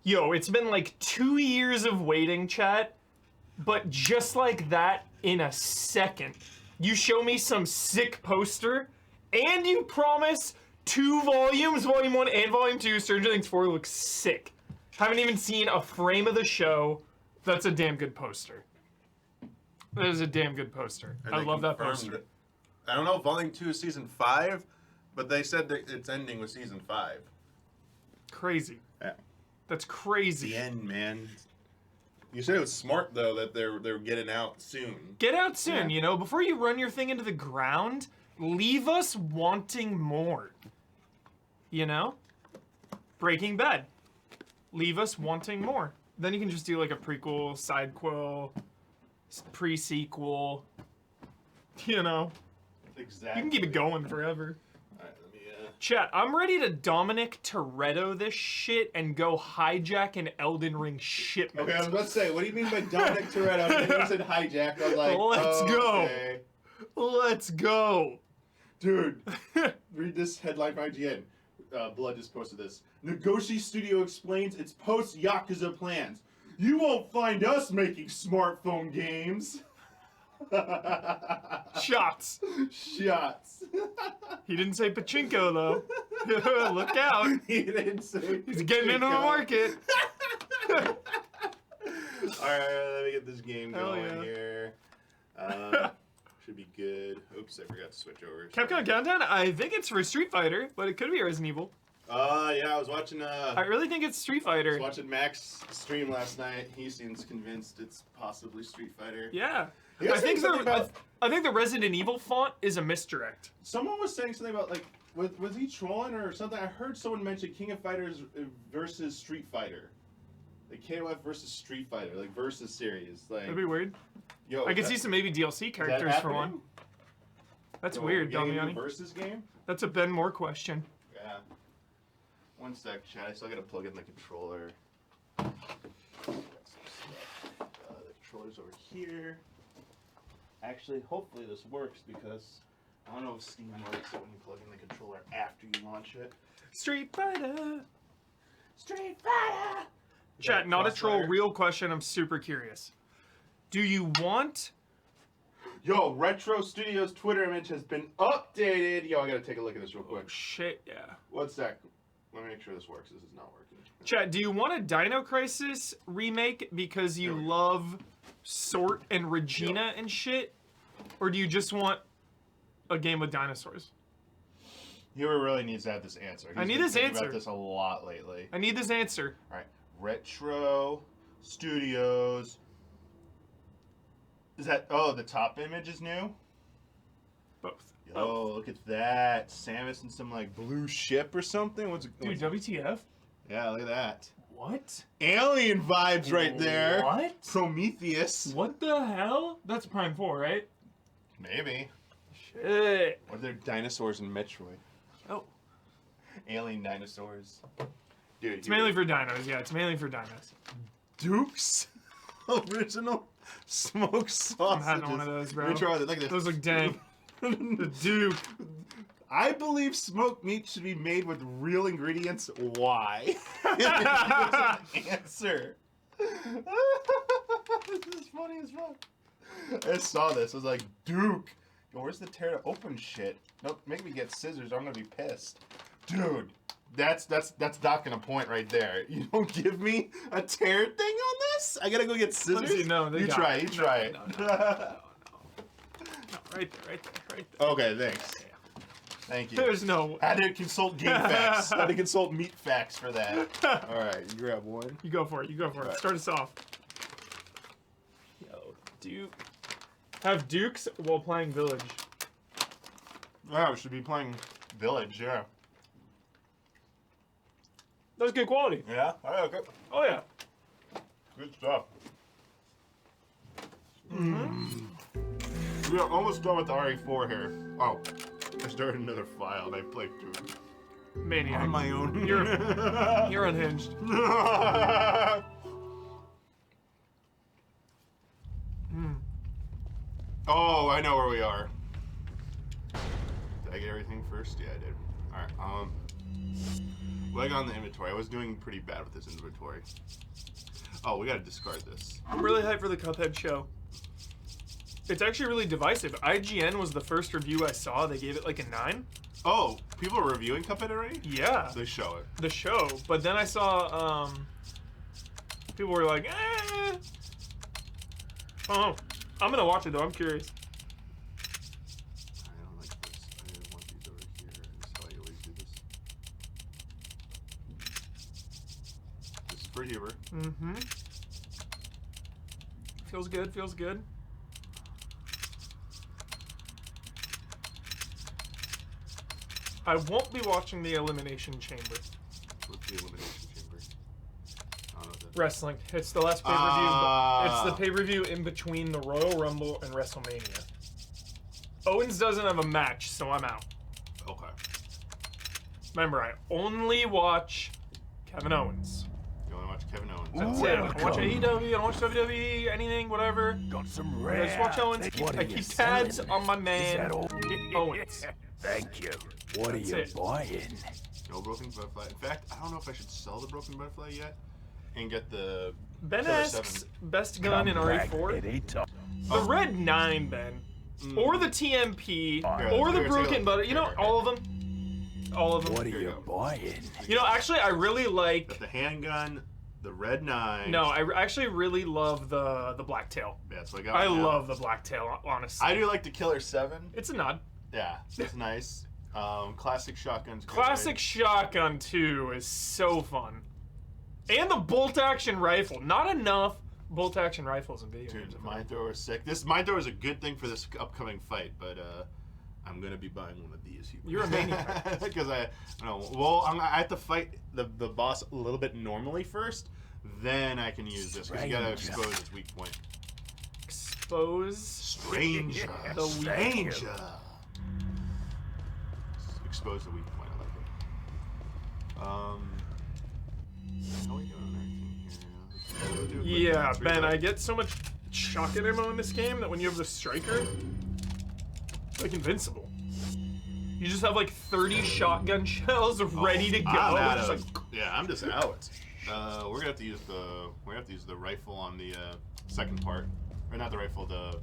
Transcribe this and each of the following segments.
Yo, it's been like 2 years of waiting, chat, but just like that, in a second, you show me some sick poster, and you promise 2 volumes, Volume 1 and Volume 2, Stranger Things 4 looks sick. Haven't even seen a frame of the show. That's a damn good poster. That is a damn good poster. I love that poster. I don't know if Volume 2 is Season 5, but they said that it's ending with Season 5. Crazy. Yeah. That's crazy. The end, man. You said it was smart though that they're getting out soon. Get out soon, you know, before you run your thing into the ground, leave us wanting more. You know? Breaking Bad. Leave us wanting more. Then you can just do like a prequel, sidequel, pre-sequel. You know? Exactly. You can keep it going forever. Alright, let me Chat, I'm ready to Dominic Toretto this shit and go hijack an Elden Ring shipment. Okay, I was about to say, what do you mean by Dominic Toretto? I didn't said hijack. I was like, Let's go. Okay. Let's go. Dude, read this headline from IGN. Blood just posted this. Nagoshi Studio explains its post-Yakuza plans. You won't find us making smartphone games. Shots. Shots. He didn't say pachinko though. Look out. He didn't say He's getting into the market. Alright, let me get this game going here. Should be good. Oops, I forgot to switch over. Capcom Countdown? I think it's for Street Fighter, but it could be Resident Evil. Yeah, I was watching I really think it's Street Fighter. I was watching Max stream last night. He seems convinced it's possibly Street Fighter. Yeah. You guys I think about... I think the Resident Evil font is a misdirect. Someone was saying something about like was he trolling or something? I heard someone mention King of Fighters versus Street Fighter. Like KOF versus Street Fighter, like versus series. Like That'd be weird. Yo, I could see some maybe DLC characters for one. That's weird, Damiani. Versus game? That's a Ben Moore question. Yeah. One sec, chat. I still gotta plug in the controller. The controller's over here. Actually, hopefully this works because I don't know if Steam works when you plug in the controller after you launch it. Street Fighter. Street Fighter. Chat, not a troll, real question. I'm super curious. Do you want... Yo, Retro Studios Twitter image has been updated. Yo, I gotta take a look at this real quick. Oh, shit, yeah. One sec. Let me make sure this works. This is not working. Chat, do you want a Dino Crisis remake because you love Sort and Regina and shit? Or do you just want a game with dinosaurs? Hero really needs to have this answer. I need this answer. About this a lot lately. I need this answer. All right, Retro Studios. Is that? Oh, the top image is new. Both. Oh, look at that! Samus in some like blue ship or something. What's it? Dude, WTF? Yeah, look at that. What? Alien vibes right there. What? Prometheus. What the hell? That's Prime 4, right? Maybe. Shit. What are there dinosaurs in Metroid? Oh. Alien dinosaurs. Dude, It's mainly for dinos, yeah, it's mainly for dinos. Duke's original smoked sausages. I'm having one of those, bro. Let me try it. Look at this. Those look dank. The Duke. I believe smoked meat should be made with real ingredients. Why? Answer. This is funny as fuck. I just saw this. I was like, Duke. Yo, where's the tear to open shit? Don't make me get scissors or I'm gonna be pissed. Dude, that's docking a point right there. You don't give me a tear thing on this? I gotta go get scissors? Let's see, no, you try it. You try it. No. Right there. Okay, thanks. Thank you. There's no... I had to consult game facts. I had to consult meat facts for that. Alright, you grab one. You go for it. Right. Start us off. Yo, Duke. Have Dukes while playing Village. Yeah, we should be playing Village, yeah. That's good quality. Yeah? Okay. Oh, yeah. Good stuff. Mm-hmm. We are almost done with the RE4 here. Oh, I started another file and I played through it. Maniac. On my own. You're unhinged. Oh, I know where we are. Did I get everything first? Yeah, I did. Alright, Like on the inventory, I was doing pretty bad with this inventory. Oh, we gotta discard this. I'm really hyped for the Cuphead show. It's actually really divisive. IGN was the first review I saw. They gave it like a 9. Oh, people are reviewing Cuphead already? Yeah. They show it. The show. But then I saw, people were like, eh. Oh, I'm gonna watch it though. I'm curious. I don't like this. I want these over here. This is how I always do this. This is for Huber. Mm-hmm. Feels good, feels good. I won't be watching the Elimination Chamber. What's the Elimination Chamber? I don't know what that is. Wrestling. It's the last pay-per-view. It's the pay-per-view in between the Royal Rumble and WrestleMania. Owens doesn't have a match, so I'm out. Okay. Remember, I only watch Kevin Owens. You only watch Kevin Owens. That's it. I don't watch AEW, I don't watch WWE, anything, whatever. Got some I just watch Owens. What are I you keep tabs selling? on my man, Is that all? Owens. Thank you. What That's are you it. buying? No Broken Butterfly. In fact, I don't know if I should sell the Broken Butterfly yet and get the Ben Killer asks 7. best gun in Come back RE4. anytime. The Red 9, Ben. Or the TMP. Yeah, or the here, Broken take a- Butter. You know, here. all of them. All of them. What are Here you you go. buying? You know, actually, I really Got like... the handgun, the Red 9. No, I actually really love the Blacktail. Yeah, that's what I got. I right now. love the Blacktail, honestly. I do like the Killer 7. It's a nod. Yeah, it's nice. Classic shotguns. good, Classic right? Shotgun 2 is so fun. And the bolt-action rifle. Not enough bolt-action rifles in video games. Dude, Mind Thrower is sick. This Mind Thrower is a good thing for this upcoming fight, but I'm gonna be buying one of these. You're a maniac. Because I don't know. Well, I have to fight the boss a little bit normally first, then I can use this because you gotta Stranger. expose its weak point. Expose... Stranger. The weak Stranger. Expose the weak point. I like it. How are we doing on everything here? Yeah, Ben, I get so much shotgun ammo in this game that when you have the striker, it's like invincible. You just have like 30 shotgun shells ready to go. I'm out Just of- like, yeah, I'm just out. We're gonna have to use the rifle on the second part, or not the rifle. The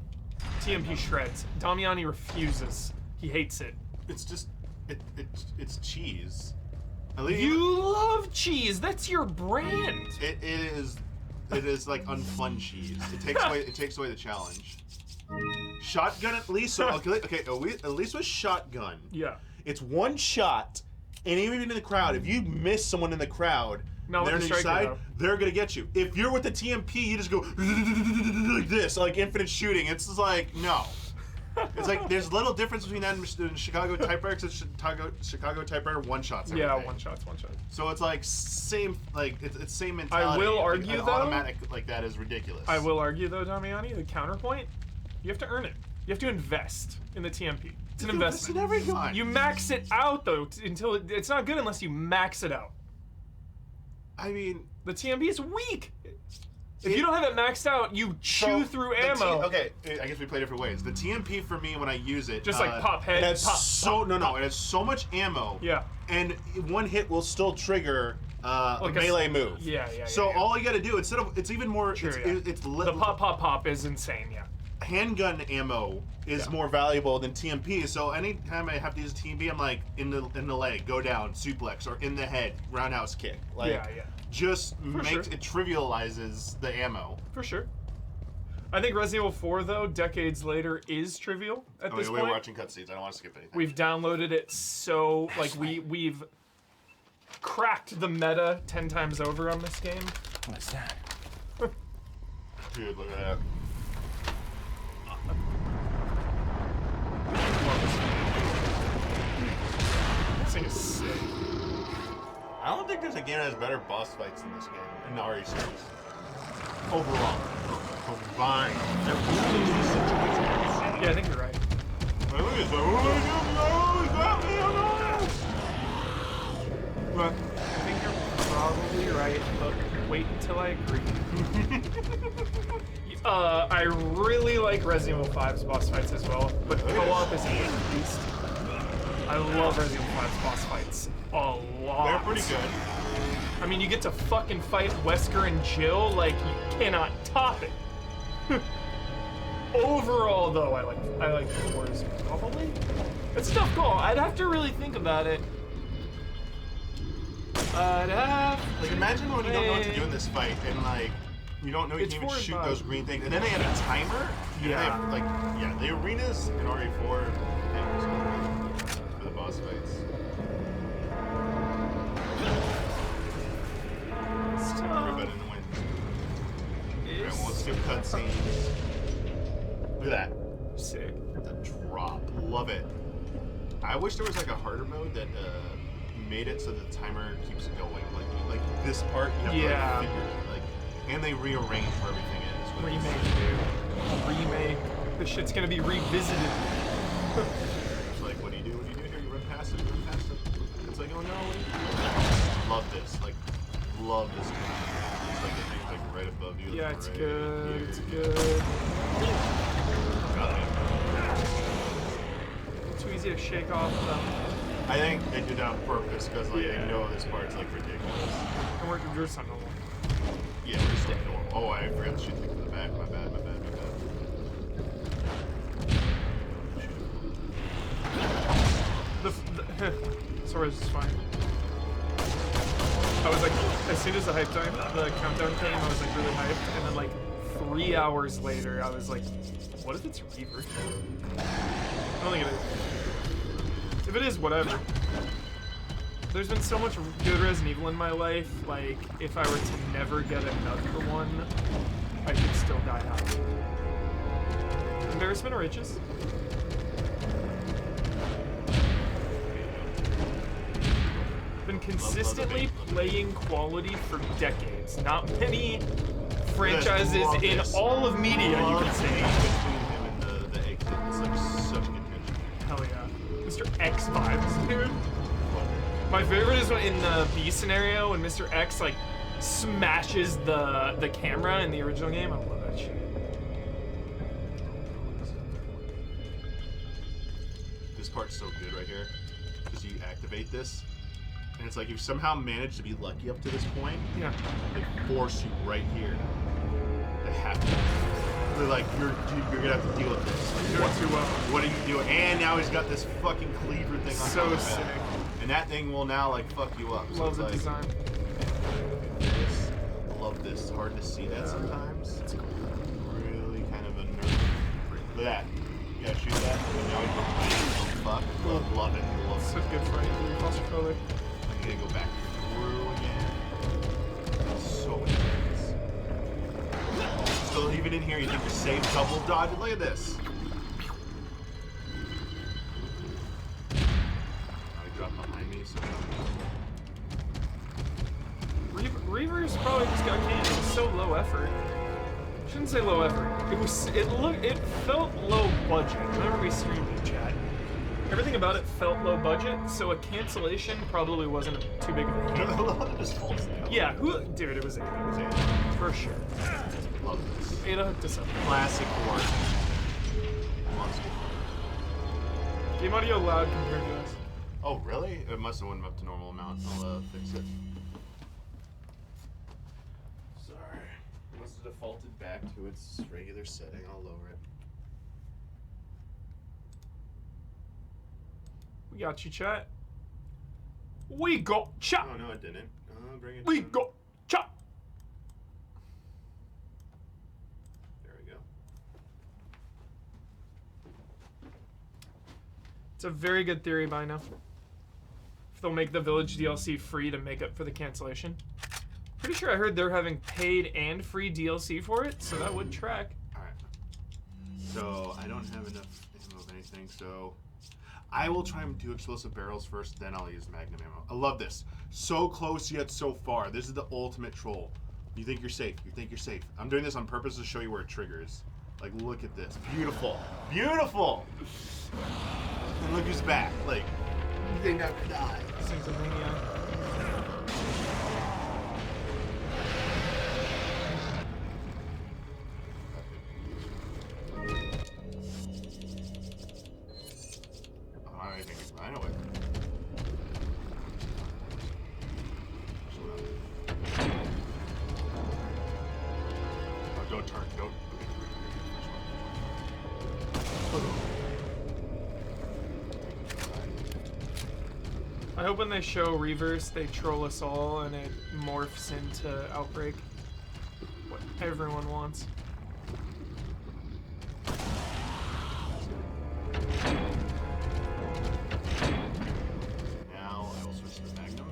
TMP shreds. Damiani refuses. He hates it. it's just it's cheese. At least You love cheese. That's your brand. it is like unfun cheese. It takes away the challenge. Shotgun at least. So okay, at least with shotgun, Yeah. it's one shot, and even in the crowd, if you miss someone in the crowd, Not with they're on the your striker, side, though. they're gonna get you. If you're with the TMP, you just go like this, like infinite shooting. It's just like no. It's like there's little difference between that and Chicago typewriter. Because Chicago typewriter one shots. Yeah, everything. one shot. So it's like same, like it's same mentality. will Like, argue, an though- automatic like that is ridiculous. I will argue though, Damiani, the counterpoint, you have to earn it. You have to invest in the TMP. It's an It's in investment. every gun. You max it out though until it's not good unless you max it out. I mean, The TMP is weak. If you don't have it maxed out, you chew so through the ammo. okay, I guess we play different ways. The TMP for me when I use it, Just like pop head, it has pop, so it has so much ammo. Yeah. And one hit will still trigger a Like a melee s- move. Yeah. So yeah. all you got to do instead of it's even more True, it's, yeah. it's The pop is insane. Yeah. handgun ammo is Yeah. more valuable than TMP. So anytime I have to use TMP, I'm like in the leg, go down, suplex, or in the head, roundhouse kick. Like Yeah. just makes sure. it trivializes the ammo. For sure. I think Resident Evil 4 though, decades later, is trivial at Oh, this yeah, we're point. watching cutscenes. I don't want to skip anything. We've downloaded it so like we've cracked the meta 10 times over on this game. What's that? Dude, look at that. This thing is sick. I don't think there's a game that has better boss fights than this game in the RE series. Overall. Combined. Yeah, I think you're right. But I think you're probably right, but wait until I agree. I really like Resident Evil 5's boss fights as well, but co-op is a beast. I love Resident Evil 5's boss fights a lot. They're pretty good. I mean, you get to fucking fight Wesker and Jill like you cannot top it. Overall, though, I like 4's probably. It's a tough call. I'd have to really think about it. I'd have. Like, imagine when you don't know what to do in this fight, and like you don't know you It's can even 4 and shoot 5. those green things, and then they have a timer. And Yeah. They have, like, yeah, the arenas in RE4 for the boss fights. It's We're tough. better than win. Alright, It's well, let's skip cutscenes. Look at that. sick. The drop. Love it. I wish there was like a harder mode that made it so the timer keeps going. Like this part, you have Yeah. to like figure like, and they rearrange where everything is. What it Remake, is. dude. Remake. This shit's gonna be revisited. It's like, what do you do? What do you do here? You run past it. You run past it. It's like, oh no. Love this. Like, love this. It's like the thing's like right above you. Yeah, like, it's right good. here. It's good. Got it. Too easy to shake off though. I think they did that on purpose because like they know this part's like ridiculous. And we're just on normal. Yeah, we're just normal. Oh, I forgot to shoot things in the back. My bad. The Sora's is fine. I was like, as soon as the hype time, the countdown came, I was like really hyped, and then like 3 hours later, I was like, what if it's Reaver? I don't think it is. If it is, whatever. There's been so much good Resident Evil in my life, like, if I were to never get another one, I could still die happy. Embarrassment or riches? Been consistently playing quality for decades. Not many franchises Love in this. all of media you Love can the say. scene between him and the exit. It's like such good tension. Hell yeah. Mr. X vibes, dude. My favorite is when in the B scenario when Mr. X like smashes the camera in the original game. I love that shit. This part's so good right here. Because you activate this, and it's like you somehow managed to be lucky up to this point. Yeah. They force you right here to have to. They're like, you're gonna have to deal with this. Like, You're doing too well. What are you doing? And now he's got this fucking cleaver thing on So top of sick. it. And that thing will now like fuck you up. So Love it's the like, design. This, love this. It's hard to see that sometimes. It's really kind of a nerve. Look at that. You gotta shoot that. And now he's going fuck. Love it. Love it. Such good fight. Claustrophobic. I'm gonna go back through again. So intense. Still, even in here, you think you're safe. Double dodge. Look at this. I dropped behind me, so. Reaver's probably just got canned. It was so low effort. Shouldn't say low effort. It felt low budget. Whenever we streamed in chat, everything about it felt low budget, so a cancellation probably wasn't too big of a hit. It just falls down. Yeah, dude, it was Ada. For sure. Love this. Ada hooked us up. Classic horror. Monster. Game audio loud compared to us. Oh, really? It must have went up to normal amount. I'll fix it. Sorry. It must have defaulted back to its regular setting. I'll lower it. We got you, chat. We got chat. Oh, no, it didn't. Bring it We down. got chat. There we go. It's a very good theory by now. If they'll make the Village DLC free to make up for the cancellation. Pretty sure I heard they're having paid and free DLC for it, so that would track. Alright. So, I don't have enough ammo of anything, so... I will try and do explosive barrels first, then I'll use magnum ammo. I love this. So close yet so far. This is the ultimate troll. You think you're safe. You think you're safe. I'm doing this on purpose to show you where it triggers. Like, look at this. Beautiful. Beautiful! And look who's back. Like, you think I'm gonna die. Synchromania. I think I know it. I hope when they show Reverse, they troll us all and it morphs into Outbreak. What everyone wants. Now I will switch to the Magnum.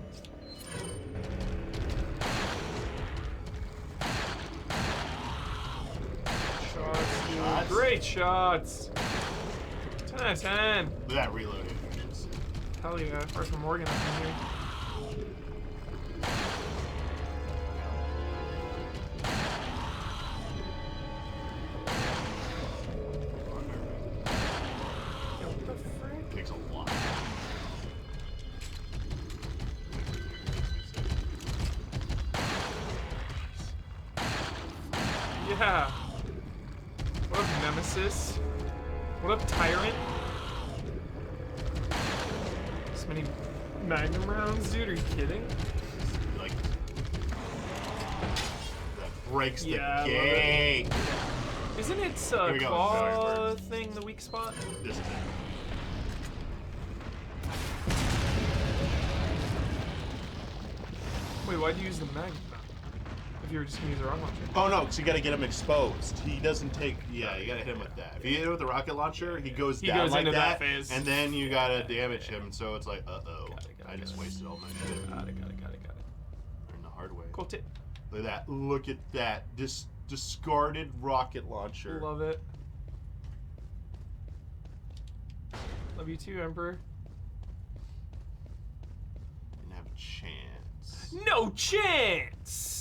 Shots, dude. Shots. Great shots. 10 out of 10. Look at that reloading. Hell yeah, apart from Morgan up in here. Yo, what the frick? Takes a lot. Yeah. What up, Nemesis? What up, Tyrant? This many Magnum rounds, dude? Are you kidding? Like that breaks the Yeah, I love it. game. Isn't its Here we go, claw Dark thing the weak spot? This is it. Wait, why'd you use the Magnum? If you were just gonna use the rocket launcher. Oh no, because you gotta get him exposed. He doesn't take. Yeah, you gotta hit him with that. If you hit him with the rocket launcher, he goes down goes like into that that, phase. and then you gotta damage him. So it's like, uh-oh, Got it, I just wasted all my shit. Got it. Learn the hard way. Cool tip. Look at that. Look at that. Discarded rocket launcher. Love it. Love you too, Emperor. Didn't have a chance. No chance!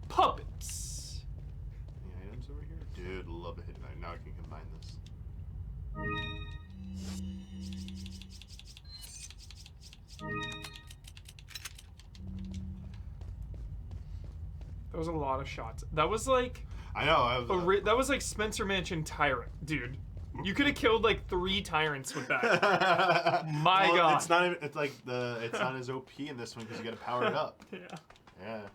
Puppets. Any items over here? Dude, love a hidden item. Now I can combine this. That was a lot of shots. That was like I know. I was, that was like Spencer Mansion Tyrant, dude. You could have killed like 3 tyrants with that. My well, God. It's not even. It's like it's not as OP in this one because you got to power it up. Yeah. Yeah.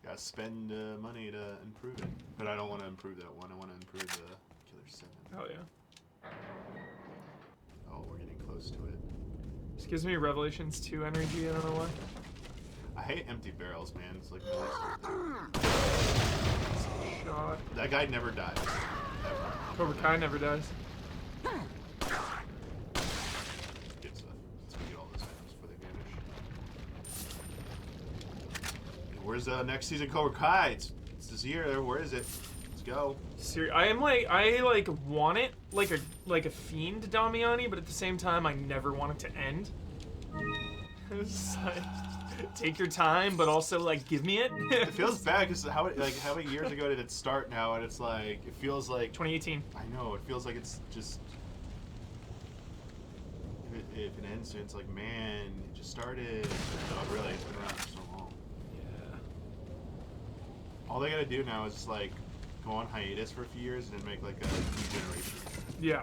Gotta spend money to improve it. But I don't want to improve that one. I want to improve the Killer 7. Oh yeah. Oh, we're getting close to it. Just gives me Revelations 2 energy. I don't know why. I hate empty barrels, man. It's like Shot. that guy never dies. Ever. Cobra Kai never dies. Let's get all those items before they vanish. Where's next season Cobra Kai? It's this year. Where is it? Let's go. I want it like a fiend, Damiani, but at the same time, I never want it to end. It's just like, take your time, but also like give me it. It feels bad because how many years ago did it start now? And it's like it feels like 2018. I know it feels like it's just if it ends soon, it's like man, it just started. No, really, it's been around for so long. Yeah. All they gotta do now is just like go on hiatus for a few years and then make like a new generation. Yeah.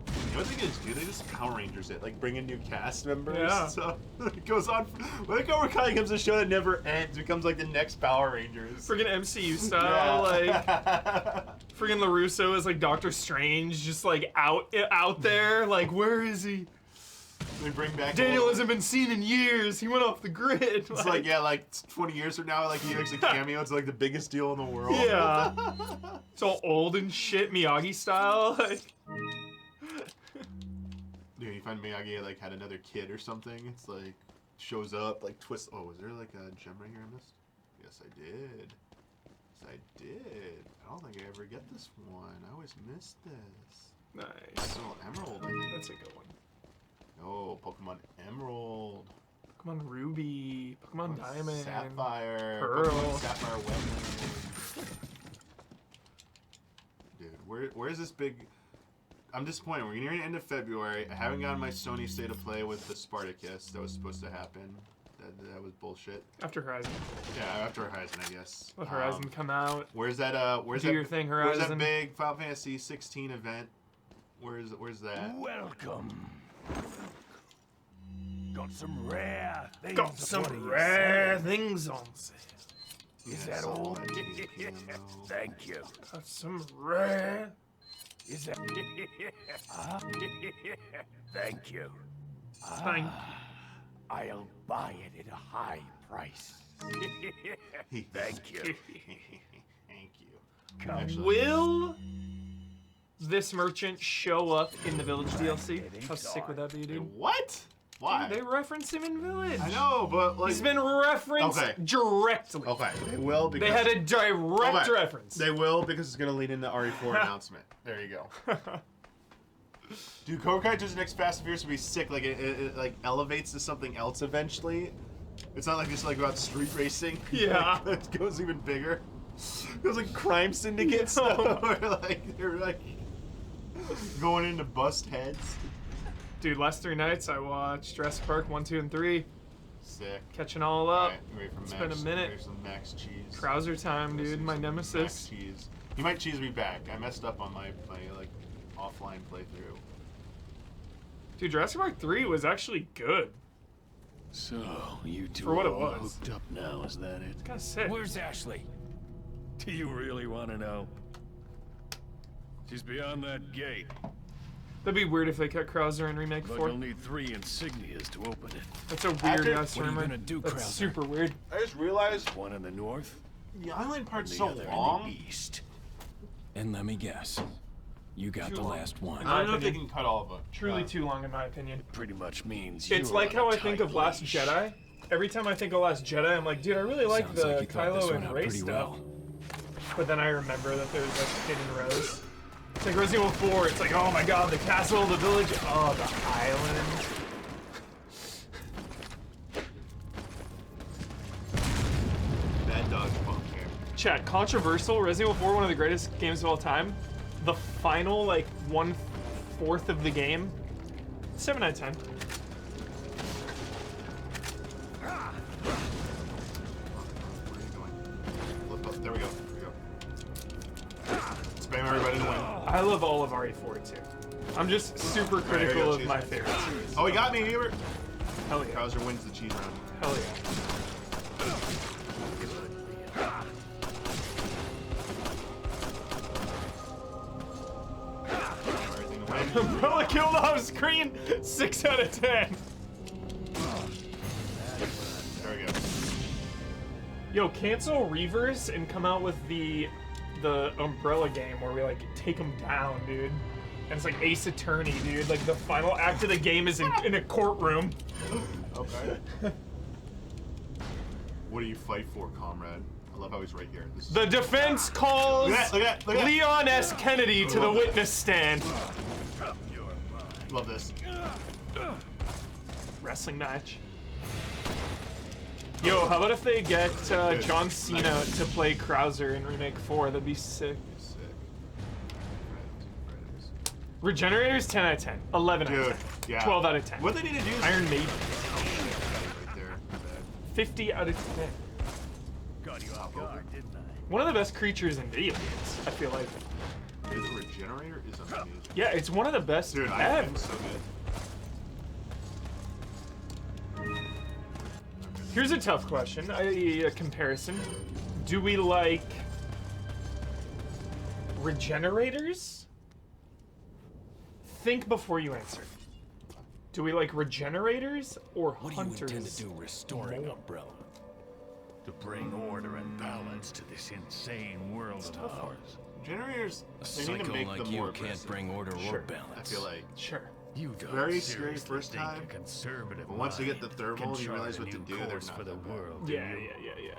You know what they just do? They just Power Rangers it, like bring in new cast members. Yeah. So it goes on. When Cobra Kai becomes a show that never ends, it becomes like the next Power Rangers. Friggin' MCU style, like like. friggin' LaRusso is like Doctor Strange, just like out there, like where is he? We bring back. Daniel hasn't been seen in years. He went off the grid. It's like yeah, like 20 years from now, like he makes a cameo. It's like the biggest deal in the world. Yeah. It's all old and shit, Miyagi style. Like. Dude, you find Miyagi like had another kid or something. It's like shows up, like twist. Oh, was there like a gem right here I missed? Yes, I did. Yes, I did. I don't think I ever get this one. I always miss this. Nice. Oh, Emerald. I think. That's a good one. Oh, Pokemon Emerald. Pokemon Ruby. Pokemon Diamond. Sapphire. Pearl. Pokemon Sapphire Wetland. Dude, where's this big... I'm disappointed. We're nearing the end of February. I haven't gotten my Sony State of Play with the Spartacus that was supposed to happen. That was bullshit. After Horizon. Yeah, after Horizon, I guess. Let Horizon come out. Where's that? Where's Do that? your thing, Where's Horizon. that big Final Fantasy 16 event? Where's that? Welcome. Got some rare things. Got some rare things on sale. Is Yeah, that so all? that is, you know. Thank you. Got some rare Is that? Thank you. Thank I'll buy it at a high price. Thank you. Thank you. Come. Actually, Will this merchant show up in the Village DLC? getting How sick would that be, dude? what? Why? They reference him in Village. I know, but like He's been referenced Okay. directly. okay, they will because They had a direct Okay. reference. They will because it's gonna lead into RE4 announcement. There you go. Dude, Cobra Kai just next Fast and Furious would be sick. Like it like elevates to something else eventually. It's not like just like about street racing. Yeah. Like, it goes even bigger. There's like crime syndicate stuff where like they're like going in to bust heads. Dude, last 3 nights I watched Jurassic Park 1, 2, and 3. Sick. Catching all up. Alright, wait for It's Max. been a minute. Wait for some Max cheese. Krauser time, Let's dude. do My some nemesis. Max cheese. You might cheese me back. I messed up on my like offline playthrough. Dude, Jurassic Park 3 was actually good. So, you two For what are it all was. hooked up now, is that it? Kinda sick. Where's Ashley? Do you really want to know? She's beyond that gate, That'd be weird if they cut Krauser in Remake but 4. you'll need 3 insignias to open it. That's a weird ass What are you rumor. gonna do, That's Krauser? super weird. I just realized One in the north, the island and part's the so other long. in the east. And let me guess. You got Too the long. last one. I don't know if they opinion. can cut all of it. Truly too long in my opinion. Pretty much means It's you're like on how a I think tight of Last leash. Jedi. Every time I think of Last Jedi, I'm like, dude, I really like Sounds the like you thought this Kylo one and out Rey pretty stuff. well. But then I remember that there's like Hidden Rose. It's like Resident Evil 4, it's like, oh my god, the castle, the village, oh, the island. Bad dog punk here. Chat, controversial, Resident Evil 4, one of the greatest games of all time. The final, like, 1/4 of the game, 7 out of 10. Where are you going? Flip up. There we go. There we go. Spam everybody to win. I love all of RE4 too. I'm just super Alright, here we critical go, of cheese. my favorite series. Oh, he got me, Hubert. Hell yeah. Krauser wins the cheese round. Hell yeah. Everything to win. Umbrella killed off screen, 6 out of 10. There we go. Yo, cancel Reverse and come out with the Umbrella game where we like take them down, dude. And it's like Ace Attorney, dude. Like the final act of the game is in a courtroom. Okay. What do you fight for, comrade? I love how he's right here. This is The defense calls Look at that, look at that, look at that. Leon S. Kennedy to the witness stand. Love this. Wrestling match. Yo, how about if they get John Cena to play Krauser in Remake 4? That'd be sick. Sick. Regenerators, 10 out of 10. 11 out Dude, of 10. yeah. 12 out of 10. What they need to do is Iron Maiden, right there. 50 out of 10. Got you off guard, didn't I? One of the best creatures in video games, I feel like. Dude, the regenerator is amazing. Yeah, it's one of the best Dude, I ever. am so good. Here's a tough question, a comparison. Do we like regenerators? Think before you answer. Do we like regenerators or What hunters? do you intend to do restoring Umbrella? To bring order and balance to this insane world of ours. Generators, A they need to psycho make like them you more can't aggressive. bring order Sure. or balance. I feel like. Sure. You don't Very scary seriously first think time, a conservative but once you get the mind thermal can and you chart realize a what to new do, they're course not for the that bad. world. do Yeah, you? yeah.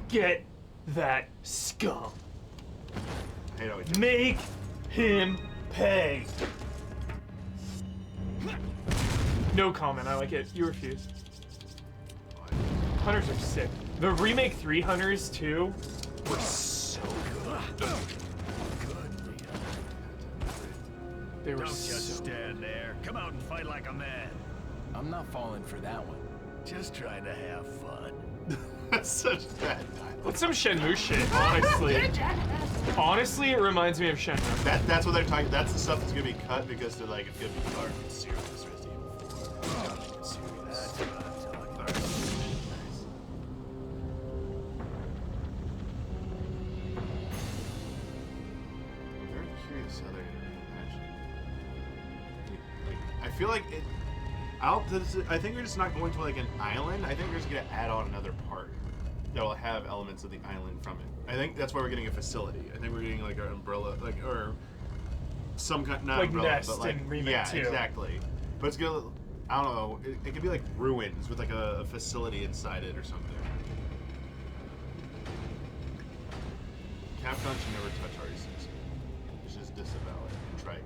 Get that scum. I hate how we do. Make him pay. No comment, I like it. You refuse. Hunters are sick. The remake 3 Hunters too were so good. They were Don't just so stand there. Come out and fight like a man. I'm not falling for that one. Just trying to have fun. That's such bad dialogue. That's some Shenmue shit, honestly. Honestly, it reminds me of Shenmue. That's what they're talking. That's the stuff that's gonna be cut because they're like it's gonna be dark and serious. Resident Evil 4. It's gotta make it serious. That's what I'm talking Alright. Nice. curious how they're gonna match. I feel like it. I think we're just not going to like an island. I think we're just gonna add on another part that will have elements of the island from it. I think that's why we're getting a facility. I think we're getting like an umbrella, like or some kind, not Like umbrella, Nest but like in Remake yeah, 2. exactly. But it's gonna. I don't know. It could be like ruins with like a facility inside it or something. Capcom should never touch RE6. Just disavow it and try again.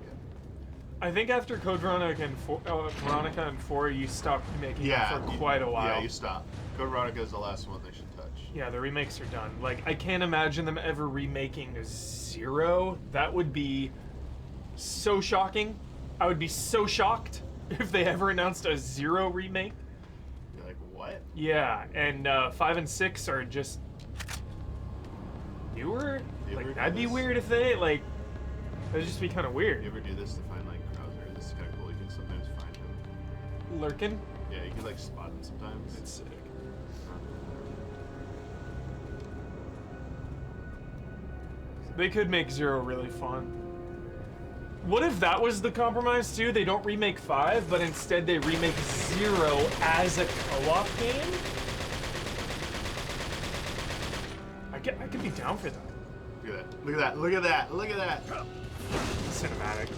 I think after Code Veronica and 4, you stopped making Yeah, them for quite a while. Yeah, you stop. Code Veronica is the last one they should touch. Yeah, the remakes are done. Like, I can't imagine them ever remaking 0. That would be so shocking. I would be so shocked if they ever announced a 0 remake. You're like, what? Yeah, and 5 and 6 are just newer. You ever Like, do that'd be this? weird if they, like, that'd just be kind of You weird. ever do this to find like Krauser? This is kind of cool. You can sometimes find him. Lurkin? Yeah, you can like spot him sometimes. It's sick. They could make 0 really fun. What if that was the compromise too? They don't remake 5, but instead they remake 0 as a co-op game? I could be down for that. Look at that. Look at that. Look at that. Look at that. Cinematic.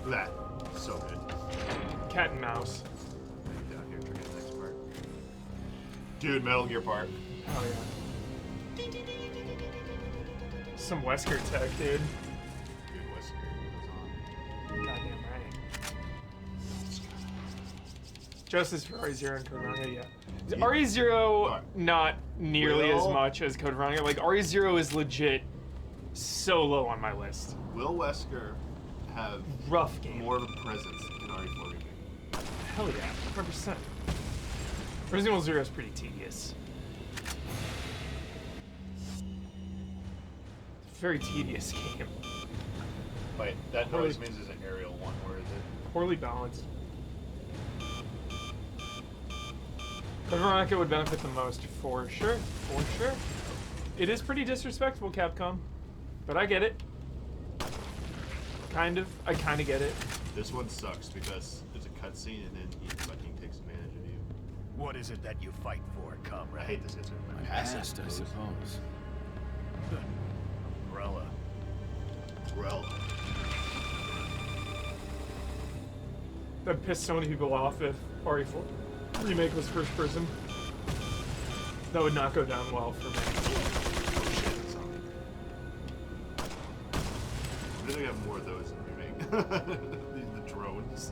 Look at that. So good. Cat and mouse. Down here, trigger the next part. Dude, Metal Gear part. Oh yeah. Some Wesker tech, dude. Dude, Wesker was on. Goddamn right. Justice for RE0 and Code Veronica, yeah. RE0 not nearly as Will- much as Code Veronica. Like RE0 is legit so low on my list. Will Wesker have Rough game. more of a presence in RE4 remake? Hell yeah, 100%. Resident Evil 0 is pretty tedious. Very tedious game. Wait, that noise means there's an aerial one. Where is it? Poorly balanced. Code Veronica would benefit the most, for sure. For sure. It is pretty disrespectful, Capcom. But I get it. Kind of. I kind of get it. This one sucks because there's a cutscene and then he fucking takes advantage of you. What is it that you fight for, I comrade? hate this. It's I'm a past, I suppose. Umbrella. Rel. That'd piss so many people off if RE4 remake was first person. That would not go down well for me. Oh shit, it's on. I think we have more of those in remake. the drones.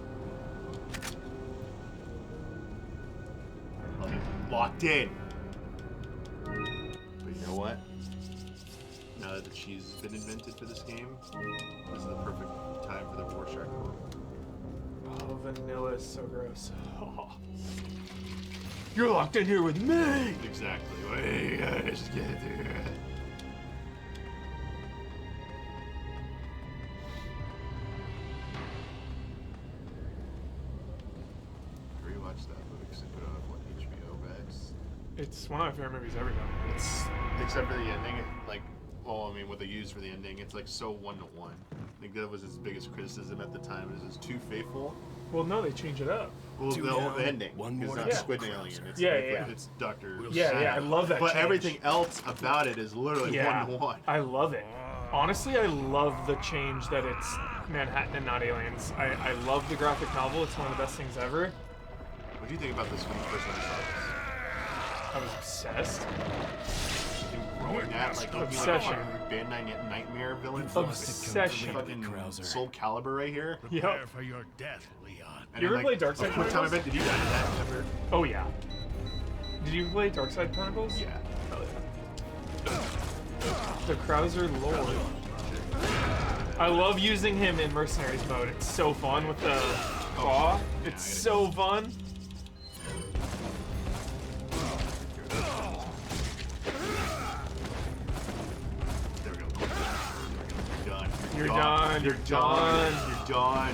Okay, locked in. But you know what? Now that the cheese has been invented for this game, this is the perfect time for the Rorschach mode. Oh, vanilla is so gross. Oh. You're locked in here with me! Exactly. Wait, just get there. Rewatch that movie because they put it on what, HBO Max. It's one of my favorite movies ever done. It's except for the ending, like, well, I mean, what they used for the ending, it's like so 1-to-1. I think that was his biggest criticism at the time. Is it's too faithful. Well, no, they changed it up. Well, Two the down, ending. one It's more not to Squid go. Alien. It's Yeah, like, yeah. It's Doctor. Yeah, yeah, I love that But change. everything else about it is literally Yeah, 1-to-1. I love it. Honestly, I love the change that it's Manhattan and not aliens. I love the graphic novel. It's one of the best things ever. What do you think about this when you first saw I was obsessed. this? You growing at like looking Obsession. like a Bandai Nightmare villain. Obsession. Fucking Krauser. Soul Calibur right here. Prepare Yep. for your death, Leon. And You then, ever play Dark Side What time Chronicles? event did you die to that ever? Oh, yeah. Did you play Dark Side Chronicles? Yeah. Hell yeah. The Krauser Lord. I love using him in Mercenaries mode. It's so fun with the claw. Yeah, It's I so fun. There we go. Done. You're done. You're done. You're done.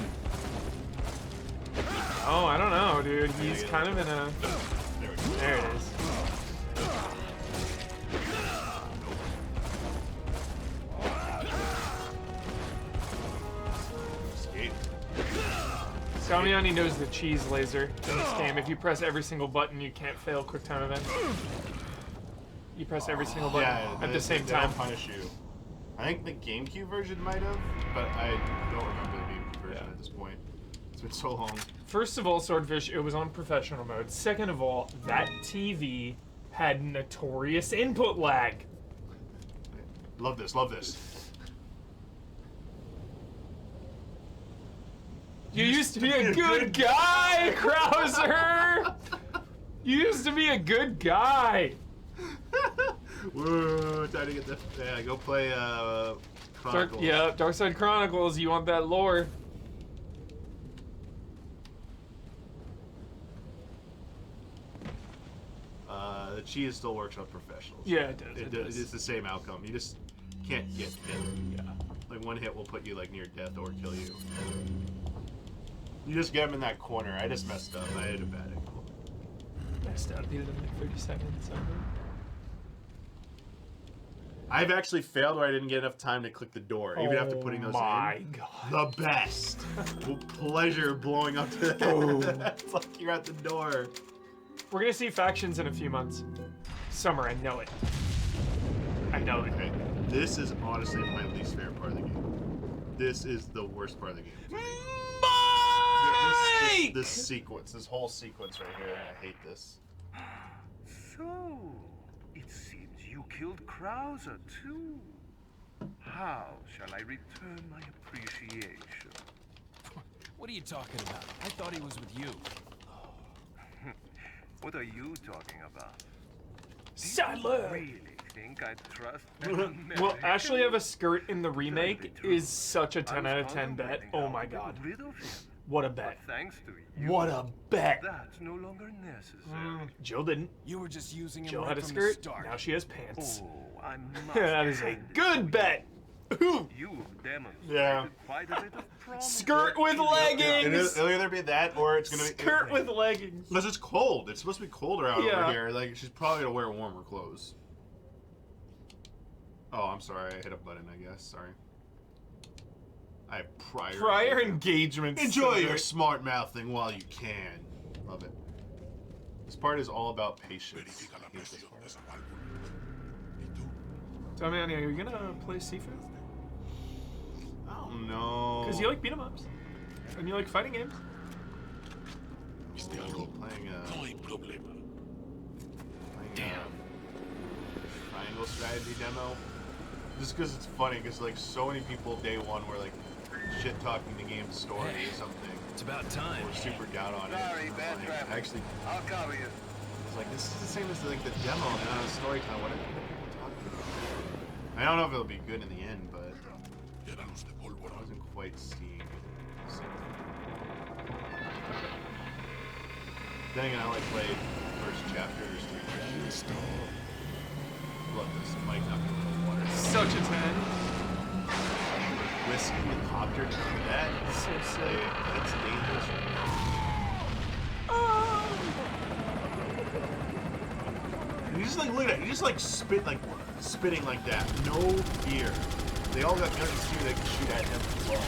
Oh, I don't know, dude. He's kind of in a... There we go. There it is. Damiani knows the cheese laser in this game. If you press every single button, you can't fail quick time events. You press every single button at the same they time. don't punish you. I think the GameCube version might have, but I don't remember the GameCube version at this point. It's been so long. First of all, Swordfish, it was on professional mode. Second of all, that TV had notorious input lag. Love this, love this. You used to be a good guy, Krauser! You used to be a good guy. Woo, time to get the... Yeah, go play Chronicles. Dark Side Chronicles, you want that lore. The cheese still works on professionals. Yeah, it does. It does. It's the same outcome. You just can't get hit. Yeah. Like one hit will put you like near death or kill you. You just get him in that corner. I just messed up. I had a bad angle. Messed up. Beat it in like 30 seconds. I've actually failed where I didn't get enough time to click the door, even after putting those in. My God. The best. Pleasure blowing up to that. It's like you're at the door. We're gonna see factions in a few months. Summer, I know it. I know it. Okay. This is honestly my least favorite part of the game. This is the worst part of the game. Mike! This sequence, this whole sequence right here, I hate this. So, it seems you killed Krauser too. How shall I return my appreciation? What are you talking about? I thought he was with you. What are you talking about? Sadler! Really think I'd trust an Will American? Ashley have a skirt in the remake is such a 10 out of 10 bet. Contemplating Oh how my to get God. rid of him. What a bet. But thanks to you, What a bet. that's no longer necessary. Jill didn't. You were just using him Jill right had a from skirt. the start. Now she has pants. Oh, I must That is a good bet. You've demonstrated Yeah. quite a bit of promise. Skirt with leggings. It'll either be that or it's gonna be Skirt with leggings. Unless it's cold. It's supposed to be colder out Yeah. over here. Like she's probably gonna wear warmer clothes. Oh, I'm sorry. I hit a button. I guess. Sorry. I have Prior engagements. Enjoy your smart mouthing while you can. Love it. This part is all about patience. I hate this part. Damiani, are you gonna play Sifu? I don't know. Because you like beat 'em ups. And you like fighting games. Playing triangle strategy demo. Just because it's funny, because like so many people day one were like shit talking the game's story or something. It's about time. We're super down on it. Sorry, I'm bad like, traffic. actually, I'll cover you. it's like this is the same as like the demo and not a story time. What are people talking about? I don't know if it'll be good in the end, but I wasn't quite seeing it. Then again, I only played the first chapter or three. Love this. Mike not going to the water. Such a 10. Whiskey and copter to do that. So sick. That's dangerous. You just like look at it. You just like spitting like that. No fear. They all got guns too. They can shoot at him as well.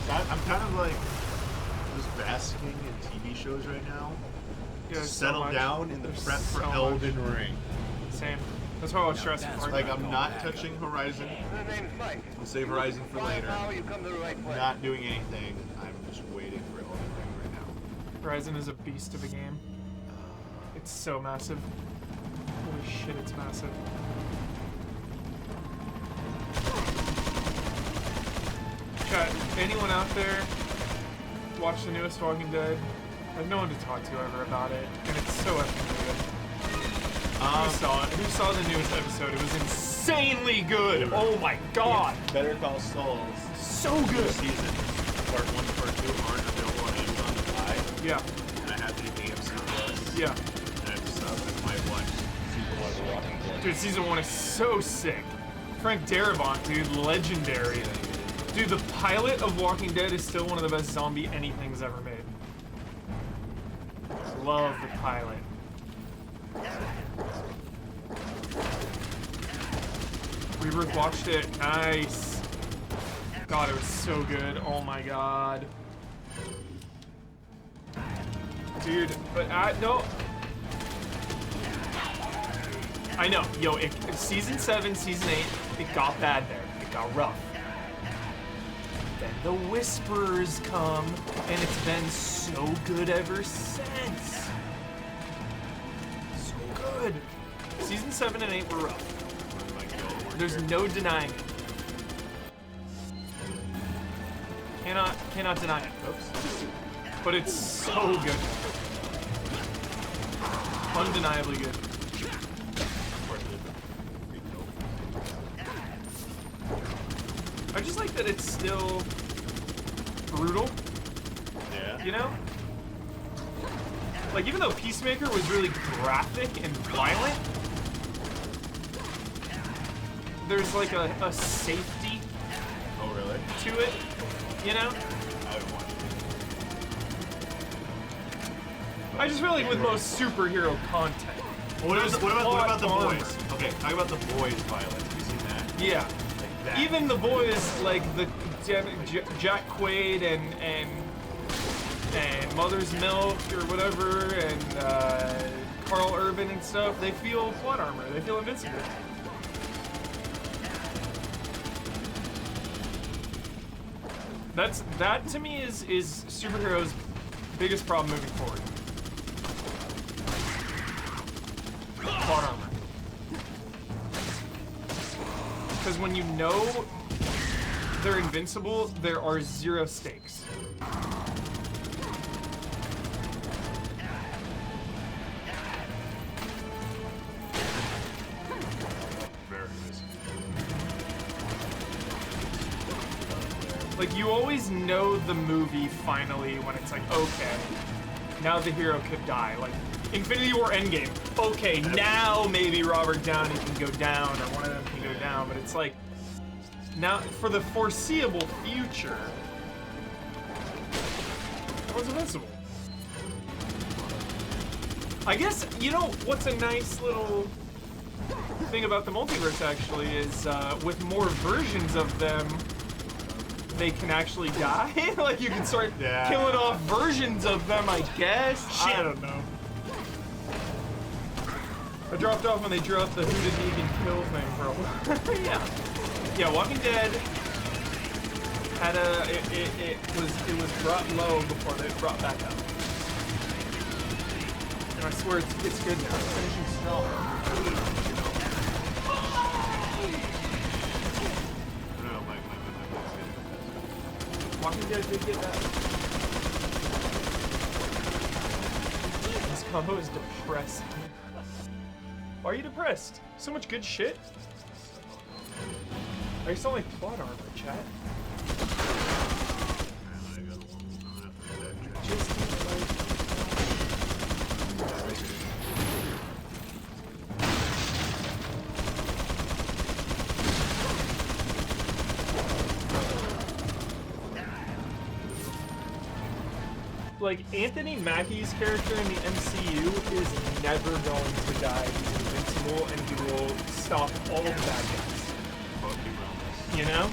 I'm kind of like just basking in TV shows right now. Yeah, so Settle much. down in the There's prep for so Elden much. Ring. Same. That's why I was Jurassic that's Park. Like I'm not touching Horizon. The name's Mike. We'll save Horizon for later. Now you come to the right place. Not doing anything. I'm just waiting for Elden Ring right now. Horizon is a beast of a game. It's so massive. Holy shit, it's massive. Chat, anyone out there watch the newest Walking Dead? I have no one to talk to ever about it, and it's so effing good. Who saw it? Who saw the newest episode? It was insanely good. Oh my god. Better Call Saul So is good. season. Part 1 and Part 2 aren't available on Amazon Live. Yeah. And I have the AMC Plus. Yeah. And I just I might watch season 1 of Walking Dead. Dude, season 1 is so sick. Frank Darabont, dude, legendary. Dude, the pilot of Walking Dead is still one of the best zombie anythings ever made. Love the pilot. Rebirth watched it. Nice. God, it was so good. Oh my god. Dude, but no. I know. Yo, season 7, season 8, it got bad there. It got rough. Then the Whisperers come, and it's been so good ever since. So good. Season 7 and 8 were rough. There's no denying it. Cannot deny it, folks. But it's so good. Undeniably good. I just like that it's still brutal. Yeah. You know? Like, even though Peacemaker was really graphic and violent, there's like a safety Oh, really? to it, you know? I would watch it. I just feel like with most superhero content. What there's about the plot boys? armor. Okay, talk about the boys' violence. Have you seen that? Yeah. Like that. Even the boys, like the Jack Quaid and Mother's Milk or whatever, and Carl Urban and stuff, they feel plot armor. They feel invincible. That to me is superheroes' biggest problem moving forward. Plot armor. Because when you know they're invincible, there are zero stakes. Very nice. Like, you always know the movie finally when it's like, okay, now the hero could die. Like, Infinity War Endgame. Okay, now maybe Robert Downey can go down, or one of them can go down, but it's like, now, for the foreseeable future, everyone's invincible. I guess, you know, what's a nice little thing about the multiverse, actually, is with more versions of them, they can actually die. Like, you can start killing off versions of them, I guess. I don't know. I dropped off when they drew up the Who Did Negan Kill thing for a while. Yeah. Yeah, Walking Dead had it was brought low before they brought back up. And I swear it's good now. It's finishing strong. Walking Dead did get that. This combo is depressing. Why are you depressed? So much good shit. I used to like plot armor, chat. Just like Anthony Mackie's character in the MCU is never going to die. He's invincible and he will stop all the bad guys. You know?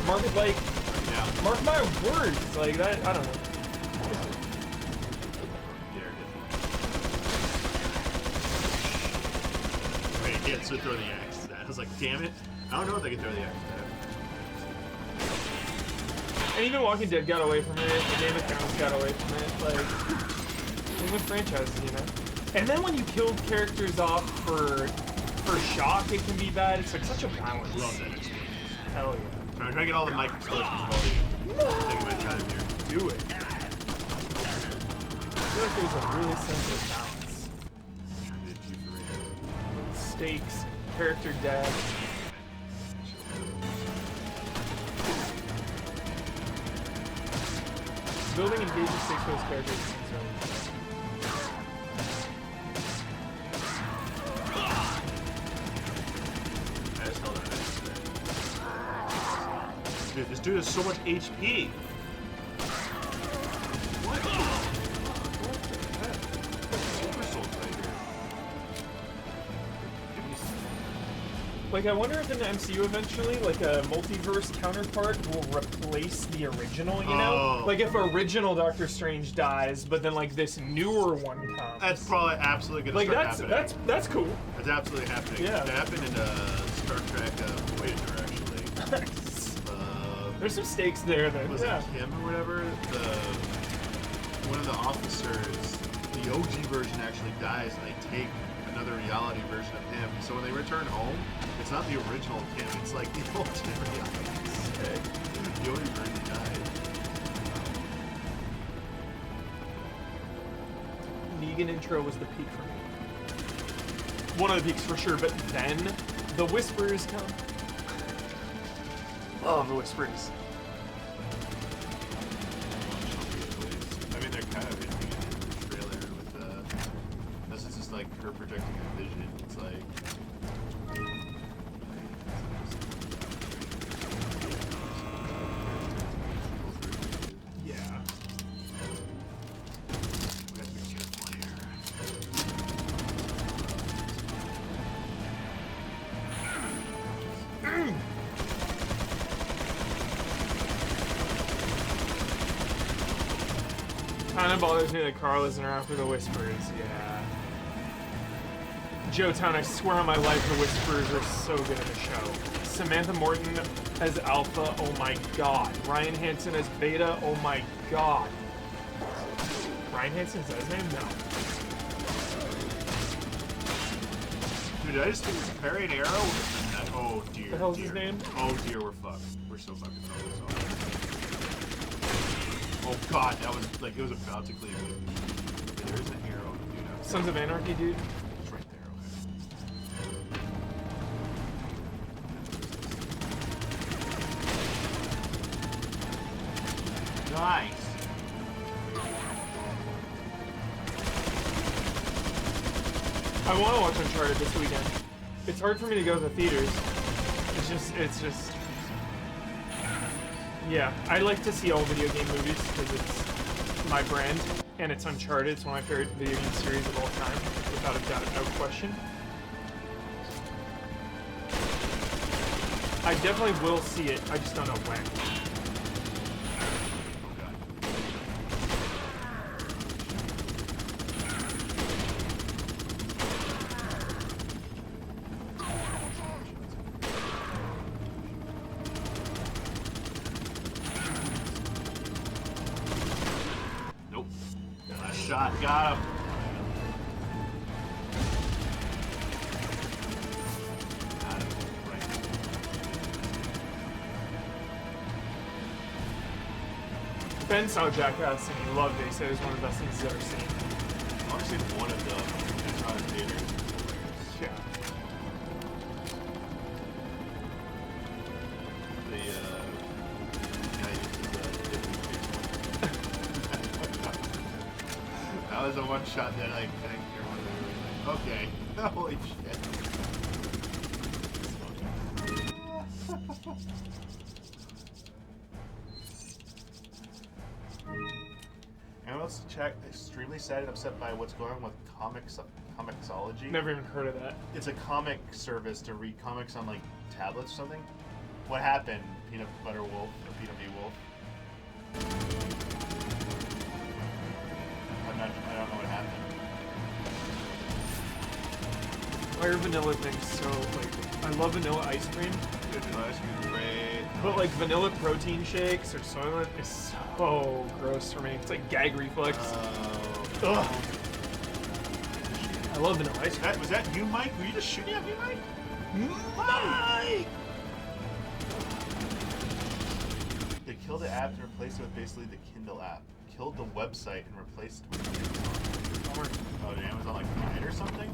Mark my words, like that, I don't know. Wait, yeah, so throw the axe to that. I was like, damn it. I don't know if I can throw the axe to that. And even Walking Dead got away from it, and Game of Thrones got away from it, like, even with franchises, you know? And then when you kill characters off for shock, it can be bad. It's like such a balance. Love that explosion. Hell yeah. I'm trying to get all the mic explosions while taking my time here. Do it. I feel like there's a really sensitive balance. Stakes, character death. Building engaging stakes for those characters. Dude, this dude has so much HP. What? Super Soul's right here. Like, I wonder if in the MCU eventually, like, a multiverse counterpart will replace the original, you know? Oh. Like, if original Doctor Strange dies, but then, like, this newer one comes. That's probably absolutely gonna like, start that's happening. that's cool. That's absolutely happening. Yeah. That happened in Star Trek Voyager, actually. There's some stakes there that, Was yeah. it Kim or whatever? One of the officers, the OG version actually dies, and they take another reality version of him. So when they return home, it's not the original Kim, it's like the alternate reality. The OG version died. Negan intro was the peak for me. One of the peaks for sure, but then the whispers come. Oh, the whispers. I mean, they're kind of hinting at it in the trailer with this is just like her projecting a vision. It's like. Yeah. We gotta be careful here. Kind of bothers me that Carl isn't around for the whispers, yeah. Joe Town, I swear on my life the whispers are so good in the show. Samantha Morton as Alpha, oh my god. Ryan Hansen as Beta, oh my god. Ryan Hansen's his name? No. Dude, did I just think it's Parry and Arrow? Oh dear. The hell's dear. his name? Oh dear, we're fucked. We're so fucking throwing this off. Oh god, that was like it was about to cleave. There is an arrow, dude. Sons of Anarchy, dude. It's right there. Okay. Nice. I want to watch Uncharted this weekend. It's hard for me to go to the theaters. It's just... Yeah, I like to see all video game movies because it's my brand, and it's Uncharted. It's one of my favorite video game series of all time, without a doubt, no question. I definitely will see it, I just don't know when. Nope. Last shot, got him. Got him. Right. Ben saw Jackass and he loved it. He said it was one of the best things he's ever seen. I've only seen one of them. It's not in theaters. Yeah. The guy uses that was a one shot that I couldn't hear one of them. Okay. Holy shit. Anyone else check extremely sad and upset by what's going on with Comixology? Never even heard of that. It's a comic service to read comics on like tablets or something. What happened, Peanut Butter Wolf or Peanut B Wolf? I don't know what happened. Fire vanilla thing's so, like, I love vanilla ice cream, Dude, the ice cream is great. but like vanilla protein shakes or Soylent is so gross for me. It's like gag reflex. Ugh. I love vanilla ice cream. Was that you, Mike? Were you just shooting at me, Mike? Mike! They killed the app and replaced it with basically the Kindle app. Killed the website and replaced it with the Kindle app. Oh, did Amazon like buy it or something?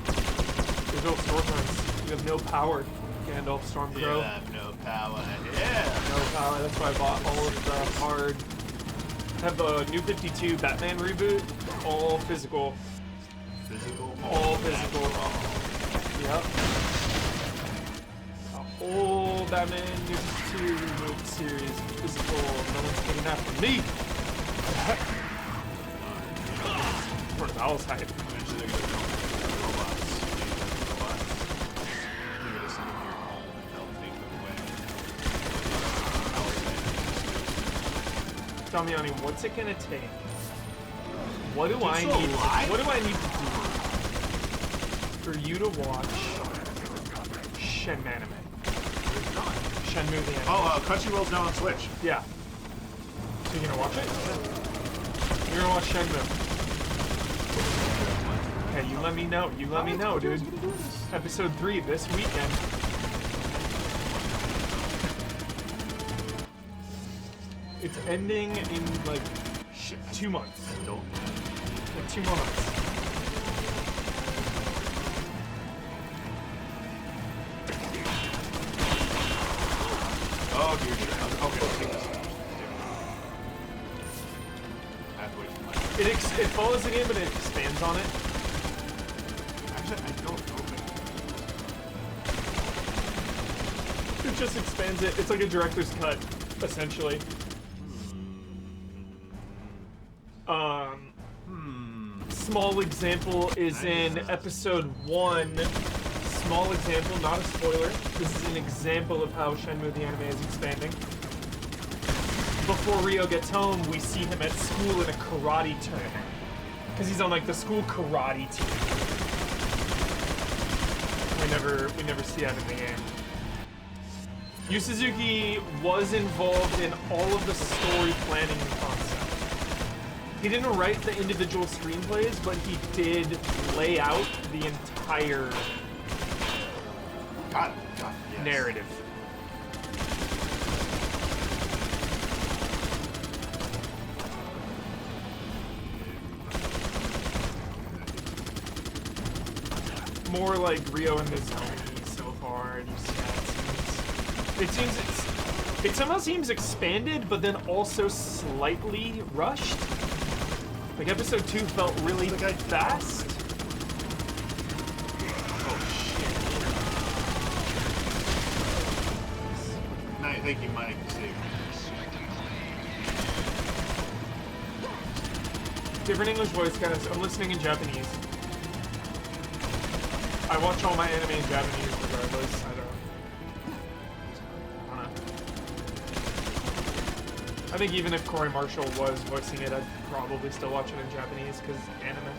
There's no storefronts. You have no power, Gandalf Stormcrow. You have no power. Yeah! No power. That's why I bought all of the hard. I have the New 52 Batman reboot. All physical. Physical? All physical. Yep. A whole Batman New 52 reboot series. Physical. No one's getting that from me. For the Owl's hype. Eventually they're gonna go robots. Damiani, what's it gonna take? What do I still need? alive? What do I need to do for you to watch Shenanime? Shenmue the anime. Oh, Crunchyroll's now on Switch. Yeah. So you gonna watch it? You're gonna watch Shenmue. Okay, you let me know. You let me know, dude. Episode 3 this weekend. It's ending in like 2 months. Like 2 more months. Oh, dear. Okay, let's take this. I have to wait for my... It follows the game, but it expands on it. Actually, I don't know. It just expands it. It's like a director's cut, essentially. Small example is in episode 1. Small example, not a spoiler. This is an example of how Shenmue the anime is expanding. Before Ryo gets home, we see him at school in a karate tournament. Because he's on like the school karate team. We never see that in the game. Yu Suzuki was involved in all of the story planning and concept. He didn't write the individual screenplays, but he did lay out the entire Got it. Yes. narrative. More like Ryo and Mizumi so far, and you see that it somehow seems expanded, but then also slightly rushed. Like episode 2 felt really fast. Oh, shit. Nice, thank you, Mike. Save. Different English voice, guys. I'm listening in Japanese. I watch all my anime in Japanese regardless. I don't know. I think even if Corey Marshall was voicing it, I'd probably still watch it in Japanese, because anime.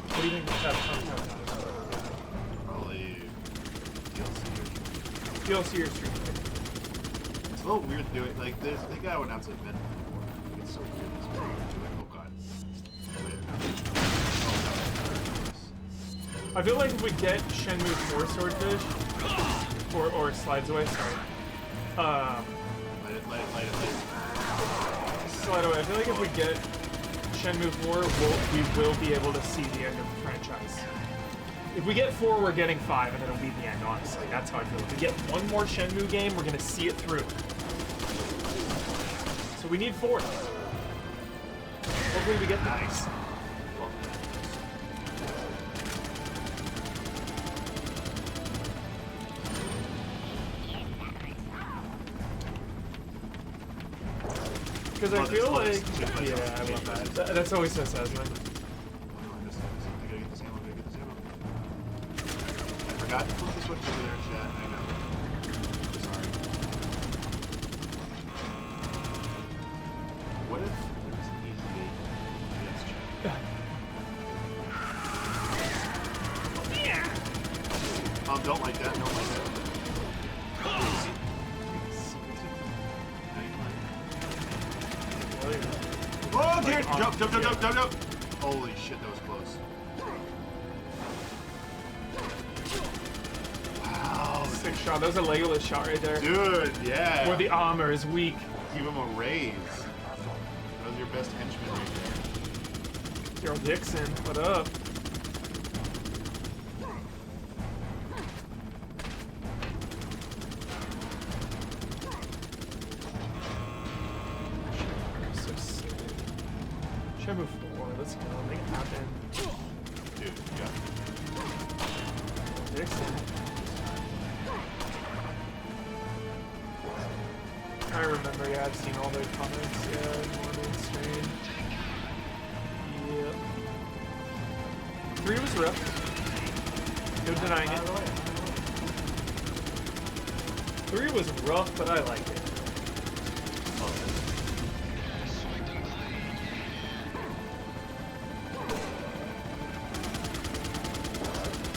What do you think of that? Probably DLC. DLC or stream? It's a little weird to do it like this. I think I would announce it before. It's so weird. It's weird to do it. Oh god. I feel like if we get Shenmue 4 Swordfish, or Slides Away, sorry. Light it. Slide Away. I feel like if we get Shenmue 4, we will be able to see the end of the franchise. If we get 4, we're getting 5, and it'll be the end, honestly. That's how I feel. If we get one more Shenmue game, we're gonna see it through. So we need 4. Hopefully we get that. Nice. Because I feel like... Yeah, I love that. That's always so sad, man. I forgot to put the switch over there, chat. I know. Sorry. What if there was an easy gate? Yes, chat. Don't like that. Don't like that. Oh, dear! Jump! Holy shit, that was close. Wow. Sick shot. That was a Legolas shot right there. Dude, yeah. Where the armor is weak. Give him a raise. That was your best henchman right there. Daryl Dixon, what up? So sick. Shenmue 4, let's go. Make it happen. Dude, yeah. Dixon. I remember, yeah, I've seen all their comments, yeah, more mainstream. Yep. 3 was rough. No denying it. 3 was rough, but I like it.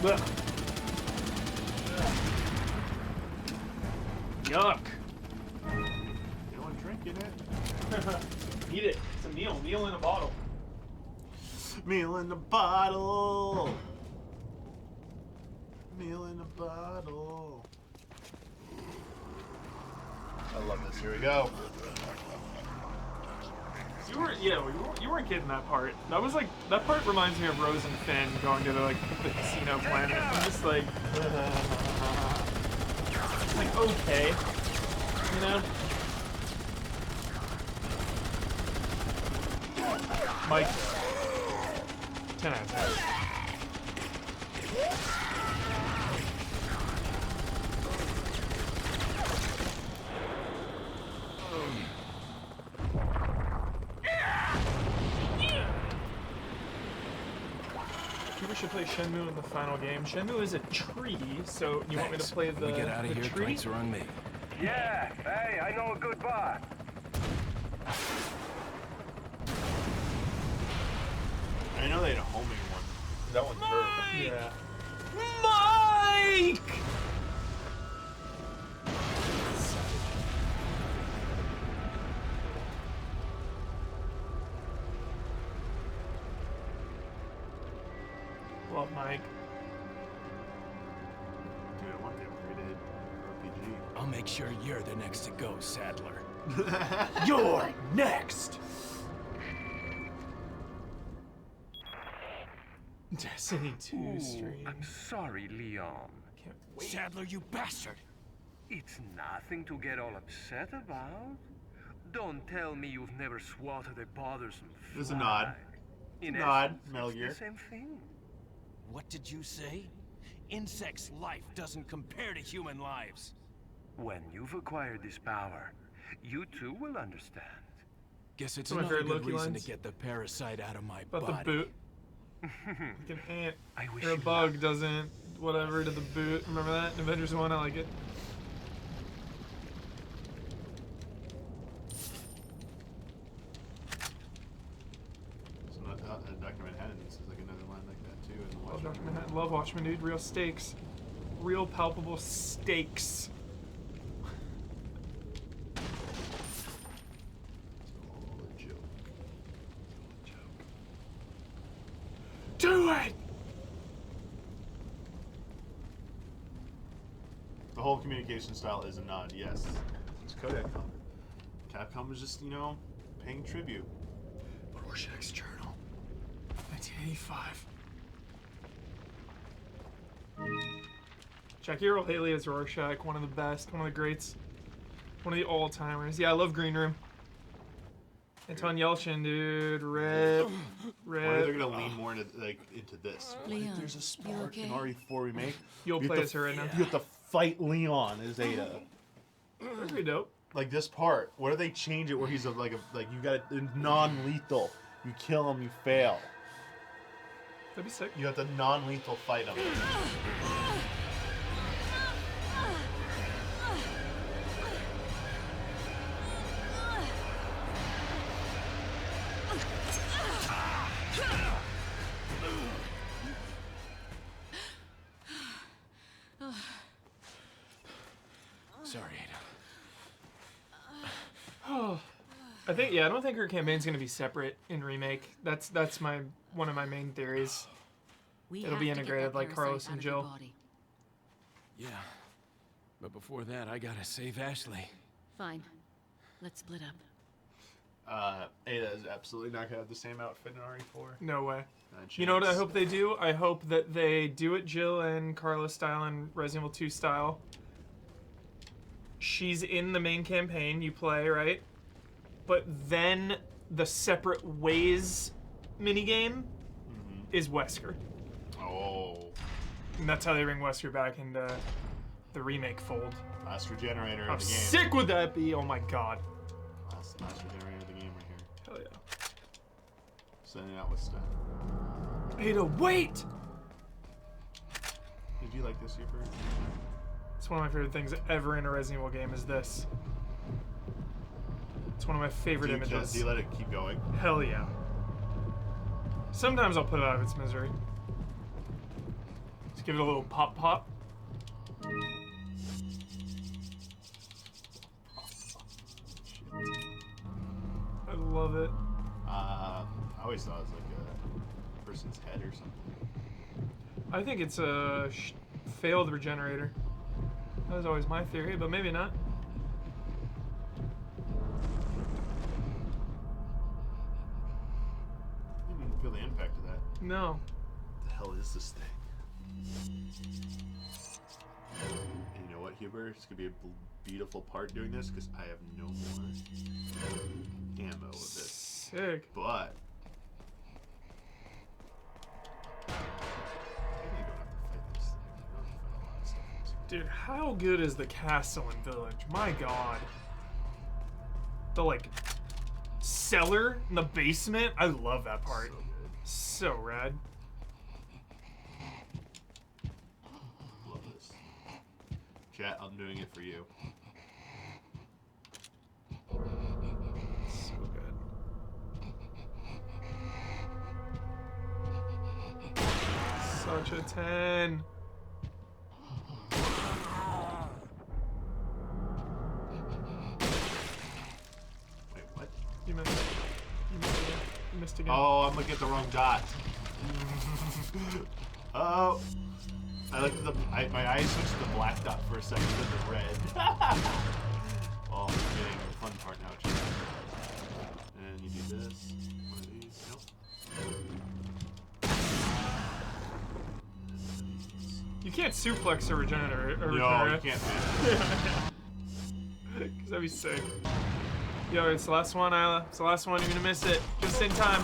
Ugh. Yuck. No one drinking it. Eat it. It's a meal. Meal in a bottle. Meal in the bottle. Meal in a bottle. I love this. Here we go. You weren't, yeah, you weren't kidding that part. That was like, that part reminds me of Rose and Finn going to the casino planet. I'm just like, it's like, okay, you know? Mike, 10 out of 10. We should play Shenmue in the final game. Shenmue is a tree, so you want me to play the, we get out of the here, tree? drinks are on me. Yeah, hey, I know a good bar. I know they had a homing one. That one's perfect. Yeah. Mike! Love Mike. Dude, I want the upgraded RPG. I'll make sure you're the next to go, Sadler. You're next! Destiny 2 stream. I'm sorry, Leon. Can't wait. Sadler, you bastard! It's nothing to get all upset about. Don't tell me you've never swatted a bothersome fly. There's a nod. In Nod, essence, Metal it's Gear. the same thing. What did you say? Insects' life doesn't compare to human lives. When you've acquired this power, you too will understand. Guess it's Some of my another favorite good Loki reason lines. to get the parasite out of my About body. the boot. Like an ant I wish or a you bug doesn't whatever to the boot. Remember that? In Avengers 1, I like it. So not, Dr. Manhattan says like another line like that too. In the Love Watchmen. Dr. Manhattan. Love Watchmen, dude. Real stakes. Real palpable stakes. All a joke. Do it! The whole communication style is a nod, yes. It's Kodak. Capcom was just, you know, paying tribute. Rorschach's Journal. 1985. Jackie Earl Haley as Rorschach, one of the best, one of the greats, one of the all-timers. Yeah, I love Green Room. Anton Yelchin, dude, rip, Or they're rip. gonna lean more into this. Leon, There's a you spark okay? in RE4 remake. You'll You play have as to- her right now. You have to fight Leon as Ada. That'd be dope. Like this part, what if they change it where he's like you got it non-lethal. You kill him, you fail. That'd be sick. You have to non-lethal fight him. Sorry, I think, yeah, I don't think her campaign's gonna be separate in remake. That's one of my main theories. We It'll have be to get integrated that like parasite Carlos out and of your Jill. body. Yeah. But before that, I gotta save Ashley. Fine. Let's split up. Ada is absolutely not gonna have the same outfit in RE4. No way. Not You know what I chance. hope they do? I hope that they do it Jill and Carlos style and Resident Evil 2 style. She's in the main campaign, you play, right? But then the separate ways minigame is Wesker. Oh, And that's how they bring Wesker back into the remake fold. last regenerator How of the game. sick would that be? Oh my god. Last regenerator of the game right here. Hell yeah. Sending it out with stuff. Ada, wait! Did you like this, Super? It's one of my favorite things ever in a Resident Evil game is this. It's one of my favorite images. Do you let it keep going? Hell yeah. Sometimes I'll put it out of its misery. Just give it a little pop pop. I love it. I always thought it was like a person's head or something. I think it's a failed regenerator. That was always my theory, but maybe not. I didn't even feel the impact of that. No. What the hell is this thing? And you know what, Huber? It's gonna be a beautiful part doing this because I have no more ammo of this. Sick. But maybe you don't have to fight this thing. You don't have to fight a lot of stuff in this game. Dude, how good is the castle and village? My god. The, like, cellar in the basement. I love that part. So good. So rad. Love this. Chat, I'm doing it for you. So good. Such a 10. Wait, what? You missed. You missed again. You missed again. Oh, I'm looking at the wrong dot. Oh. I looked at my eyes switched to the black dot for a second, then the red. Oh, I'm getting the fun part now, chat. And you do this. One of these. Nope. You can't suplex a regenerator. No, you can't, man. Because that'd be sick. Yo, it's the last one, Isla. It's the last one. You're gonna miss it. Just in time.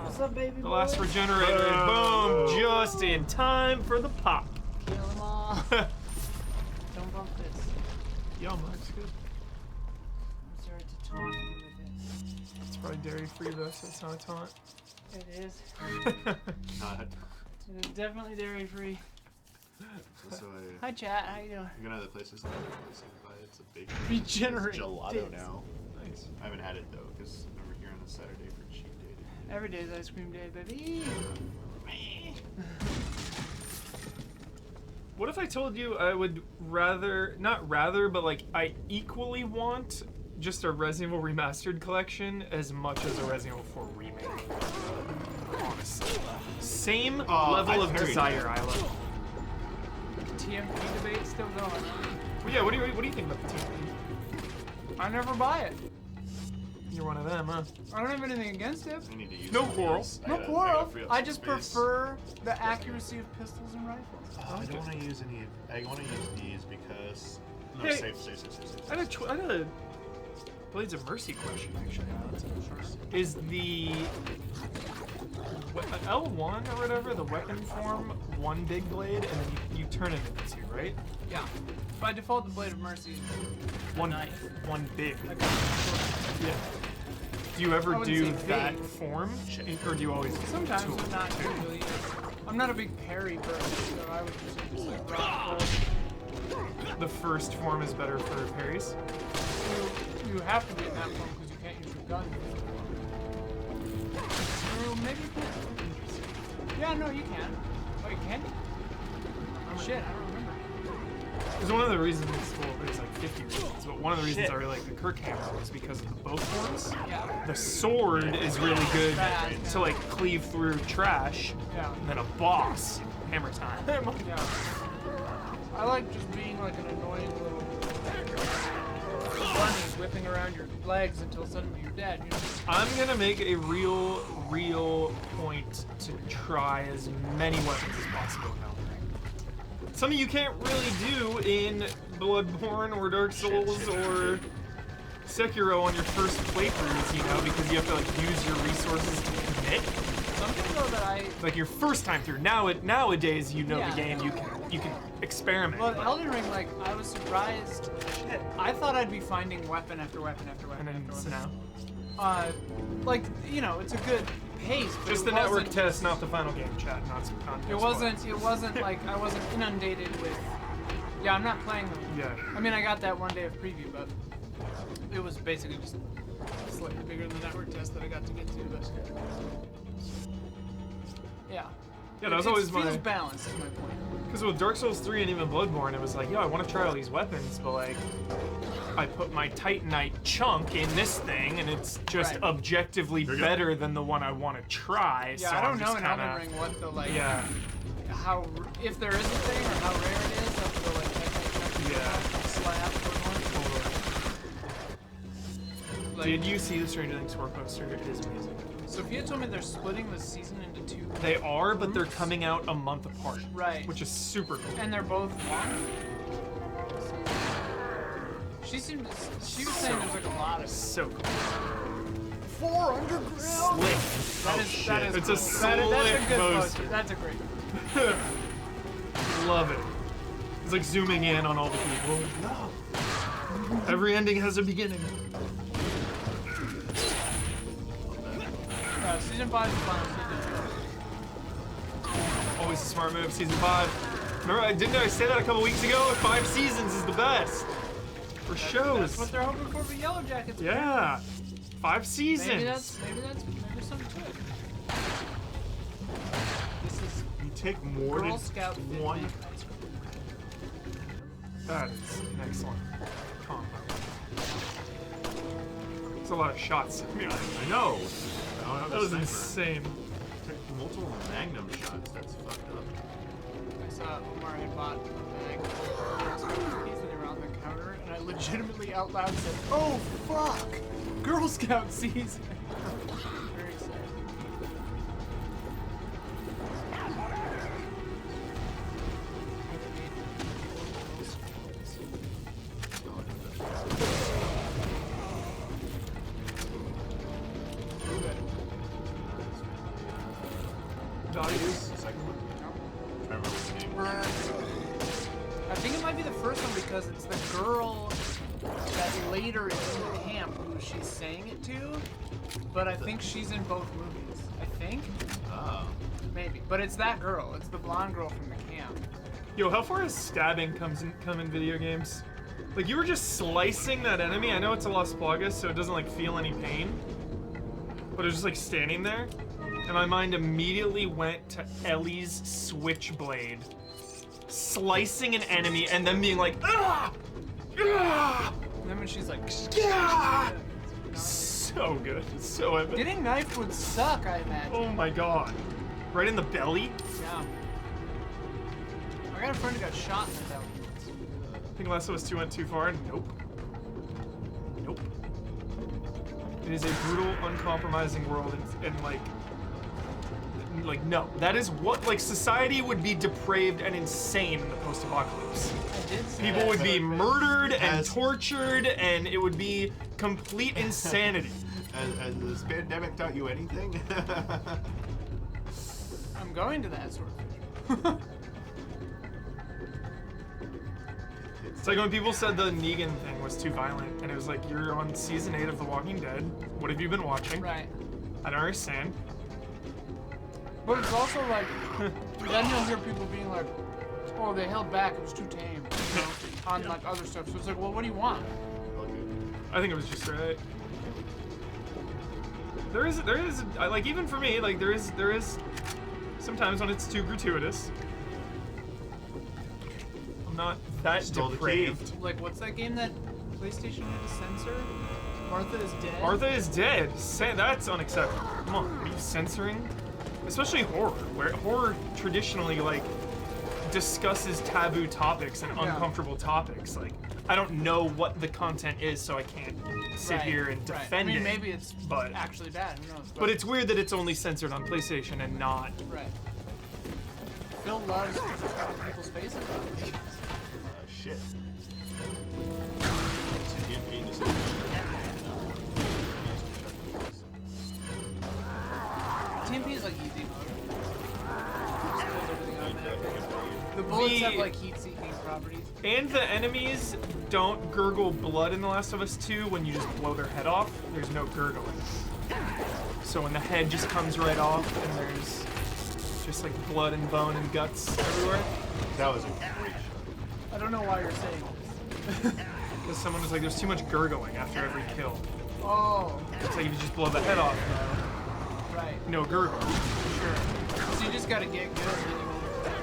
What's up, baby? The last regenerator. Oh. Boom! Just in time for the pop. Kill them all. Don't bump this. Yo, Mark's good. I'm sorry to taunt you with it. It's probably dairy free though, so it's not a taunt. It is. Not. It is definitely dairy free. Also, Hi, chat. How you doing? I'm gonna other places. Another place I can buy it. It's a big Regenerate it's gelato dates. now. Nice. I haven't had it though, because we were here on a Saturday for cheap day. Every day is ice cream day, baby. What if I told you I would not rather, but like I equally want just a Resident Evil Remastered collection as much as a Resident Evil 4 remake? Honestly. Same level of desire, Isla. TMP debate still going. Well, yeah, what do you think about the TMP? I never buy it. You're one of them, huh? I don't have anything against it. I need to use No some of quarrel. these. I No gotta quarrel. free up I some just space. prefer the accuracy of pistols and rifles. I don't want to use any. I want to use these because. No, Hey, safe. I got a Blades of Mercy question, actually. Is the L1 or whatever, the weapon form, one big blade, and then you turn it into two, right? Yeah. By default, the Blade of Mercy is One knife. one big. Like a sword. Yeah. Do you ever I wouldn't do say that big. form, or do you always do Sometimes, tool? but not usually. I'm not a big parry person, so I would usually just like rock hold. The first form is better for parries? You have to be in that form because you can't use your gun. Or maybe you can. Yeah, no, you can. Oh, you can? Oh, shit, I don't remember. Because one of the reasons, well, there's like 50 reasons, but one of the reasons I really like the Kirk hammer was because of the both forms. Yeah. The sword is really good Bad, to like cleave through trash, Yeah. and then a boss, hammer time. Yeah. I like just being like an annoying little bunny whipping around your legs until suddenly you're dead. You know? I'm gonna make a real point to try as many weapons as possible now. Something you can't really do in Bloodborne or Dark Souls or Sekiro on your first playthroughs, you know, because you have to like use your resources to commit. Something though that I Like your first time through. Nowadays, you know Yeah. the game, you can experiment. well, Elden Ring, like I was surprised. Shit, I thought I'd be finding weapon after weapon after weapon and then after weapon. now, Like you know, it's a good pace. But just it the network wasn't- test, not the final game, chat. Not It wasn't like I wasn't inundated with Yeah, I'm not playing them. Yeah. I mean, I got that one day of preview, but it was basically just slightly bigger than the network test that I got to get to. But yeah. Yeah, that was always It feels my. balanced, is my point. Because with Dark Souls 3 and even Bloodborne, it was like, yo, I want to try all these weapons, but like, I put my Titanite chunk in this thing, and it's just Right. objectively better than the one I want to try. Yeah, so I don't I'm know just in kinda, Elden Ring what the like, Yeah. how if there is a thing or how rare it is of the like slab or one. Like, Did you see the Stranger Things 4 poster? It is amazing. Sophia told me they're splitting the season into 2. They are, but they're coming out a month apart. Right. Which is super cool. And they're both long. She was saying there's like a lot of So cool. 4 underground. Slick. That is It's cool. a That's a slick good poster. poster. That's a great. Love it. It's like zooming in on all the people. Every ending has a beginning. Season 5 is the final season. Always a smart move, season 5. Remember, didn't I say that a couple weeks ago? 5 seasons is the best. For shows. That's what they're hoping for Yellow Jackets. Yeah. 5 seasons. Maybe there's something to it. This is You take more Girl than Scout Fit one. Make ice cream. That is an excellent combo. It's a lot of shots. I know. I don't have That a was sniper. insane. Took multiple magnum shots. That's fucked up. I saw Omar had bought a bag of Girl Scout cookies and they were on the counter, and I legitimately out loud said, "Oh fuck, Girl Scout season." Very excited. Darius, the second one. I remember the name. I think it might be the first one because it's the girl that later is in the camp who she's saying it to, but I think she's in both movies. I think? Oh. Maybe. But it's that girl. It's the blonde girl from the camp. Yo, how far has stabbing come in video games? Like, you were just slicing that enemy. I know it's a Las Plagas, so it doesn't, like, feel any pain. But it was just, like, standing there. And my mind immediately went to Ellie's switchblade. Slicing an enemy and then being like, ah! Ah! And then when she's like, Yeah! So good. So epic. getting knifed would suck, I imagine. Oh my god. Right in the belly? Yeah. I got a friend who got shot in the belly. I think Last of Us 2 went too far. Nope. Nope. It is a brutal, uncompromising world, and like, no. That is what, like, society would be depraved and insane in the post-apocalypse. I did see People that. would be murdered and As- tortured, and it would be complete insanity. Has this pandemic taught you anything? I'm going to that sort of thing. It's like when people said the Negan thing was too violent, and it was like, you're on season 8 of The Walking Dead. What have you been watching? Right. I don't understand. But it's also like, then you'll hear people being like, oh, they held back, it was too tame, you know, on like other stuff. So it's like, well, what do you want? I think it was just right. There is, like, even for me, like, there is sometimes when it's too gratuitous. I'm not that Stole the depraved. Like, what's that game that PlayStation had to censor? Martha is Dead? Martha is dead. That's unacceptable. Come on, are you censoring? Especially horror, where horror traditionally, like, discusses taboo topics and Yeah. uncomfortable topics. Like, I don't know what the content is, so I can't sit Right, here and right. defend I mean, it. maybe it's but- actually bad, who knows? But it's weird that it's only censored on PlayStation and not. Right. Phil loves people's faces. Shit. TMP is like easy mode. Just pulls everything out of that. The bullets have like heat-seeking properties. And the enemies don't gurgle blood in The Last of Us 2 when you just blow their head off. There's no gurgling. So when the head just comes right off and there's just like blood and bone and guts everywhere. That was a great shot. I don't know why you're saying this. Because someone was like, there's too much gurgling after every kill. Oh, It's like if you just blow the head off, right. no gurgle. Sure. So you just gotta get good and then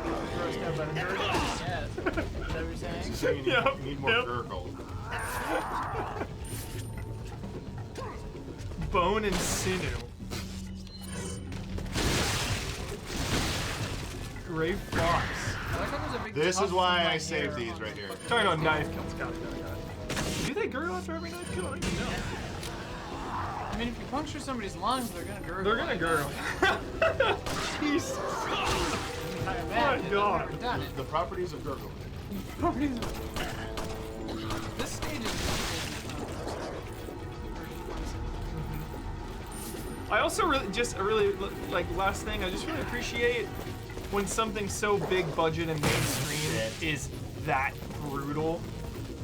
you won't be grossed out by the gurgling, I guess. Is that what you're saying? So you Yep, need more yep. gurgle. Bone and sinew. Gray fox. I like how there's a big This tuft is of why my I saved hair these on right the here. fucking- Talking about knife kills. Got it. Do they gurgle after every knife kill? I don't even know. I mean, if you puncture somebody's lungs, they're gonna gurgle. They're gonna gurgle. Jesus. I imagine. My I've God. never done it. The properties of gurgle. This stage is I also really like last thing. I just really appreciate when something so big budget and mainstream is that brutal.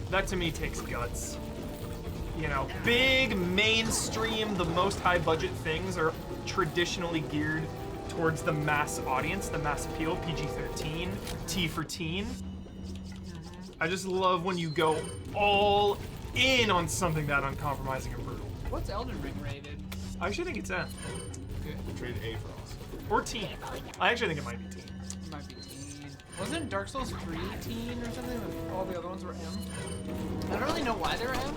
That to me takes guts. You know, big mainstream, the most high budget things are traditionally geared towards the mass audience, the mass appeal, PG-13, T for teen. I just love when you go all in on something that uncompromising and brutal. What's Elden Ring rated? I actually think it's M. Good. Trade A for us. Or teen. I actually think it might be teen. It might be teen. Wasn't Dark Souls 3 teen or something? And all the other ones were M? I don't really know why they're M.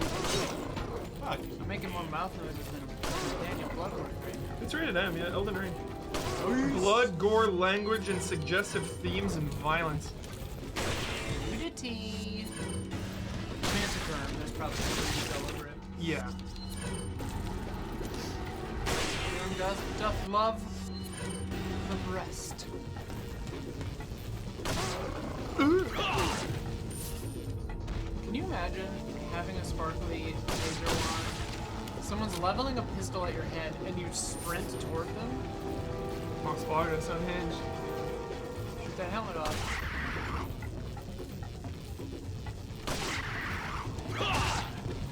Fuck. I'm making more mouth noises than Daniel Bloodborne right now. It's rated M, yeah, Elden Ring. Blood, gore, language, and suggestive themes and violence. Nudity. Massacre. There's probably threes all over it. Yeah. Doth love the breast. Can you imagine having a sparkly laser wand? Someone's leveling a pistol at your head and you sprint toward them? Max Vargas unhinged. Shoot that helmet off.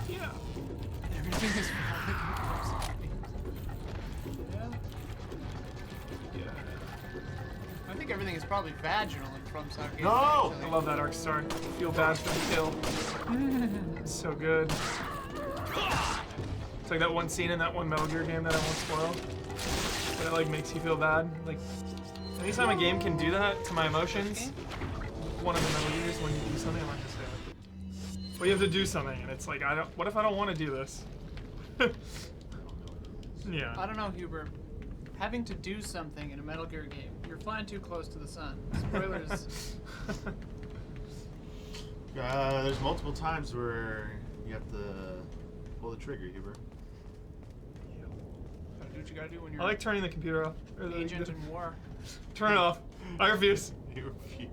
Yeah. Everything is fine. Yeah. Yeah. I think everything is probably vaginal in From Socket. No! I love that arc start. Feel bad for the kill. It's so good. It's like that one scene in that one Metal Gear game that I won't spoil. But it like makes you feel bad. Like anytime a game can do that to my emotions, one of the Metal Gears when you do something, I'm like just well, you have to do something, and it's like what if I don't want to do this? Yeah. I don't know, Huber. Having to do something in a Metal Gear game, you're flying too close to the sun. Spoilers. There's multiple times where you have to pull the trigger, Huber. Gotta do what you gotta do when you're I like turning the computer off. Or an agent in war. Turn it off. I refuse. You refuse.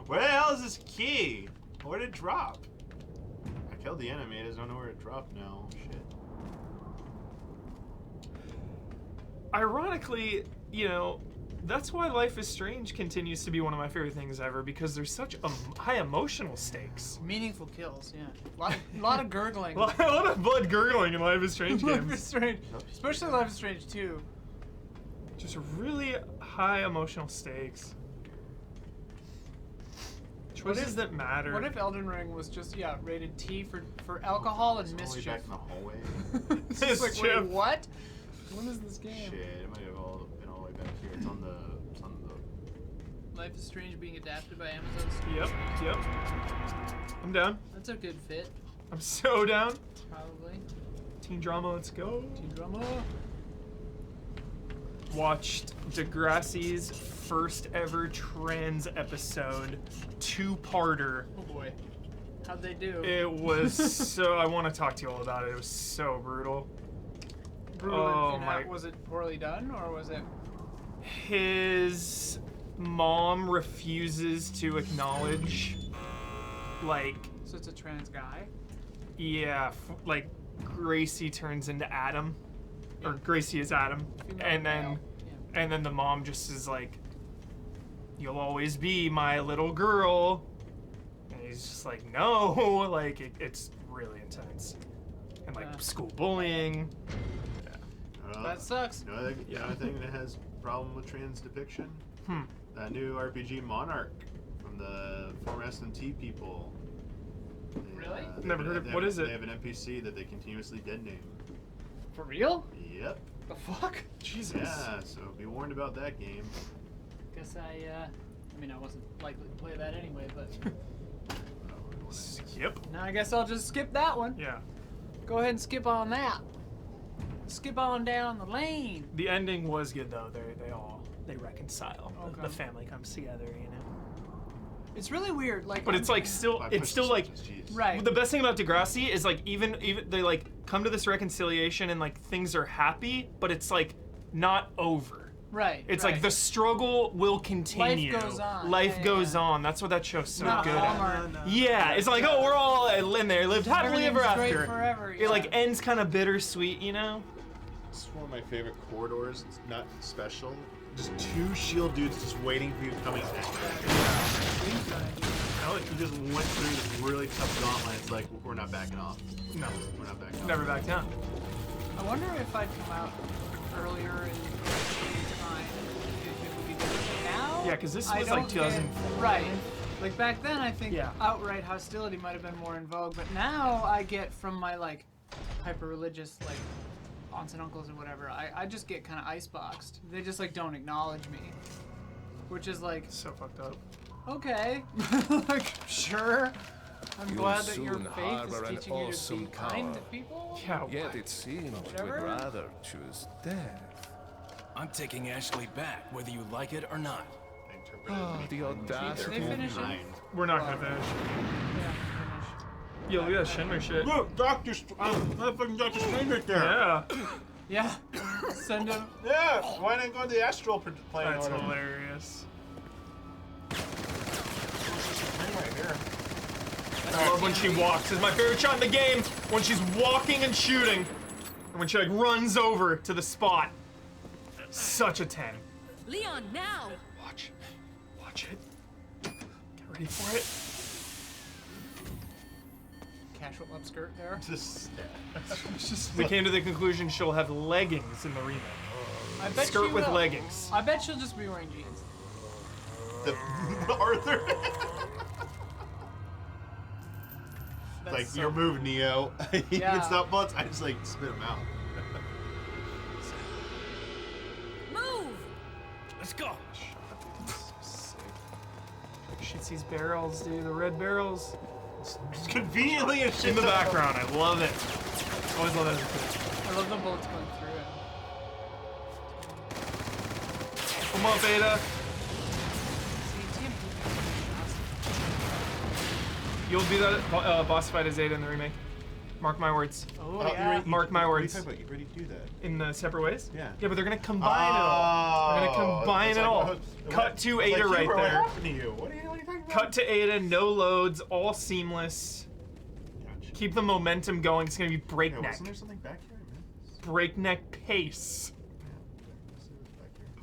Where the hell is this key? Where did it drop? I killed the enemy. I just don't know where it dropped now. Shit. Ironically, you know, that's why Life is Strange continues to be one of my favorite things ever, because there's such high emotional stakes. Meaningful kills, yeah. Lot of gurgling. A lot of blood gurgling in Life is Strange Life is games. Strange. Especially Life is Strange 2. Just really high emotional stakes. Choices that matter. What if Elden Ring was just, rated T for alcohol and It's only mischief? back in the hallway. It's just like, Mischief. wait, what? When is this game? Shit, it might have all been all the way back here. It's on the. Life is Strange being adapted by Amazon Studios. Yep. I'm down. That's a good fit, I'm so down. probably. Teen drama, let's go. Teen drama. Watched Degrassi's first ever trans episode, two-parter. Oh boy. How'd they do? It was so. I want to talk to you all about it. It was so brutal. Brutal oh in my- how- Was it poorly done, or was it... His mom refuses to acknowledge, like, So it's a trans guy? yeah, like Gracie turns into Adam, or Gracie is Adam, Female and male. then Yeah. and then the mom just is like, "You'll always be my little girl," and he's just like, "No," like it's really intense, and like Yeah. school bullying. That sucks. Another thing that has problem with trans depiction. Hmm. That new RPG Monarch from from the former SMT people. They, Really? they Never have- heard of- they what have- is it? They have an NPC that they continuously dead name. For real? Yep. The fuck? Jesus. Yeah, so be warned about that game. Guess I mean, I wasn't likely to play that anyway, but Skip. now I guess I'll just skip that one. Yeah. Go ahead and skip on that. Skip on down the lane. The ending was good though. They reconcile. Okay. The family comes together, you know. It's really weird, like. But it's like still, I it's pushed still the like. switches, jeez. Right. The best thing about Degrassi is like even they like come to this reconciliation and like things are happy, but it's like not over. Right. It's right. like the struggle will continue. Life goes on. Life Yeah, goes yeah. on. That's what that show's so Not good at. Hallmark. Yeah, it's like, oh, we're all in there, lived happily ever Everything's great after. forever, It like yeah. ends kind of bittersweet, you know? This is one of my favorite corridors. It's not special. Just two shield dudes just waiting for you coming back. I like you just went through this really tough gauntlet. It's like, we're not backing off. No, We're not backing off. never back down. I wonder if I'd come out earlier in time, if it would be different. But now, Yeah, 'cause this I was, like, don't 2004. get- Right. Like back then, I think Yeah. outright hostility might have been more in vogue, but now I get from my like hyper-religious like aunts and uncles or whatever, I just get kind of iceboxed. They just like don't acknowledge me, which is like So fucked up. okay, like sure. I'm You'll glad that your soon faith is harbor an teaching you to be awesome kind to power. people. Yeah, Yet what? it seems Whatever. we'd rather choose death. I'm taking Ashley back, whether you like it or not. Oh, the Did audacity. they finish it? We're not gonna finish. Yeah, Yo, look at that Shenmue shit. Look, motherfucking Dr. Strange right there. Yeah. finish. Yeah. Send him. Yeah, why not go to the astral plane? That's or whatever? hilarious. Right here. I love when she walks. It's my favorite shot in the game. When she's walking and shooting. And when she like runs over to the spot. Such a 10. Leon, now! Watch. Watch it. Get ready for it. Casual upskirt there. Just, It's just, we came to the conclusion she'll have leggings in the remake. I bet Skirt she with will. leggings. I bet she'll just be wearing jeans. Arthur. That's Like so your move, Neo. He Yeah. can stop bullets. I just like spit him out. Move! Let's go. She sees barrels, dude. The red barrels. It's conveniently a shit In the ton of- background. I love it. Always love that as a kid. I love the bullets going through it. Come on, Beta. See, TMP. You'll do that boss fight as Zeta in the remake. Mark my words. Oh you yeah. already- Mark my what are you words. talking about? You already do that. In the separate ways? Yeah. Yeah, but they're gonna combine it all. They're gonna combine It's it like, all. what- Cut to it's Ada like, right Hubert, there. What happened to you? What are you talking about? Cut to Ada, no loads, all seamless. Gotcha. Keep the momentum going. It's gonna be Yeah, breakneck. wasn't there something back here? Breakneck pace. Back here.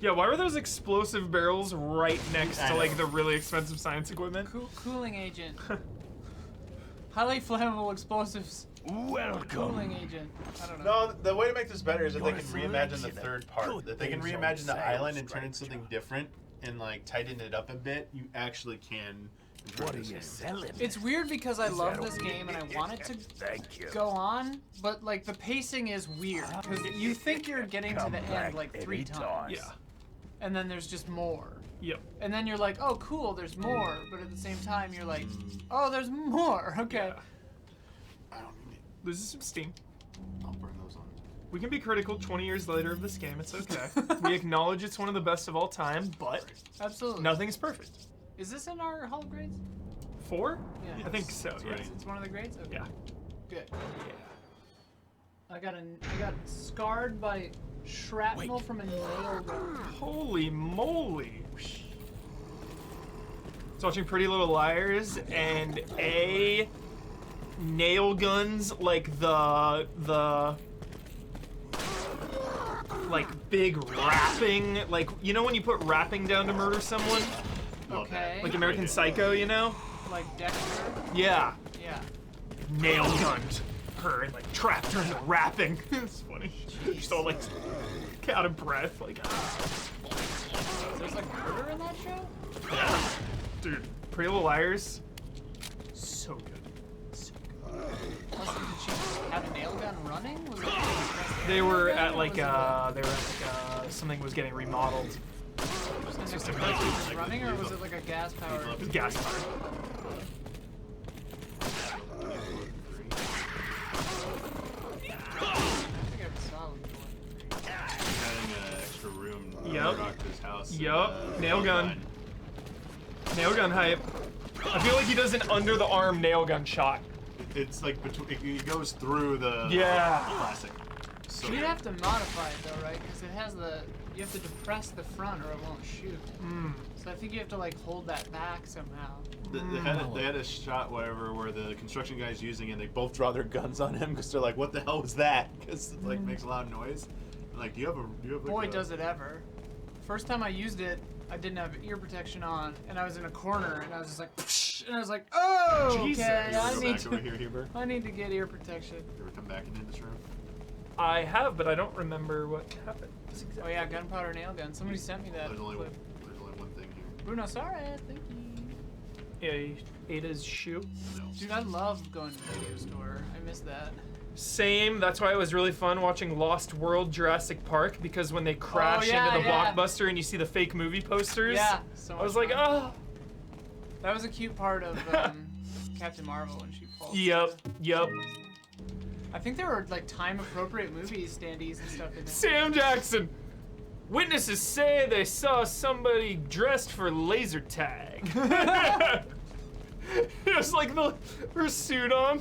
Yeah, why were those explosive barrels right next I to know. like the really expensive science equipment? Cooling agent. Highly flammable explosives. Welcome. Cooling agent. I don't know. No, the way to make this better is that they Your can reimagine the selection third of part. good That they can things on reimagine the sale, island and turn it into stranger. something different and like tighten it up a bit. You actually can improve What are this you game. selling? It's weird because I love that this okay? game and I want it to Thank you. go on, but like the pacing is weird because you think you're getting to Come the back end like 3 anytime. times, Yeah. and then there's just more, Yep. and then you're like, oh cool, there's more, but at the same time you're like, oh there's more, okay. Yeah. I don't need it. Loses some steam. I'll burn those on. We can be critical 20 years later of this game. It's okay. We acknowledge it's one of the best of all time, but Absolutely. nothing's perfect. Is this in our Hall of Grades? 4? Yeah. I think so. Yeah. It's one of the grades. Okay. Yeah. Good. I got scarred by shrapnel from a nail gun. Holy moly. It's watching Pretty Little Liars and nail guns like the like big wrapping, like you know when you put wrapping down to murder someone, Love Okay. that. like American Psycho, you know? Like Dexter. Yeah, Yeah. nail gunned her and like trapped her in the wrapping. It's funny. She's all like out of breath, like. There's like murder in that show? Dude, Pretty Little Liars, so good. So good. Also, did she just have a nail gun running? Was it They were at or like was something was getting remodeled. it just a person just running, or was it like a gas powered? It was gas powered. I think I saw one. Having an extra room. Yep. Doctor's house. Yup. Nail gun. Nail gun hype. I feel like he does an under the arm nail gun shot. It's like between. It goes through the. Yeah. Classic. So You'd have to modify it though, right? Because it has the. You have to depress the front or it won't shoot. So I think you have to like hold that back somehow. They had a shot, whatever, where the construction guy's using it. And they both draw their guns on him because they're like, "What the hell was that?" Because it like makes a loud noise. And, like, do you have like Boy, a, does it ever. First time I used it, I didn't have ear protection on, and I was in a corner, and I was just like, psh, and I was like, oh, Jesus. okay, You I go need back over to, here, Huber. I need to get ear protection. You ever come back into this room? I have, but I don't remember what happened. Oh yeah, gunpowder nail gun. Somebody sent me that. There's only clip. one thing here. Bruno Suarez, thank you. Yeah, he ate his shoe. No. Dude, I love going to the video store. I miss that. Same. That's why it was really fun watching Lost World Jurassic Park, because when they crash yeah, into the yeah. Blockbuster and you see the fake movie posters, Yeah, so much I was like, fun. oh. That was a cute part of Captain Marvel when she falls. Yep. Yep. I think there were like time-appropriate movie standees and stuff in there. Sam Jackson. Witnesses say they saw somebody dressed for laser tag. It was like her suit on.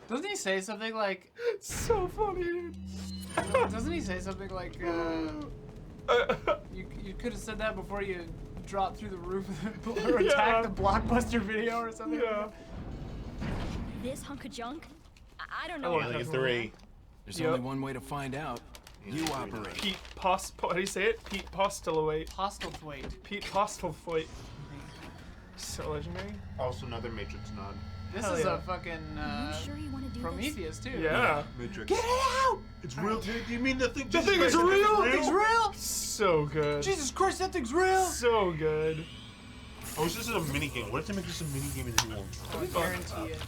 Doesn't he say something like? So funny, dude. Doesn't he say something like? You could have said that before you dropped through the roof or attacked the Blockbuster video or something. Yeah. This hunk of junk? I don't I know. like Alien that 3. There's Yep. only one way to find out. You operate. Pete how do you say it? Pete Postlewaite. Postlethwaite. Pete Postlewaite. So legendary. Also another Matrix nod. This Hell is yeah. a fucking Are you sure you want to do Prometheus too. Yeah. Matrix. Get it out! It's real. Do you mean the thing? The thing is real! It's real! So good. Jesus Christ, that thing's real! So good. Oh, this is a mini game. What if they make this a mini game in this world? I guarantee it.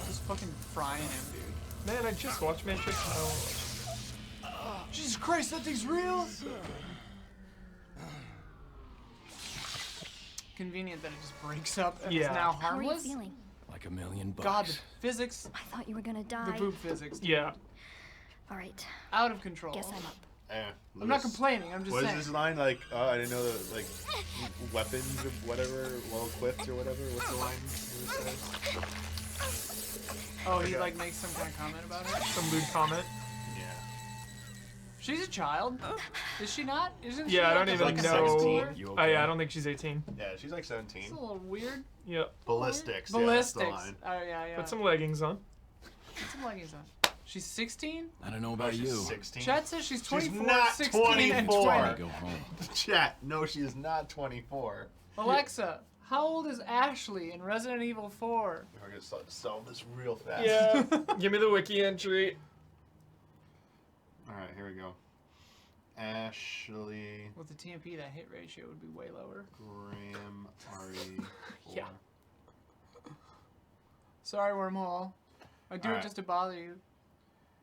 Just fucking frying him, dude. Man, I just watched Matrix. Jesus Christ, that thing's real! Convenient that it just breaks up and is Yeah. now How are you harmless. feeling? Like $1,000,000. God, the physics, I thought you were gonna the die. boob physics, Yeah. All right. out of control. Guess I'm up. I'm not complaining, I'm just What is saying. this line like? Oh, I didn't know the like weapons or whatever, well equipped or whatever. What's the line? Oh, he like makes some kind of comment about her? Some lewd comment. Yeah. She's a child. Is she not? Isn't she Yeah, I like don't a even fucking know. sex dealer? You Oh okay? yeah, I don't think she's 18. Yeah, she's like It's 17. a little weird. Yep. Ballistics. Ballistics. Yeah, that's the line. Oh yeah, yeah. Put some leggings on. Put some leggings on. She's 16? I don't know Oh, about she's you. 16. Chad says she's 24, not 16, and 24. 20. Go home. Chat. No, she is not 24. Alexa, how old is Ashley in Resident Evil 4? We're gonna solve this real fast. Yeah. Give me the wiki entry. All right, here we go. Ashley With the TMP, that hit ratio would be way lower. Graham RE4. Yeah. Sorry, Wormhole. I do it Alright. just to bother you.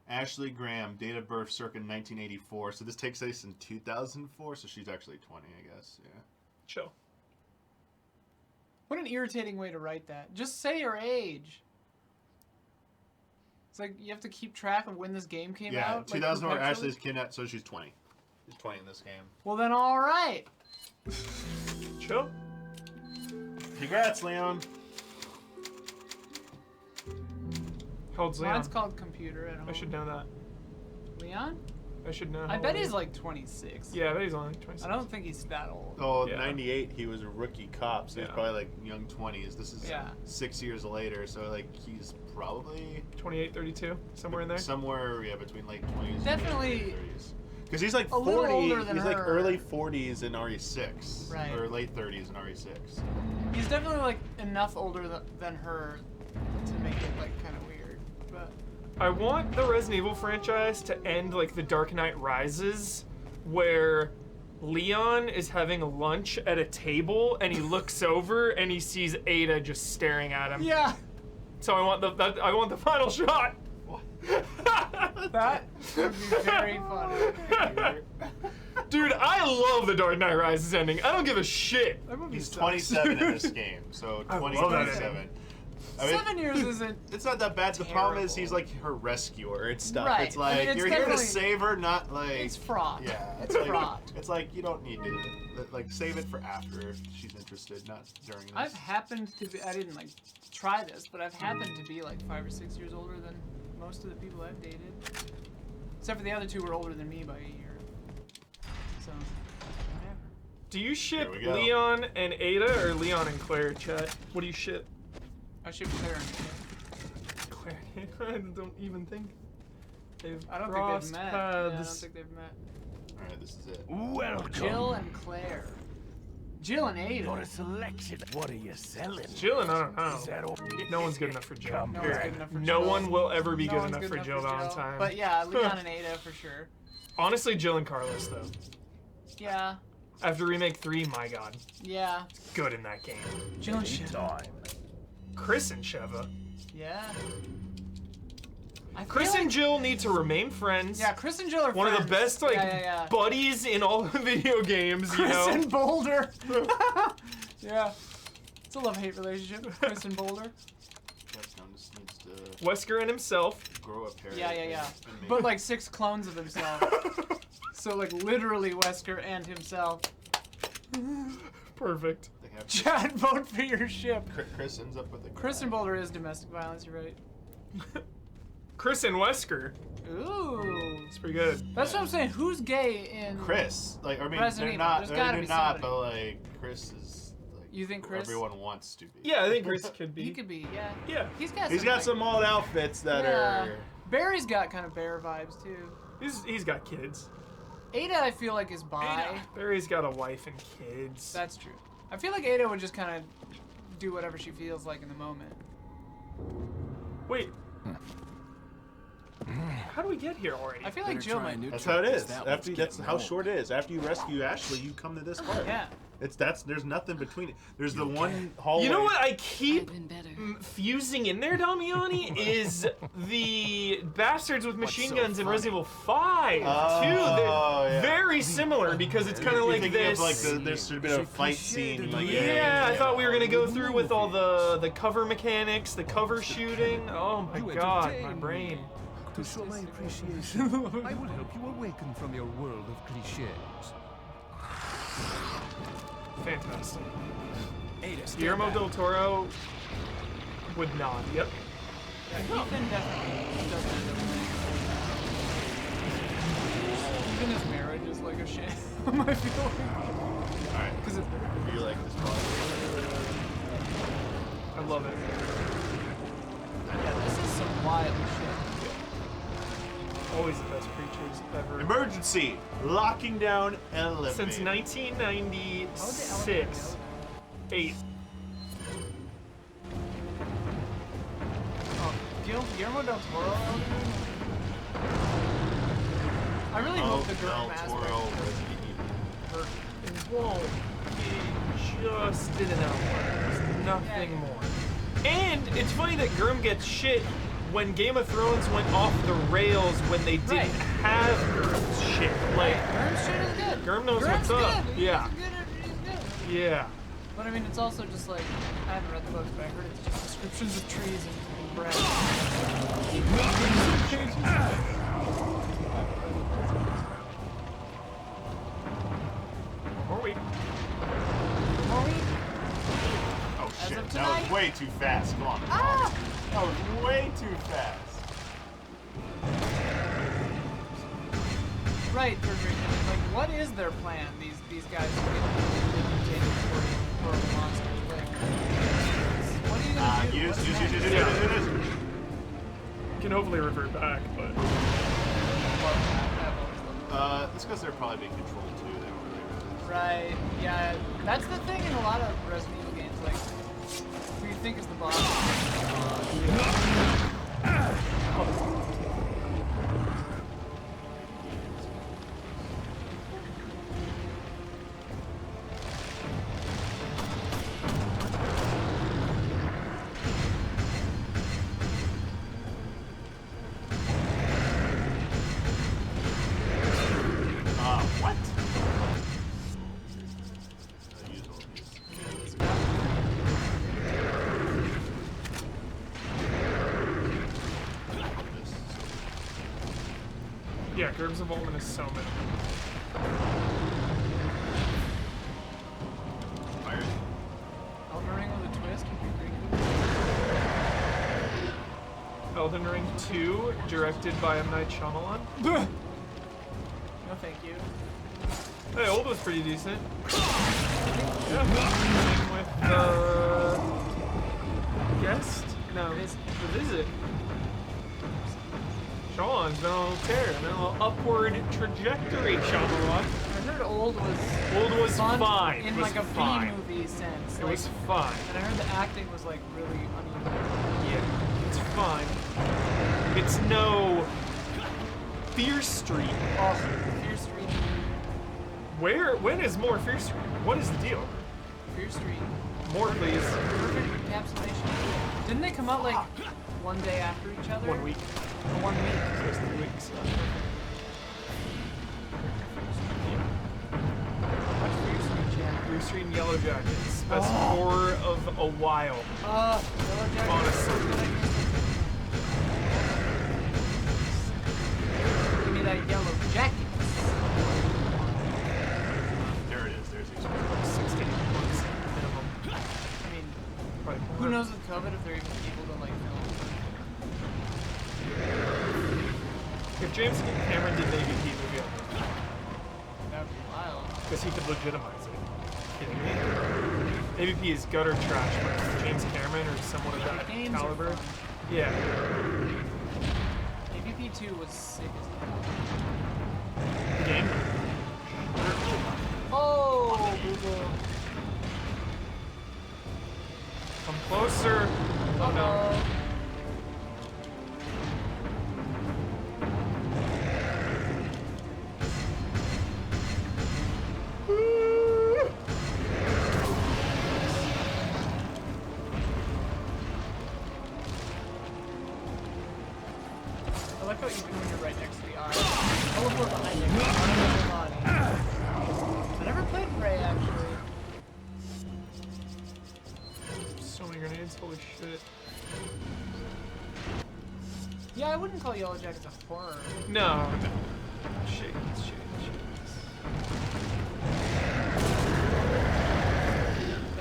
Ashley Graham, date of birth circa 1984. So this takes place in 2004. So she's actually 20, I guess. Yeah. Chill. What an irritating way to write that. Just say your age. It's like you have to keep track of when this game came Yeah, out. 2004. Like, perpetually. Ashley's kidnapped, so she's 20. She's 20 in this game. Well, then all right. Chill. Congrats, Leon. How old's Leon? Mine's called computer at home. I should know that. Leon? I should know. I how bet old he's like 26. Yeah, I bet he's only 26. I don't think he's that old. Oh, Yeah. 98, he was a rookie cop, so he's Yeah. probably like young 20s. This is Yeah. 6 years later, so like he's probably 28, 32, somewhere in there. somewhere, yeah, between late 20s Definitely and 30s. Because he's like a little 40, older than he's like her. early 40s in RE6. Right. Or late 30s in RE6. He's definitely like enough older than her to make it like kind of weird. But I want the Resident Evil franchise to end like The Dark Knight Rises, where Leon is having lunch at a table and he looks over and he sees Ada just staring at him. Yeah. So I want the final shot. That would be very funny. Dude, I love The Dark Knight Rises ending. I don't give a shit. That movie He's sucks. 27 in this game, so I 20, love that 27. I mean, 7 years isn't. it's not that bad. The problem is terrible. he's like her rescuer and stuff. Right. It's like I mean, it's you're here to definitely- save her, not like It's fraught. Yeah, It's like, fraught. It's like you don't need to like save it for after if she's interested, not during this. I've happened to be. I didn't like try this, but I've happened to be like 5 or 6 years older than most of the people I've dated. Except for the other two were older than me by a year. So, whatever. Do you ship Here we go. Leon and Ada or Leon and Claire, chat? What do you ship? I should Claire and Ada. Claire. I don't even think they've I don't think crossed they've met. Yeah, I don't paths. think they've met. All right, this is it. Welcome. Jill and Claire. Jill and Ada. Got a selection. What are you selling? Jill, I don't know. Is that all? No one's good enough for Jill. Come No one's good enough for No Jill. one will ever be No good one's enough for Jill Valentine. But yeah, Leon and Ada for sure. Honestly, Jill and Carlos, though. Yeah. After Remake 3, my god. Yeah. Good in that game. Jill and Shiv. Time. Chris and Sheva. Yeah. I feel Chris like- and Jill need to remain friends. Yeah, Chris and Jill are One of the friends. best, like, yeah. buddies in all the video games, you Chris know? and Boulder. Yeah. It's a love-hate relationship. Chris and Boulder. Touchdown just needs to Wesker and himself. grow up here. Yeah. But like 6 clones of himself. So like literally Wesker and himself. Perfect. They have Chad, vote for your ship. Chris ends up with a Chris and Boulder is domestic violence, you're right. Chris and Wesker. Ooh. It's pretty good. That's what I'm saying. Who's gay in... Chris. Like I mean, Resident they're Evil. not. There's They're, gotta they're be not. somebody. But like Chris is like You think who Chris? everyone wants to be. Yeah, I think Chris could be. He could be, yeah. Yeah. He's got He's some, got like- some old outfits that Yeah. are. Barry's got kind of bear vibes too. He's got kids. Ada, I feel like, is bi. Barry's got a wife and kids. That's true. I feel like Ada would just kind of do whatever she feels like in the moment. Wait. How do we get here already? I feel like Jill might. That's how it is. That's how short it is. After you rescue Ashley, you come to this part. Yeah. There's nothing between it. There's the one hallway. You know what I keep Been better. fusing in there, Damiani, is the bastards with machine so guns in funny? Resident Evil 5 too. Oh, They're yeah. very similar because it's kind of You're like thinking this. of like there should have been a fight scene. Like, yeah, I thought we were gonna go through with all the cover mechanics, the cover shooting. Oh my god, my brain. To show my appreciation, I will help you awaken from your world of cliches. Fantastic. Ada, stand Guillermo back. del Toro would nod. Yep. Yeah, Ethan definitely doesn't end up winning. Even his marriage is like a shit. I feel like. Alright. Because it's. You like this part? I love it. Yeah, this is some wild shit. Always the best creatures ever. Emergency! Locking down elevator. Since 1996. 8. Oh, Guillermo del Toro. I really hope the girl Del mask. Toro Resident Evil. It won't be just enough. Nothing more. And it's funny that Grim gets shit when Game of Thrones went off the rails when they didn't Right. have Grim's shit. Like, Grim's shit is good. Grim knows Grim's what's up. good. Yeah. He's good. Yeah. But I mean, it's also just like, I haven't read the books, but I heard it's just descriptions of trees and bread. Or we. Oh As shit, of that was tonight? way too fast. Come on. Ah! That was way too fast. Right, they're drinking. Like, what is their plan? These guys who get mutated for monsters. Like, what are you gonna do? Use. What's next? Can hopefully revert back, but. It's because they're probably being controlled too. They don't really realize. Right. Yeah. That's the thing in a lot of Resident Evil games. Like, who you think is the boss? Yeah, Gerb's involvement is so minimal. Fire. Elden Ring with a twist would be pretty Elden Ring 2, directed by M. Night Shyamalan. cool. No, thank you. Hey, old was pretty decent. Yeah. Same with Guest? No, The Visit. Shyamalan's been on a little tear, been on a little upward trajectory, Shyamalan. I heard Old was Fun fine. in It was like a fine. B-movie sense. It like, was fine. And I heard the acting was like really uneven. Yeah, it's fine. It's no Fear Street. Oh, Fear Street. When is more Fear Street? What is the deal? Fear Street. More, please. Perfect encapsulation. Didn't they come out like one day after each other? 1 week. Or 1 week. So it's 3 weeks. Watch Fear Street, Jack. Fear Street and Yellow Jackets. Best horror of a while. Yellow Jacket. Honestly. Give me that Yellow Jacket. There it is. There's the 6 to 8 months minimum. I mean, Probably who more. knows with COVID if they're even able to like film. If James Cameron did an AVP movie, That'd be wild. because he could legitimize it. Kidding me? AVP is gutter trash, but James Cameron or someone of that Games are caliber. fun. Yeah. AVP 2 was sick as The game. Oh, Google. Come closer. Oh no. I like how you do when you're right next to the eye. Teleport behind you. Run under the body. I never played Prey actually. So many grenades, holy shit. Yeah, I wouldn't call Yellow Jackets a horror. No. Shit, shit.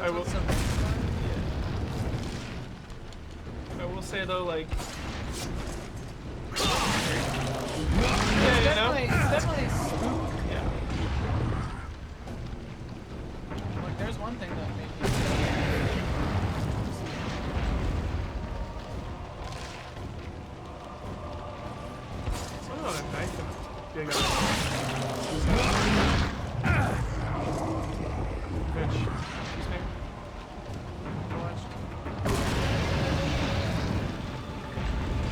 I will. I will say though, like. Yeah, you know. It's definitely spooky. Yeah. Like, there's one thing that made me. Someone on a knife. Yeah, got Bitch. Excuse me. Watched.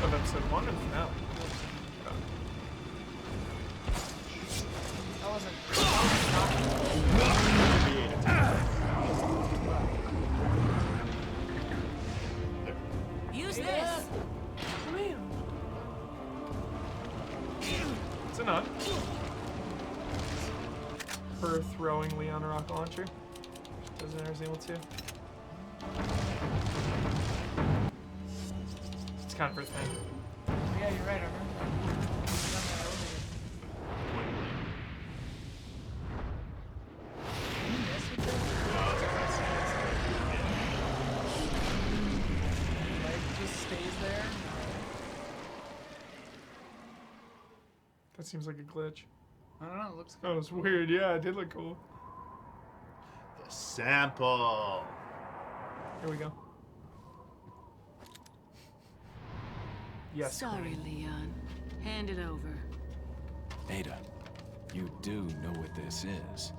Of episode 1 and finale. That wasn't. Use this. It's a nod. For throwing Leon a rocket launcher. Doesn't Resident Evil 2. It's kind of her thing. Yeah, you're right. I remember that. Did you miss with this? Like, just stays there. That seems like a glitch. I don't know. It looks That good. was weird. Yeah, it did look cool. The sample. Here we go. Yes. Sorry, Leon. Hand it over. Ada, you do know what this is.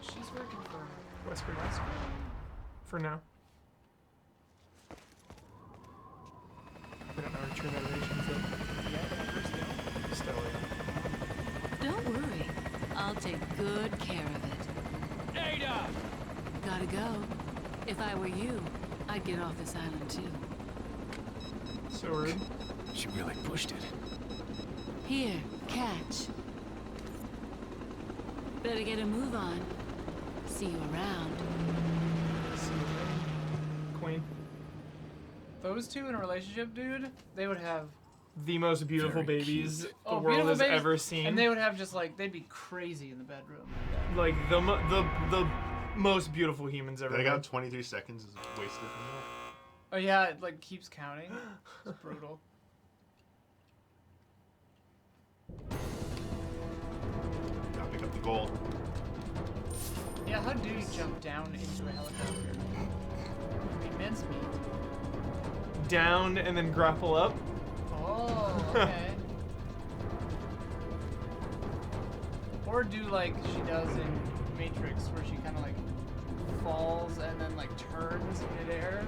She's working for Wesker. For now. We don't know her true motivations though. Still, yeah. Don't worry. I'll take good care of it. Ada! Gotta go. If I were you, I'd get off this island too. So rude. She really pushed it. Here, catch. Better get a move on. See you around. See you later, Queen. Those two in a relationship, dude, they would have The most beautiful Very babies cute. the world beautiful has babies, ever seen. and they would have just like they'd be crazy in the bedroom. like the most beautiful humans ever. They made. got 23 seconds is wasted from Oh yeah, it like keeps counting. It's brutal. that. Gotta pick up the gold. Yeah, how do you jump down into a helicopter? It'd be mincemeat. Down and then grapple up. Oh, okay. Or do like she does in Matrix, where she kind of like falls and then like turns midair.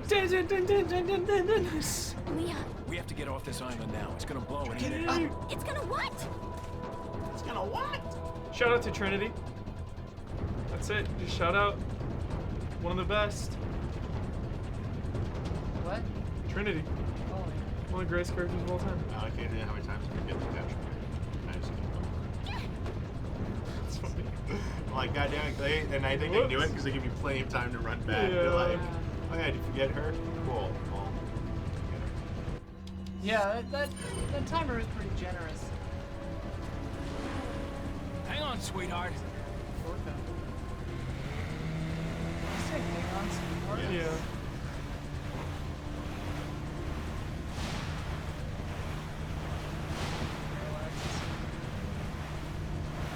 Leon, We have to get off this island now. It's gonna blow any minute. it's gonna what? It's gonna what? Shout out to Trinity. That's it. Just shout out. One of the best. What? Trinity. Oh, yeah. One of the greatest characters of all time. I can't tell you how many times I get the capture. I just keep It's funny. going. I'm like, goddamn it, and I think they knew it because they give you plenty of time to run back. Yeah. They're like, oh yeah, did you forget her? Cool. Well, forget her. Yeah, that timer is pretty generous. Hang on, sweetheart. Orca. Did you say hang on, sweetheart? Yeah.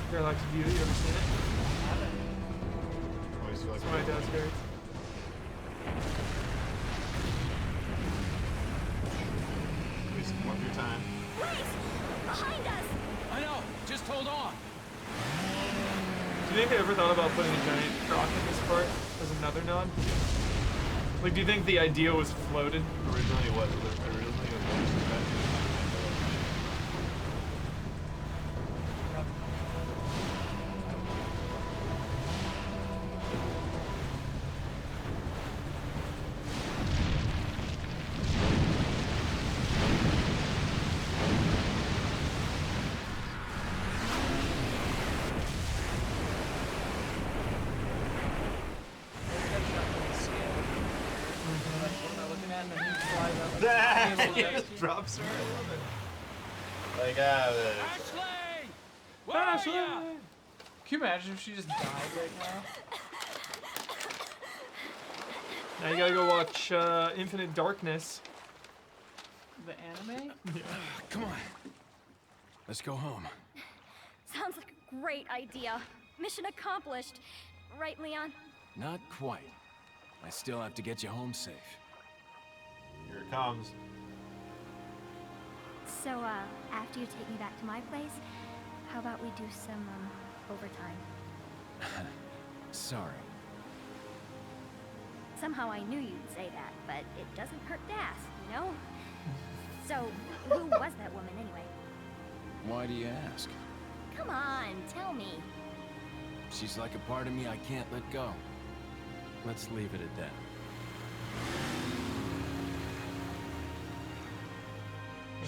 Parallax View, you ever seen it? Always feel like It's my dad's favorite. wasting more of your time. Wait! Behind us! I know. Just hold on. Do you think they ever thought about putting a giant croc in this part as another nod? Like, do you think the idea was floated? Originally it was. Originally it was. He just drops her. I love it. Like, Ashley! Where are ya? Can you imagine if she just died right now? Now you gotta go watch Infinite Darkness. The anime? Come on. Let's go home. Sounds like a great idea. Mission accomplished. Right, Leon? Not quite. I still have to get you home safe. here it comes. So, after you take me back to my place, how about we do some, overtime? Sorry. Somehow I knew you'd say that, but it doesn't hurt to ask, you know? So, who was that woman anyway? Why do you ask? Come on, tell me. She's like a part of me I can't let go. Let's leave it at that.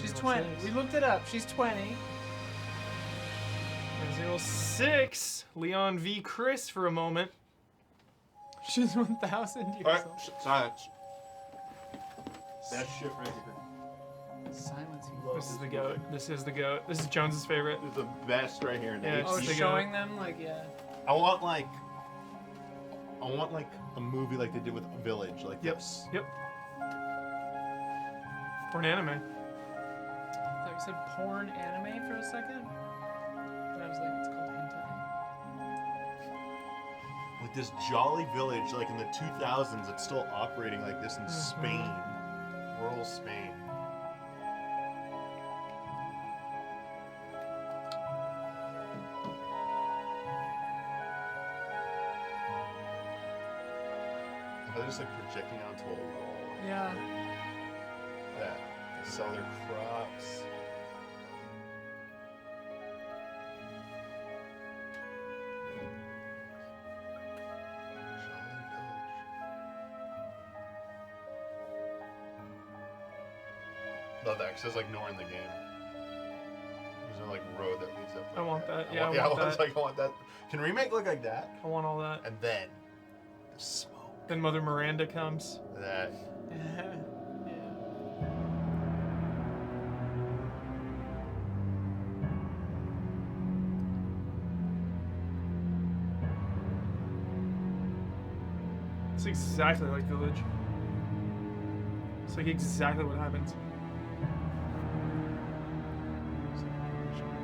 She's 20. We looked it up. She's 20. 06, Leon v. Chris for a moment. She's 1,000 years Alright, old. silence. That shit right here. Silence. This is the goat. This is the goat. This is Jones's favorite. This is the best right here. Yeah, Oh, it's the showing them like I want like a movie like they did with Village, like this. Yep. Or an anime. I thought you said porn anime for a second. And I was like, it's called hentai. Like this jolly village, like in the 2000s, it's still operating like this in Spain, rural Spain. They're just like projecting onto a wall. Yeah. That they sell their crops. Jolly village. Love that, 'cause there's like nowhere in the game. There's no like road that leads up. I want that. Yeah, I I want was that. like, I want that. Can remake look like that? I want all that. And then the smoke. Then Mother Miranda comes. That. Yeah. It's exactly like Village. It's like exactly what happens.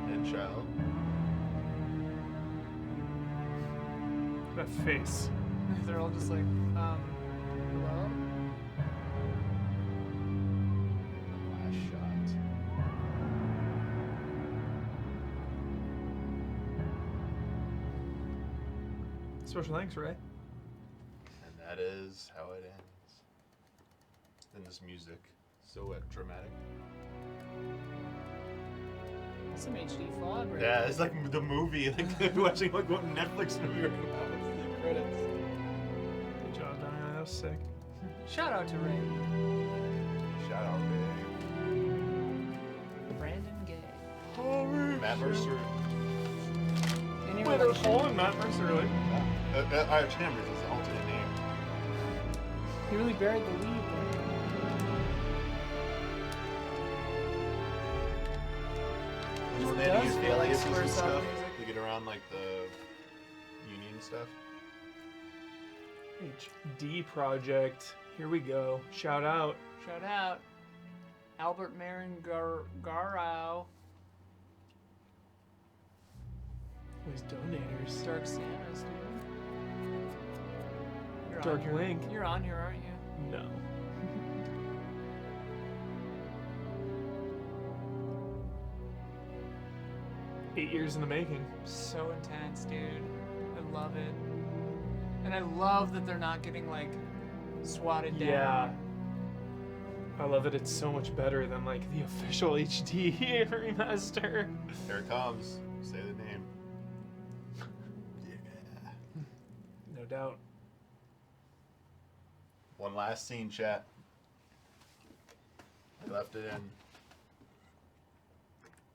And child. That face. They're all just like, hello? Last shot. Special thanks, Ray. And that is how it ends. And this music, so dramatic. Some HD fog right Yeah, there. it's like the movie, like watching like what Netflix movie right now. The credits. Good job, Damiani. That was sick. Shout out to Ray. Shout out, man. Brandon Gay. Matt Mercer. Any Wait, they're relation? calling Matt Mercer, really? Chambers is the alternate name. He really buried the lead there. Isn't He that does his feel like aliases and Squaresoft stuff music. to get around like the union stuff? HD Project. Here we go. Shout out. Shout out. Albert Marin Garau. These donators. Dark Santas, dude. You're Dark on here. Link. You're on here, aren't you? No. Eight years in the making. So intense, dude. I love it. And I love that they're not getting like swatted down. Yeah. I love that it's so much better than like the official HD remaster. Here it comes. Say the name. Yeah. No doubt. One last scene, chat. I left it in.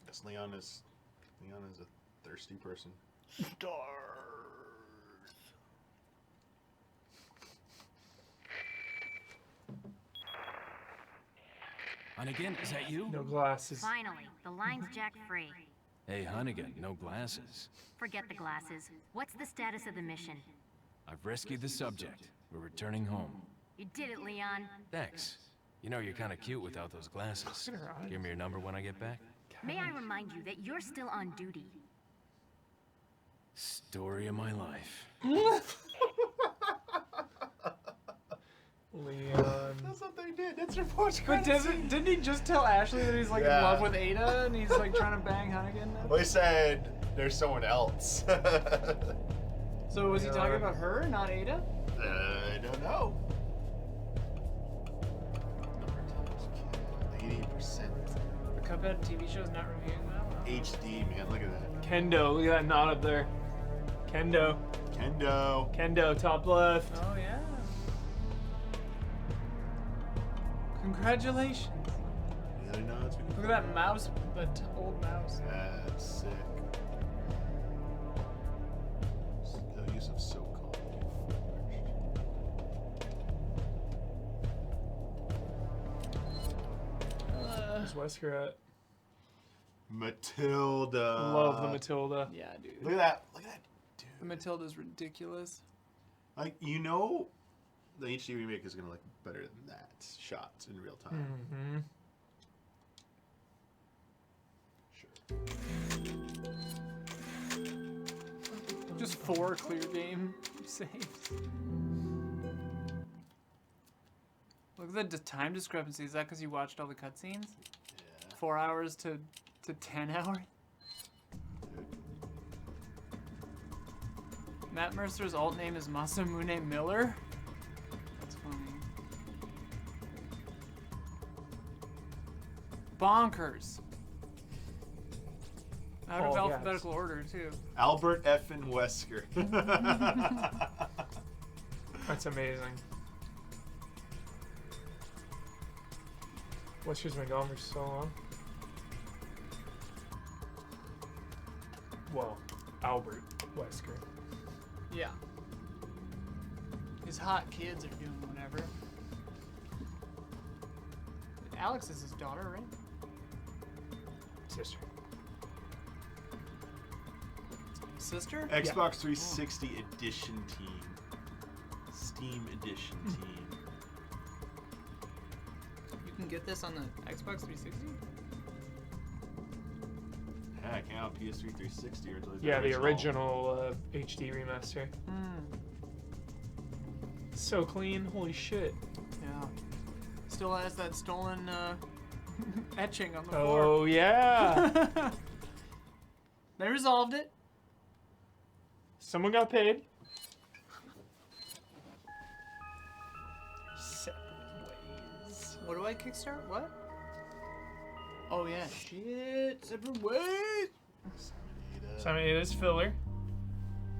Guess Leon is a thirsty person. Hunnigan, is that you? No glasses. Finally, the line's jacked free. Hey, Hunnigan, no glasses. Forget the glasses. What's the status of the mission? I've rescued the subject. We're returning home. You did it, Leon. Thanks. You know, you're kind of cute without those glasses. Look at her eyes. Give me your number when I get back. May I remind you that you're still on duty. Story of my life. Leon. That's what they did. That's your post But didn't he just tell Ashley that he's like in Yeah. love with Ada and he's like trying to bang Hunnigan now? Well, he said there's someone else. So was he talking about her, not Ada? I don't know. 80% The Cuphead TV show's not reviewing that one. HD, man. Look at that. Kendo. Look at that knot up there. Kendo. Kendo. Top left. Oh yeah. Congratulations. The other nods we can Look at that mouse, that old mouse. That's sick. The use of so-called. Where's Wesker at? Matilda. Love the Matilda. Yeah, dude. Look at that. Look at that, dude. The Matilda's ridiculous. Like, you know, the HD remake is gonna look better than that shots in real time. Mm-hmm. Sure. Just 4 clear game saves. Look at the time discrepancy. Is that because you watched all the cutscenes? Yeah. 4 hours to 10 hours? Matt Mercer's alt name is Masamune Miller? That's funny. Bonkers. Out of Oh, yes. alphabetical order, too. Albert F. and Wesker. That's amazing. Wesker's been gone for so long. Well, Albert Wesker. Yeah. His hot kids are doing whatever. Alex is his daughter, right? Sister. Sister? Xbox 360 edition team. Steam Edition team. You can get this on the Xbox 360? Yeah, it came out PS3 360 or Yeah, the original HD remaster. So clean, holy shit. Yeah. Still has that stolen etching on the floor. Oh yeah. They resolved it. Someone got paid. Separate ways. What do I kickstart? What? Oh yeah, shit. Separate ways. Simon, it is filler.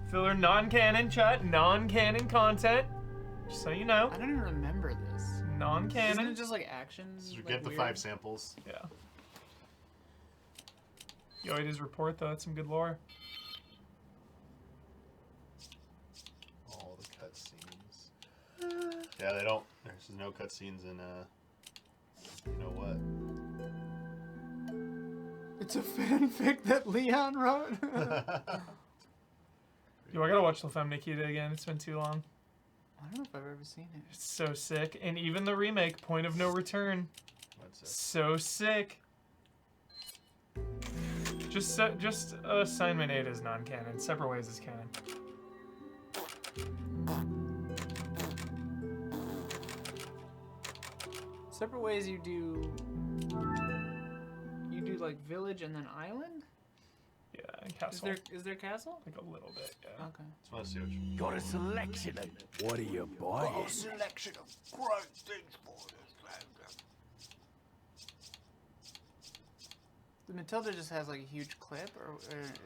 Filler, non-canon, chat, non-canon content. Just so you know. I don't even remember this. Non-canon. Isn't it just like actions? So like, get the weird? 5 samples. Yeah. Yo, it is report though. That's some good lore. All the cutscenes. Yeah, they don't. There's no cutscenes in. You know what? It's a fanfic that Leon wrote. Yo, I gotta watch La Femme Nikita again. It's been too long. I don't know if I've ever seen it. It's so sick. And even the remake, Point of No Return. That's it. So sick. Just Assignment 8 is non-canon. Separate Ways is canon. Separate Ways you do like village and then island? Yeah, and castle. Is there castle? Like a little bit, yeah. Okay. Just want to see what you. Got a selection of what are you buying? Selection of great things for this. The Matilda just has like a huge clip, or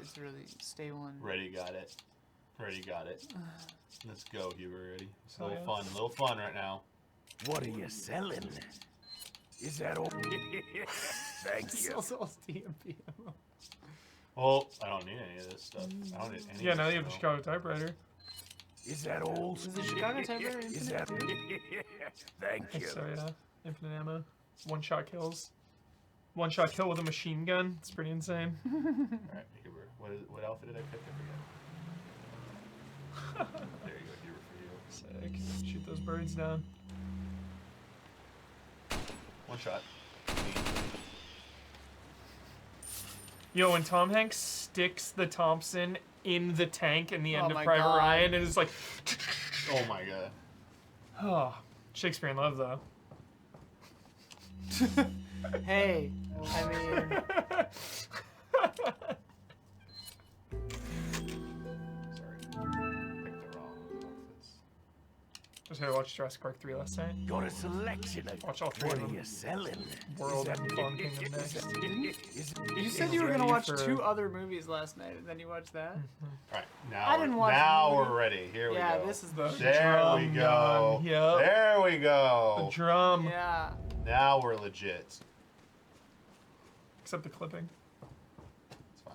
it's really stable and. Ready, got it. Ready, got it. Let's go, Huber. Ready? It's a Oh, little yeah. fun, little fun right now. What are you selling? Is that all? Thank you. Also DMP. Well, I don't need any of this stuff. I don't need any. Yeah, of now this you have the stuff. Chicago typewriter. Is that all? Is the Chicago typewriter Is infinite that? too? Thank I think you. so, yeah. Infinite ammo. One-shot kills. One-shot kill with a machine gun. It's pretty insane. Alright, Huber. What outfit did I pick? I forget. There you go, Huber, for you. Sick. Shoot those birds down. One shot. Yo, when Tom Hanks sticks the Thompson in the tank in the end Oh of my Private God. Ryan, and it's like, Oh my god. oh, Shakespeare in Love, though. Hey, I mean, Sorry. Picked the wrong outfits. Just had to watch Jurassic Park 3 last night. Got a selection of Watch all three what of are them. you selling? World Is and that- Fallen Kingdom next. you said you were ready gonna watch for- 2 other movies last night, and then you watched that. Alright, now, I didn't watch now the movie. we're ready. Here we Yeah, go. this is the. There we drum go. gun, yep. There we The go. drum. Yeah. Now we're legit. Except the clipping. It's fine.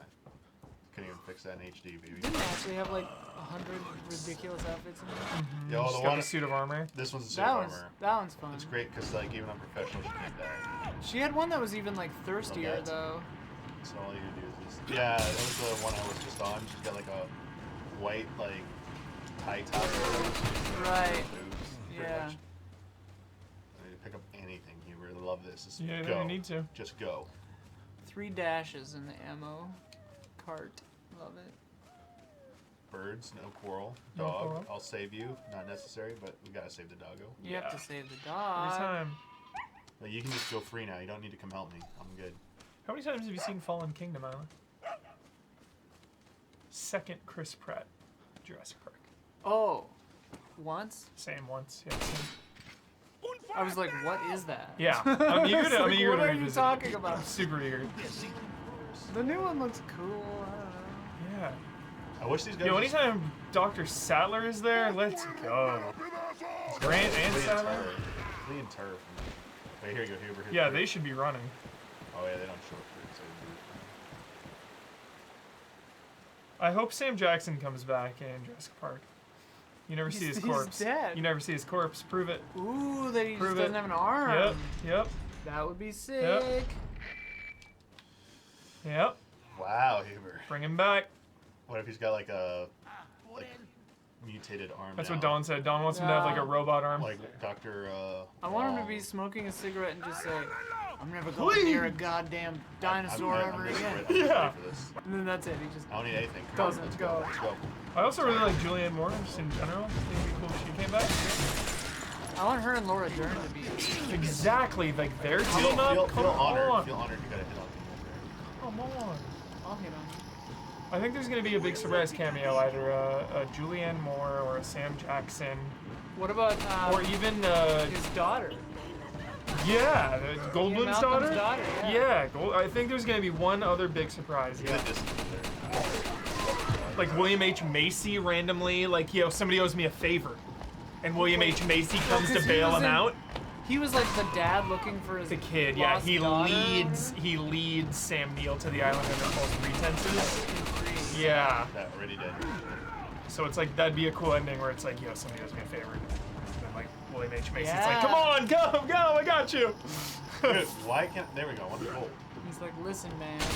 Couldn't even fix that in HD, baby. Didn't they actually have like 100 ridiculous outfits in there? Yo, Just the got one. the suit of armor. This one's a suit That of one's armor. fun. It's great because like even on professional, she can't die. She had one that was even like thirstier Okay. though. So all you do is just yeah, that was the one I was just on. She's got like a white like tie top. Right. Boobs, pretty Yeah. much. I need to pick up anything. You really love this. Just Yeah, you go. don't need to. Just go. 3 dashes in the ammo cart. Love it. Birds, no quarrel. No Dog, quarrel. I'll save you. Not necessary, but we gotta save the doggo. You have Yeah. to save the Every dog. time. But you can just go free now. You don't need to come help me. I'm good. How many times have you seen Fallen Kingdom, Island? Second Chris Pratt, Jurassic Park. Oh, once? Same once. Yeah. Same. I was like, what is that? Yeah. I'm eager to. I'm Like, eager what to are you revisit talking it. about? I'm super eager. The new one looks cool. I don't know. Yeah. I wish these guys. Yo, just- anytime Dr. Sattler is there, let's go. Grant and Lee and Sattler? Turf. Lee and Turf. Wait, here you go, Huber. Here's Yeah, Turf. they should be running. Oh yeah, they don't show up for it, so I hope Sam Jackson comes back in Jurassic Park. You never see his He's corpse. dead. You never see his corpse. Prove it. Ooh, that he just Prove doesn't it. have an arm. Yep. Yep. That would be sick. Yep. Wow, Huber. Bring him back. What if he's got like a mutated arm. That's now. what Dawn said. Dawn wants him to have like a robot arm. Like Dr. I want him to be smoking a cigarette and just say, I'm never going near a goddamn dinosaur ever again. Yeah. And then that's it. He just I don't need anything. Come on, doesn't let's go. Let's go. I also really like Julianne Moore just in general. I think it'd be cool if she came back. I want her and Laura Dern to be. Exactly, like they're Feel, team up. feel, Come feel honored. on. Feel honored you got a hit on Come on. I'll hit on I think there's gonna be a big surprise cameo, either a Julianne Moore or a Sam Jackson, What about or even his daughter? yeah, Goldblum's Malcolm's daughter. daughter, yeah. I think there's gonna be one other big surprise. there. Yeah, Good distance there. like William H Macy randomly, like somebody owes me a favor, and William H Macy comes to 'cause he bail was him in- out. He was like the dad looking for his The kid, yeah, lost he daughter. leads Sam Neill to the island under false pretenses. Yeah. That already did. So it's like that'd be a cool ending where it's like, somebody owes me a favor. And then like William H Macy's Yeah. like, come on, go, I got you. Dude, why can't? There we go. One goal. He's like, listen, man. Look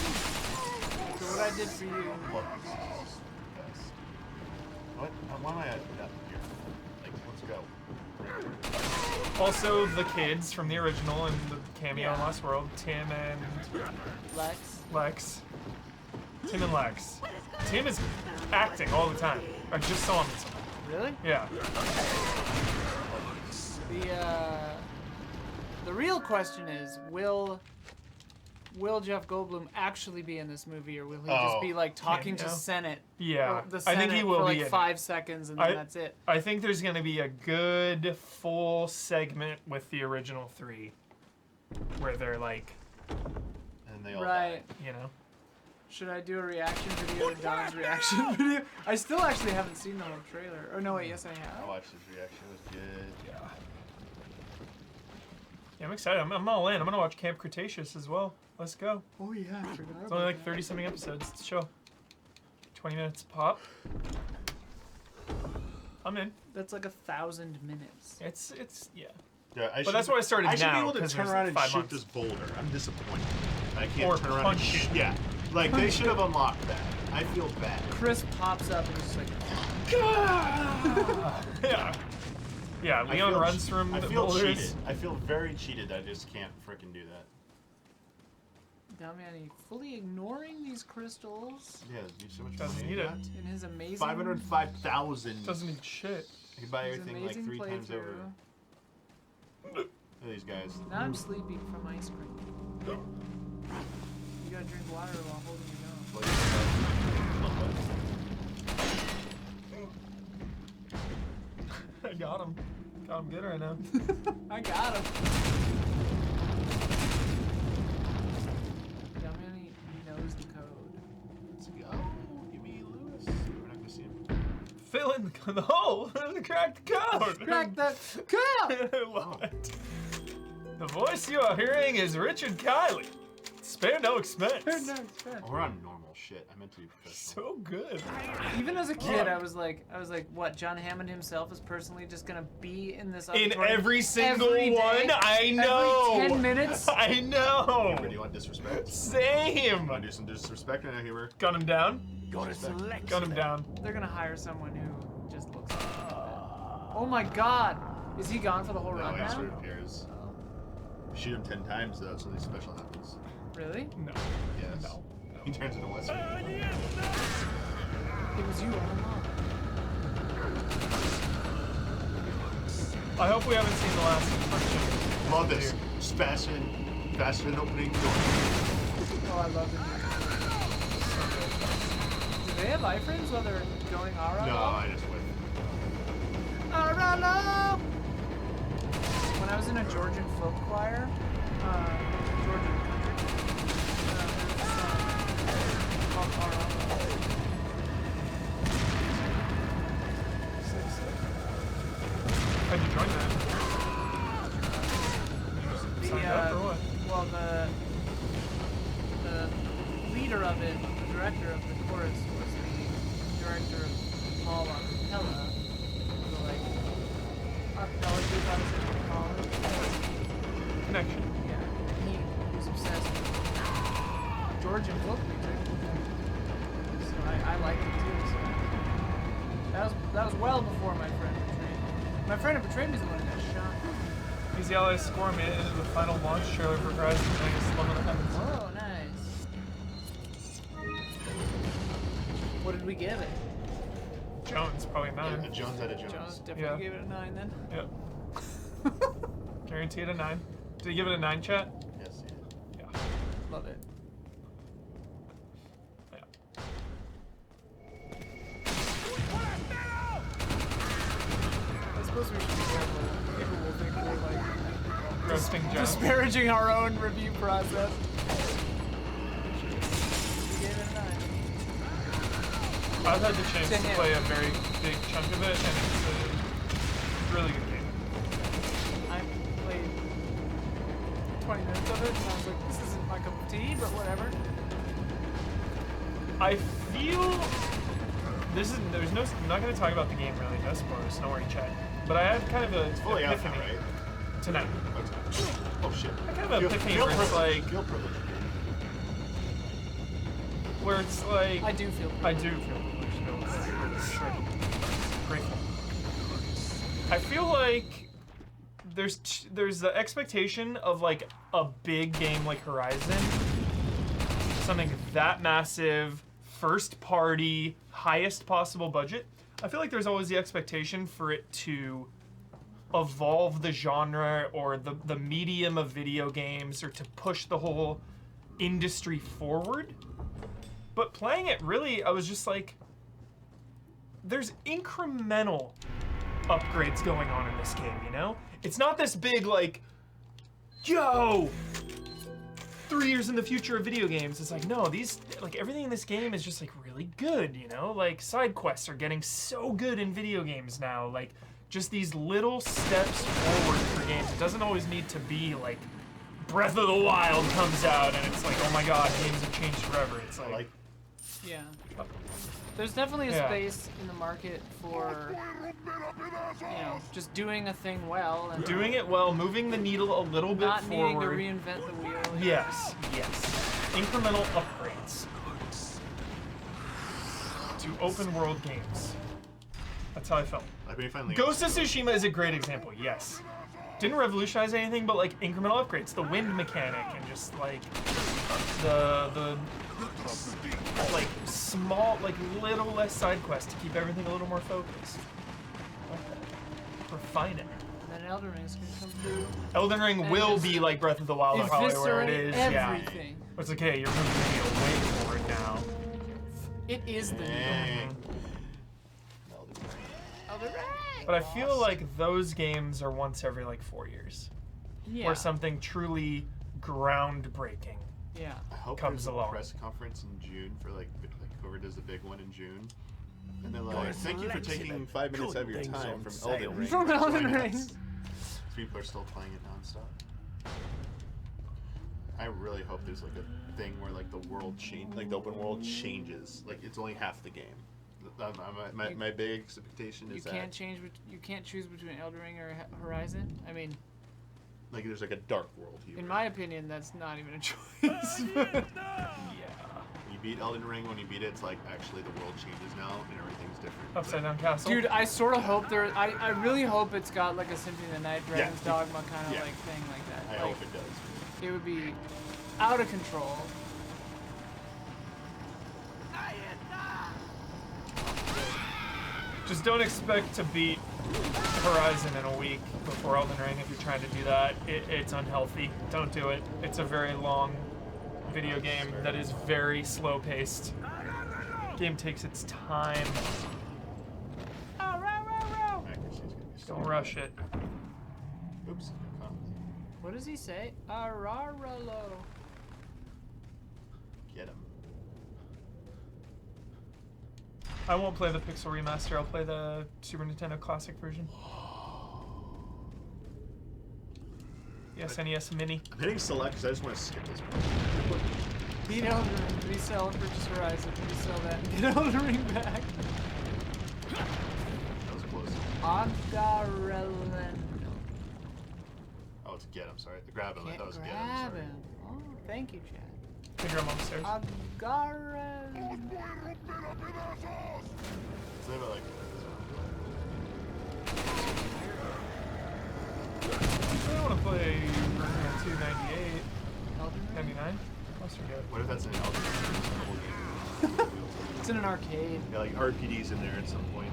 at what I did for you. Look. What? Why am I at that here? Like, let's go. Also, the kids from the original and the cameo in Lost World, Tim and Lex. Tim and Lex. Tim is acting all the time. I just saw him in something. Really? Yeah. The real question is, will Jeff Goldblum actually be in this movie, or will he just be like talking to Cameo? Senate? Yeah. Or the I Senate think he will for be like in it. 5 seconds, and then that's it. I think there's gonna be a good full segment with the original 3, where they're like, And they all Right. Should I do a reaction video to Don's reaction video? I still actually haven't seen the whole trailer. Oh no, wait, yes I I have. watched his reaction. It was good. Yeah, I'm excited. I'm all in. I'm gonna watch Camp Cretaceous as well. Let's go. Oh yeah, I forgot. It's only like 30-something episodes. It's a show. 20 minutes pop. I'm in. That's like 1,000 minutes. It's yeah. Yeah, But that's why I started I should be now, able to 'cause turn there's around and 5 shoot months. this boulder. I'm disappointed. I can't Or turn around punch and it. shoot. Yeah. Like, they should have unlocked that. I feel bad. Chris pops up and is just like, Yeah. Yeah, I Leon feel runs che- from I the feel boulders. cheated. I feel very cheated. I just can't freaking do that. Damiani fully ignoring these crystals Yeah, you so much Doesn't money. need it. in his amazing 505,000. Doesn't need shit. You can buy his everything like amazing 3 times over. playthrough. Look at these guys. Now I'm sleeping from ice cream. You gotta drink water while holding your I got him. Got him good right now. nose. I got him. Damiani knows the code. Let's go. Give me Lewis. We're not gonna see him. Fill in the hole. Crack the code. Crack that code! I love it. The voice you are hearing is Richard Kiley. Spare no expense. No, it's bad. Oh, we're on normal shit. I meant to be professional. So good. Even as a kid, I was like, what? John Hammond himself is personally just gonna be in this In auditorium every single every day, one, I know. Every 10 minutes. I know. Do you want disrespect? Same. Want to do some disrespect right now, Huber? Gun him down. Gotta select. Gun him down. They're gonna hire someone who just looks like that. Oh my God! Is he gone for the whole No, run he just now? reappears. Shoot him 10 times though, something special happens. Really? No. Yes. No. He turns into Wesley. It was you all along. I hope we haven't seen the last function. Love this. Just faster than opening door. Oh, I love it. Do they have iframes while they're going Ara? No, I just went. Aralo! When I was in a Georgian folk choir, Georgian country, there's a song called Aralo. How'd you join that? Signed up or what? Well, the leader of it, the director of the chorus, was the director of Paul on Capella. So like, acapella group, I was in college. Connection. Yeah, he was obsessed with Georgian folk music. So I liked it too. So that was well my friend betrayed. My friend who betrayed me is the one who got shot. Easy Allies score made it into the final launch trailer for Horizon. I guess love of the heavens. Oh, nice. What did we give it? Jones, probably 9. Yeah, Jones out of Jones. Jones definitely Yeah. gave it a 9 then. Yep. Guarantee it a 9. Did he give it a 9, chat? Yes, yeah. Yeah. Love it. Yeah. I suppose we should be careful. People will think we're like Roasting Jones. disparaging our own review process. We gave it a 9. I've had the chance To to him. play a very big chunk of it, and it's a really good game. I played 20 minutes of it, and I was like, this isn't my cup of tea, but whatever. I feel there's no. I'm not going to talk about the game really. No spoilers. Don't worry, chat. But I had kind of a Fully out now, epiphany right? tonight. Oh shit. I kind of an epiphany where it's like, Feel privileged. where it's like. I do feel I do feel privileged. No, for sure. Grateful. I feel like there's the expectation of like a big game like Horizon, something that massive, first party, highest possible budget. I feel like there's always the expectation for it to evolve the genre or the medium of video games, or to push the whole industry forward. But playing it, really, I was just like, there's incremental upgrades going on in this game, you know? It's not this big, like, yo, 3 years in the future of video games. It's like, no, these, like, everything in this game is just, like, really good, you know? Like, side quests are getting so good in video games now. Like, just these little steps forward for games. It doesn't always need to be, like, Breath of the Wild comes out and it's like, oh my god, games have changed forever. It's like Yeah. There's definitely a Yeah. space in the market for, you know, just doing a thing well and doing it well, moving the needle a little bit not needing to forward. reinvent the wheel. Yes, yes. Incremental upgrades to open world games. That's how I felt. Like when you finally Ghost of Tsushima is a great example, yes. Didn't revolutionize anything, but like incremental upgrades. The wind mechanic and just like the like small, like little less side quests to keep everything a little more focused. Refine it. And then Elden Ring's gonna come through. Elden Ring And will just be like Breath of the Wild, probably where it eviscerate is. Yeah. everything. It's like, hey, you're moving the needle way forward now. It is the Dang. Elden Ring. But I feel like those games are once every like 4 years, Yeah. where something truly groundbreaking Yeah. I hope comes there's along. a press conference in June for like whoever does the big one in June. And they're like, thank you for taking 5 minutes out of your time from Elden Ring. From to Elden join Ring. us." People are still playing it nonstop. I really hope there's like a thing where like the world change, like the open world changes. Like it's only half the game. My big expectation You is can't that change. You can't choose between Elden Ring or Horizon. I mean, like there's like a dark world here. in my opinion, that's not even a choice. Yeah. When you beat Elden Ring, when you beat it, it's like actually the world changes now and everything's different. Upside Down Castle. Dude, I sort of hope there. I really hope it's got like a Symphony of the Night, Dragon's Yeah. Dogma kind of Yeah. like thing like that. I Like, hope it does. it would be out of control. Just don't expect to beat Horizon in a week before Elden Ring if you're trying to do that. It's unhealthy. Don't do it. It's a very long video game that is very slow paced. Game takes its time. Accuracy is gonna be so Don't rush it. Oops. What does he say? Araralo. Get him. I won't play the Pixel remaster. I'll play the Super Nintendo Classic version. The SNES Mini. I'm hitting select because I just want to skip this part. Beat Elden Ring, resell and purchase Horizon, resell that, and get Elden Ring back. That was close. Agarelen. Oh, it's get him, sorry. The grab him. I thought it was get him. Grab Sorry. him. Oh, thank you, Chad. Finger him upstairs. Agarelen. So they have a, like, this one. always forget. What if that's an Elder? It's in an arcade. Yeah, like RPD's in there at some point.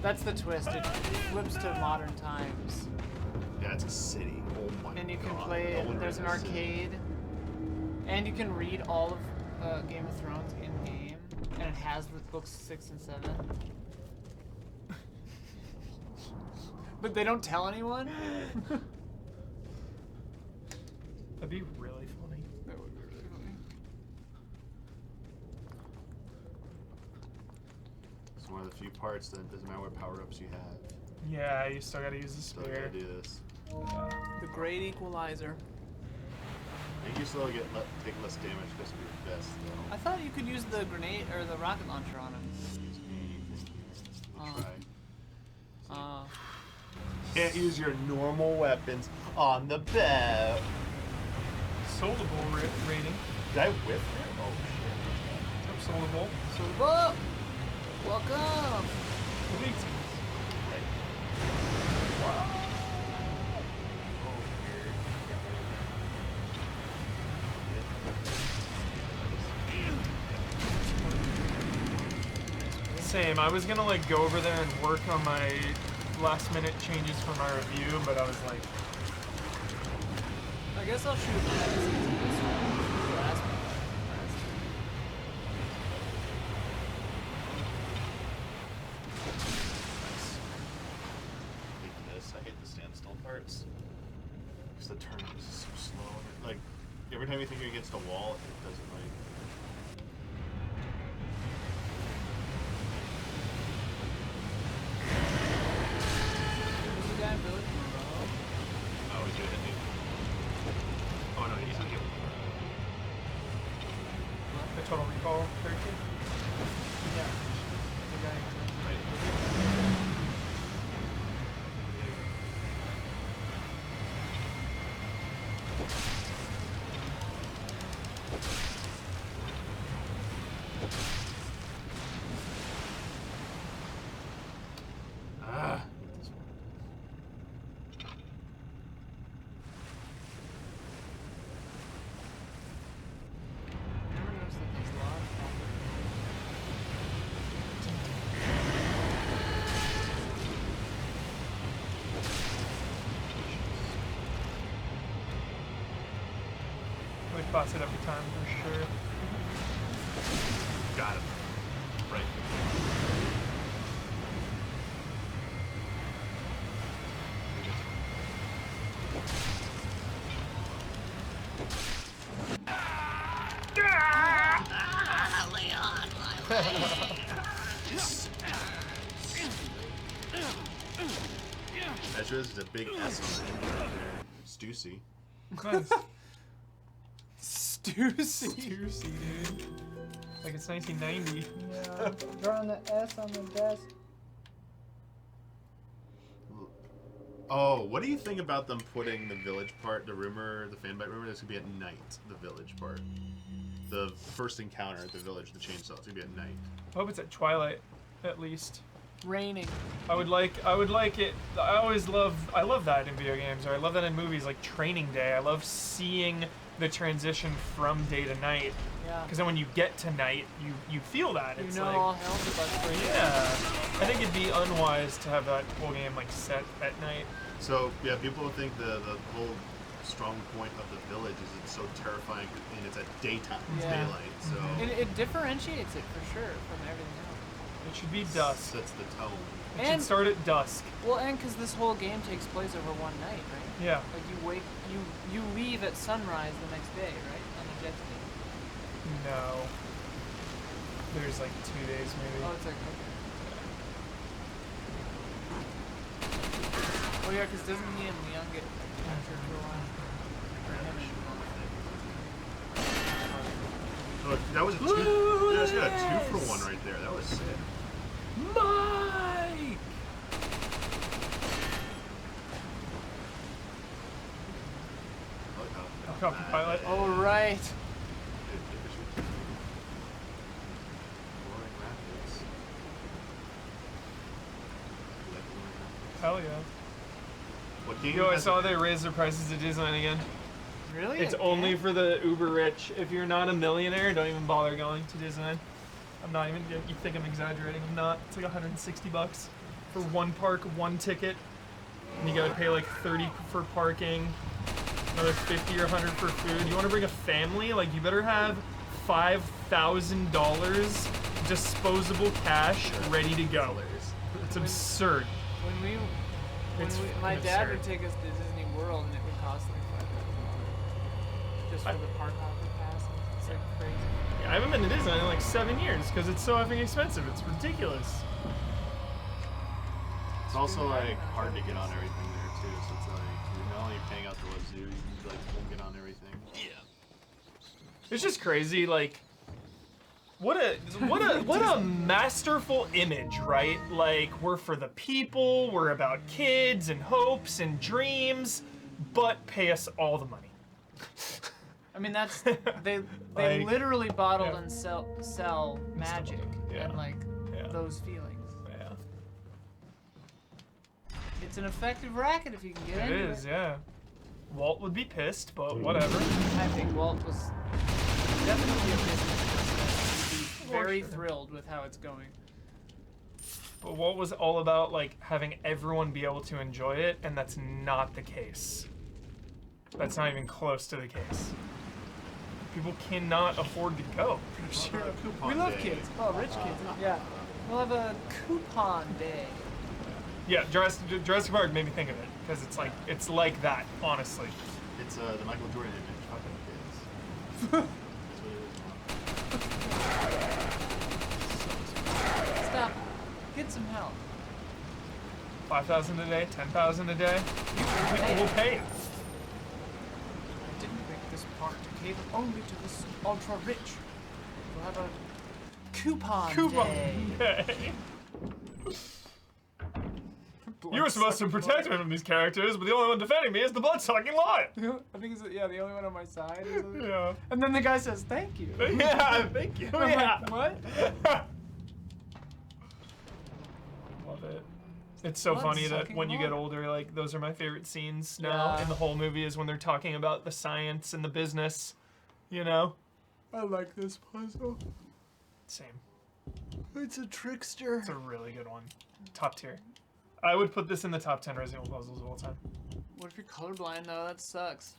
That's the twist. It flips to modern times. Yeah, it's a city. Oh my god. And you can play it. There's an arcade. And you can read all of Game of Thrones in game. And it has with books 6 and 7. But they don't tell anyone? That'd be really funny. That would be really funny. It's one of the few parts that doesn't matter what power-ups you have. Yeah, you still gotta use the Still spear. gotta do this. The Great Equalizer. I think you still take less damage because of your vest, though. I thought you could use the grenade or the rocket launcher on him. Try. Can't use your normal weapons on the bow. Soldable rating. Did I whiff it? Oh shit. Soldable. Soldable! Welcome! Same. I was gonna like go over there and work on my last minute changes for my review, but I was like, I guess I'll shoot the magazines in this one. Last one. I hate the standstill parts. Because the turn is so slow. Like, every time you think you're against a wall, it doesn't like... Oh, he's gonna hit me. Oh no, he's gonna hit me. the Total Recall character. Yeah. Ah. Never noticed that these logs We boss it every time for sure. Got him. Right. That's just a big S on it right there. Stussy. Nice. Stussy. Stussy, dude. Like it's 1990. Yeah. Drawing the S on the desk. Oh, what do you think about them putting the village part, the fanbite rumor, that's gonna be at night, the village part? The first encounter at the village, the chainsaw, it's gonna be at night. I hope it's at twilight, at least. Raining. I would like it. I love that in video games, or I love that in movies like Training Day. I love seeing the transition from day to night. Yeah. Because then when you get to night, you feel that. You It's know like, all hell's about to break. yeah. I think it'd be unwise to have that whole game like set at night. So, yeah, people think the whole strong point of the village is it's so terrifying and it's at daytime, it's Yeah. daylight, so... It differentiates it for sure from everything else. It should be dusk. Sets the tone. It should start at dusk. Well, and because this whole game takes place over one night, right? Yeah. Like you leave at sunrise the next day, right? On the jet ski. No. There's like 2 days maybe. Oh, it's like okay. Oh yeah, because doesn't he and Leon get captured for a while? Or him and Oh, that was a two. Yeah, it's got a 2-for-1 right there. That was sick. Mike! Helicopter pilot. Oh right. Hell yeah. What game Yo, I has saw they raised their prices at Disneyland again. Really? It's Again? only for the uber rich. If you're not a millionaire, don't even bother going to Disneyland. I'm not even. You think I'm exaggerating? I'm not. It's like 160 bucks for one park, one ticket, and you gotta pay like 30 for parking, another 50 or 100 for food. You want to bring a family? Like you better have $5,000 disposable cash ready to go. It's absurd. My dad absurd. would take us to Disney World and it would cost like $5,000 just for the park hopper pass. It's like crazy. I haven't been to Disneyland in like 7 years because it's so effing expensive. It's ridiculous. It's also like hard to get on everything there too. So it's like you're not only paying out the wazoo, you can like get on everything. Yeah. It's just crazy. Like, what a masterful image, right? Like we're for the people. We're about kids and hopes and dreams, but pay us all the money. I mean, that's they Like, literally bottle yeah. and sell magic Yeah. and like Yeah. those feelings. Yeah. It's an effective racket if you can get It into is, yeah. Walt would be pissed, but whatever. I think Walt was definitely a business. He'd be very sure. thrilled with how it's going. But Walt was all about like having everyone be able to enjoy it, and that's not the case. That's not even close to the case. People cannot afford to go. Sure. Coupon We love day. kids. Oh, rich kids. Yeah. We'll have a coupon day. Yeah, Jurassic Park made me think of it because it's like that, honestly. It's the Michael Jordan image. Fucking kids. That's what it is. Stop. Get some help. 5,000 a day, 10,000 a day. People will pay it. I didn't make this park to cater only to this ultra rich. We'll have a coupon day. day. You were supposed to protect me from these characters, but the only one defending me is the blood-sucking lion. I think it's the only one on my side. Or something. Yeah. And then the guy says, "Thank you." Yeah, thank you. I'm Yeah. like, what? Love it. It's so funny that when you get older, like those are my favorite scenes now Yeah. in the whole movie is when they're talking about the science and the business, you know? I like this puzzle. Same. It's a trickster. It's a really good one. Top tier. I would put this in the top 10 Resident Evil puzzles of all time. What if you're colorblind though? That sucks.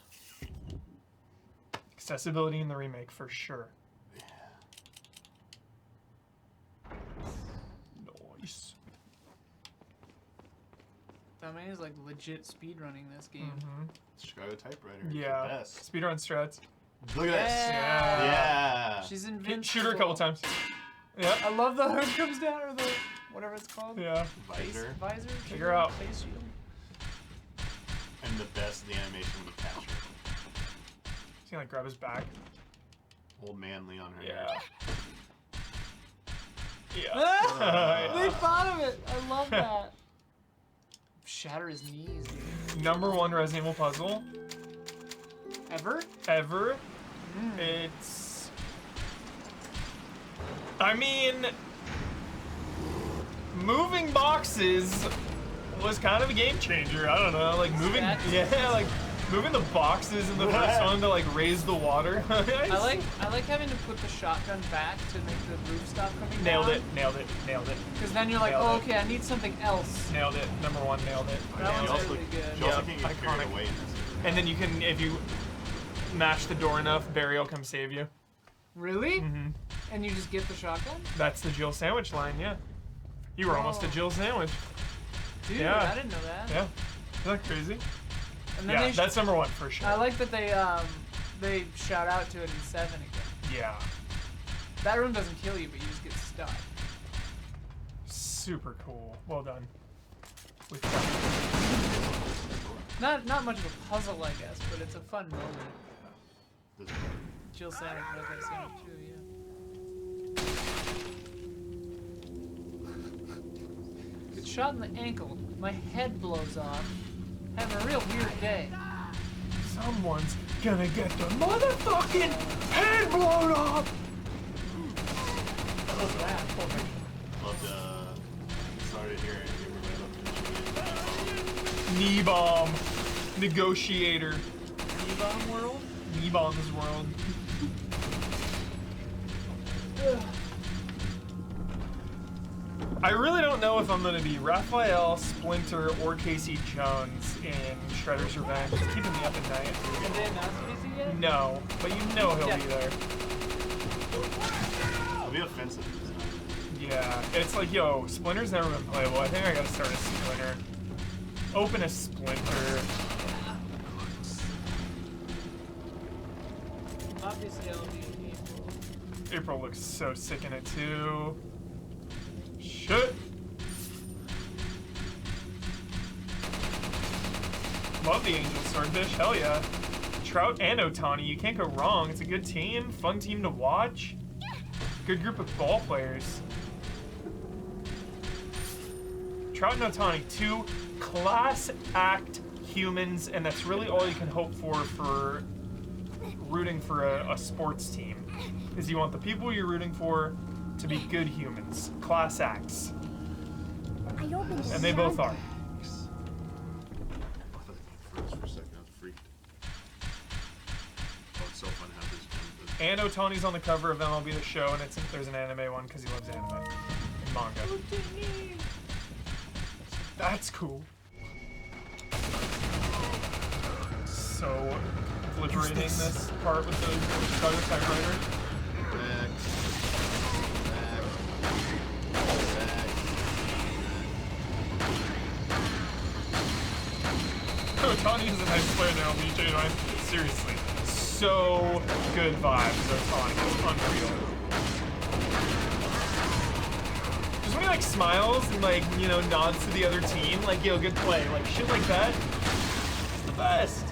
Accessibility in the remake for sure. Nice. Damiani is like legit speedrunning this game. Chicago typewriter. It's Yeah. The best. Speedrun strats. Look at this. Yeah. Yeah. She's invincible. Shoot her a couple times. Yeah. I love the hood comes down or the whatever it's called. Yeah. Visor. Visor. Figure shield, out. Face shield. And the best, the animation when you catch her. He's gonna like grab his back. Old man Leon her. Yeah. Ah, they Yeah. thought of it. I love that. Shatter his knees, dude. #1 Resident Evil puzzle Ever? ever. It's. I mean, moving boxes was kind of a game changer. I don't know, like moving, like moving the boxes in the first one to like raise the water. I like having to put the shotgun back to make the roof stop coming Nailed down. it, nailed it, nailed it, Because then you're like, Nailed oh, it. okay, I need something else. nailed it. #1, nailed it. That You one's also, really good. you also Yeah, can get iconic. carried away in this. And then you can, if you mash the door enough, Barry will come save you. Really? And you just get the shotgun? That's the Jill Sandwich line, yeah. You were almost a Jill Sandwich. Dude, Yeah. I didn't know that. Yeah. Isn't that crazy? And then Yeah, they that's #1 for sure. I like that they shout out to it in 7 again. Yeah. That room doesn't kill you, but you just get stuck. Super cool. Well done. Not much of a puzzle, I guess, but it's a fun moment. This Jill Sandwich, okay, Sandwich too, yeah. Get shot in the ankle. My head blows off. Having a real weird day. Someone's gonna get the motherfucking head blown off! What was that? Loved, started here and we were Knee bomb. Negotiator. Bomb world? Bomb's world. I really don't know if I'm gonna be Raphael, Splinter, or Casey Jones in Shredder's Revenge. It's keeping me up at night. Have they announced Casey yet? No, but you know he'll be there. It'll be offensive this time. Yeah, it's like, yo, Splinter's never been playable. I think I gotta start a Splinter. Open a Splinter. Obviously, I'll be April. April looks so sick in it too. Shit. Love the Angel Swordfish, hell yeah. Trout and Otani, you can't go wrong. It's a good team, fun team to watch. Good group of ball players. Trout and Otani, two class act humans, and that's really all you can hope for rooting for a sports team. Is you want the people you're rooting for to be good humans, class acts. And they both are. For a second, I was freaked. Oh, it's so fun to have this. And Otani's on the cover of MLB The Show, and there's an anime one because he loves anime and manga. That's cool. So liberating this part with the Chicago typewriter. Otani is a nice player now, BJ. Seriously. So good vibes, Otani. It's unreal. Just when he like smiles and like, you know, nods to the other team, like, yo, good play. Like shit like that. It's the best.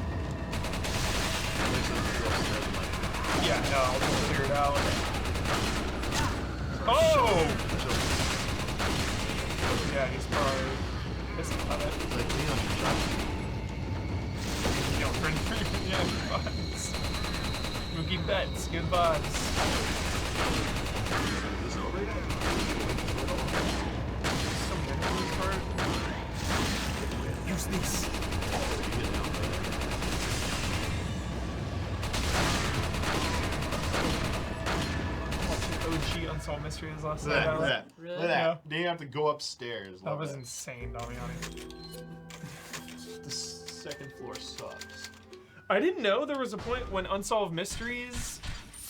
Yeah, no, I'll just clear it out. Oh! Yeah, he's probably pissed about it. Like, Yeah, good vibes. Mookie Betts, good vibes. Is it over yet? Some memories part. Use this. OG Unsolved Mysteries last night. Look at that. Really? Look at that. Yeah. Then you have to go upstairs. That Love was it. insane, Damiani. The second floor sucks. I didn't know there was a point when Unsolved Mysteries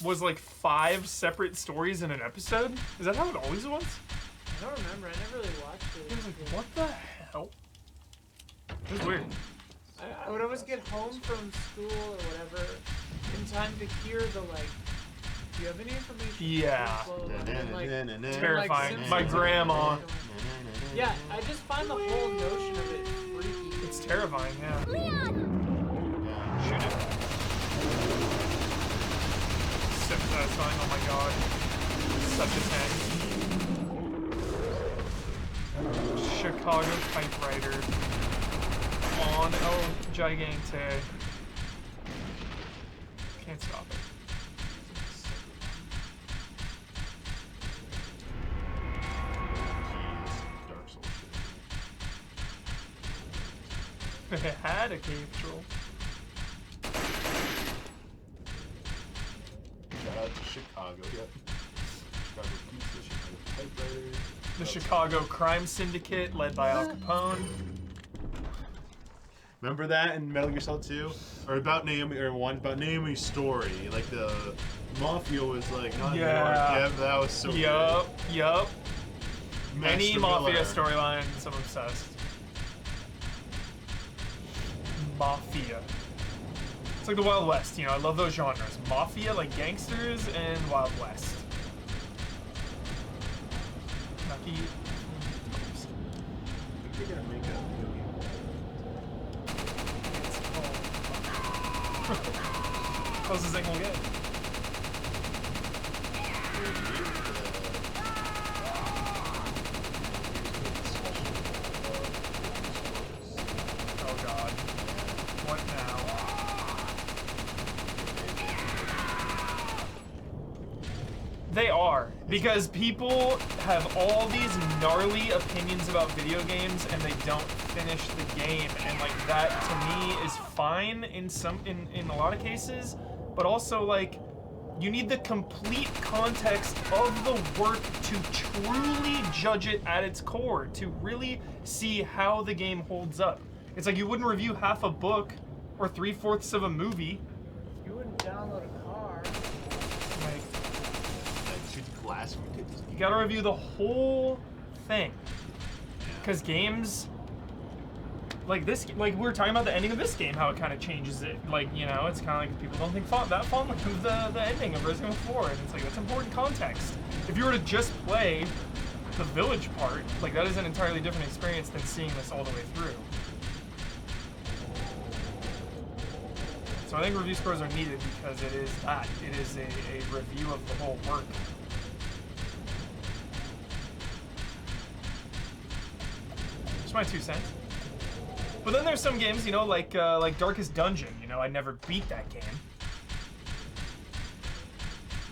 was like 5 separate stories in an episode. Is that how it always was? I don't remember. I never really watched it. I was like, what the hell? It was weird. I would always get home from school or whatever in time to hear the like. Do you have any information? Yeah. Terrifying. Simpsons My or grandma. something. Yeah, I just find the whole notion of it freaky. It's terrifying, yeah. Leon! Shoot it. So satisfying, oh my god. Such a tank. Chicago typewriter. On El Gigante. Can't stop it. Dark Souls It had a cave troll. Shout out to Chicago. Yep. Chicago Pizza, Chicago Typewriter. The Chicago Crime Syndicate, led by Al Capone. Remember that in Metal Gear Solid 2? Or about Naomi, or one about Naomi's story. Like the Mafia was like not in New York. Yeah. Yeah, that was so Yup. good. Any Master Mafia Miller. storyline, I'm obsessed. Mafia. It's like the Wild West, you know, I love those genres. Mafia, like gangsters, and Wild West. Nucky. They're gonna make a movie. Closest thing we'll get. Oh god. What now? They are, because people have all these gnarly opinions about video games and they don't finish the game, and like that to me is fine in a lot of cases, but also like you need the complete context of the work to truly judge it at its core, to really see how the game holds up. It's like you wouldn't review half a book or 3/4 of a movie. You wouldn't download a car. Like, Glass. you gotta review the whole thing. Because games, like this, like we were talking about the ending of this game, how it kind of changes it. Like, you know, it's kind of like people don't think that fondly of the ending of Resident Evil 4, and it's like, that's important context. If you were to just play the village part, like that is an entirely different experience than seeing this all the way through. So I think review scores are needed because it is that. It is a review of the whole work. Just my 2 cents. But then there's some games, you know, like Darkest Dungeon. You know, I never beat that game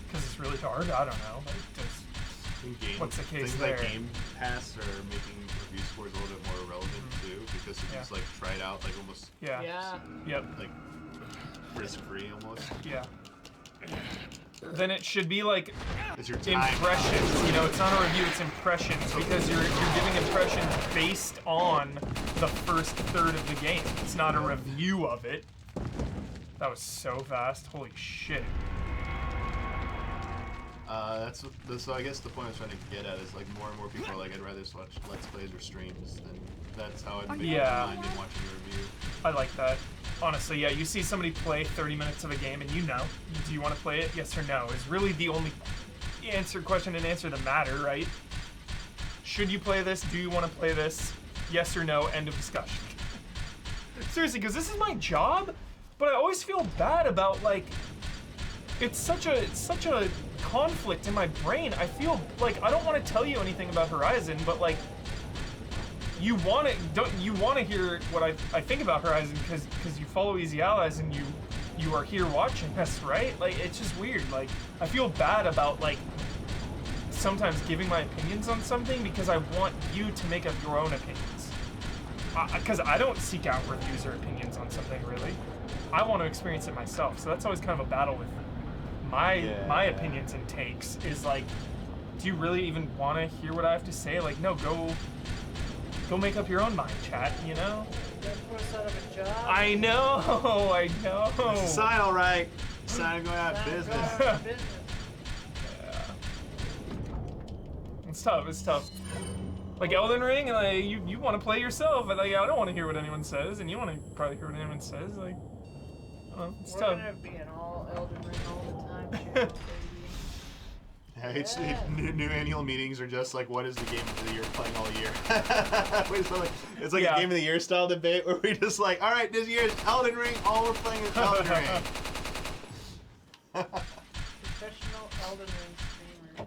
because it's really hard. I don't know. Like, what's the case things there? Like Game Pass are making review scores a little bit more relevant too, because you just like try it out, like almost. Yeah. Yep. Like risk-free almost. Yeah. Then it should be like it's your time. impressions. You know, it's not a review, it's impressions, because you're giving impressions based on the first third of the game. It's not a review of it. That was so fast. Holy shit. So I guess the point I was trying to get at is like more and more people are like, I'd rather just watch Let's Plays or streams, and that's how I'd make my mind in watching a review. I like that. Honestly, yeah, you see somebody play 30 minutes of a game and you know, do you want to play it? Yes or no is really the only question and answer that matter, right? Should you play this? Do you want to play this? Yes or no, end of discussion. Seriously, because this is my job, but I always feel bad about like, it's such a conflict in my brain. I feel like I don't want to tell you anything about Horizon, but like, you want to hear what I think about Horizon because you follow Easy Allies and you are here watching us, right? Like, it's just weird. Like, I feel bad about like sometimes giving my opinions on something because I want you to make up your own opinions. Because I don't seek out reviews or opinions on something really. I want to experience it myself. So that's always kind of a battle with my opinions and takes. Is like, do you really even want to hear what I have to say? Like, no, go make up your own mind, chat, you know? Don't force out of a job. I know, I know. It's a sign, all right. Sign of going out of business. Yeah. It's tough, it's tough. Like Elden Ring, like, you want to play yourself, but like, I don't want to hear what anyone says, and you want to probably hear what anyone says, like, I don't know, it's tough. We're gonna be in all Elden Ring all the time, chat, baby. Yeah, it's new annual meetings are just like, what is the game of the year playing all year? It's like a game of the year style debate where we just like, all right, this year's Elden Ring, all we're playing is Elden Ring. Professional Elden Ring streamer.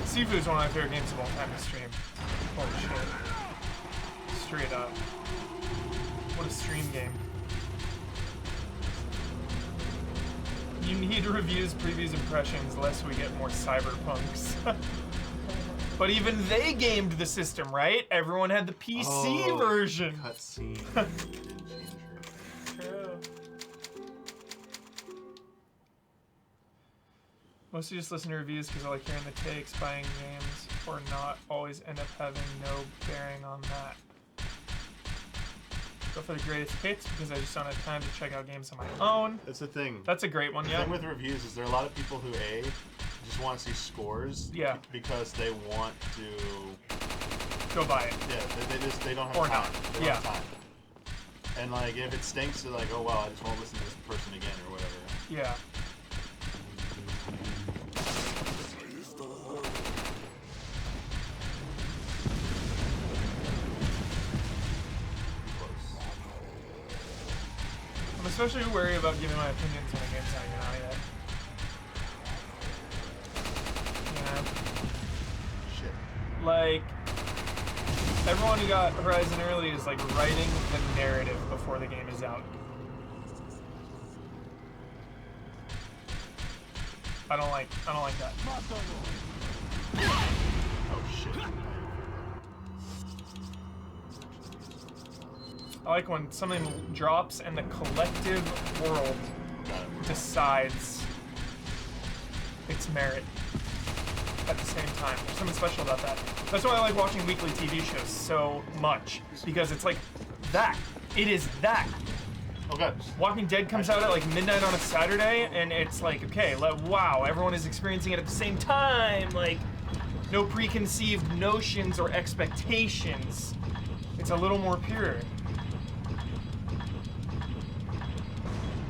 Sifu is one of my favorite games of all time to stream. Holy shit. Straight up. What a stream game. You need reviews, previews, impressions, lest we get more cyberpunks. But even they gamed the system, right? Everyone had the PC version. Cutscene. True. Mostly just listen to reviews because I like hearing the takes. Buying games or not always end up having no bearing on that. Go for the greatest hits because I just don't have time to check out games on my own. That's the thing. That's a great one, The yeah. thing with reviews is there are a lot of people who just want to see scores. Yeah. Because they want to go buy it. Yeah, they don't have or time. not. They don't have time. And like if it stinks, they're like, oh wow, I just want to listen to this person again or whatever. Yeah. I'm especially wary about giving my opinions on a game's not even out yet. Yeah. Like, everyone who got Horizon early is like writing the narrative before the game is out. I don't like that. Oh shit. I like when something drops and the collective world decides its merit at the same time. There's something special about that. That's why I like watching weekly TV shows so much, because it's like that. It is that. Okay. Walking Dead comes out at like midnight on a Saturday, and it's like, okay, wow, everyone is experiencing it at the same time. Like, no preconceived notions or expectations. It's a little more pure.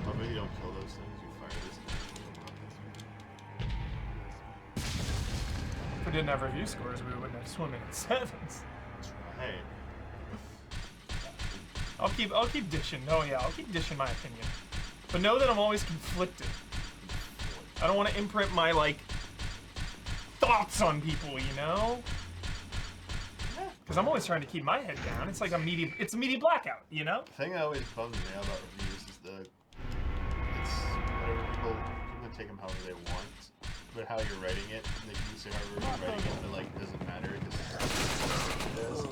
I bet you don't kill those things, you fire this thing. If we didn't have review scores, we wouldn't have swimming in sevens. That's right. I'll keep dishing. Oh yeah, I'll keep dishing my opinion. But know that I'm always conflicted. I don't want to imprint my like thoughts on people, you know? Because I'm always trying to keep my head down. It's like a media blackout, you know? The thing that always bums me out about reviews is it's whatever people can take them however they want, but how you're writing it, they can say however you're writing it, but like it doesn't matter because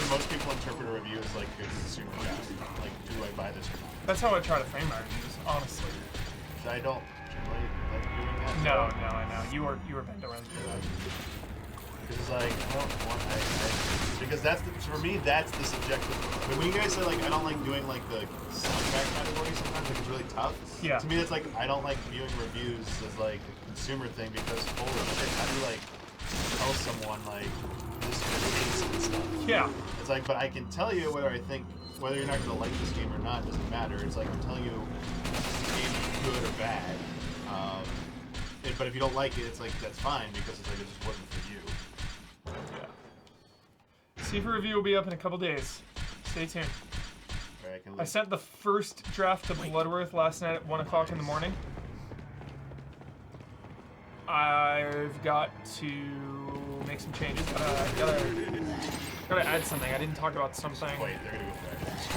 most people interpret a review as like a consumer guide, like do I buy this or not? That's how I try to frame my reviews, honestly. I don't generally like doing that. No, I know. You were bent around through that. Because it's like I don't want because that's for me that's the subjective. But when you guys say like I don't like doing like the soundtrack category sometimes like it's really tough. Yeah. To me it's like I don't like viewing reviews as like a consumer thing because holy shit, how do you like tell someone like this taste and stuff? Yeah. It's like, but I can tell you whether I think whether you're not gonna like this game or not doesn't matter. It's like I'm telling you this game is good or bad. But if you don't like it, it's like that's fine because it's like it just wasn't for you. Yeah. Seafood review will be up in a couple days. Stay tuned. Right, I sent the first draft to Bloodworth last night at 1 o'clock in the morning. I've got to make some changes. Gotta add something. I didn't talk about something. Wait, they're gonna go fast.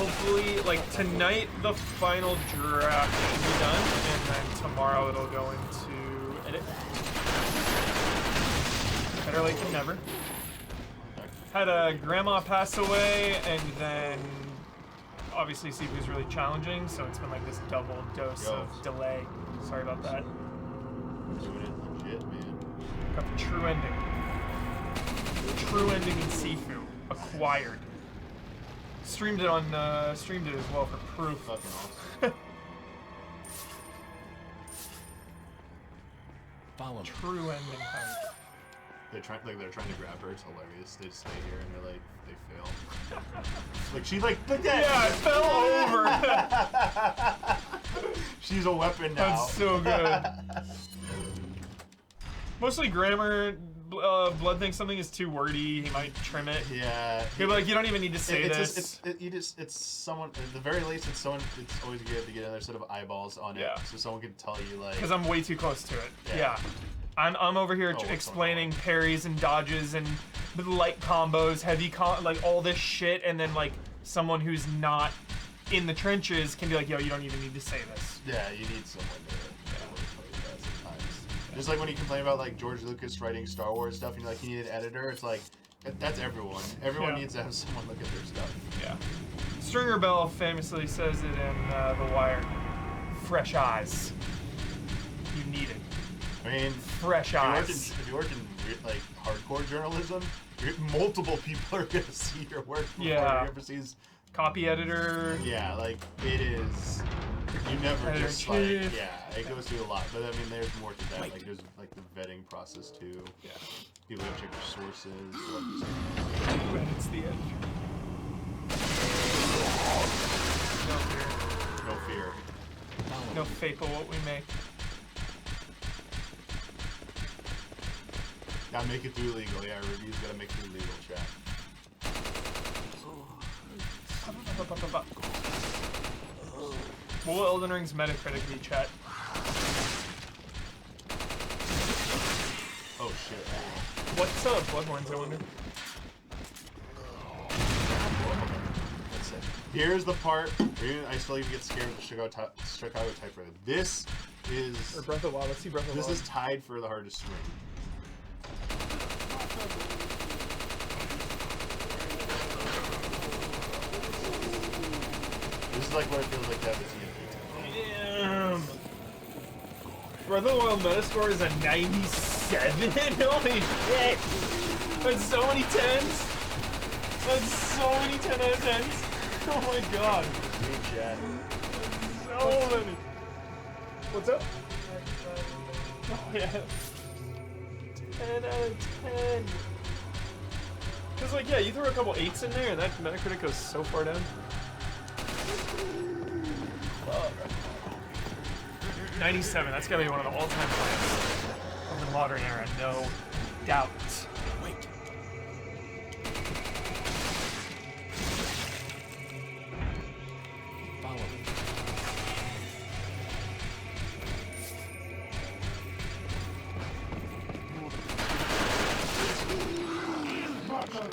Hopefully, like tonight, the final draft should be done, and then tomorrow it'll go into edit. Better late than never. Had a grandma pass away, and then obviously CP is really challenging, so it's been like this double dose of delay. Sorry about that. Doing it legit, man. Got the true ending. True ending in Sifu. Acquired. Streamed it as well for proof. Fucking awesome. Follow me. True ending hype. They're trying to grab her. It's hilarious. They stay here and they're like, they fail. Like she's like, but yeah, it fell over. She's a weapon now. That's so good. Mostly grammar. Blood thinks something is too wordy. He might trim it. Yeah. He'll be like, you don't even need to say this. It's someone. At the very least, it's someone. It's always good to get another set of eyeballs on it, so someone can tell you like. Because I'm way too close to it. Yeah. I'm over here explaining parries and dodges and the light combos, heavy like all this shit, and then like someone who's not in the trenches can be like, yo, you don't even need to say this. Yeah, you need someone to. Just like when you complain about like George Lucas writing Star Wars stuff, and you're like, you need an editor. It's like that's everyone. Everyone needs to have someone look at their stuff. Yeah. Stringer Bell famously says it in The Wire. Fresh eyes. You need it. I mean, fresh eyes. If you work in like hardcore journalism, multiple people are gonna see your work before you ever see his copy editor. Yeah, like it is. You never just like it goes through a lot. But I mean, there's more to that. Like there's like the vetting process too. Yeah. People gotta check your sources. It's the edge. No fear. No faithful what we make. Gotta make it through legal. Yeah, reviews gotta make it through legal, chat. What will Elden Ring's Metacritic be, chat? What's Bloodhorns, I wonder? That's it. Here's the part where I still even get scared of the Chicago typewriter. This is... Or Breath of the Wild. Let's see Breath of the Wild. This is tied for the hardest swing. This is like what it feels like to have the TNT. Damn. Breath of the Wild Metascore is a 97? Holy shit! That's so many 10s! That's so many 10 out of 10s! Oh my god! Good chat. So many! What's up? Oh yeah. 10 out of 10! Cause like, yeah, you throw a couple 8s in there and that Metacritic goes so far down. 97, that's gotta be one of the all-time highest of the modern era, no doubt. Wait. Follow me.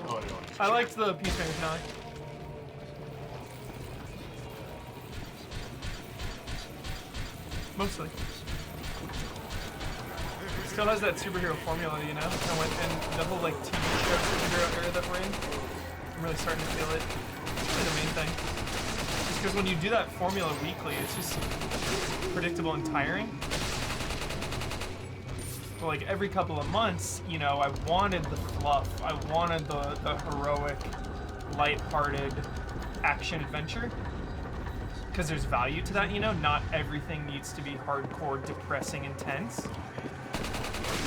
Oh, I liked the Peacemaker finale. Mostly. Still has that superhero formula, you know? And the whole like TV show superhero era that we're in. I'm really starting to feel it. It's really the main thing. Just because when you do that formula weekly, it's just predictable and tiring. But like every couple of months, you know, I wanted the fluff. I wanted the heroic, light-hearted action adventure. Because there's value to that, you know? Not everything needs to be hardcore, depressing, intense.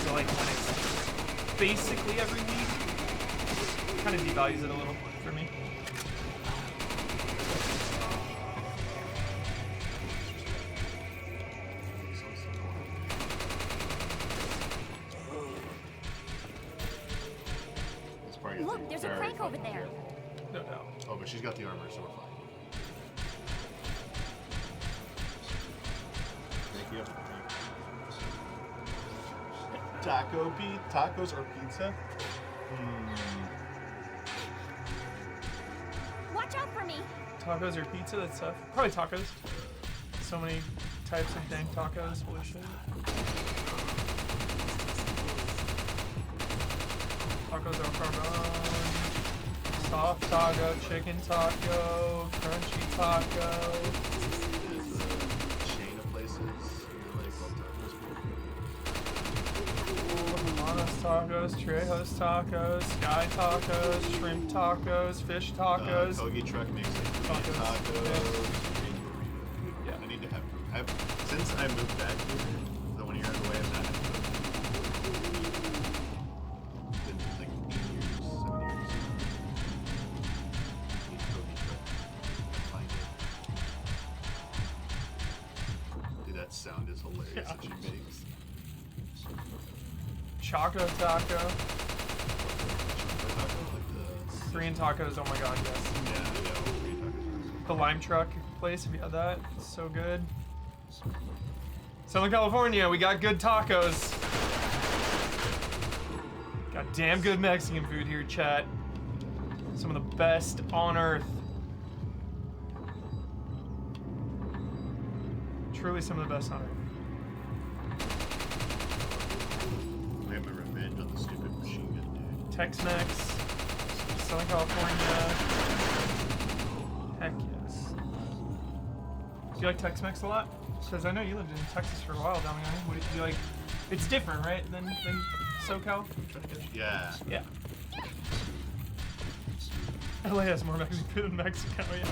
So like when it's basically every week, it kind of devalues it a little for me. Look, there's a crank over there. No doubt. Oh, but she's got the armor, so we're fine. Thank you. Tacos or pizza? Watch out for me. Tacos or pizza? That's tough. Probably tacos. So many types of dang tacos. Holy shit. Tacos al carbon. Soft taco, chicken taco, crunchy taco. Chain of places. Hermanos tacos, Trejos tacos, Sky tacos, shrimp tacos, fish tacos. Kogi truck makes like tacos. Yeah. I need to have. Since I moved back here, the 1 year out of the way, I've not had food. It's been like 8 years, 7 years. Kogi truck. Find it. Dude, that sound is hilarious that she makes. Choco taco. Korean tacos, oh my god, yes. Yeah, Korean tacos. The lime truck place, if you had that, it's so good. Southern California, we got good tacos. Got damn good Mexican food here, chat. Some of the best on earth. Truly some of the best on earth. I have my revenge on the stupid machine gun dude. Tex-Mex, Southern California. Heck yes. Do you like Tex-Mex a lot? Because I know you lived in Texas for a while, Damiani. What do you like? It's different, right, than SoCal? Yeah. Yeah. LA has more Mexican food than Mexico, yeah.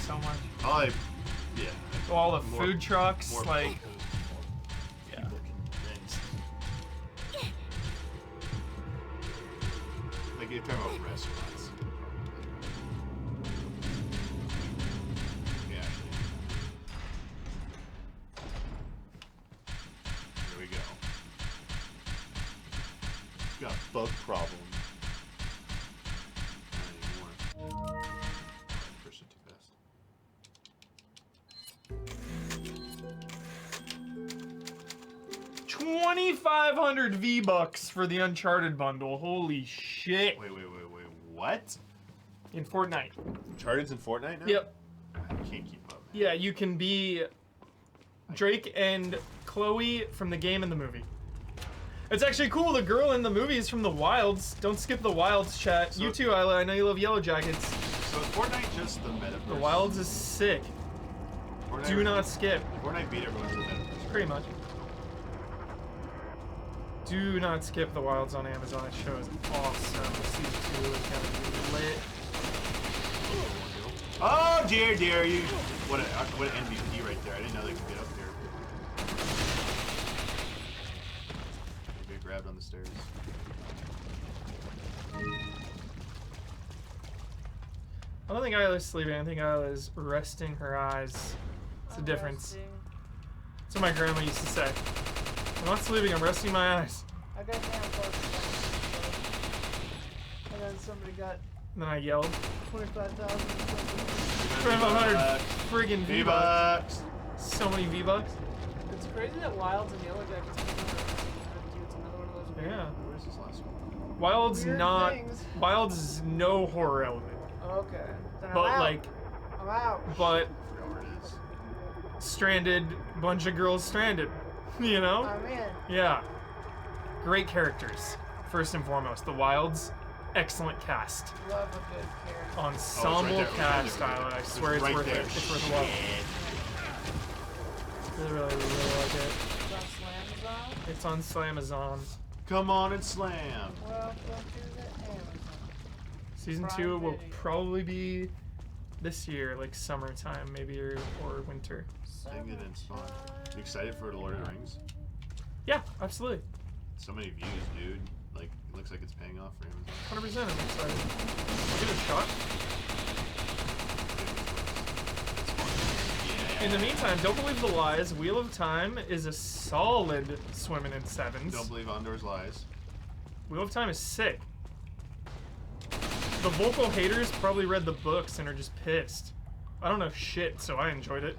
So much. Yeah. All the More- food trucks, more like, yeah. Like you're talking about restaurants. Yeah. Here we go. Got a bug problem. Not anymore. Pushed it too fast. 20 2,500 V-Bucks for the Uncharted bundle. Holy shit. Wait. What? In Fortnite. Uncharted's in Fortnite now? Yep. I can't keep up. Yeah, you can be Drake and Chloe from the game and the movie. It's actually cool. The girl in the movie is from the Wilds. Don't skip the Wilds, chat. So- You too, Isla. I know you love Yellow Jackets. So is Fortnite just the metaverse? The Wilds is sick. Fortnite Do not skip. Fortnite beat everyone to the metaverse. Pretty much. Do not skip the Wilds on Amazon. That show is awesome. Season 2 is gonna be lit. Oh dear, you. What an MVP right there. I didn't know they could get up there. They get grabbed on the stairs. I don't think Isla's sleeping. I think Isla's resting her eyes. It's a difference. That's what my grandma used to say. I'm not sleeping, I'm resting my eyes. I got damn close to that. And then somebody got And then I yelled. 25,000. 2,500 friggin' V-Bucks. V-Bucks. So many V-Bucks. It's crazy that Wilds and Yellow Jackets came out. It's another one of those weird, Yeah. Where's this last one? Wild's weird not. things. Wild's is no horror element. Okay. Then But I'm out. like, I'm out. but I forgot where it is. stranded, bunch of girls stranded. You know? I'm in. Yeah. Great characters, first and foremost. The Wilds, excellent cast. Love a good character. Ensemble there. It was right cast, there. Isla. I It's swear it's right worth there. it. It's worth a while. Really like it. It's on Slamazon. It's on Slamazon. Come on and slam. Welcome to the Amazon. Season Prime 2 will Video. probably be this year, like summertime, maybe, or winter. Dang it in spawn. You excited for The Lord of the Rings? Yeah, absolutely. So many views, dude. Like, it looks like it's paying off for Amazon. 100%. I'm excited. I'll give it a shot. In the meantime, don't believe the lies. Wheel of Time is a solid swimming in sevens. Don't believe Ondor's lies. Wheel of Time is sick. The vocal haters probably read the books and are just pissed. I don't know shit, so I enjoyed it.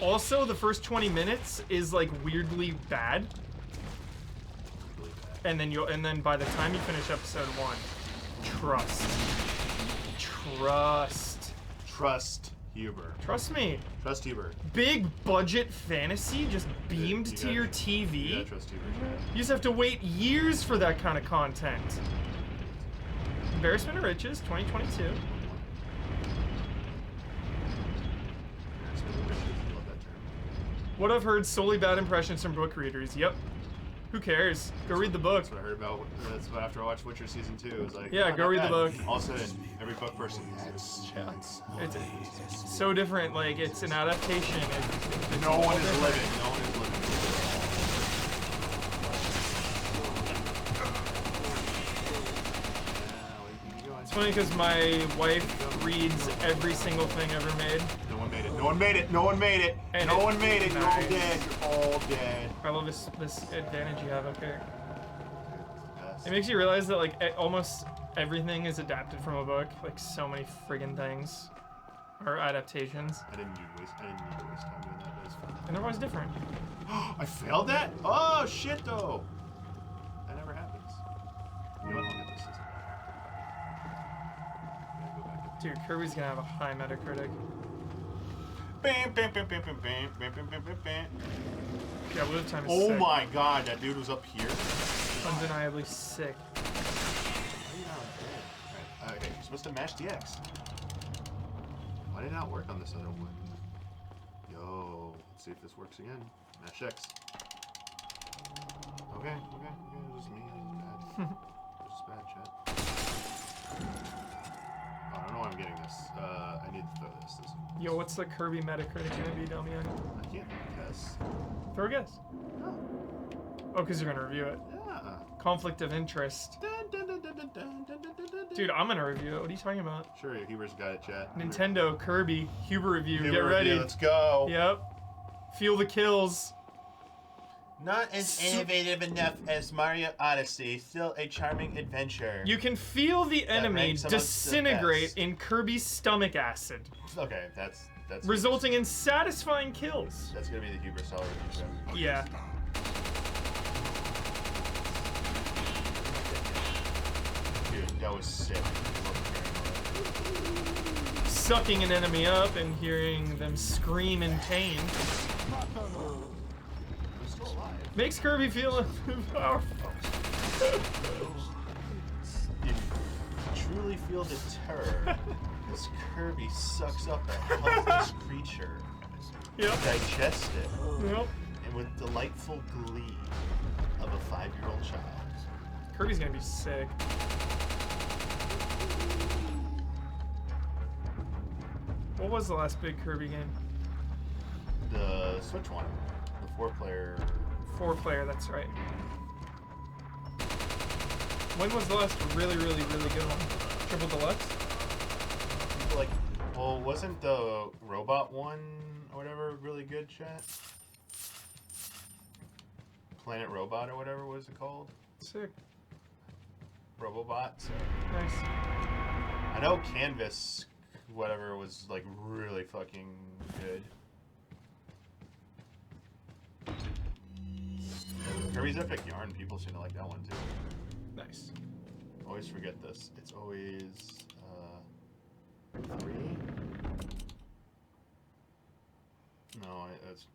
Also, the first 20 minutes is like weirdly bad, Really bad. and then by the time you finish episode 1, trust. Trust Huber. Trust me. Trust Huber. Big budget fantasy just beamed You to gotta- your You TV. gotta trust Huber. You just have to wait years for that kind of content. Embarrassment of Riches, 2022. Love that term. What I've heard, solely bad impressions from book readers. Yep. Who cares? Go read the book. That's what I heard about. That's what after I watched Witcher season 2, it was like, Yeah, oh, go not read the bad. book. All of a sudden, every book person has chats. It's so different. Like, it's an adaptation. No one is living. No one is living. It's funny because my wife reads every single thing ever made. No one made it. No one made it. No one made it. And No it- one made it. You're all nice. dead. You're all dead. I love this advantage you have up here. Yes. It makes you realize that like almost everything is adapted from a book. Like so many friggin' things are adaptations, I didn't need to waste time doing that. That was fun. and they're always different. I failed that? Oh shit though. That never happens. You know what? I'll get this. Gotta go back. Dude, Kirby's gonna have a high Metacritic. Bam, bam, bam, bam, bam, bam, bam, bam, bam, bam, bam. Yeah, Wheel of Time is Oh sick. my god, that dude was up here. Undeniably sick. How are you not dead? Alright, okay, you're supposed to mash the X. Why did it not work on this other one? Yo, let's see if this works again. Mash X. Okay, it was just me. It was just bad chat. Oh, I don't know why I'm getting this. I need to throw this. Yo, what's the Kirby Metacritic gonna be, Damiani? I can't guess. Throw a guess. No. Oh, because you're gonna review it. Yeah. Conflict of interest. Dun, dun, dun, dun, dun, dun, dun, dun, dun, dun. Dude, I'm gonna review it. What are you talking about? Sure, Huber's got it, chat. Nintendo, Kirby, Huber review. Huber Get ready. review, let's go. Yep. Feel the kills. Not as innovative enough as Mario Odyssey, still a charming adventure. You can feel the enemy ranks amongst the disintegrate best. in Kirby's stomach acid. Okay, that's That's resulting in satisfying kills. That's gonna be the hubris celebration. Yeah. Dude, that was sick. Sucking an enemy up and hearing them scream in pain I'm still alive. makes Kirby feel powerful. You truly feel the terror. This Kirby sucks up a helpless creature, Yep. digests it, Yep. and with delightful glee of a 5-year-old child. Kirby's gonna be sick. What was the last big Kirby game? The Switch one, the 4-player. 4-player, that's right. When was the last really good one? Triple Deluxe? Like, well, wasn't the robot one or whatever really good, chat? Planet Robot or whatever was it called? Sick. Robobot. So. Nice. I know Canvas, whatever, was like really fucking good. Kirby's Epic Yarn, people seem to like that one too. Nice. Always forget this. It's always 3. No, it's.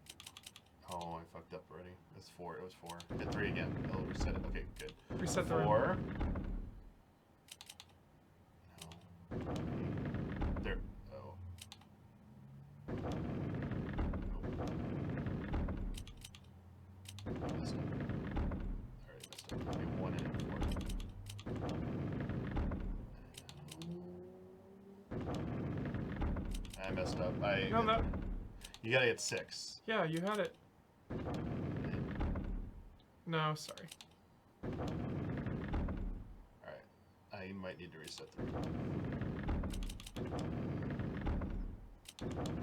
Oh, I fucked up already. It's 4. It was 4. Hit 3 again. It'll reset it. Okay, good. Reset the 4. No. There. Oh. Messed up. I already messed up. Okay, 1 and 4. I messed up. No, no. You gotta get 6. Yeah, you had it. No, sorry. Alright. I might need to reset the room.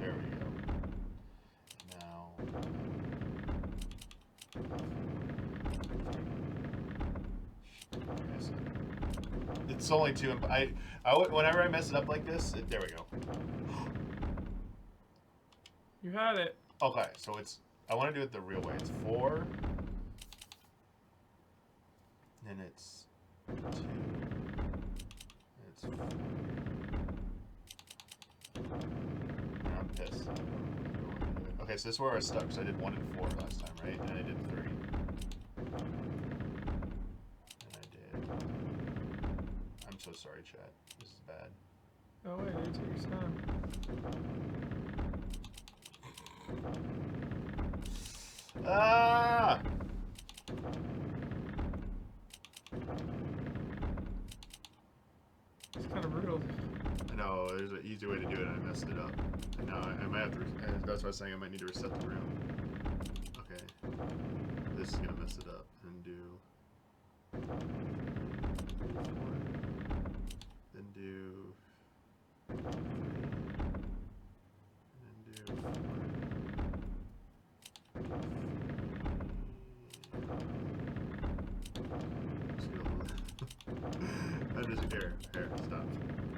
There we go. Now. It's only 2. Whenever I mess it up like this, there we go. You had it. Okay, so it's. I want to do it the real way. It's 4. Then it's 2. It's 4. I'm pissed. Okay, so this is where I was stuck. So I did 1 and 4 last time, right? And I did 3. And I did. I'm so sorry, chat. This is bad. Oh wait, you took your time. Ah! It's kind of brutal. I know, there's an easy way to do it and I messed it up. And now I might have to, that's what I was saying, I might need to reset the room. Okay. This is gonna mess it up. And do 4. Then do 3. And then do 4. I'm just here, stop.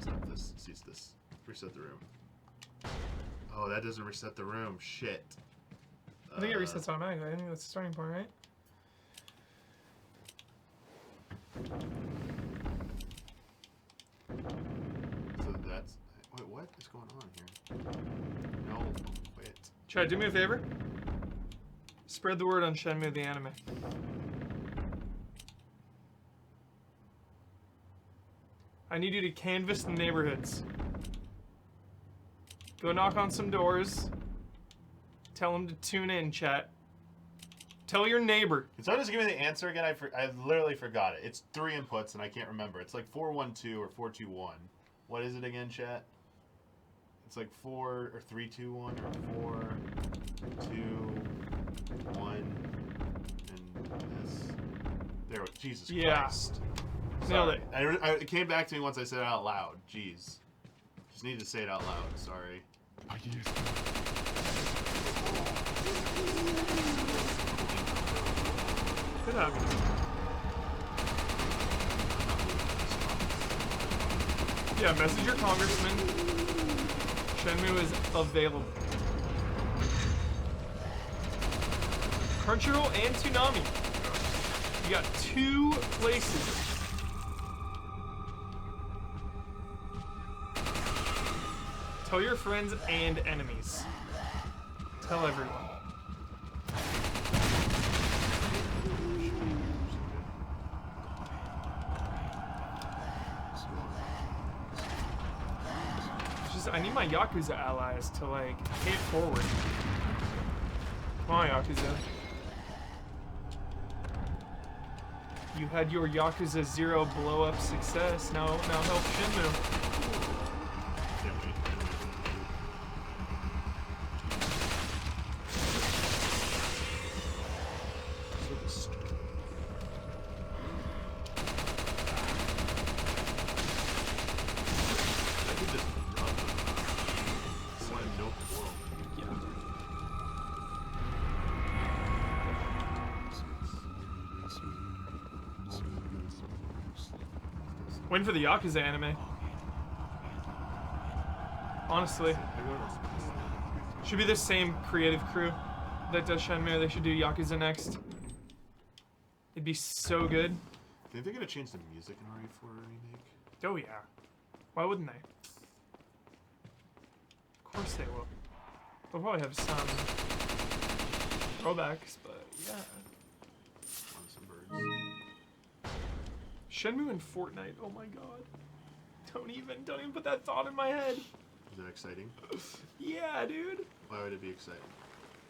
Stop this. Cease this. Reset the room. Oh, that doesn't reset the room. Shit. I think it resets automatically. I think that's the starting point, right? So that's. Wait, what is going on here? No, quit. Chad, do me a favor. Spread the word on Shenmue the anime. I need you to canvass the neighborhoods. Go knock on some doors. Tell them to tune in, chat. Tell your neighbor. Can someone just give me the answer again? I literally forgot it. It's 3 inputs and I can't remember. It's like 412 or 421. What is it again, chat? It's like 4 or 321 or 4, 2, 1, and this. There. Jesus Christ. Nailed it. It came back to me once I said it out loud. Jeez. Just need to say it out loud. Sorry. Good job. Yeah, message your congressman. Shenmue is available. Crunchyroll and Toonami. You got 2 places. Tell your friends and enemies. Tell everyone. It's just, I need my Yakuza allies to, like, pay it forward. Come on, Yakuza. You had your Yakuza 0 blow-up success. Now help Shenmue. Waiting for the Yakuza anime. Honestly. Should be the same creative crew that does Shenmue. They should do Yakuza next. It'd be so good. Think they're gonna change the music in RE4 remake? Oh yeah. Why wouldn't they? Of course they will. They'll probably have some throwbacks, but yeah. On some birds. Shenmue and Fortnite. Oh my god. Don't even put that thought in my head. Is that exciting? Yeah, dude. Why would it be exciting?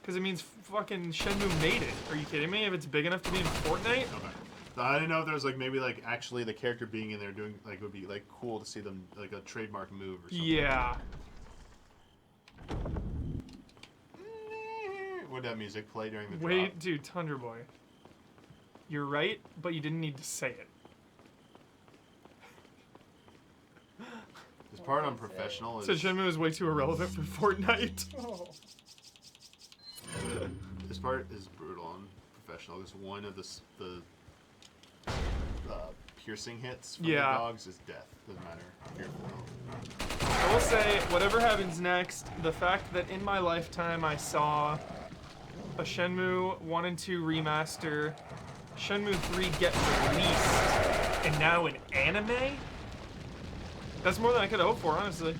Because it means fucking Shenmue made it. Are you kidding me? If it's big enough to be in Fortnite? Okay. So I didn't know if there was like maybe like actually the character being in there doing like would be like cool to see them like a trademark move or something. Yeah. Would that music play during the drop? Wait, dude, Tundra Boy. You're right, but you didn't need to say it. This part unprofessional is. So Shenmue is way too irrelevant for Fortnite. Oh. This part is brutal and professional because one of the piercing hits from the dogs is death. Doesn't matter. I will say, whatever happens next, the fact that in my lifetime I saw a Shenmue 1 and 2 remaster, Shenmue 3 get released, and now an anime? That's more than I could hope for, honestly.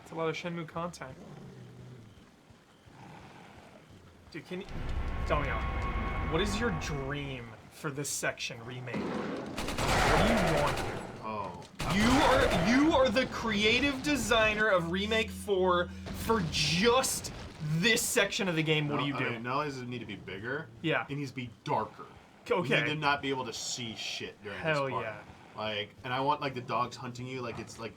It's a lot of Shenmue content. Dude, can you tell me what is your dream for this section remade? What do you want here? Oh. You are the creative designer of Remake 4 for just this section of the game. What do you do? I mean, not only does it need to be bigger, Yeah. it needs to be darker. Okay. You need to not be able to see shit during Hell this part. yeah. Like, and I want like the dogs hunting you, like it's like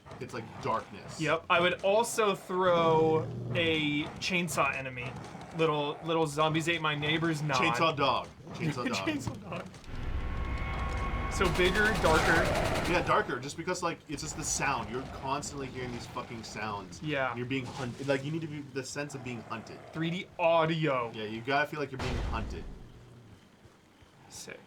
darkness. Yep. I would also throw a chainsaw enemy. Little zombies ate my neighbor's nod. Chainsaw dog. Chainsaw dog. Chainsaw dog. So bigger, darker. Yeah, darker. Just because like it's just the sound. You're constantly hearing these fucking sounds. Yeah. And you're being hunted. Like you need to be the sense of being hunted. 3D audio. Yeah, you gotta feel like you're being hunted. Sick.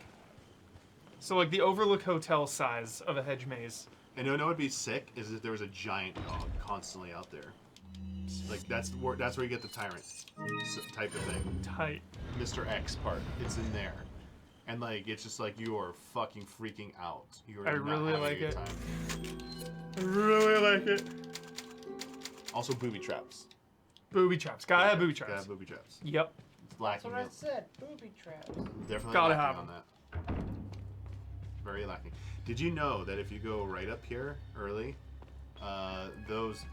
So like the Overlook Hotel size of a hedge maze. And you know what would be sick is if there was a giant dog constantly out there. Like that's where you get the tyrant type of thing. Tight. Mr. X part. It's in there. And like it's just like you are fucking freaking out. You are I not really having like a good it. time. I really like it. Also booby traps. Booby traps. Gotta have booby Gotta traps. have booby traps. Yep. It's lacking. That's what I said. Booby traps. Definitely Gotta lacking have on that. Very lacking. Did you know that if you go right up here early, those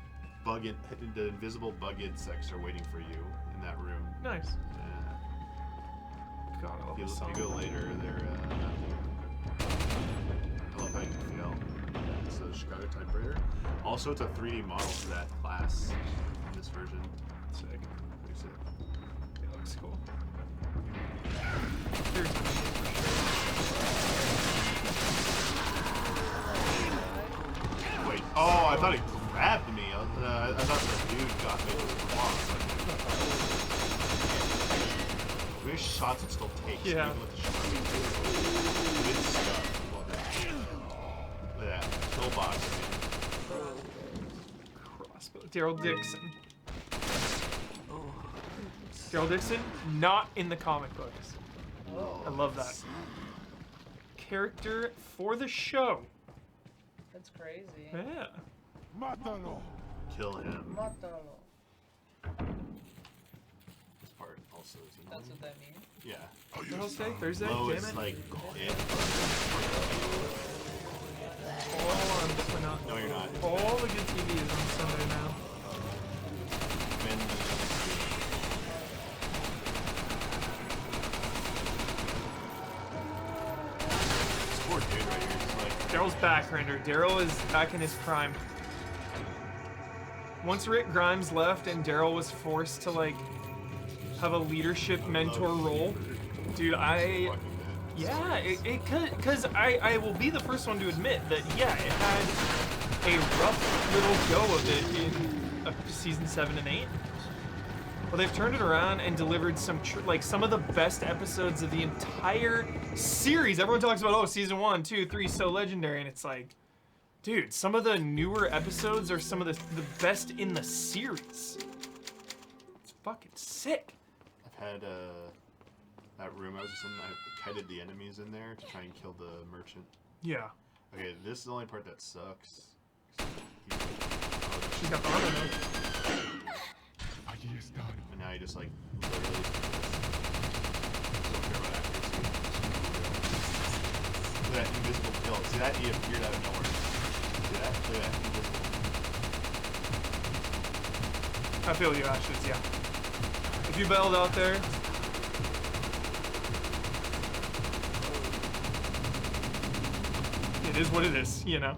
the invisible bug insects are waiting for you in that room? Nice. Yeah. God, I love If this you song. go later, they're not there. I love how you can feel. It's a Chicago typewriter. Also, it's a 3D model for that class in this version. Sick. Pretty sick. It looks cool. Here's the for sure. Wait. Oh, I thought he grabbed me. I thought the dude got me. How many shots it still takes? Yeah. Even with the shot. Good stuff. Love it. Yeah, pillbox. Crossbow. Daryl Dixon. Daryl Dixon, not in the comic books. I love that. Character for the show. That's crazy. Yeah. Kill him. Matalo. This part also is annoying. That's what that means. Yeah. What did I say? Thursday? Low Damn is it. like it. Oh, I'm definitely not. No, you're not. All the good TV is on Sunday now. Men. This poor dude right here is like. Daryl's back, Render. Daryl is back in his prime. Once Rick Grimes left and Daryl was forced to like have a leadership mentor role, dude, yeah, cause I will be the first one to admit that yeah, it had a rough little go of it in season 7 and 8. Well, they've turned it around and delivered some some of the best episodes of the entire series. Everyone talks about, oh, season 1, 2, 3, so legendary, and it's like, dude, some of the newer episodes are some of the best in the series. It's fucking sick. I've had that room I was just in. I kited the enemies in there to try and kill the merchant. Yeah. Okay, this is the only part that sucks. She's got the armor though. And now you just like literally don't care about accuracy. Look at that invisible kill. See that? He appeared out of nowhere. See that? Look at that. Invisible. I feel you, Ashes, yeah. If you bailed out there, it is what it is, you know?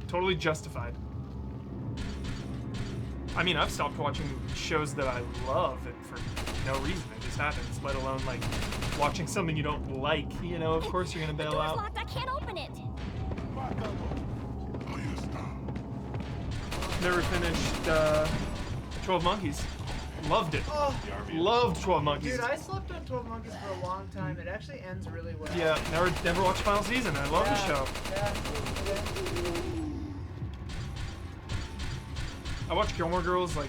Totally justified. I mean, I've stopped watching shows that I love for no reason. It just happens, let alone, like, watching something you don't like. You know, of course you're gonna bail out. Locked. I can't open it. Never finished 12 Monkeys. Loved it. Oh, Loved 12 Monkeys. dude, I slept on 12 Monkeys for a long time. It actually ends really well. Yeah, never watched final season. I love the show. Yeah. I watch Gilmore Girls like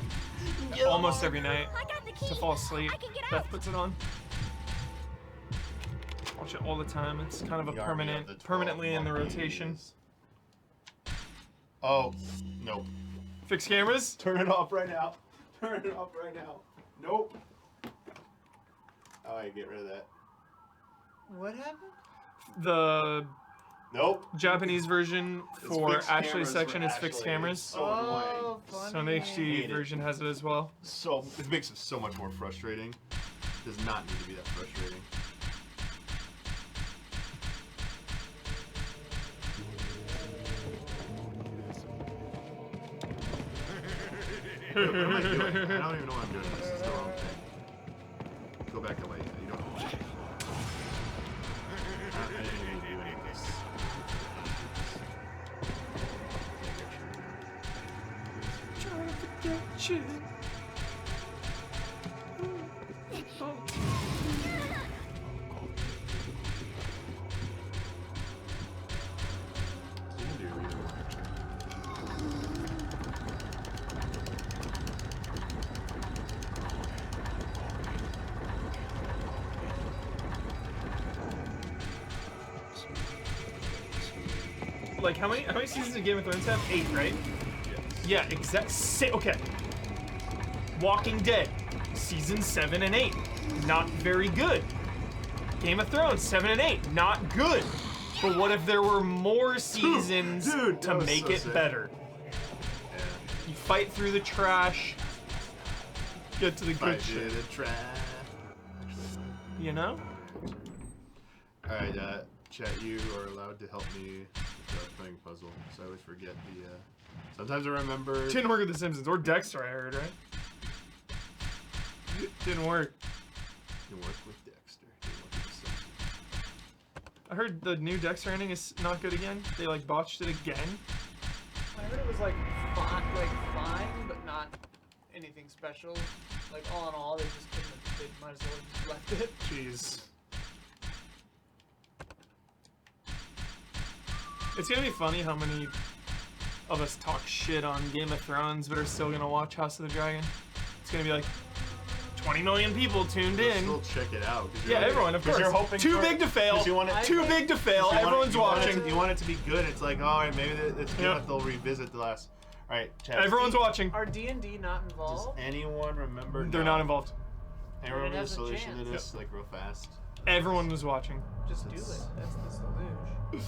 almost every night to fall asleep. Beth puts it on. Watch it all the time. It's kind of a permanently in the rotation. Oh, nope. Fix cameras. Turn it off right now. Turn it off right now. Nope. Oh, I get rid of that. What happened? The Nope. Japanese version for fixed Ashley's cameras section for is fixed Ashley. cameras. So annoying. So an HD version has it as well. So it makes it so much more frustrating. Does not need to be that frustrating. What am I doing? I don't even know what I'm doing. This is the wrong thing. Go back away. You don't know. I didn't even do any of this. Trying to forget you. Like how many seasons of Game of Thrones have? 8, right? Yeah, exactly. Okay. Walking Dead, season 7 and 8, not very good. Game of Thrones, 7 and 8, not good. But what if there were more seasons to make it better? Yeah. You fight through the trash, get to the good shit. The trash. You know? Alright, chat, you are allowed to help me with playing puzzle, so I always forget the, sometimes I remember... Didn't work with The Simpsons, or Dexter, I heard, right? Didn't work. Didn't work with Dexter. Didn't work with The Simpsons. I heard the new Dexter ending is not good again. They like botched it again. I heard it was like fine, but not anything special. Like all in all, they might as well have just left it. Jeez. It's gonna be funny how many of us talk shit on Game of Thrones but are still gonna watch House of the Dragon. It's gonna be like 20 million people tuned in. Still check it out. Yeah, everyone, of course. You're hoping Too big to fail. Too big to fail. Everyone's watching. You want it to be good. It's like, all right, maybe it's good if they'll revisit the last. All right, chat. Everyone's watching. Are D&D not involved? Does anyone remember? They're not involved. Anyone remember the has a solution to chance. this, like real fast? Everyone was watching. Just do it. That's the solution.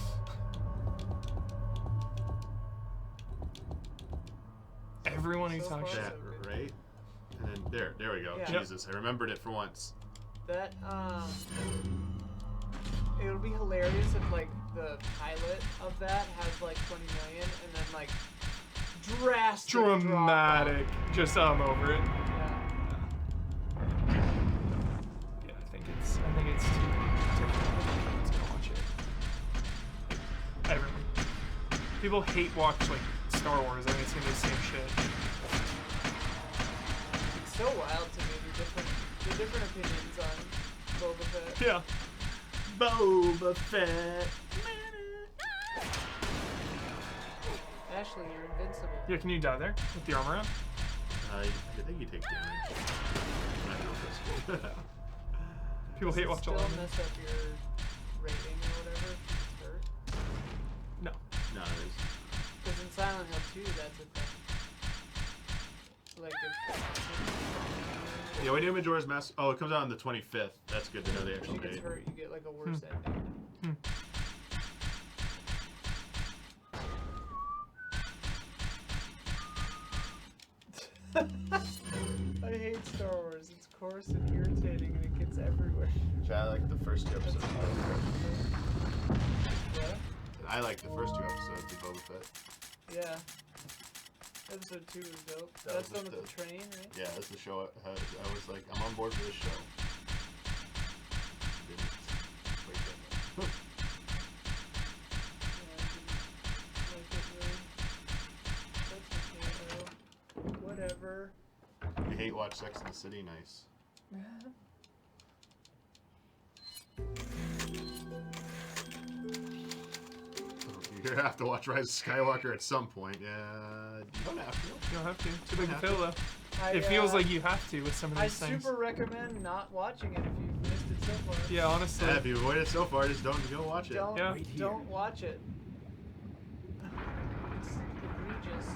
Everyone who So talks far, shit. That, right? And then there we go. Yeah. Jesus, I remembered it for once. That it would be hilarious if like the pilot of that has like 20 million and then like drastic Dramatic. Just I'm over it. Yeah. Yeah, I think it's too watch it. Everyone. People hate watch like Star Wars. I think it's gonna be the same shit. It's so wild to me the different opinions on Boba Fett. Yeah. Boba Fett. Ashley, you're invincible. Yeah, can you die there with the armor on? I think you take damage. Not real physical. People hate watch all Still of them. mess up your rating or whatever if it's hurt. No. No, it is. Because in Silent Hill 2, that's a thing. Like Yeah, we do Majora's Mask. Oh, it comes out on the 25th. That's good to know the if actual she gets date. hurt, you get like a worse ending. I hate Star Wars. It's coarse and irritating and it gets everywhere. I like the first 2 episodes. Yeah? I like the first 2 episodes of Boba Fett. Yeah. Episode 2 was dope. That That's was the one the- with the train, right? Yeah, that's the show. I was like, I'm on board for this show. Didn't wait that long. Whatever. You hate watch Sex in the City, nice. You're gonna have to watch Rise of Skywalker at some point. Yeah, you don't have to. You don't have to. Too big to fail though. I, It feels like you have to with some of I these things. super recommend not watching it if you've missed it so far. Yeah, honestly. Yeah, if you've avoided it so far, just don't go watch it. Don't, Yeah. don't watch it. It's egregious.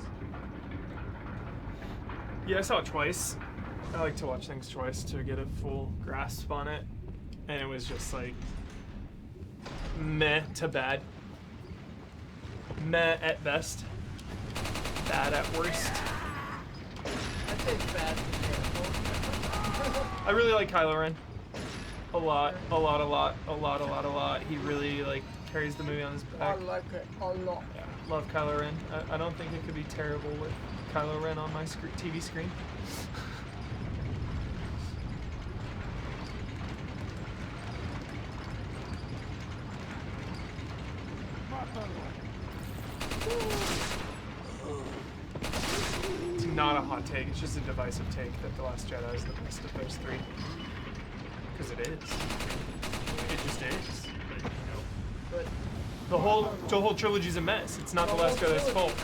Yeah, I saw it twice. I like to watch things twice to get a full grasp on it. And it was just like meh to bad. Meh at best. Bad at worst. I'd say it's bad to careful. I really like Kylo Ren. A lot. He really like carries the movie on his I back. like it a lot. Yeah, love Kylo Ren. I don't think it could be terrible with Kylo Ren on my TV screen. It's not a hot take, it's just a divisive take that The Last Jedi is the best of those 3. Because it is. It just is. But The whole trilogy's a mess. It's not The Last Jedi's fault.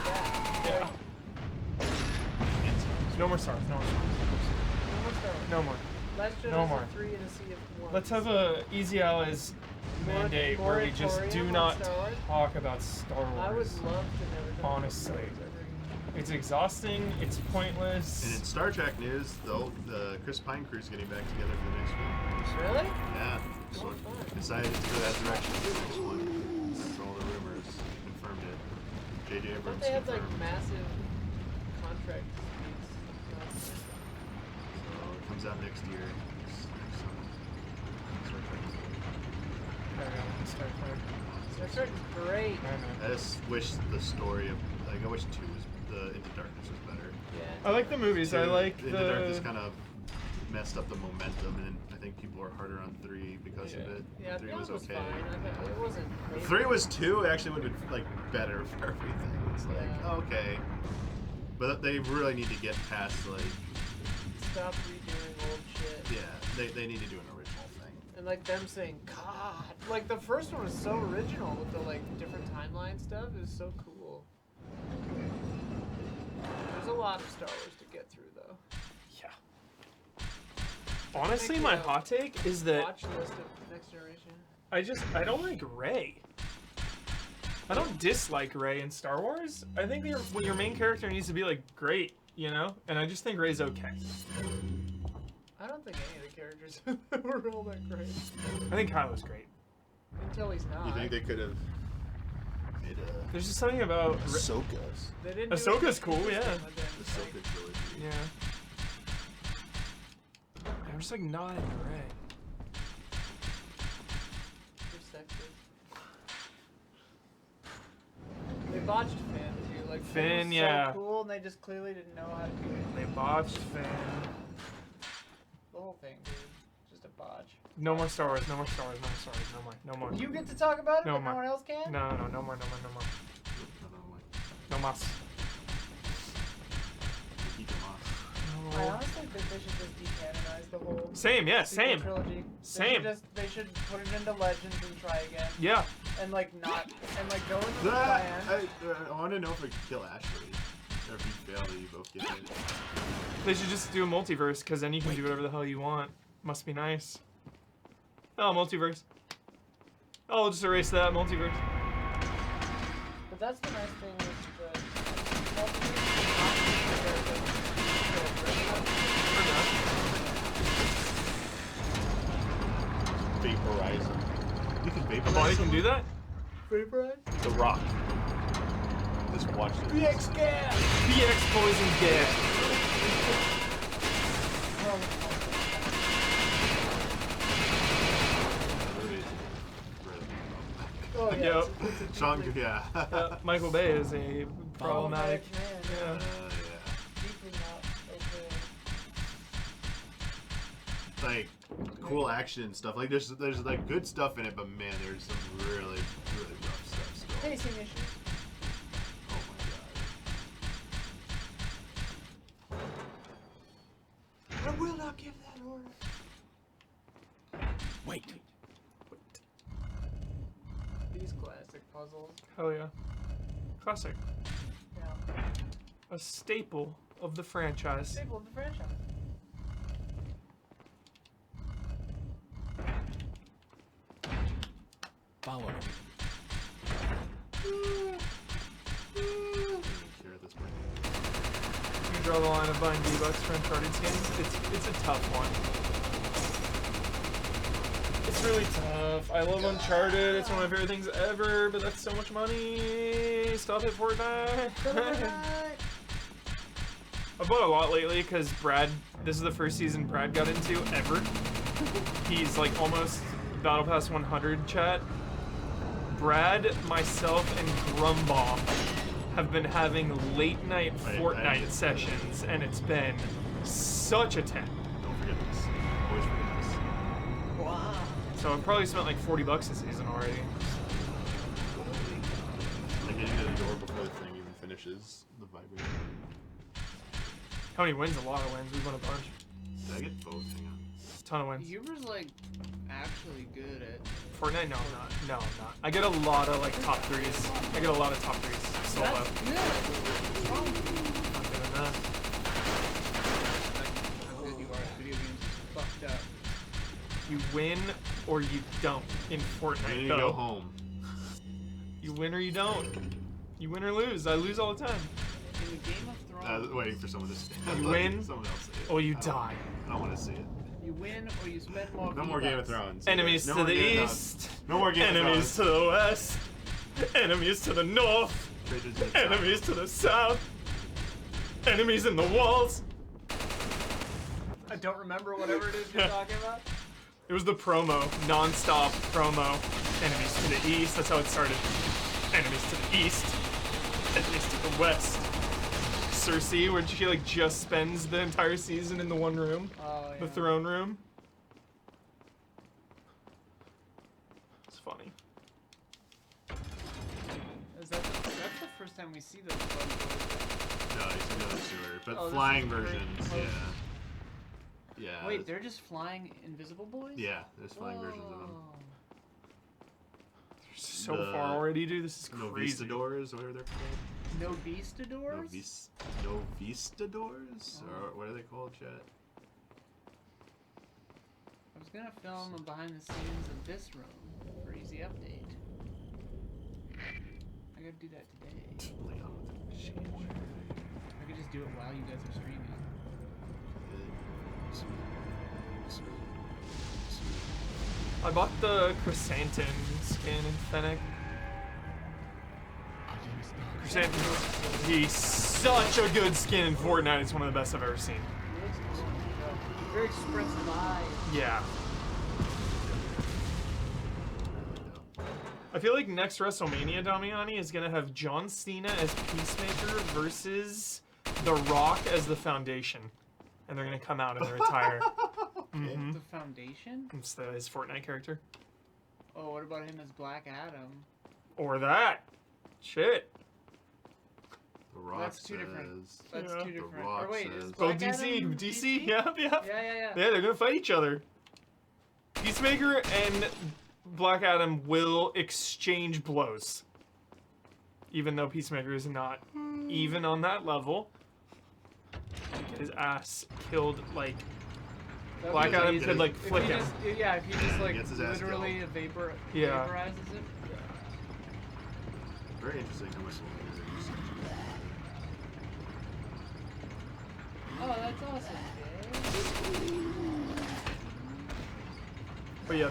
Yeah. No more stars. No more stars. No more. Last Jedi No is more. a 3 and a sea of 1. Let's have a Easy Allies mandate where we just do moratorium on not Star Wars? talk about Star Wars. I would love to never talk about Honestly. Star Wars ever again. It's exhausting. It's And in pointless. Star Trek news, though, the Chris Pine crew's getting back together for the next one. Really? Yeah, so decided to go that direction for the next one. That's all the rumors confirmed it. J.J. I thought Abrams they had like confirmed. massive contract disputes. So it comes out next year. Next summer. Star Trek. There we go. Star Trek. Star Trek is great. I know. I just wish the story of, like, I wish 2 was, the Into Darkness was better. Yeah. I like the movies. I 2, like Into Darkness the. kind of messed up the momentum, and I think people are harder on 3 because of it. Yeah, 3 that was was okay. fine. I thought it wasn't If crazy. 3 was 2, it actually would have been like better for everything. It's like, Yeah. okay. But they really need to get past, like, Stop redoing old shit. yeah, they need to do an original thing. And like them saying God. Like the first one was so original with the like different timeline stuff. It was so cool. There's a lot of Star Wars to get through, though. Yeah. Honestly, my hot take is that Watch list of Next Generation. I don't like Rey. I don't dislike Rey in Star Wars. I think your main character needs to be like great, you know? And I just think Rey's okay. I don't think any of the characters were all that great. I think Kylo's great. Until he's not. You think they could have made a There's just something about Ahsoka's? They didn't do Ahsoka's anything cool, yeah. interesting with it. Ahsoka trilogy. Yeah. I'm just like not into Rey. They're sexy. They botched Finn too. Like Finn, was yeah. so cool, and they just clearly didn't know how to do it. They botched Finn. The whole thing, dude. Just a botch. No more Star Wars, no more Star Wars, no more Star Wars, no more. You get to talk about it, No but more. no one else can? No more. No more. I honestly think they should just decanonize the whole Same, yeah, sequel same. trilogy. Same. They should put it into Legends and try again. Yeah. And like not and like go into the That, plan. I want to know if we can kill Ashley. Or if you fail, you both get it. They should just do a multiverse, because then you can do whatever the hell you want. Must be nice. Oh, multiverse. Oh, we'll just erase that, multiverse. But that's the nice thing with the multiverse. Vaporize him. You can A vaporize body can him? do that? Vaporize? The Rock. Just watch it. BX gas! BX poison gas. Oh yeah. Yep. It's a Sean, deeply- yeah. Michael Bay is a problematic. man. Yeah. Yeah. Deeply not okay. Like cool action and stuff. Like there's like good stuff in it, but man, there's some really rough stuff still. Pacing issues. Oh my god. I will not give that order. Wait. These classic puzzles. Hell yeah. Classic. Yeah. A staple of the franchise. Staple of the franchise. Follow me. I don't care at this point. You draw the line of buying V-Bucks for Uncharted games. It's a tough one. It's really tough. I love Uncharted. It's one of my favorite things ever, but that's so much money. Stop it, Fortnite. I've bought a lot lately because this is the first season Brad got into ever. He's like almost Battle Pass 100 chat. Brad, myself, and Grumbomb have been having late night Fortnite sessions, and it's been such a 10. Don't forget this. Always forget this. Wow. So I've probably spent like $40 this season already. Like getting to the door before the thing even finishes the vibration. How many wins? A lot of wins. We've won a bunch. Did I get both? Hang on. Ton of wins. Huber's like actually good at. Fortnite? No, I'm not. No, I'm not. I get a lot of like top threes. I get a lot of top threes solo. That's good. What's wrong with you? Not good enough. How good you are at video games is fucked up. You win or you don't in I Fortnite. need to though. go home. You win or you don't. You win or lose. I lose all the time. In the Game of Thrones, Waiting for someone to say it. You win Someone else say it. or you I don't- die. I don't want to see it. you win or you spend more. No more Game of V-Bucks. Thrones. Enemies No to more the Game of east. Thrones. No more Game of Enemies Thrones. to the west. Enemies to the north. Traitors to the south. Enemies to the south. Enemies in the walls. I don't remember whatever it is you're talking about. It was the promo, non-stop promo. Enemies to the east, that's how it started. Enemies to the east. Enemies to the west. Cersei, where she like just spends the entire season in the one room. Oh yeah. The throne room. It's funny. That's the first time we see those bugs. No, he's another sewer. But Oh, this flying is great. versions, Oh. yeah. Yeah. Wait, they're just flying invisible boys? Yeah, there's flying versions of them. Whoa. So The far already, dude. This is crazy. Novistadors, whatever they're called. No Vistadors? No Vistadors? Or what are they called, chat? I was gonna film a behind the scenes of this room for easy update. I gotta do that today. I could just do it while you guys are streaming. I bought the Chrysanthemum skin in Fennec. Chrysanthemum, he's such a good skin in Fortnite. It's one of the best I've ever seen. Very expressive eye. Yeah. I feel like next WrestleMania, Damiani, is gonna have John Cena as Peacemaker versus The Rock as the Foundation, and they're gonna come out in their attire. Mm-hmm. The Foundation? It's his Fortnite character. Oh, what about him as Black Adam? Or that. Shit. The Rock That's two different. That's Yeah. two different. The Rock Or wait, says- is Oh, Black DC. Adam DC. Yeah. Yeah. Yeah, they're gonna fight each other. Peacemaker and Black Adam will exchange blows. Even though Peacemaker is not even on that level. Get his ass killed, like... That'd Black be Adam amazing. could, like, If flick he him. just- yeah, if he just, like, Gets his ass literally Yeah. vaporizes it. Very interesting how much longer it is. Oh, that's awesome, But yeah,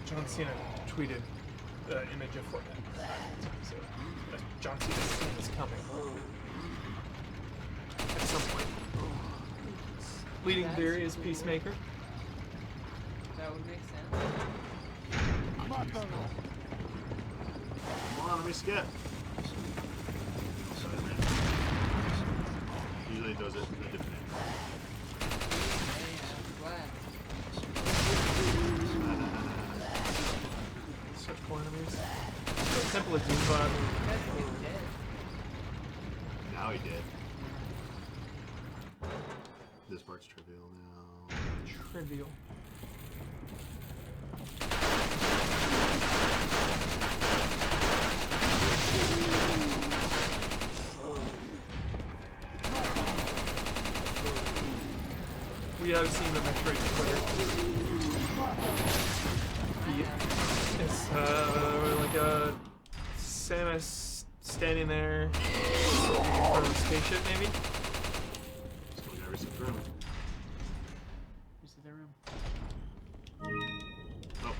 John Cena tweeted the image of Fortnite. So, John Cena's skin is coming. At some point. Leading That's theory is cool. Peacemaker. That would make sense. Come on, let me skip. Usually it does it a different Such cool enemies. Temple of Doom vibe. Now he did. This part's trivial now. Trivial. We have seen the Metroid Twitter. It's like a Samus standing there or a spaceship maybe. Still gotta reset the room. Reset the room. Oh.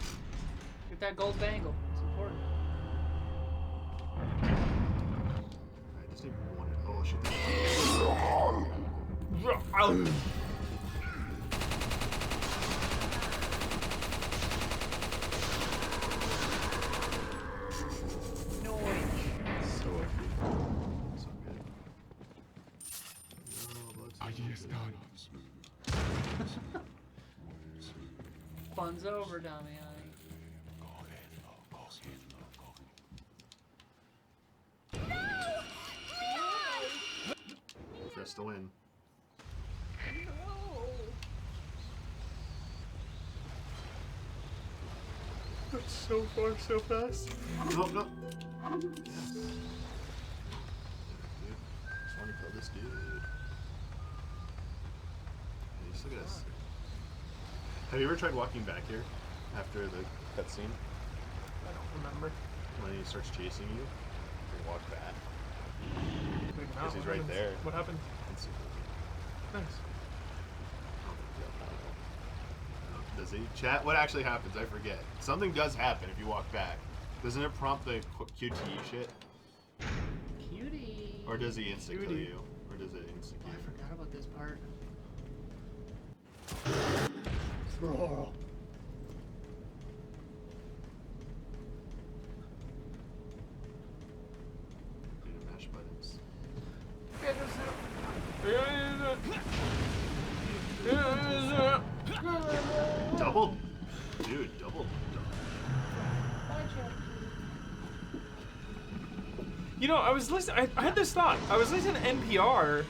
Get that gold bangle. It's important. I just need one. Oh shit. So good. Fun's over, Damiani. For us to win. That's so far, so fast. No, no. Yes. Dude, just want to kill this dude. Hey, just look at us. Have you ever tried walking back here after the cutscene? I don't remember. When he starts chasing you, you walk back. Maybe not. Because he's What right happens? there. What happened? Instantly. Nice. Does he? Chat, what actually happens? I forget. Something does happen if you walk back. Doesn't it prompt the QTE shit? Cutie. Or does he insta-kill Cutie. you? Or does it insta-kill I you? forgot about this part. Need to mash buttons. Double? Dude, double. You know, I was listening. I had this thought. I was listening to NPR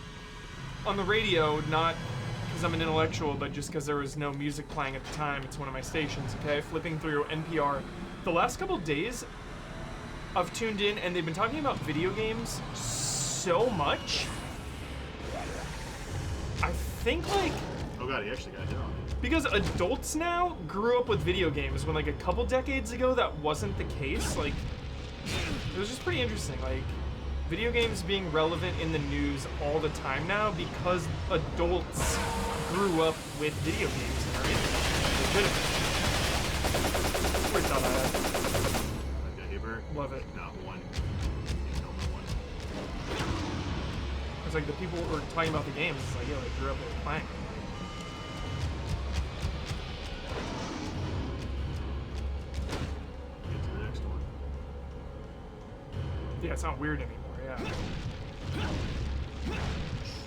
on the radio, not because I'm an intellectual, but just because there was no music playing at the time. It's one of my stations. Okay, flipping through NPR. The last couple days, I've tuned in, and they've been talking about video games so much. I think like Oh god, he actually got hit on it. because adults now grew up with video games when like a couple decades ago that wasn't the case. Like it was just pretty interesting. Like video games being relevant in the news all the time now because adults grew up with video games and are into them. We're done that. Okay, Heber. Love it. Not one. No one. It's like the people who were talking about the games. It's like, yeah, they grew up with playing. Get to the next one. Yeah, it's not weird anymore. Yeah.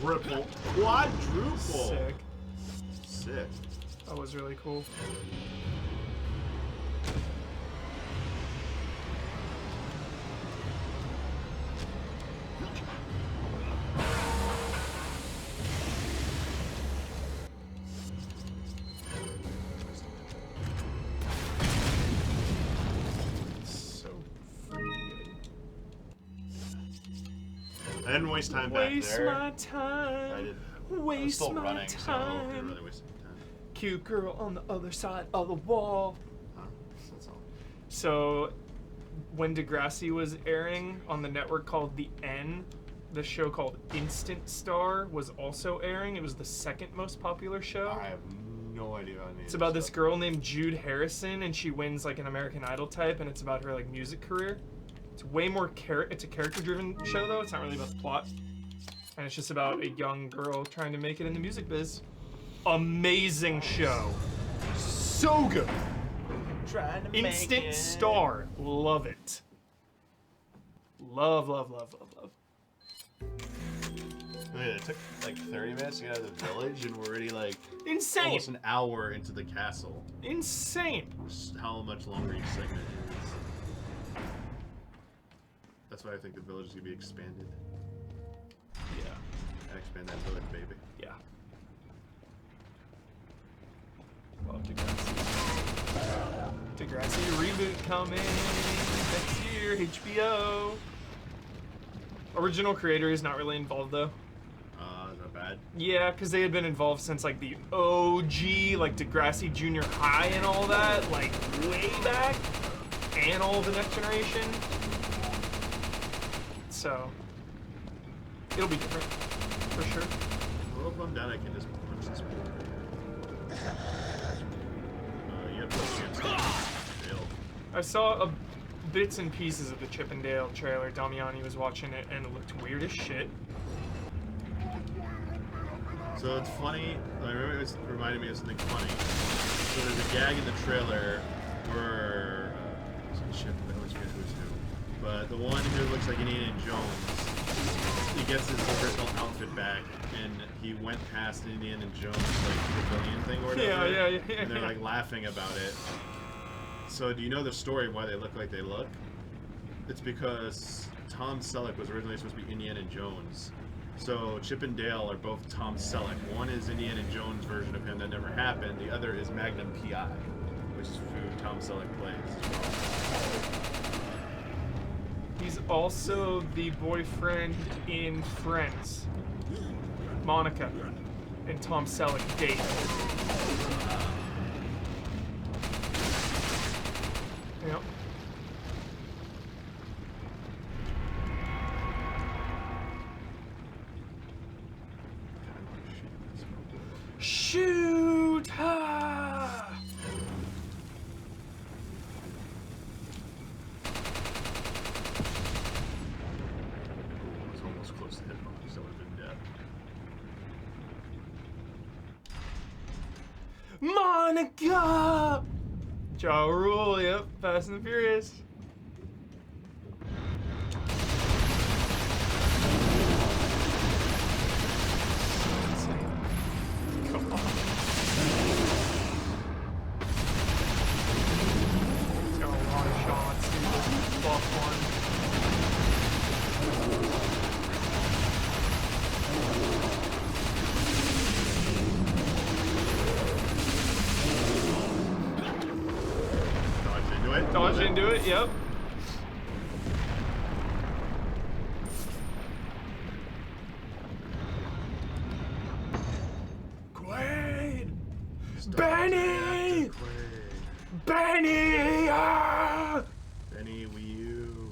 Triple. Quadruple. Sick. Sick. That was really cool. So freaking I didn't waste time good. back Waste there. my time. I did. I was Waste still my running, so I don't know if you're time. really wasting time. Cute girl on the other side of the wall. Huh? That's all. So, when Degrassi was airing on the network called The N, the show called Instant Star was also airing. It was the second most popular show. I have no idea what I need. It's about this girl named Jude Harrison, and she wins like an American Idol type, and it's about her like music career. It's way more it's a character-driven show though. It's not really about the plot, and it's just about a young girl trying to make it in the music biz. Amazing show, so good. Trying to Instant make it. Star, love it. Love, love, love, love, love. Wait, it took like 30 minutes to get out of the village, and we're already like Insane. almost an hour into the castle. Insane. Just how much longer each segment is. That's why I think the village is gonna be expanded. Yeah. And expand that village, baby. Yeah. Love Degrassi. Degrassi reboot coming next year, HBO. Original creator is not really involved though. Is that bad? Yeah, because they had been involved since like the OG, like Degrassi Junior High and all that, like way back, and all of the Next Generation. So it'll be different for sure. Well, if I'm down, I can just punch this board. You have to against Dale. I saw bits and pieces of the Chip and Dale trailer. Damiani was watching it, and it looked weird as shit. So it's funny. I remember it was reminded me of something funny. So there's a gag in the trailer where shit, I always forget who's who. But the one who looks like Indiana Jones, he gets his original outfit back, and he went past Indiana Jones like pavilion thing or whatever. Yeah. And they're like laughing about it. So do you know the story of why they look like they look? It's because Tom Selleck was originally supposed to be Indiana Jones. So Chip and Dale are both Tom Selleck. One is Indiana Jones' version of him that never happened. The other is Magnum P.I., which is who Tom Selleck plays. He's also the boyfriend in Friends. Monica and Tom Selleck date. Yep. Shoot! Ah! It was almost close to hitbox. That would have been dead. Monica! Ja Rule, yep. Fast and the Furious. Come on. He's got a lot of shots, dude. This buff one. Dodge into it. Dodge into it, yep. Benny, Wii U.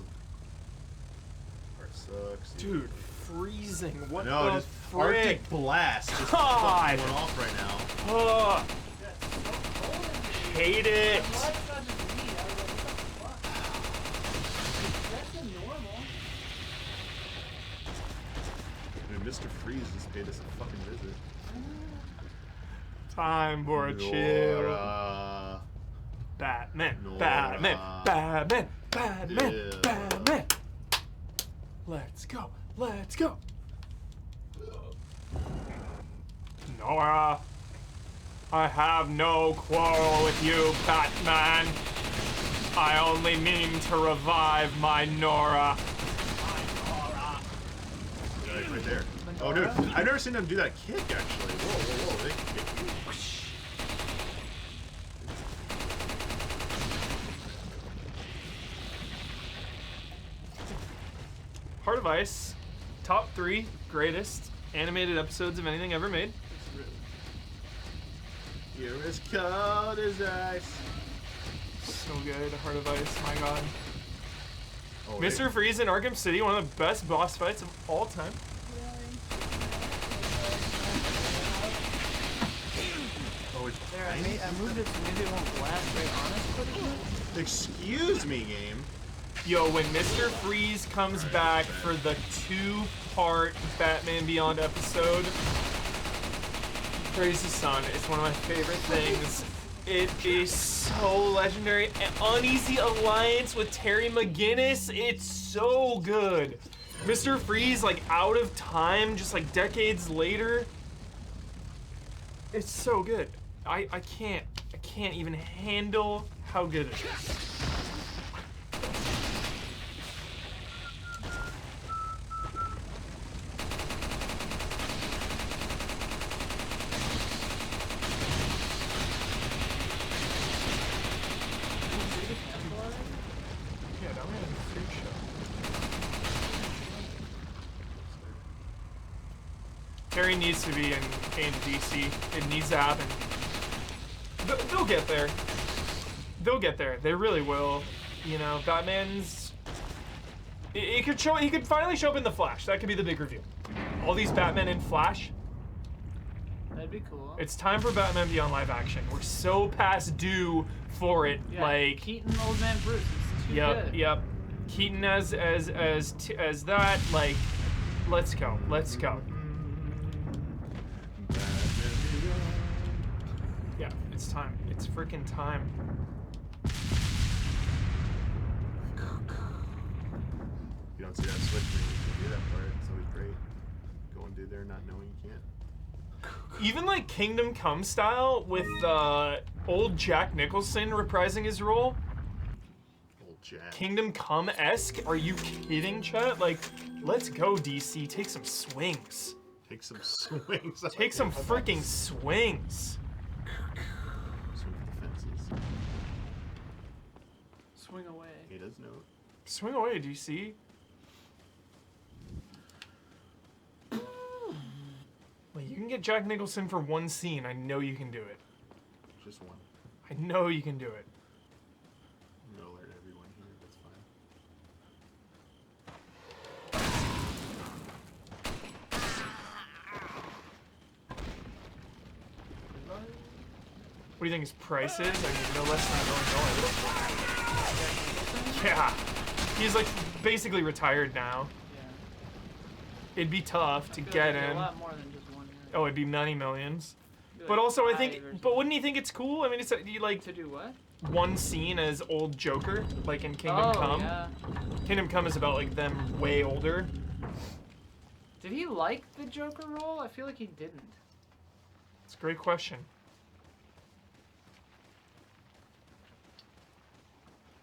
Art sucks. Dude, freezing. What No, the just frick? Arctic Blast. Just God. fucking going off right now. Oh, hate it. Dude, Mr. Freeze just paid us a fucking visit. Time for a chill. Nora. Batman, Nora. Batman, Batman, Batman, Yeah. Batman. Let's go, let's go. Nora, I have no quarrel with you, Batman. I only mean to revive my Nora. Right there. Oh, dude, I've never seen them do that kick, actually. Whoa, whoa, whoa. They kick. Heart of Ice, top 3 greatest animated episodes of anything ever made. You're as cold as ice. So good, Heart of Ice, my god. Oh, Mr. Freeze in Arkham City, one of the best boss fights of all time. Oh, it's There, I moved it so maybe it won't blast right on us, but it Excuse me, game. Yo, when Mr. Freeze comes back for the 2-part Batman Beyond episode, Praise the Sun, it's one of my favorite things. It is so legendary. An Uneasy Alliance with Terry McGinnis, it's so good. Mr. Freeze, like, out of time, just like decades later. It's so good. I can't even handle how good it is. Yeah, that was a freak show. Terry needs to be in DC. It needs to happen. They'll get there. They'll get there. They really will. You know, Batman's. He could finally show up in the Flash. That could be the big reveal. All these Batman in Flash. that'd be cool. It's time for Batman Beyond live action. We're so past due for it. Yeah, like Keaton, Old Man Bruce. It's too Yep, good. yep. Keaton as that. Like, let's go. Let's go. Yeah, it's time. It's freaking time. You don't see that switch when you do that part. It's always great. Go and do there not knowing you can't. Even like Kingdom Come style with old Jack Nicholson reprising his role. Old Jack. Kingdom Come-esque? Are you kidding, chat? Like, let's go, DC. Take some swings. Take some swings. Take some freaking swings. Swing for the fences. Swing away. He does know it. Swing away, DC. Like, you can get Jack Nicholson for one scene. I know you can do it. Just one. I know you can do it. I'm gonna alert everyone here. That's fine. What do you think his price is? I mean, no less than $1 million. Yeah. He's like basically retired now. Yeah. It'd be tough to I feel get like it'd be in. A lot more than just one. Year. Oh, it'd be many millions. It'd be But like also, I 5 think, or but something. wouldn't you think it's cool? I mean, it's you like To do what? one scene as old Joker, like in Kingdom Come. Yeah. Kingdom Come is about like them way older. Did he like the Joker role? I feel like he didn't. It's a great question.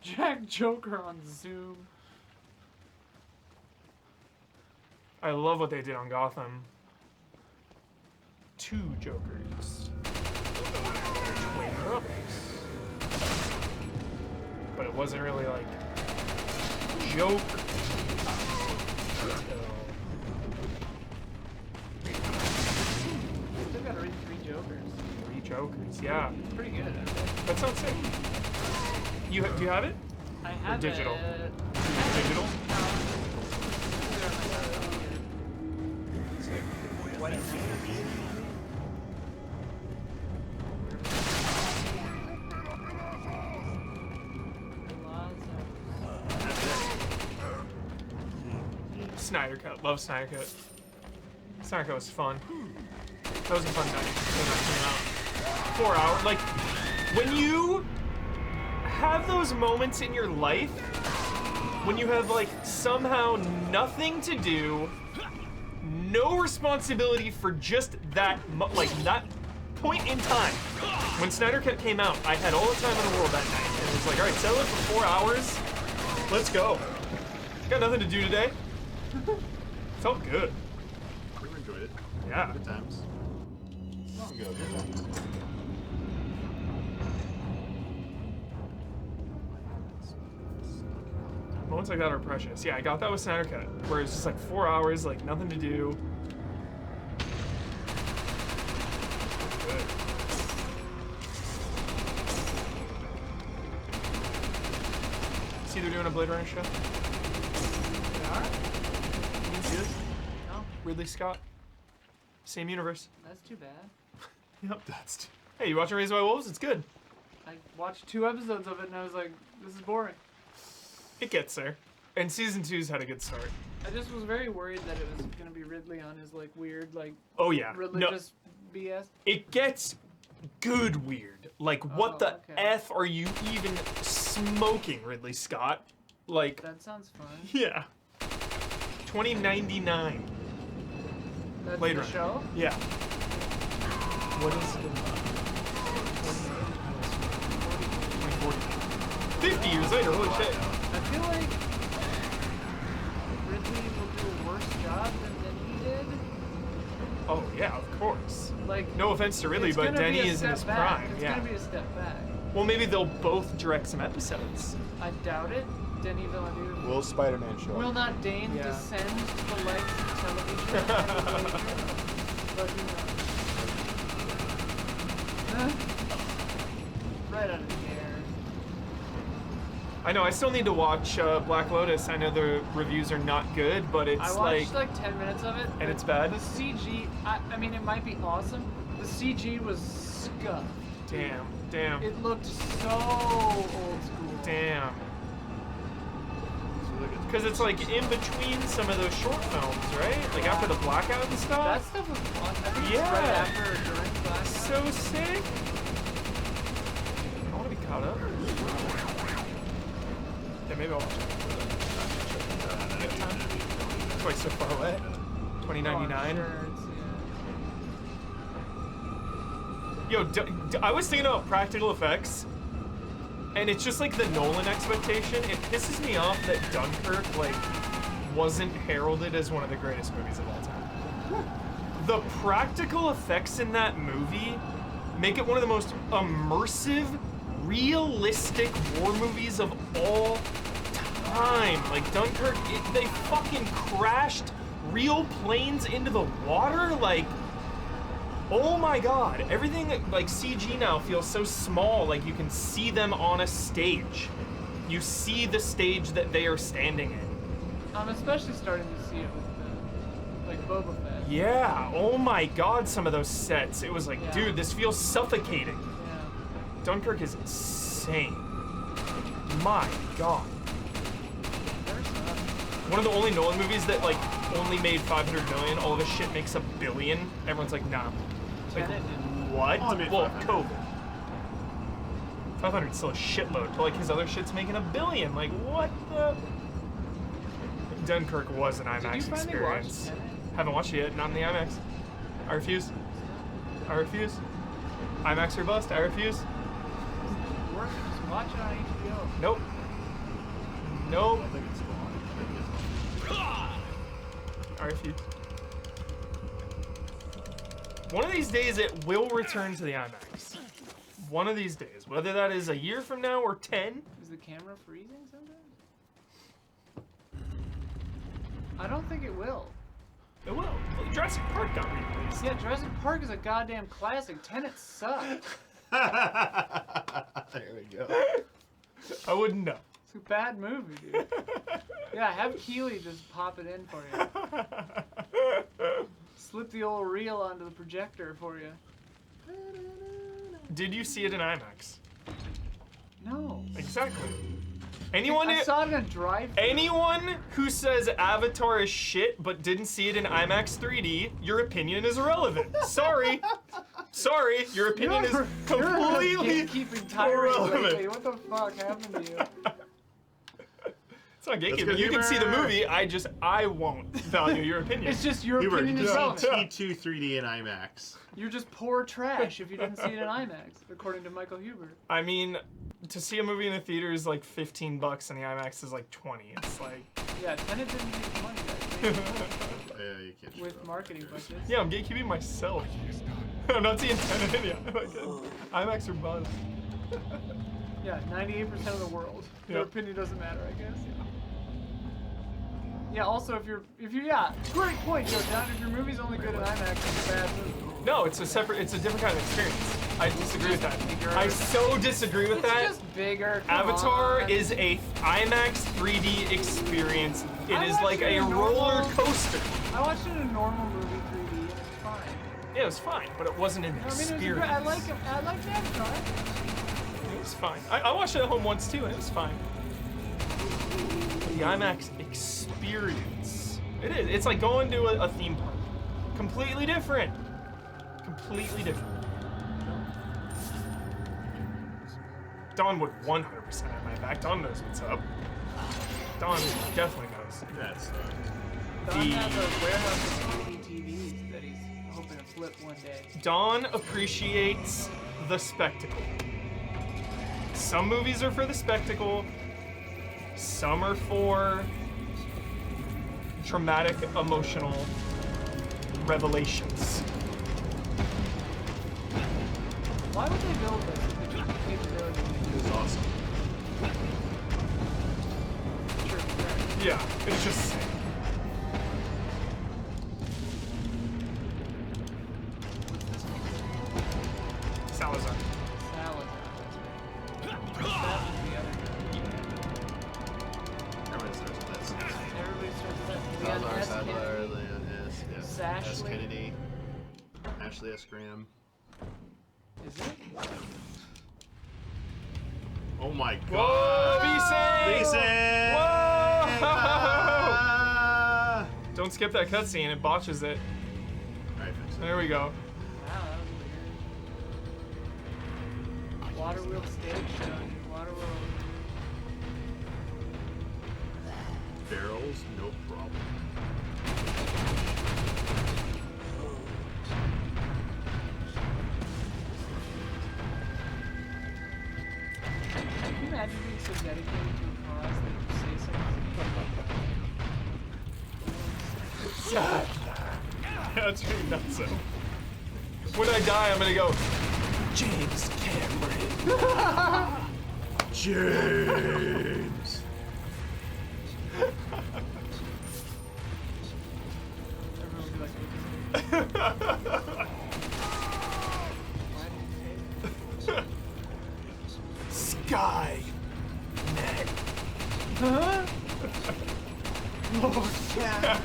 Jack Joker on Zoom. I love what they did on Gotham. 2 Jokers. Twin brothers. But it wasn't really like Joker. Still gotta read 3 Jokers. 3 Jokers, yeah. It's pretty good. That sounds sick. do you have it? I have digital? it. Digital? Snyder Cut. Love Snyder Cut. Snyder Cut was fun. That was a fun night when that came out. 4 hours. Like, when you have those moments in your life, when you have, like, somehow nothing to do, no responsibility for just that, that point in time. When Snyder Cut came out, I had all the time in the world that night. And it was like, all right, settle it for 4 hours. Let's go. Got nothing to do today. Felt good. We enjoyed it. Yeah. Good times. Good times. Moments like that are precious. Yeah, I got that with Snyder Cut, where it's just like 4 hours, like nothing to do. Good. See, they're doing a Blade Runner show. They are? No. Ridley Scott. Same universe. That's too bad. Yep. Hey, you watching Raised by Wolves? It's good. I watched 2 episodes of it and I was like, this is boring. It gets there. And season 2's had a good start. I just was very worried that it was gonna be Ridley on his like weird like Oh yeah. religious BS. It gets good weird. Like, what the okay. F are you even smoking, Ridley Scott? Like, That sounds fun. yeah. 2099. That's Blade the Runner. show? Yeah. What is it? 2040. 50 years later, holy shit. I feel like Ridley will do a worse job than he did. Oh, yeah, of course. Like, No offense to Ridley, it's but gonna be Denny a is in his step back. prime. It's Yeah. gonna be a step back. Well, maybe they'll both direct some episodes. I doubt it. Denny Villeneuve Will Spider-Man show will not deign Yeah. descend to the lights of television. But who knows? Right out of the air. I know, I still need to watch Black Lotus. I know the reviews are not good, but it's I watched like 10 minutes of it. And it's bad? The CG, I mean, it might be awesome. The CG was scuffed. Damn. It looked so old school. Damn. Because it's like in between some of those short films, right? Like after the blackout and That stuff. stuff was fun. I think Yeah. it's right after or during Blackout. So sick. I want to be caught up. Yeah, maybe I'll watch it. Good time. That's why it's so far away. 2099. Yo, I was thinking about practical effects, and it's just like the Nolan expectation. It pisses me off that Dunkirk, like, wasn't heralded as one of the greatest movies of all time. The practical effects in that movie make it one of the most immersive, realistic war movies of all time. Like, Dunkirk, they fucking crashed real planes into the water, like... Oh my god, everything like CG now feels so small, like you can see them on a stage. You see the stage that they are standing in. I'm especially starting to see it with the, like, Boba Fett. Yeah, oh my god, some of those sets. It was like, Yeah. dude, this feels suffocating. Yeah. Dunkirk is insane. My god. There's some. One of the only Nolan movies that like only made 500 million, all of his shit makes $1 billion. Everyone's like, nah. Like, Tenet didn't. what? Oh, I made Well, 500. COVID. 500's still a shitload, but like his other shit's making $1 billion. Like, what the? Dunkirk was an IMAX Did you finally experience. watch Tenet? Haven't watched it yet, not in the IMAX. I refuse. I refuse. IMAX or bust, I refuse. Work, just watch it on HBO. Nope. Nope. I think it's still on. I refuse. One of these days it will return to the IMAX. One of these days. Whether that is a year from now or 10. Is the camera freezing sometimes? I don't think it will. It will. Jurassic Park got re-released. Yeah, Jurassic Park is a goddamn classic. Tenet sucked. There we go. I wouldn't know. It's a bad movie, dude. Yeah, have Keely just pop it in for you. Slip the old reel onto the projector for you. Did you see it in IMAX? No. Exactly. Anyone I saw it in a drive-thru. Anyone who says Avatar is shit but didn't see it in IMAX 3D, your opinion is irrelevant. Sorry. Sorry, your opinion is completely keeping tirade irrelevant. lately. What the fuck happened to you? It's not Let's gatekeeping. go You can see the humor. movie. I won't value your opinion. It's just your Hubert, opinion you is saw relevant. T2 3D in IMAX. You're just poor trash if you didn't see it in IMAX, according to Michael Hubert. I mean, to see a movie in the theater is like $15 and the IMAX is like 20. It's like Yeah, Tenet didn't make money that day. Yeah, you can't. With marketing budgets. yeah, I'm gatekeeping myself. I'm not seeing Tenet yet. Like, IMAX or buzz. Yeah, 98% of the world. Their Yep. opinion doesn't matter, I guess. Yeah, also if you're yeah, great point, Joe John. If your movie's only good in IMAX, it's a bad movie. No, it's a different kind of experience. I disagree with that. Bigger. I so disagree with It's that. just bigger. Come Avatar on. is a IMAX 3D experience. It I is watched like it a in roller normal- coaster. I watched it in a normal movie 3D and it's fine. Yeah, it was fine, but it wasn't an I mean, it was experience. great. I like Avatar. It was fine. I watched it at home once too, and it was fine. The IMAX experience. It is. It's like going to a theme park. Completely different. Completely different. Dawn would 100% have my back. Dawn knows what's up. Dawn definitely knows. That's Don has a warehouse of 3D TVs that he's hoping to flip one day. Dawn appreciates the spectacle. Some movies are for the spectacle. Some are for dramatic, emotional revelations. Why would they build this if they didn't capability? It was awesome. Sure, right. Yeah, it's just sick. Salazar. Salazar, that's right. That was the other Everybody starts with this. guy. Everybody starts with that. Leon Salazar, S. Sadler, Kennedy. Leon S. Yes. S. Sashley. Kennedy. Ashley S. Graham. Is it? Oh my Whoa, god! V-Sync! V-Sync! Whoa! Don't skip that cutscene, it botches it. Alright, fix it. There we go. Wow, that was weird. Waterwheel stage show, dude. Waterwheel. Barrels, no problem. Can you imagine being so dedicated to a cause that you say something? Yeah, that's really nuts. When I die, I'm gonna go, James Cameron. James! Everyone will be like, Sky. huh? Oh, yeah.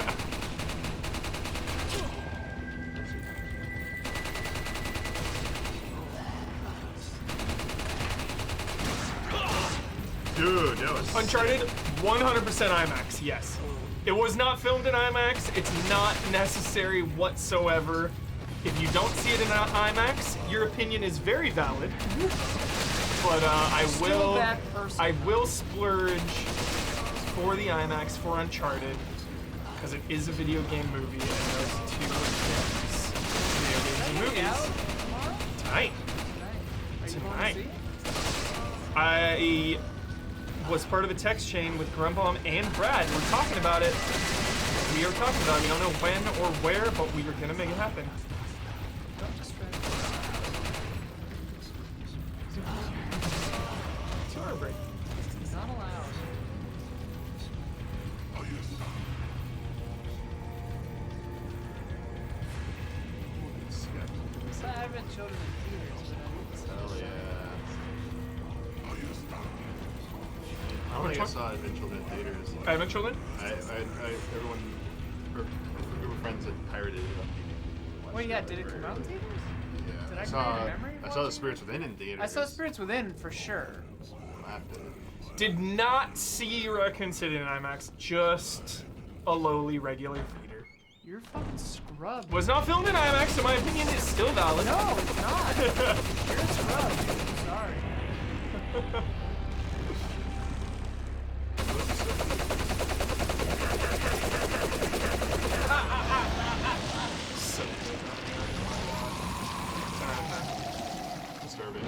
Dude, that was Uncharted, 100% IMAX, yes. It was not filmed in IMAX. It's not necessary whatsoever. If you don't see it in IMAX, your opinion is very valid. But Still a bad person. I will splurge for the IMAX for Uncharted because it is a video game movie, and those two are video game movies. Tonight. Are you going to Tonight. see it? I was part of a text chain with Grumbum and Brad. We're talking about it. We are talking about it. We don't know when or where, but we are gonna make it happen. Don't distract me. 2 hour break. Not allowed. So I've been children in theaters, but I didn't see Hell it. yeah. think I one? saw Eventual in theaters. Advent Children? Everyone, or a group of friends that pirated it. Wait, yeah, did it come out in theaters? Yeah. Did I saw, create a memory I saw The watching Spirits it? Within in theaters. I saw Spirits Within for sure. Laughed at it. Did not see Raccoon City in IMAX, just a lowly regular theater. You're fucking scrubbed. Was not filmed in IMAX, in my opinion, is still valid. No, it's not. You're a scrub, dude. I'm sorry. So Disturbing.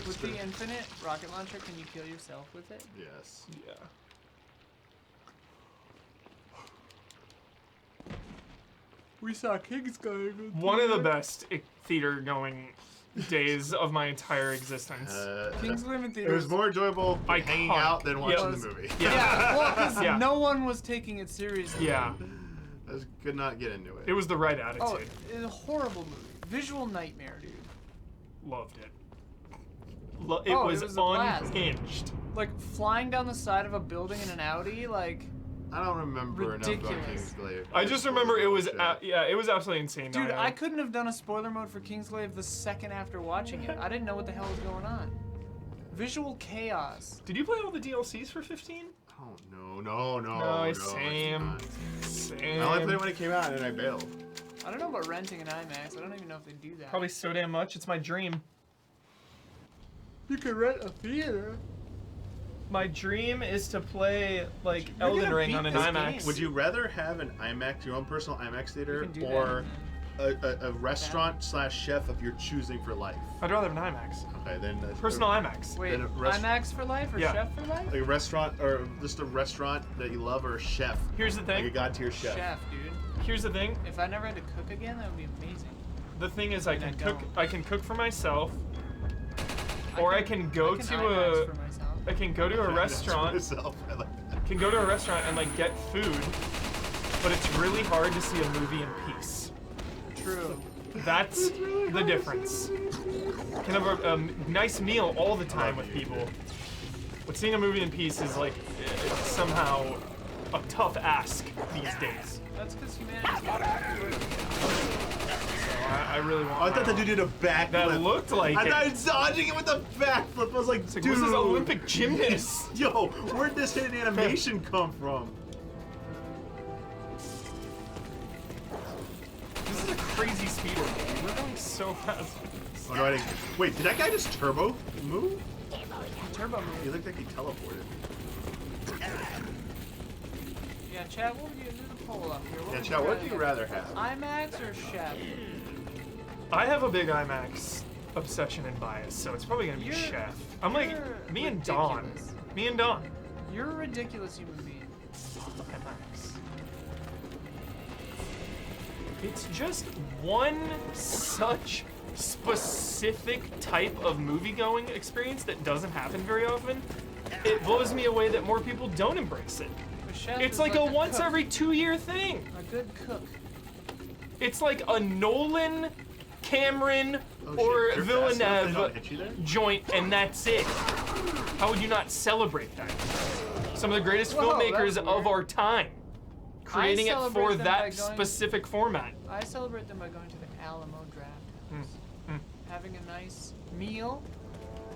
With the infinite rocket launcher, can you kill yourself with it? Yes. yeah. We saw Kingsglaive. One of the best theater going days of my entire existence. Kingsglaive in It theaters. was more enjoyable hanging Iconic. out than watching Yeah. the movie. Yeah, well, because Yeah. no one was taking it seriously. Yeah, I just could not get into it. it was the right attitude. Oh, it's a horrible movie. Visual nightmare, dude. Loved it. Oh, It was it was a blast. unhinged. Like flying down the side of a building in an Audi, like. I don't remember enough about Ridiculous. Kingsglaive. I just remember it was, yeah, it was absolutely insane. Dude, I couldn't have done a spoiler mode for Kingsglaive the second after watching it. I didn't know what the hell was going on. Visual chaos. Did you play all the DLCs for 15? Oh, no. No, same. Same. I only played it when it came out and I bailed. I don't know about renting an IMAX. I don't even know if they do that. Probably so damn much. It's my dream. You could rent a theater. My dream is to play like You're Elden gonna Ring beat on an this IMAX. game. Would you rather have an IMAX, your own personal IMAX theater, can do or a restaurant slash chef of your choosing for life? I'd rather have an IMAX. Okay, then Personal IMAX. Wait, Then a rest- IMAX for life or Yeah. chef for life? Like a restaurant, or just a restaurant that you love, or a chef. Here's the Like a thing. god tier chef. Chef, dude. Here's the thing. If I never had to cook again, that would be amazing. The thing is, I And I can cook. don't. I can cook for myself, or I can go to IMAX a. for myself. I can go to a restaurant. Myself. I like that. Can go to a restaurant and like get food, but it's really hard to see a movie in peace. True. That's the difference. Can have a nice meal all the time with people, but seeing a movie in peace is like somehow a tough ask these days. That's because humanity's got to I really want. Oh, I thought that dude did a backflip. That looked like I it. thought he was dodging it with a backflip. I was like, It's like, dude. this is Olympic gymnast. Yo, where'd this hidden animation come from? This is a crazy speed game. We're going so fast. Oh, no, I didn't. Wait, did that guy just turbo move? turbo He move. looked like he teleported. Yeah, chat, what would you do the poll up here? Yeah, would chat, what do you rather have? IMAX or chef? I have a big IMAX obsession and bias, so it's probably gonna be You're- Chef. I'm like you're me and Dawn. ridiculous. Me and Dawn. You're a ridiculous human being. IMAX. It's just one such specific type of movie-going experience that doesn't happen very often. It blows me away that more people don't embrace it. A chef It's is like a once cook. every 2-year thing. A good cook. It's like a Nolan, Cameron, Oh, or shit, you're fast enough, they don't Villeneuve hit you there? joint, and that's it. How would you not celebrate that? Some of the greatest Whoa, filmmakers that's of weird. our time, creating it celebrate for them by that going- specific format. I celebrate them by going to the Alamo Draft House, Mm. having a nice meal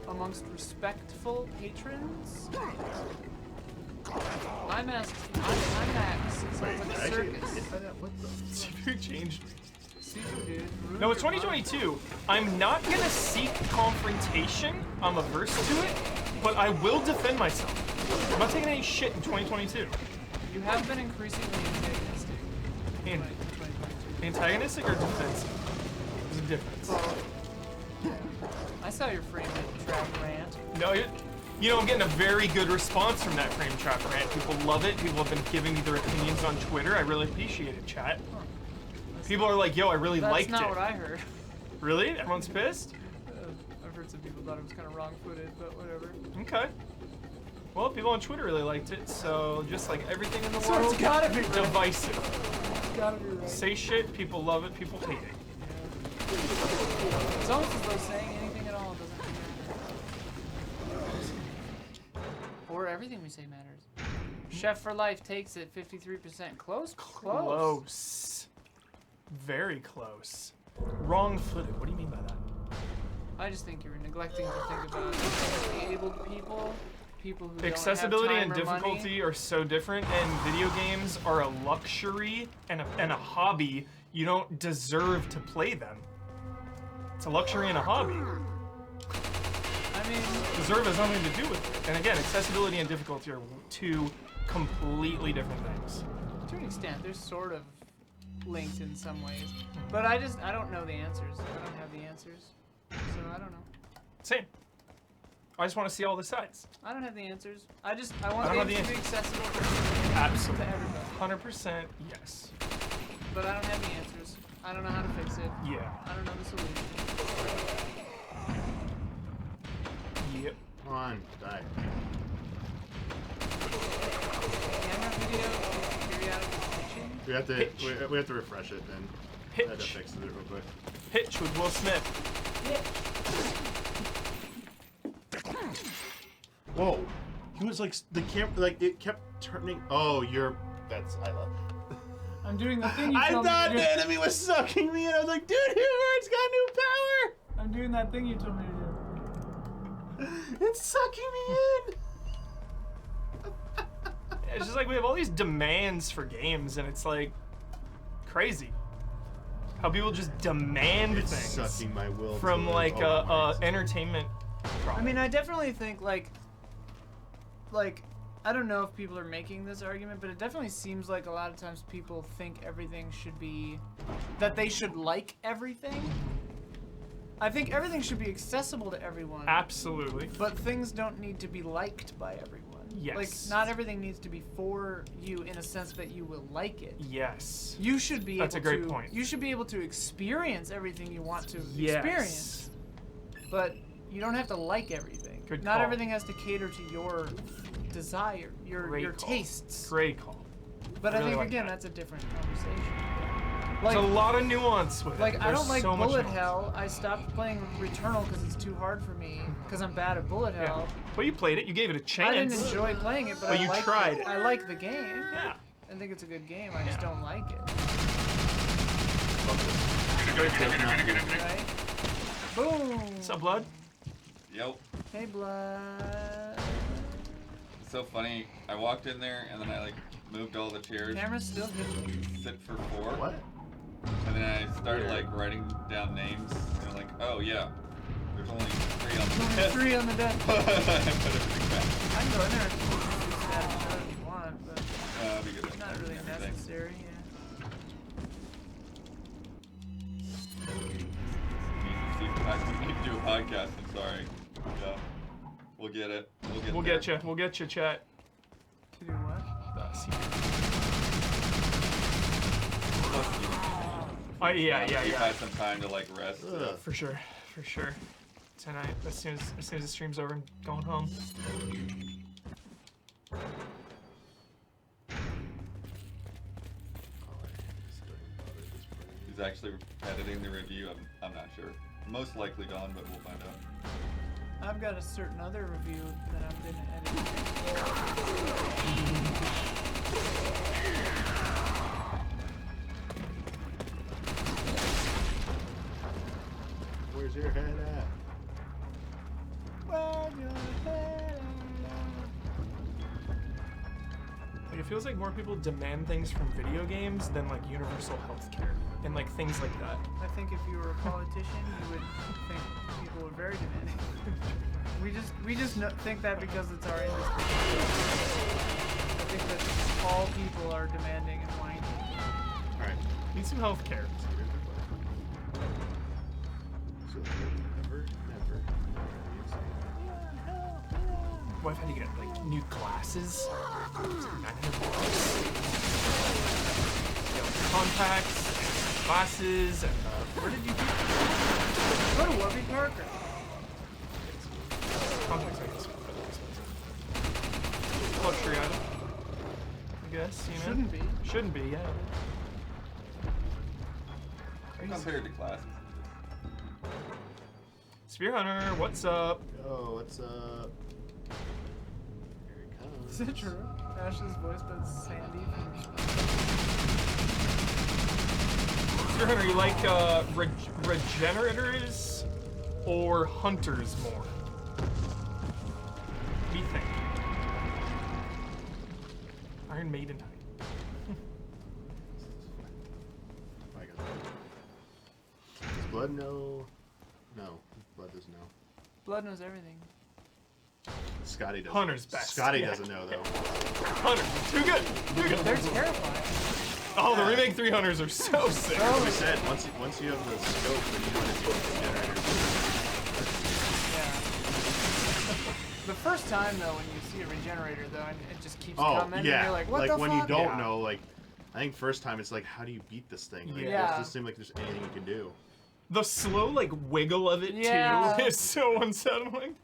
amongst respectful patrons. IMAX sounds like a Actually, circus. what the? CPU changed. Caesar, dude. ruined No, it's your mind. 2022. I'm not gonna seek confrontation. I'm averse to it, but I will defend myself. I'm not taking any shit in 2022. You have been increasingly antagonistic. And in 2022. antagonistic or defensive? There's a difference. I saw your frame trap rant. No, you know, I'm getting a very good response from that frame trap rant. People love it. People have been giving me their opinions on Twitter. I really appreciate it, chat. People are like, yo, I really That's liked not it. what I heard. Really? Everyone's pissed? I've heard some people thought it was kind of wrong-footed, but whatever. Okay. Well, people on Twitter really liked it, so just like everything in the So world, it's gotta be right. divisive. It's gotta be right. Say shit, people love it, people hate it. It's almost as though saying anything at all doesn't matter. Everything we say matters. Chef for Life takes it 53%. Close? Close. Very close. Wrong-footed. What do you mean by that? I just think you're neglecting to think about disabled people who Accessibility don't have and time or money. difficulty are so different, and video games are a luxury and a hobby. You don't deserve to play them. It's a luxury and a hobby. I mean, Deserve has nothing to do with it. And again, accessibility and difficulty are two completely different things. to an extent, they're sort of linked in some ways. But I don't know the answers. I don't have the answers. So I don't know. Same. I just want to see all the sides. I don't have the answers. I want don't have games the to be accessible Absolutely. to everybody. 100% yes. But I don't have the answers. I don't know how to fix it. Yeah. I don't know the solution. Yep. Come on, die. Camera video periodically glitching. We have to refresh it then. I had to Hitch. fix it real quick. Hitch with Will Smith. Whoa. He was like the camera, like it kept turning. Oh, that's Isla. I'm doing the thing you I told me thought to do. the enemy was sucking me, and I was like, dude, it's got new power. I'm doing that thing you told me to do. It's sucking me in. It's just like we have all these demands for games, and it's like crazy how people just demand It's things sucking my will from to like live. entertainment. I mean, I definitely think like I don't know if people are making this argument, but it definitely seems like a lot of times people think everything should be that they should like everything. I think everything should be accessible to everyone. Absolutely. But things don't need to be liked by everyone. Yes. Like, not everything needs to be for you in a sense that you will like it. Yes. You should be That's able a great to, point. You should be able to experience everything you want to Yes. experience. But you don't have to like everything. Good Not call. everything has to cater to your desire, your Great call. tastes. Great call. But I really think like again that. that's a different conversation. There's a lot of nuance with it. Like, I There's don't like so much Bullet nuance. Hell. I stopped playing Returnal because it's too hard for me, because I'm bad at Bullet Yeah. Hell. Well, you played it. You gave it a chance. I didn't enjoy playing it, but Well, I you like tried. I like the game. Yeah. I think it's a good game. I just don't like it. Right? Boom. What's up, Blood? Yep. Hey, Blood. It's so funny. I walked in there and then I like moved all the chairs. Camera's still good. Sit for 4. What? And then I started like writing down names and I'm like, oh yeah, there's only 3 on the Only desk. 3 on the desk. I put everything back. I can go in there and do that if you want, but That'd be good. not really Everything. necessary. Yeah. We need to do a podcast. I'm sorry. Yeah. We'll get it. We'll there. get you. We'll get you, chat. To do what? Yeah. You've had some time to like rest. For sure. Tonight, as soon as the stream's over, I'm going home. Who's actually editing the review? I'm not sure. Most likely Dawn, but we'll find out. I've got a certain other review that I'm gonna edit. Where's your head at? Where's your head Like, it feels like more people demand things from video games than like universal healthcare and like things like that. I think if you were a politician, you would think people were very demanding. we just think that because it's our industry. I think that all people are demanding and whining. Alright. Need some healthcare. So never. What if I had to get like new glasses? It's like $900. You know, contacts, glasses, and where did you get Go to Warby Parker. contacts? I guess. Luxury item. I guess, you know. Shouldn't be. Shouldn't be, yeah. Compared to classes. Spear Hunter, what's up? Yo, what's up? Here it comes. Is it true? Ash's voice, but it's Sandy from... Mr. Hunter, you like regenerators or hunters more? What do you think? Iron Maiden type. Does Blood know? No. Blood doesn't know. Blood knows everything. Scotty doesn't. Hunter's best. Scotty Yeah. doesn't know, though. Hunter, too good. Too good. They're terrifying. Oh, the remake 3 hunters are so sick. Like I said, once you have the scope, then you know how to deal with the generators. Yeah. The first time, though, when you see a regenerator, though, and it just keeps Oh, coming, yeah. and you're like, what like the when fuck? you don't know, like, I think first time it's like, how do you beat this thing? Like, Yeah. It doesn't seem like there's anything you can do. The slow, like, wiggle of it, Yeah. too, is so unsettling.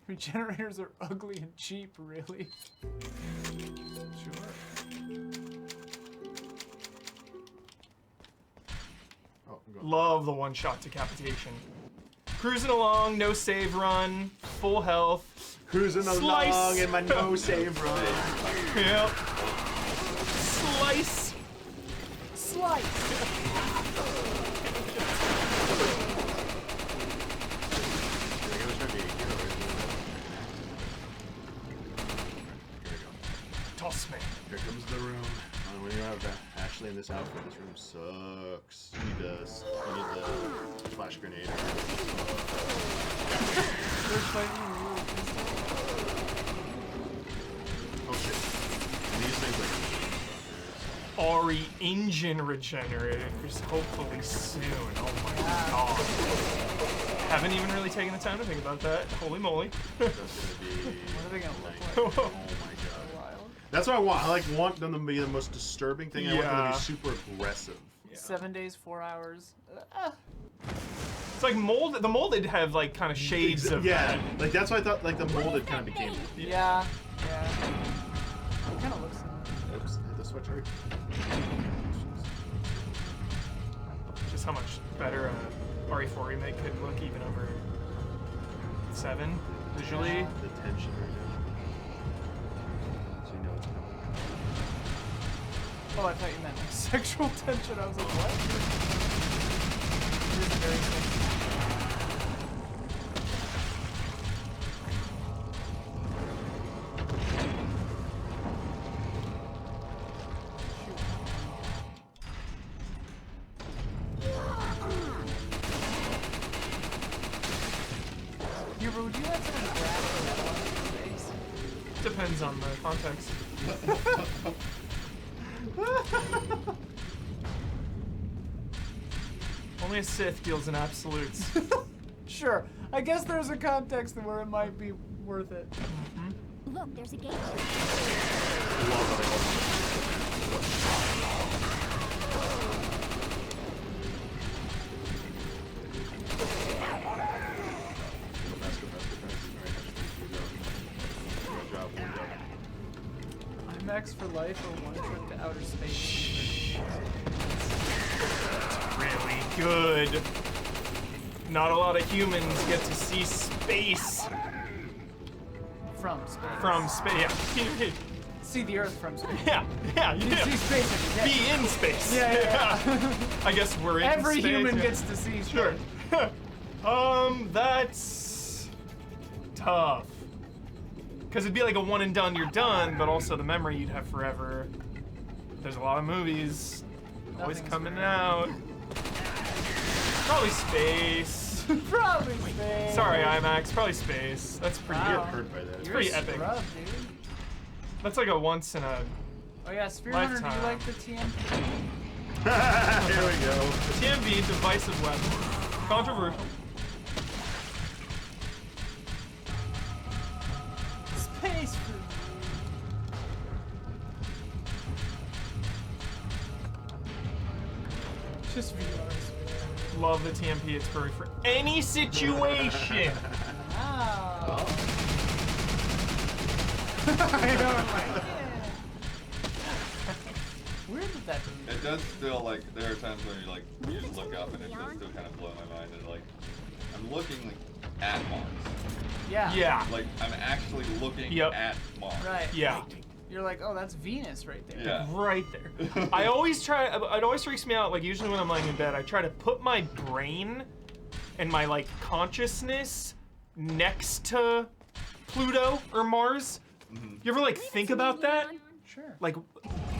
Regenerators are ugly and cheap, really. Sure. Oh, I'm going. Love the one-shot decapitation. Cruising along, no save run, full health. Cruising Slice. along in my no save run. Yep. Slice. Toss me. Here comes the room. When you have Ashley in this outfit, this room sucks. You need the flash grenade. Oh shit. And these things like RE engine regenerators, hopefully soon. Oh my god. Haven't even really taken the time to think about that. Holy moly. that's gonna be. What are they gonna look like? Oh my god. That's what I want. I want them to be the most disturbing thing. I want them to Yeah. be super aggressive. Yeah. 7 days, 4 hours. It's like mold. The molded have like kind of shades of Yeah, that. like that's why I thought like the molded kind of became. Yeah. Yeah. It kind of looks similar. Oops, hit the switch right. Just how much better RE4 remake could look even over 7 visually. The tension right now. So you know it's coming. Oh, I thought you meant like sexual tension. I was like, what? It is very sexy. Hero, would you let someone grab that one in space? Depends on the context. Only a Sith deals in absolutes. Sure. I guess there's a context where it might be worth it. Look, there's a gate. IMAX for life or one trip to outer space. Really good. Not a lot of humans get to see space From space. from space. Yeah. See the Earth from space. Yeah, yeah, You yeah. see space every day. Be in space. Yeah, yeah. I guess we're in Every space. human yeah. gets to see space. Sure. That's tough. Because it'd be like a one and done, you're done, but also the memory you'd have forever. There's a lot of movies always Nothing's coming forever. out. Probably space. Probably space. Sorry, IMAX. Probably space. That's pretty You Wow. get hurt by that. It's You're pretty a epic. scrub, dude. That's like a once in a. Oh yeah, Spear Hunter, do you Lifetime. like the TMP? Here we go. TMV, divisive weapon. Controversial. Space food. Just VR space. Love the TMP. It's perfect for any situation. Wow. I know, I'm like, yeah. Weird that that doesn't. It does still like there are times when you just look up and it does still kind of blow my mind and like I'm looking like at Mars. Yeah. Yeah. Like I'm actually looking Yep. at Mars. Right. Yeah. You're like, oh, that's Venus right there. Yeah. Right there. I always try. It always freaks me out. Like usually when I'm laying in bed, I try to put my brain and my like consciousness next to Pluto or Mars. You ever like think about that? Sure. Like,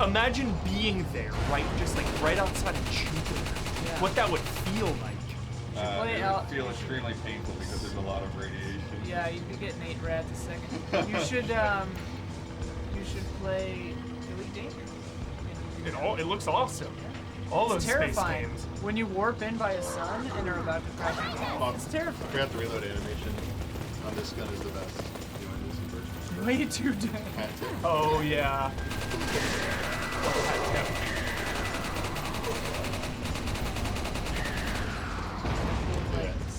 imagine being there, right? Just like right outside of Jupiter. Yeah. What that would feel like. play It out- would feel extremely painful because there's a lot of radiation. Yeah, you'd be getting 8 rads a second. You should play Elite Dangerous. It looks awesome. All those It's space terrifying. games. When you warp in by a sun and are about to crash into it. It's terrifying. Forgot the reload animation on this gun is the best. You want to do some first? Way too damn. Had to. Oh yeah.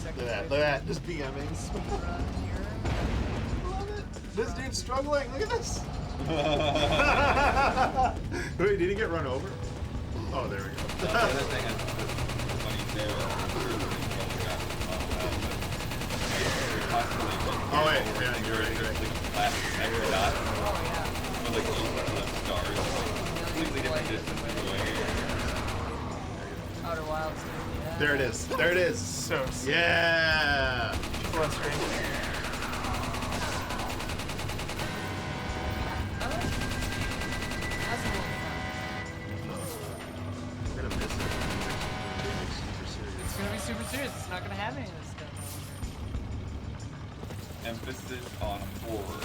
Look at that. Look at that. Just BMing. Love it. This dude's struggling. Look at this. Wait, did he get run over? Oh, there we go. The other thing is funny too. Oh, wait, yeah, you're you're right. like a flat extra dot. With like each of the stars, like completely different distances away. Outer Wilds. Yeah. There it is. There it is. So sick. Yeah. Plus range. That's a little We're gonna miss it. Super serious. It's gonna be super serious. It's not gonna have any of this stuff. Emphasis on horror.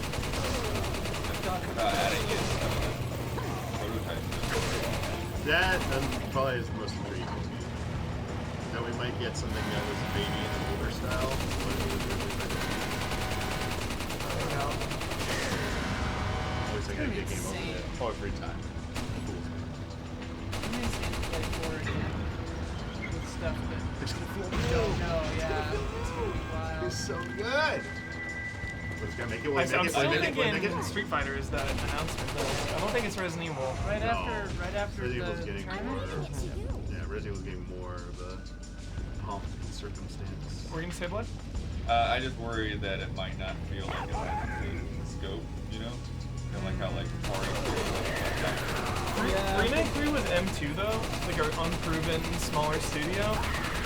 I'm talking about adding in some of the prototypes. That probably is the most intriguing. That we might get something that was maybe in the older style. But it was really looks like a good game over there. Oh, every time. I'm gonna stand to play 4 again. With stuff that you don't know, yeah. It's gonna be wild. It's so good. Let's go make it one. I'm still Make it. thinking Street Fighter is that announcement though. I don't think it's Resident Evil. Right after Resident Evil's the getting more. tournament? Yeah, Resident Evil's getting more of a pomp and circumstance. Were you gonna say what? I just worry that it might not feel like it has the scope, you know? Kind of like how like Mario feels like Remake 3 was M2 though, like an unproven smaller studio.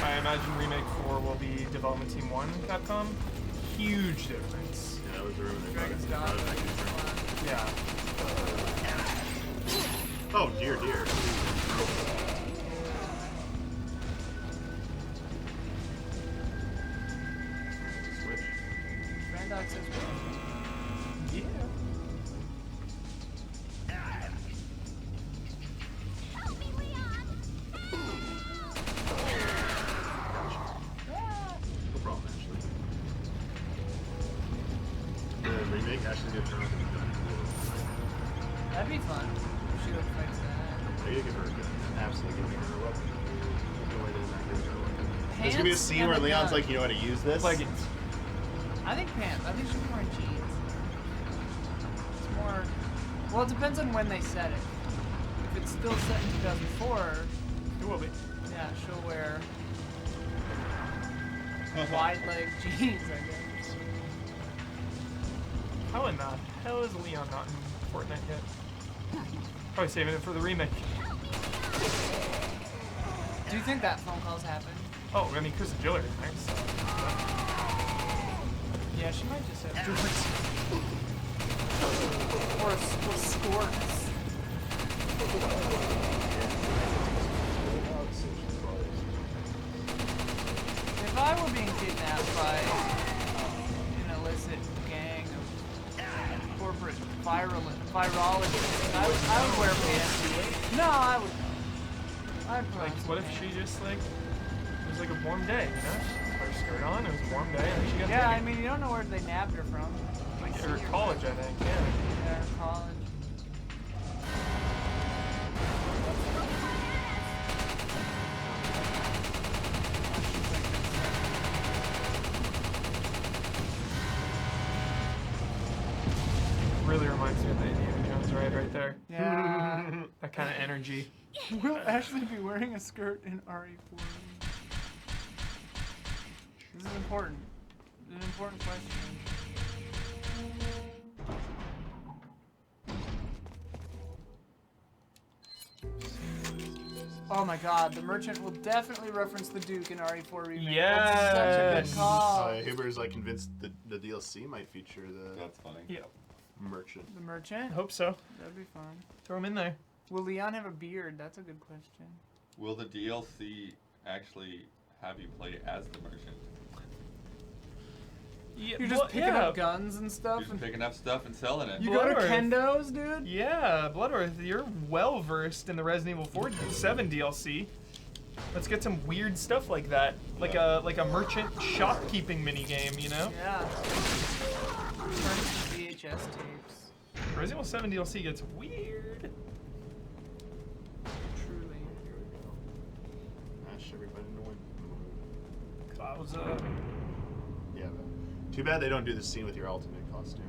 I imagine Remake 4 will be Development Team 1 Capcom. Huge difference. Yeah, that was the rumor. Dragon's Dogma. Yeah. Oh dear, dear. Switch. Randox says, Yeah. No problem, actually. The remake actually gets turned into a gun. that'd be fun. We should go fight that. Maybe give her a gun. Absolutely give her a weapon. There's no way to not give her a weapon. There's Pants gonna be a scene and where a Leon's gun. like, you know how to use this? Leggings. I think pants. I think she'll be wearing jeans. It's more. Well, it depends on when they set it. If it's still set in 2004, It will be. yeah, she'll wear wide leg jeans, I guess. How in the hell is Leon not in Fortnite yet? Probably saving it for the remake. Do you think that phone call's happened? Oh, I mean, Chris and Jill are in there, so. Yeah, she might just have jorts. or skirts. If I were being kidnapped by an illicit gang of corporate virologists, I would wear pants. No, I would. I'd Like, probably what if she just, like, it was like a warm day, you know? She put her skirt on, it was a warm day, and then she got Yeah, I taken. mean, you don't know where they nabbed her from. Like, her college, I think, yeah. Yeah, her college. Really reminds me of the Indiana Jones ride right there. Yeah. That kind of energy. Will Ashley be wearing a skirt in RE4? This is important. It's an important question. Oh my god, the merchant will definitely reference the Duke in RE4 remake. That's such a good call. Huber's like convinced the DLC might feature the That's funny. Yeah. merchant. The merchant? Hope so. That'd be fun. Throw him in there. Will Leon have a beard? That's a good question. Will the DLC actually have you play as the merchant? Yeah, You're just picking up guns and stuff? You're just picking up stuff and selling it. You go to Kendo's, dude? Yeah, Bloodworth, you're well versed in the Resident Evil 7 DLC. Let's get some weird stuff like that, like a merchant shopkeeping mini game, you know? Yeah. Turn some VHS tapes. Resident Evil 7 DLC gets weird. Truly. Ash everybody to win. Clousa. Yeah, but too bad they don't do the scene with your ultimate costume.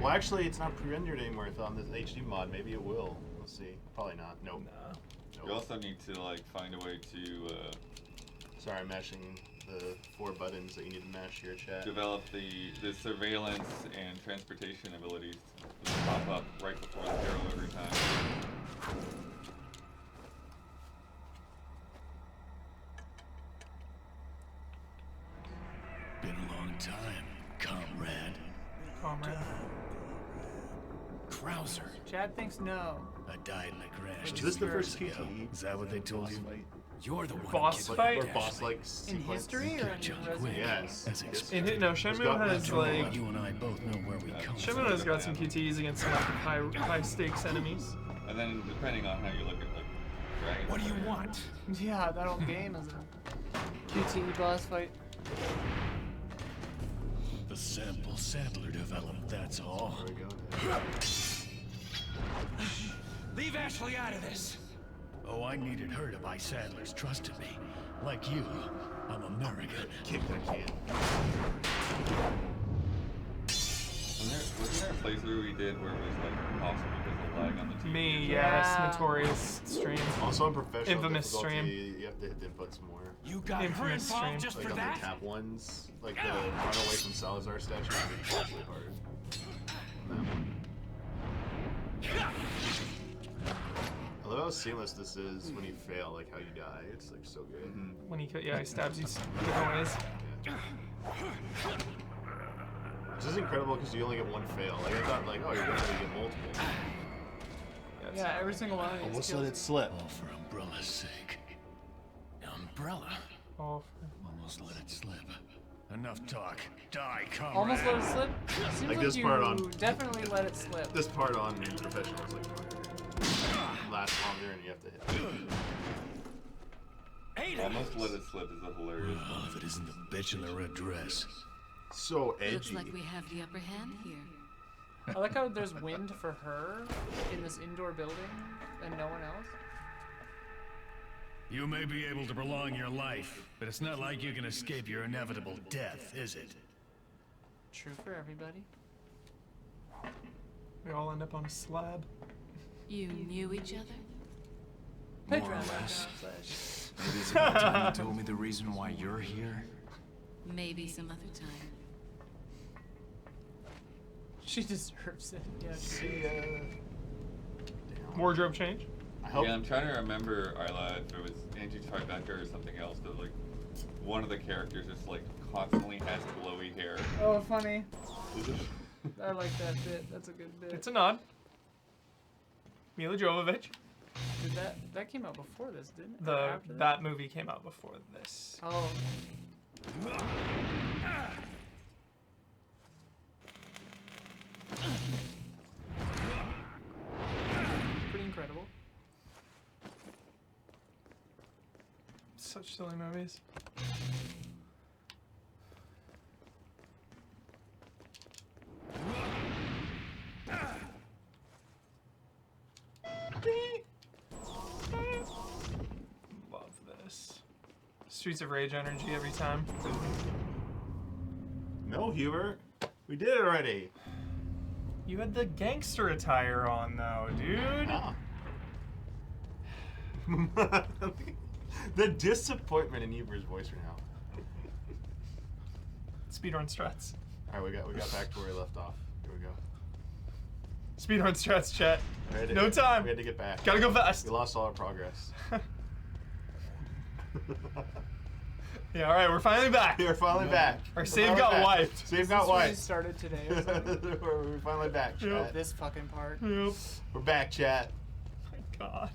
Well, actually, it's not pre-rendered anymore. If on this HD mod, maybe it will. We'll see. Probably not. Nope. Nah. You also need to like find a way to Sorry, I'm mashing the 4 buttons that you need to mash here, chat. develop the surveillance and transportation abilities to pop up right before the hero every time. Been a long time, comrade. Comrade. Krauser. Chad thinks no. I died in a crash. Is this the first QTE? Is that what they told you? You're the one. Boss who fight? Or boss-like In sequence? history or in Resident? Yes. As expected. No, Shenmue has like You and I both know where we come from. Shenmue has got some QTEs against some like high stakes enemies. And then depending on how you look at like Dragon. What do you want? Yeah, that old game is a QTE boss fight. The sample Sadler developed, that's all. There we go. Leave Ashley out of this. Oh, I needed her to buy Sadler's trust in me. Like you, I'm American. Kick that can. Wasn't there a playthrough we did where it was like possible because of lag on the TV? Me, Yeah. yes, notorious stream. Also, on professional Infamous difficulty, stream. you have to hit the inputs more. You got her Infamous involved stream. just Like for on that? the cap ones, like the run away from Salazar statue is actually hard. That one. I love how seamless this is when you fail, like how you die. It's like so good. When he he stabs you different ways. Yeah. This is incredible because you only get one fail. Like I thought, like, oh, you're gonna get multiple. Yeah, every single one of these Almost kills let it slip. All for Umbrella's sake. Umbrella. Oh, Almost let it slip. Enough talk. Die, comrade. Almost let it slip? Seems Like like this you part on- definitely let it slip. This part on professional is like lasts longer and you have to hit. Almost let it slip is a hilarious. Well, if it isn't the bitch in the red dress. So edgy. Looks like we have the upper hand here. I like how there's wind for her in this indoor building and no one else. You may be able to prolong your life, but it's not like you can escape your inevitable death, is it? True for everybody. we all end up on a slab. You knew each other? More or less. Maybe it's about time you told me the reason why you're here. Maybe some other time. She deserves it. Yeah, she See, Wardrobe change. I hope. Yeah, I'm trying to remember, Isla, if it was Angie Tribeca or something else, but like one of the characters just like constantly has glowy hair. Oh, funny. I like that bit. That's a good bit. It's a nod. Mila Jovovich. Did that came out before this, didn't it? Or The after this? that movie came out before this. Oh. Pretty incredible. Such silly movies. Love this. Streets of Rage energy every time. No, Hubert. We did it already. You had the gangster attire on though, dude. Ah. The disappointment in Eber's voice right now. Speedrun strats. All right, we got back to where we left off. Here we go. Speedrun strats, chat. Ready? No time. We had to get back. Gotta go fast. We lost all our progress. Yeah, all right, we're finally back. We're finally back. Our We're save finally got back. wiped. Save Is got this where you wiped. started today or something? We're finally back, chat. This fucking part. Yep. We're back, chat. My God.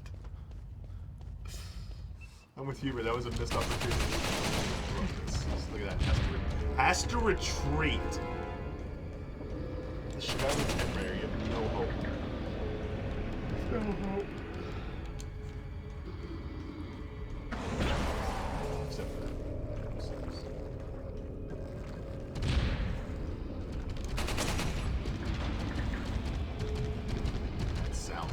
I'm with you, but that was a missed opportunity. Look at that. Has to retreat. The shit out of the temporary. You have no hope. No hope. Except for that. That sound.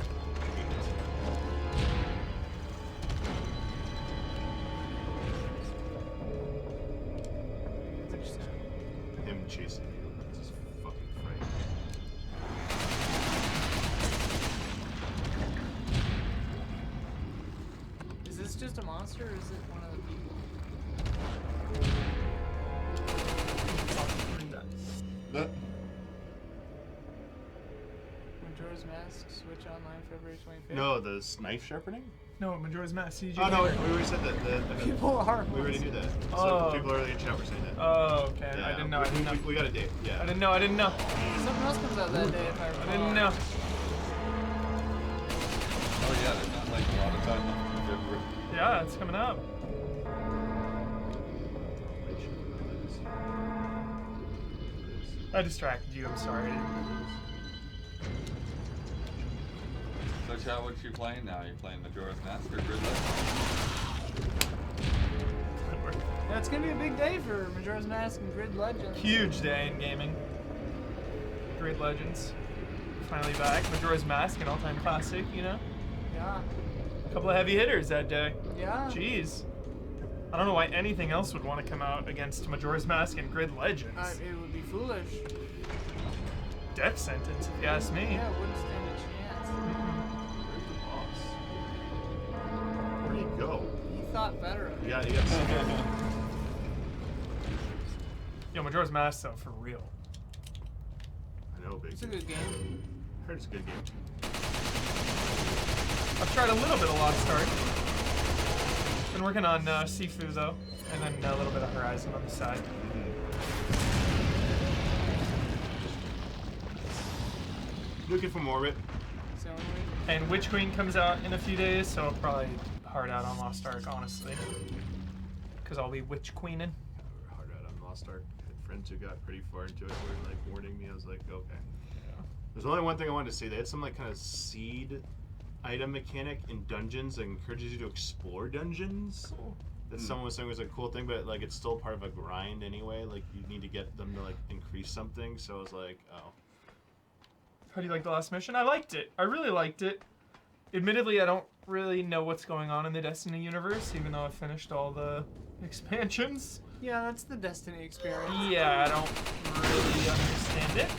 Him chasing you. It's just fucking frightening. Is this just a monster or is it one of the people? That. Majora's Mask, Switch Online, February 25th. No, the knife sharpening? No, Majora's Mask. CG. Oh no, we already said that. People are. We already knew that. Oh. So people earlier in chat were saying that. Oh, okay. Yeah, I didn't know. I didn't know. We got a date. Yeah. I didn't know. I didn't know. Something else comes out that day if I recall. I didn't know. Oh yeah, there's not like a lot of time left in February. Yeah, it's coming up. I distracted you. I'm sorry. So chat, what you playing now? You playing Majora's Mask or Grid Yeah, it's gonna be a big day for Majora's Mask and Grid Legends. Huge day in gaming. Grid Legends. Finally back. Majora's Mask, an all-time classic, you know? Yeah. A couple of heavy hitters that day. Yeah. Jeez. I don't know why anything else would want to come out against Majora's Mask and Grid Legends. It would be foolish. Death sentence, if you ask me. Yeah, it wouldn't stand a chance. Where's the boss? Where'd he go? He thought better of it. Yeah. Yo, Majora's Mask, though, for real. I know, big. It's a good game. I heard it's a good game. I've tried a little bit of Lost Ark. Been working on Sifu, though, and then a little bit of Horizon on the side. Looking for more of it. So And Witch Queen comes out in a few days, so I'll probably hard out on Lost Ark, honestly. Because I'll be Witch Queening. Hard out on Lost Ark. I had friends who got pretty far into it were like warning me. I was like, okay. There's only one thing I wanted to say. They had some like kind of seed item mechanic in dungeons that encourages you to explore dungeons. Cool. That someone was saying was a cool thing, but like it's still part of a grind anyway. Like you need to get them to like increase something. So I was like, oh. How do you like the last mission? I liked it. I really liked it. Admittedly, I don't really know what's going on in the Destiny universe, even though I've finished all the expansions. yeah, that's the Destiny experience. Yeah, I don't really understand it.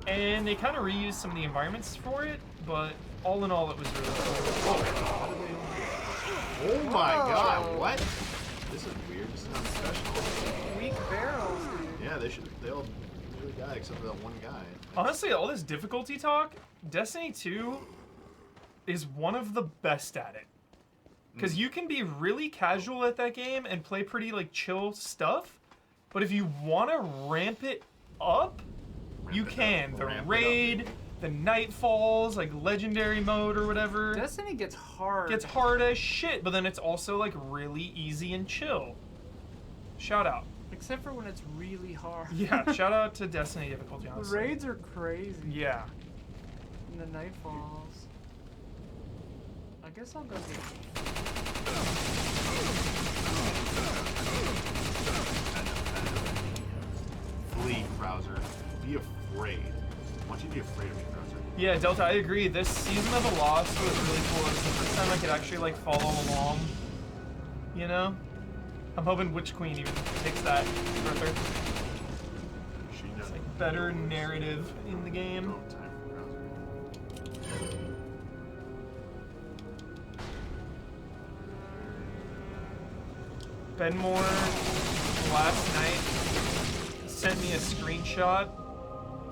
And they kind of reused some of the environments for it, but all in all, it was really cool. Oh my god, what? This is weird. This is not special. Weak barrels, dude. Yeah, they all really died except for that one guy. Honestly, all this difficulty talk, Destiny 2 is one of the best at it. Because you can be really casual at that game and play pretty like chill stuff, but if you want to ramp it up, you can. The raid, the Nightfalls, like legendary mode or whatever. Destiny gets hard. Gets hard as shit, but then it's also like really easy and chill. Shout out. Except for when it's really hard. Yeah, shout out to Destiny difficulty, The honestly. raids are crazy. Yeah. And the Nightfalls. I guess I'll go get Flee, Browser. Be afraid. I want you to be afraid of me, Browser. Yeah, Delta, I agree. This season of The Lost was really cool. It's the first time I could actually like follow along. You know? I'm hoping Witch Queen even takes that further. She does. It's like better narrative in the game. Oh, time for Browser. Benmore last night sent me a screenshot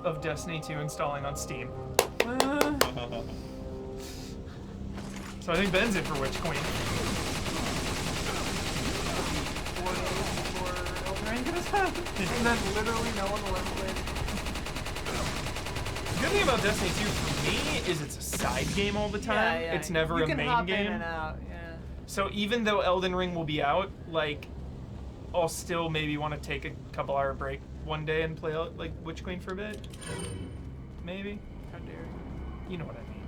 of Destiny 2 installing on Steam. So I think Ben's in for Witch Queen. 4 days before Elden Ring gets out. And then literally no one will ever play it. The good thing about Destiny 2 for me is it's a side game all the time. Yeah. It's never you a can main hop game. In and out. Yeah. So even though Elden Ring will be out, like, I'll still maybe want to take a couple hour break one day and play like Witch Queen for a bit. Maybe. How dare you? You know what I mean.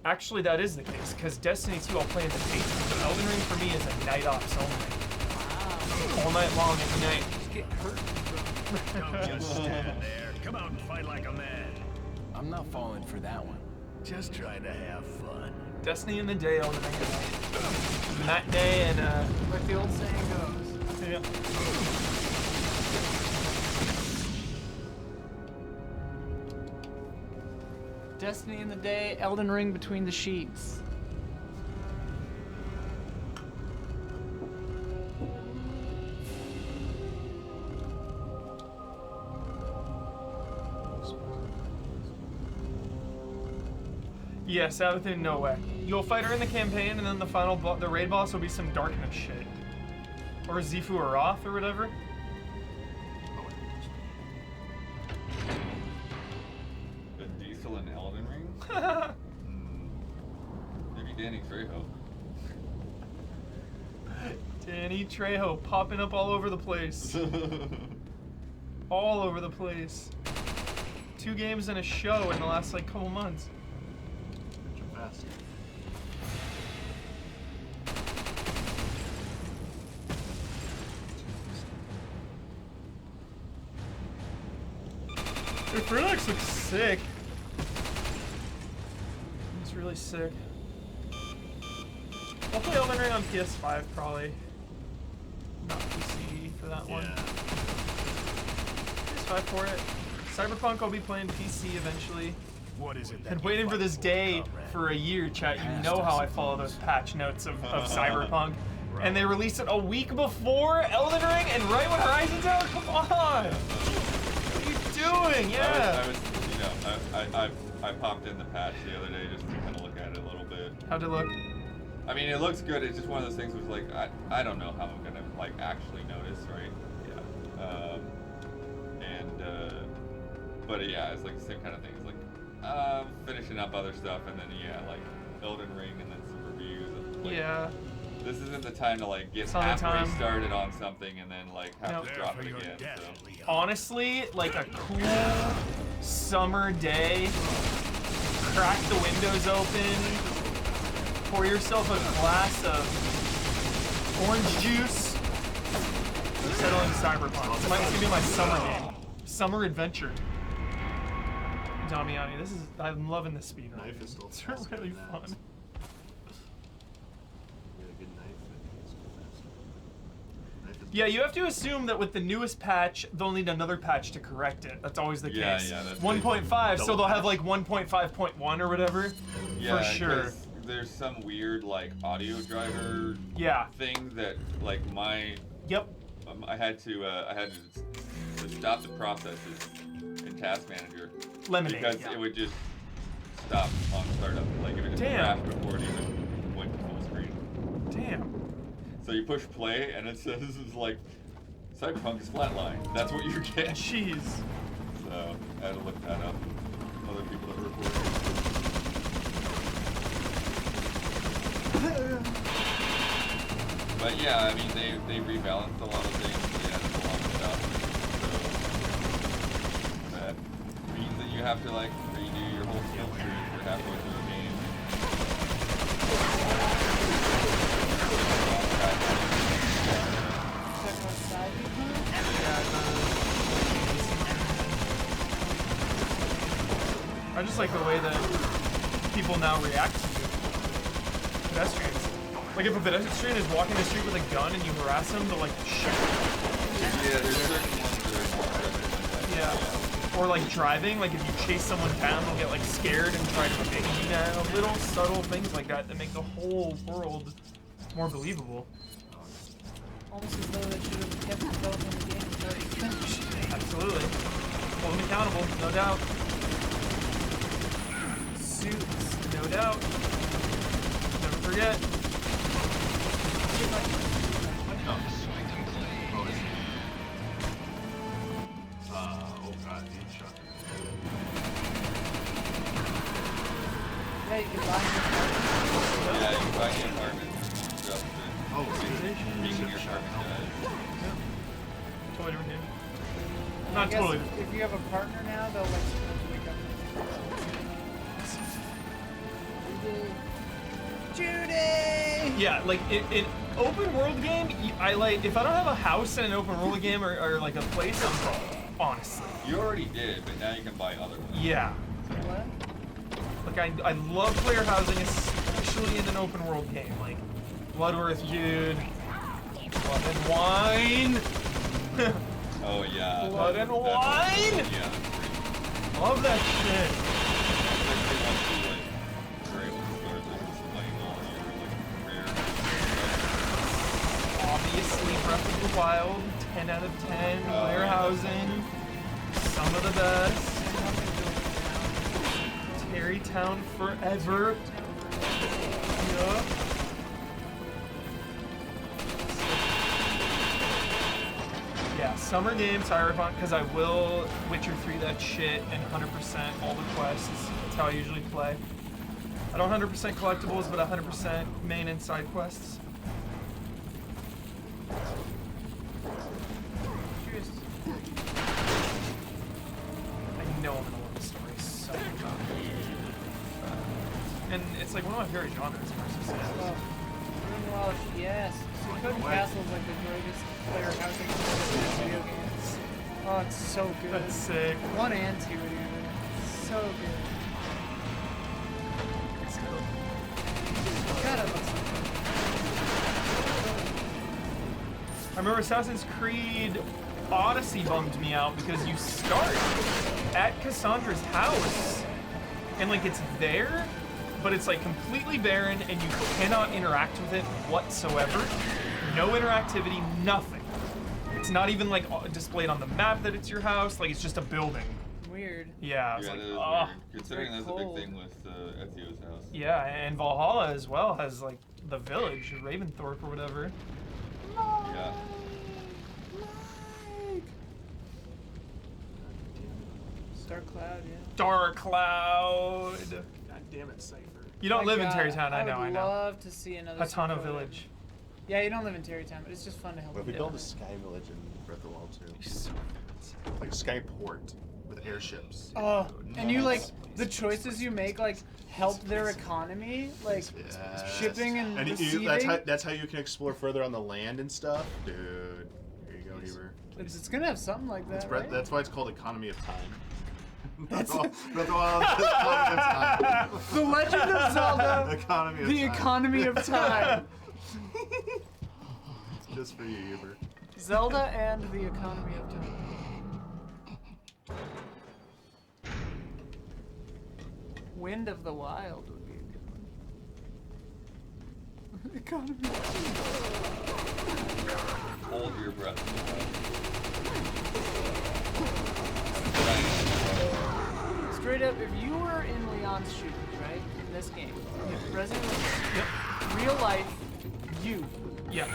Actually, that is the case, because Destiny 2 I'll play in the daytime, but Elden Ring for me is a night ops only. Wow. All night long every night. Just get hurt. Don't just stand there. Come out and fight like a man. I'm not falling for that one. Just trying to have fun. Destiny in the day, Elden Ring at night. Matinee and Like the old saying goes. yeah. Destiny in the day, Elden Ring between the sheets. Yeah, Sabathin, no way. You'll fight her in the campaign, and then the final, the raid boss will be some darkness shit. Or Zifu or Roth or whatever. The Diesel in Elden Ring? Maybe Danny Trejo. Danny Trejo popping up all over the place. All over the place. 2 games and a show in the last like couple months. Fast. Dude, Fernax looks sick. He's really sick. I'll play Elden Ring on PS5 probably. Not PC for that one. PS5 for it. Cyberpunk I'll be playing PC eventually. What is it? Been waiting for this day for a year, chat. You know how I follow those patch notes of Cyberpunk. And they released it a week before Elden Ring and right when Horizon's out? Come on! What are you doing? Yeah! I was you know, I popped in the patch the other day just to kind of look at it a little bit. How'd it look? I mean, it looks good. It's just one of those things was like, I don't know how I'm gonna like actually notice, right? Yeah. But yeah, it's like the same kind of thing. It's like, finishing up other stuff, and then yeah, like Elden Ring, and then some reviews. And, like, Yeah. This isn't the time to like get Some halfway time. started on something and then like have to drop it again. So. Honestly, like a cool summer day, crack the windows open, pour yourself a glass of orange juice, settle in Cyberpunk. It's gonna be my summer game. Summer adventure. Damiani, I'm loving this speed run. Knife is still It's faster really than that. fun. Yeah, you have to assume that with the newest patch, they'll need another patch to correct it. That's always the Yeah, case. yeah, that's 1.5, so they'll have like 1.5.1 or whatever. Yeah, for sure. 'cause there's some weird like audio driver Yeah. thing that like my Yep. I had to stop the processes in Task Manager Lemonade, because yeah. it would just stop on startup. Like it would just Damn. crash before it even went to full screen. Damn. So you push play and it says this is like Cyberpunk is flatline. That's what you get. Jeez. So I had to look that up. Other people that reported. But yeah, I mean they rebalanced a lot of things. They added a lot of stuff. So that means that you have to like redo your whole skill tree for halfway through the game. I just like the way that people now react to pedestrians. Like if a pedestrian is walking the street with a gun and you harass him, they'll like shoot. Yeah, there's certain ones that are more aggressive. Yeah. Or like driving, like if you chase someone down, they'll get like scared and try to evade you. Little subtle things like that that make the whole world more believable. Almost as though they should have kept developing the game until it's finished. Absolutely. Hold them accountable, no doubt. Suits. No doubt. Never forget. Oh god, the shot. Yeah, you can buy your Yeah, you can buy the apartment. Just Oh, being your apartment. Totally different game. I Not guess totally. If you have a partner now, they'll let you wake up. Judy! Yeah, like in open world game, I like if I don't have a house in an open world game or like a place, honestly. You already did, but now you can buy other ones. Yeah. What? Like I love player housing, especially in an open world game. Like Bloodworth, dude. Blood and Wine. Oh yeah. Blood and Wine. Yeah, that's great. Love that shit. Obviously, Breath of the Wild, 10 out of 10. Player housing, some of the best. Terrytown forever. Yeah. Yeah, summer games, Hierophant, because I will Witcher 3 that shit and 100% all the quests. That's how I usually play. I don't 100% collectibles, but 100% main and side quests. I know I'm gonna love the story so much. And it's like one of my favorite genres versus Oh, yes. Suikoden Castle is like the greatest player housing in video games. Oh, it's so good. That's sick. 1 and 2, dude. So good. It's cool. God, I love I remember Assassin's Creed Odyssey bummed me out because you start at Cassandra's house and like it's there, but it's like completely barren and you cannot interact with it whatsoever. No interactivity, nothing. It's not even like displayed on the map that it's your house, like it's just a building. Weird. Yeah, it's Yeah, like, that is oh. weird. Considering that's a big thing with Ezio's house. Yeah, and Valhalla as well has like the village, Raventhorpe or whatever. Yeah. Dark Cloud, yeah. Dark Cloud. God damn it, Cypher. You don't My live in God, Terrytown, I know. would love to see another Hatano Suikoden. Village. Yeah, you don't live in Terrytown, but it's just fun to help But if we people. build a sky village in Breath of the Wild too. So Like a sky port with airships. Oh, and you like the choices you make like help their economy, like Yes. shipping and And receiving. that's how you can explore further on the land and stuff. Dude, here you go, Heber. It's gonna have something like that, right? That's why it's called economy of time. That's Breath of the Wild, economy of time. The Legend of Zelda. Economy of the time. economy of time. Just for you, Heber. Zelda and the economy of time. Wind of the Wild would be a good one. Economy of time. Hold your breath. Straight up, if you were in Leon's shoes, right, in this game, Resident Evil, real life, you. Yeah.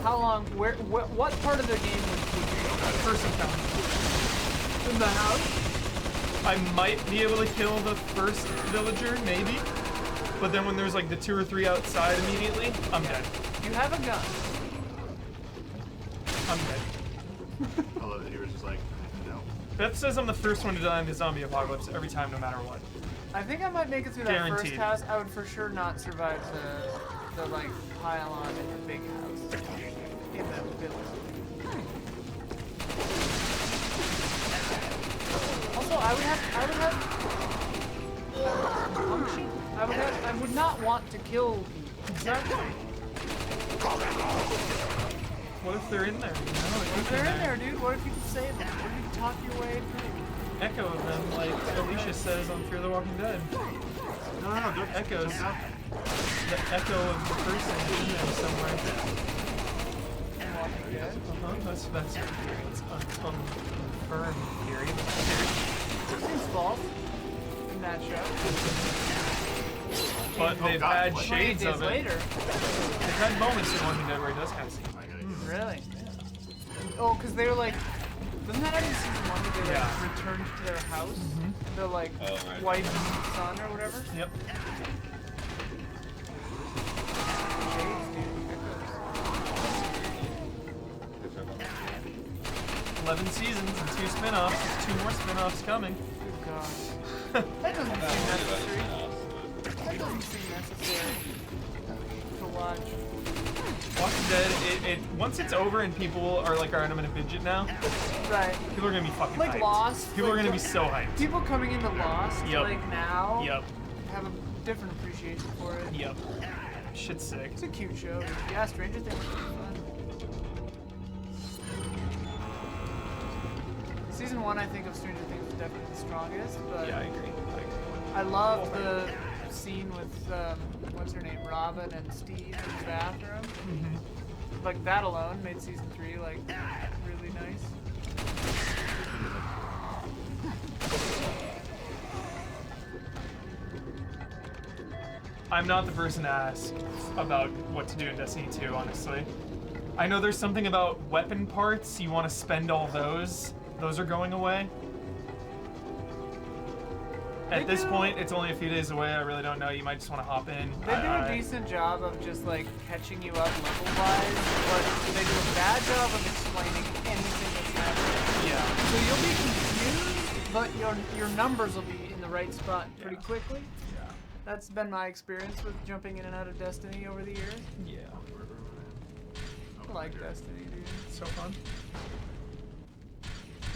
How long? What part of the game would you be? First encounter. In the house? I might be able to kill the first villager, maybe. But then when there's like the 2 or 3 outside immediately, I'm dead. You have a gun. I'm dead. I love it. Heber's just like, no. Beth says I'm the first one to die in the zombie apocalypse every time, no matter what. I think I might make it through that first Guaranteed. house. I would for sure not survive the like pylon in the big house. In the village. Also, I would not want to kill people. Exactly. What if they're in there? You know? What if they're in there, dude? What if you can save them? What if you can talk your way through? Echo of them, like Alicia says on Fear the Walking Dead. No, don't Echoes. The echo of the person is in there somewhere. That's a theory. It's unconfirmed theory. Seems false in that show. But they've had 20 shades days of it. later. They've had moments in Walking Dead where he does kind of seem like it. Really? Oh, because they were like, doesn't that happen in season 1 that they like returned to their house? The like wife and son or whatever? Yep. Shades, dude. 11 seasons and 2 spin-offs. There's 2 more spin-offs coming. Good God. That doesn't seem necessary. That doesn't seem necessary to watch. Walking Dead, it once it's over and people are like, alright, I'm gonna binge it now. Right. People are gonna be fucking Like hyped. Lost. People are like, gonna be so hyped. People coming into Lost, like now, have a different appreciation for it. Yep. Shit's sick. It's a cute show. Yeah, Stranger Things was fun. Season 1, I think, of Stranger Things was definitely the strongest, but Yeah, I agree. I love the scene with what's her name, Robin and Steve in the bathroom. Like that alone made season 3 like really nice. I'm not the person to ask about what to do in Destiny 2, honestly. I know there's something about weapon parts, you want to spend all those. Those are going away. At this point, it's only a few days away. I really don't know. You might just want to hop in. They do a decent job of just like catching you up level-wise, but they do a bad job of explaining anything that's happening. Yeah. So you'll be confused, but your numbers will be in the right spot pretty quickly. Yeah. That's been my experience with jumping in and out of Destiny over the years. Yeah. I like Destiny, dude. So fun.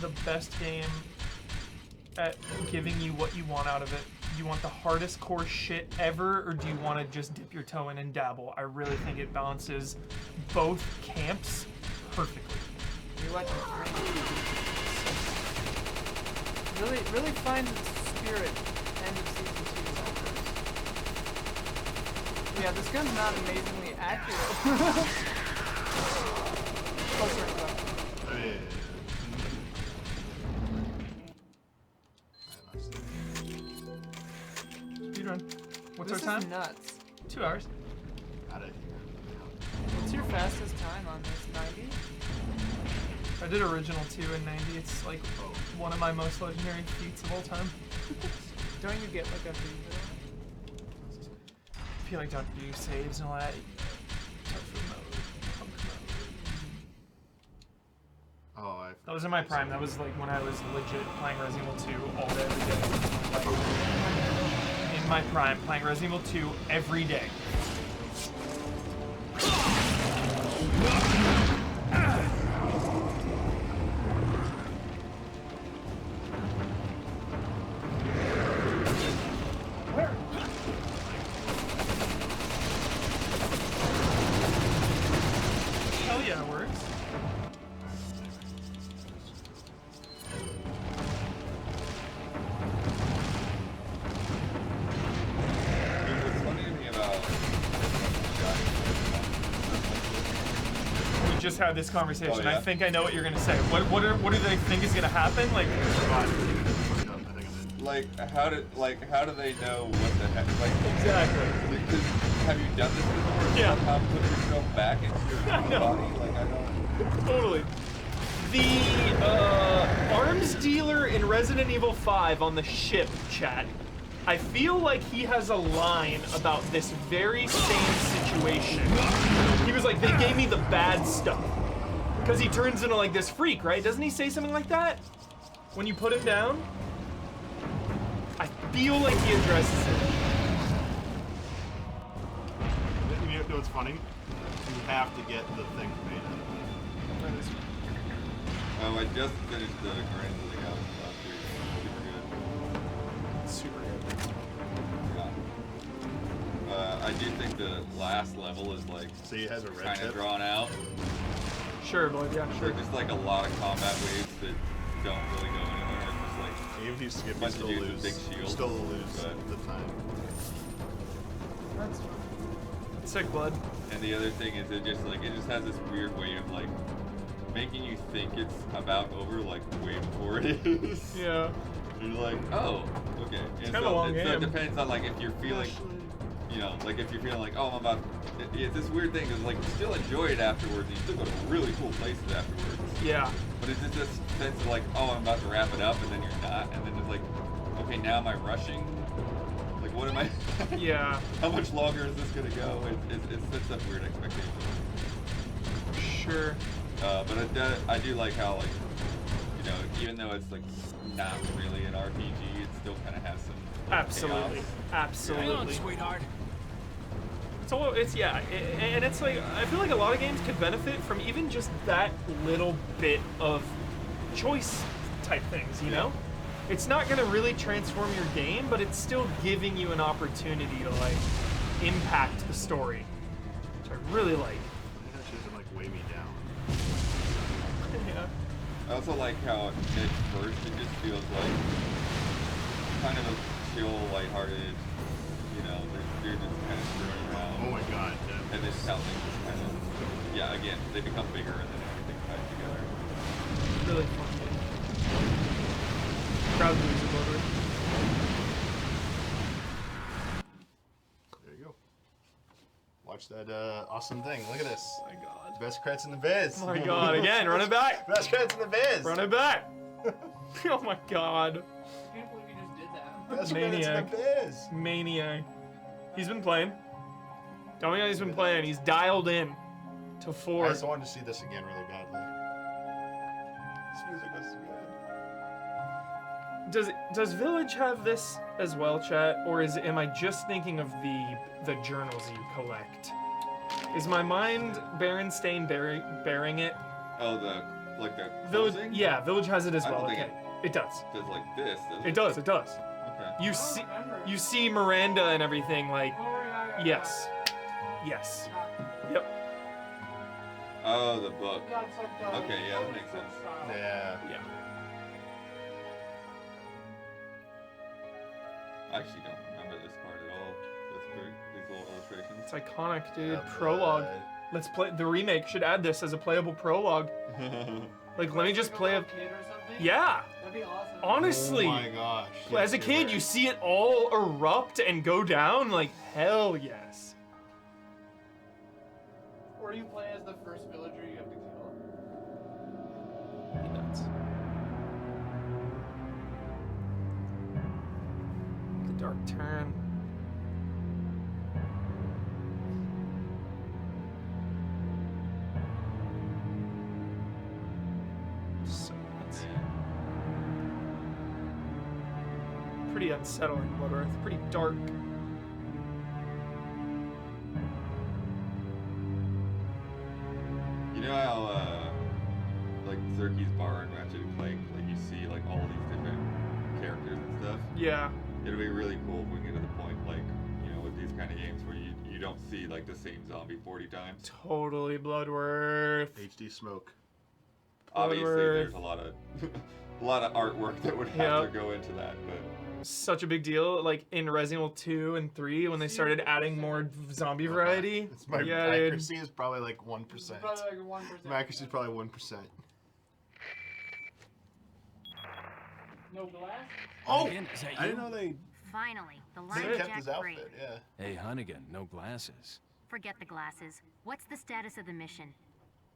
The best game at giving you what you want out of it. Do you want the hardest core shit ever, or do you want to just dip your toe in and dabble? I really think it balances both camps perfectly. You're watching really finds its spirit end of season 2. Yeah, this gun's not amazingly accurate. Close range weapon. Speedrun. What's This our is time? nuts. 2 hours. What's your fastest time on this? 90? I did original 2 in 90. It's like one of my most legendary feats of all time. Don't you get like a thing for that? I feel like Dr. Do saves and all that. That was in my prime. That was like when I was legit playing Resident Evil 2 all day, every day. In my prime, playing Resident Evil 2 every day. Hell yeah, it works. What's funny to me about We just had this conversation. Oh, yeah? I think I know what you're gonna say. What do they think is gonna happen? Like, how do they know what the heck? Like, exactly. Because have you done this before? Yeah. Somehow put yourself back into your own body? Like, I don't. Totally. The arms dealer in Resident Evil 5 on the ship, chat. I feel like he has a line about this very same situation. He was like, they gave me the bad stuff. Because he turns into like this freak, right? Doesn't he say something like that? When you put him down? I feel like he addresses it. You know what's funny? You have to get the thing made up. Oh, I just finished the Guardians of the Galaxy last week. Super good. Yeah. I do think the last level is like has a red kind of tip? drawn out. Sure, but yeah, sure. There's like a lot of combat waves that don't really go anywhere. It's just like even if you skip, you bunch still of dudes lose. with big shields. Still lose the time. That's sick, blood. And the other thing is it just has this weird way of like making you think it's about over like way before it is. Yeah. You're like, oh, okay. It's kinda a long so it game. depends on like if you're feeling, you know, like if you're feeling like, oh, I'm about. It's this weird thing because like you still enjoy it afterwards. And you still go to really cool places afterwards. Yeah. But it's just this sense of like, oh, I'm about to wrap it up, and then you're not, and then it's like, okay, now am I rushing? Like, what am I? Yeah. How much longer is this gonna go? It sets up weird expectations. Sure. But I do like how like, you know, even though it's like not really an RPG, it still kind of has some Absolutely. chaos. Absolutely. Hang on, sweetheart. It's yeah, and it's like I feel like a lot of games could benefit from even just that little bit of choice type things, you know? It's not gonna really transform your game, but it's still giving you an opportunity to like impact the story, which I really like. That shit doesn't like weigh me down. Yeah. I also like how at first it just feels like kind of a chill, lighthearted, you know, they're just kind of screwing around. Oh my god. And this is how things just kind of, yeah, again, they become bigger and then everything ties together. Really fun game. Crowd music over. There you go. Watch that awesome thing. Look at this. Oh my god. Best credits in the biz. Oh my god, again, run it back! Best credits in the biz. Run it back! Oh my god. I can't believe you just did that. Best credits in the biz. Maniac. He's been playing. Damiani's been playing. He's dialed in to 4. I just wanted to see this again really badly. This music was good. Does Village have this as well, chat, or am I just thinking of the journals you collect? Is my mind Berenstain bearing it? Oh, the Village. closing? Yeah, Village has it as I well. don't think Okay, it does. Does like this, does It does. It does. Okay. You see Miranda and everything like. Yes. Yes. Yep. Oh, the book. Okay, yeah, that makes sense. Yeah. Yeah. I actually don't remember this part at all. That's pretty, these little illustrations. It's iconic, dude. Yeah, Prologue. Let's play. The remake should add this as a playable prologue. Like, let me just play a. Kid or something? Yeah. That'd be awesome. Honestly. Oh my gosh. As a Yes, kid, you're you see it all erupt and go down. Like, hell yes. Or you play as the first villager you have to kill. Nuts. The dark turn. So nuts. Pretty unsettling, Blood Earth. Pretty dark. You know how, like Zerky's Bar and Ratchet and Clank, like you see like all these different characters and stuff? Yeah. It'll be really cool if we get to the point, like, you know, with these kind of games where you don't see like the same zombie 40 times. Totally Bloodworth. HD smoke. Obviously, Bloodworth. there's a lot of a lot of artwork that would have to go into that, but Such a big deal, like in Resident Evil 2 and 3 when they started adding more zombie variety. It's my Yeah, dude. accuracy is probably like 1%. Probably like 1%. My accuracy is probably 1%. No glass? Oh! Hunnigan, is that I didn't you? know they Finally, the they line kept jack his free. outfit. Yeah. Hey, Hunnigan, no glasses. Forget the glasses. What's the status of the mission?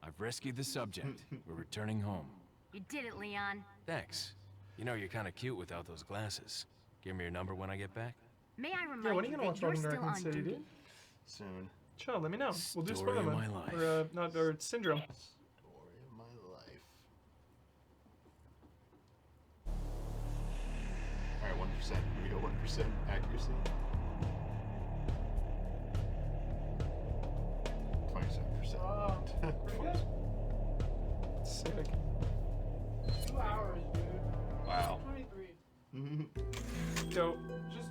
I've rescued the subject. We're returning home. You did it, Leon. Thanks. You know, you're kind of cute without those glasses. Give me your number when I get back. May I remind Yeah, when are you you gonna that watch you're Welcome to still Raccoon on City, duty. dude? Soon. Chill, let me know. We'll do Story of spoiler my mode. life. Or, not, or Syndrome. Story of my life. Alright, 1%. We go 1% accuracy. 27%. Oh, pretty good. Sick. 2 hours, dude. wow. 23. Dope. Just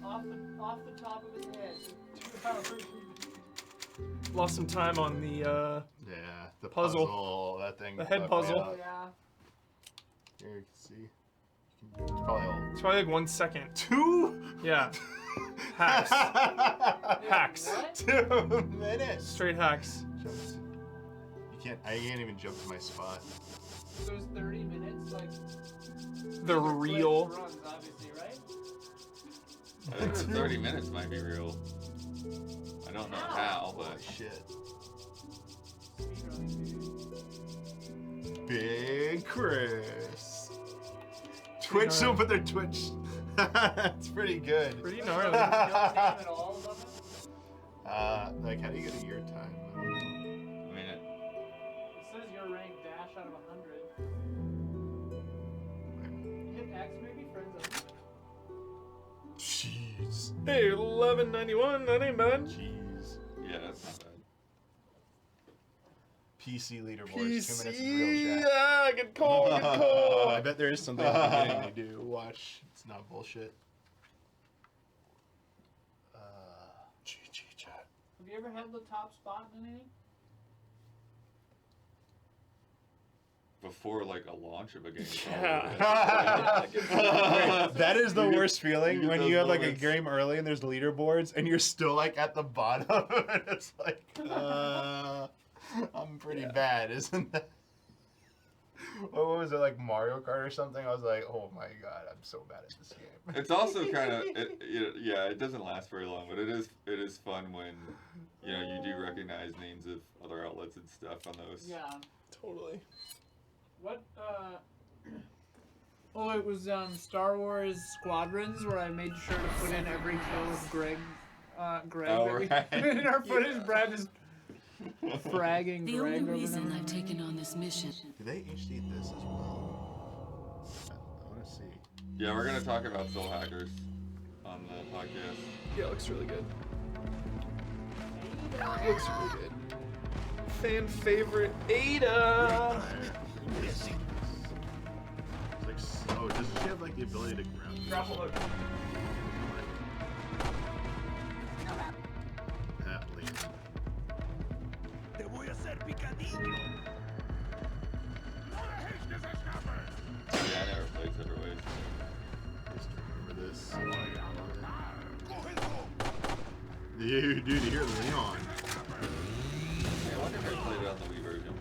off the top of his head. 2 hours. Lost some time on the, Yeah, the Puzzle. puzzle. That thing. The head fucked me puzzle. up. Yeah. Here you can see. It's probably all. it's probably like 1 second. 2? Yeah. Hacks. Hacks. What? 2 minutes. Straight hacks. You I can't even jump to my spot. Those 30 minutes, like. The real. Runs, obviously, right? I think the 30 minutes might be real. I don't know how, but Shit. Speedrunning, dude. Big Chris. Twitch, someone put their Twitch. That's pretty good. Pretty gnarly. You don't name at all above it? Like, how do you get a year time? I mean, It says your rank dash out of 100. Hit X, maybe friends only. Jeez. Hey, 1191. That ain't bad. Jeez. yeah, that's not bad. PC leaderboards. 2 minutes of real chat. Yeah, good call. Good call. I bet there is something at the beginning they do. Watch. It's not bullshit. GG chat. Have you ever had the top spot in anything? Before like a launch of a game. That is the worst feeling you when get you have those like a moments. game early and there's leaderboards and you're still like at the bottom and it's like, I'm pretty bad, isn't that? What was it, like Mario Kart or something? I was like, oh my god, I'm so bad at this game. It's also kind of yeah. It doesn't last very long, but it is fun when you know you do recognize names of other outlets and stuff on those. Yeah. Totally. What, Oh, it was, Star Wars Squadrons where I made sure to put in every kill of Greg. Oh, that we- right. in our footage, Brad is fragging The Greg only over reason there. I've taken on this mission. Do they HD this as well? I want to see. Yeah, we're gonna talk about Soul Hackers on the podcast. Yeah, it looks really good. Looks really good. Fan favorite Ada. It's like, oh, does she have like the ability to grapple? Grapple hook. That lead. Te voy a hacer picadillo. Yeah, I never played Separate Ways. Just remember this. Dude, you hear Leon. Yeah, I wonder if I played it on the Wii version.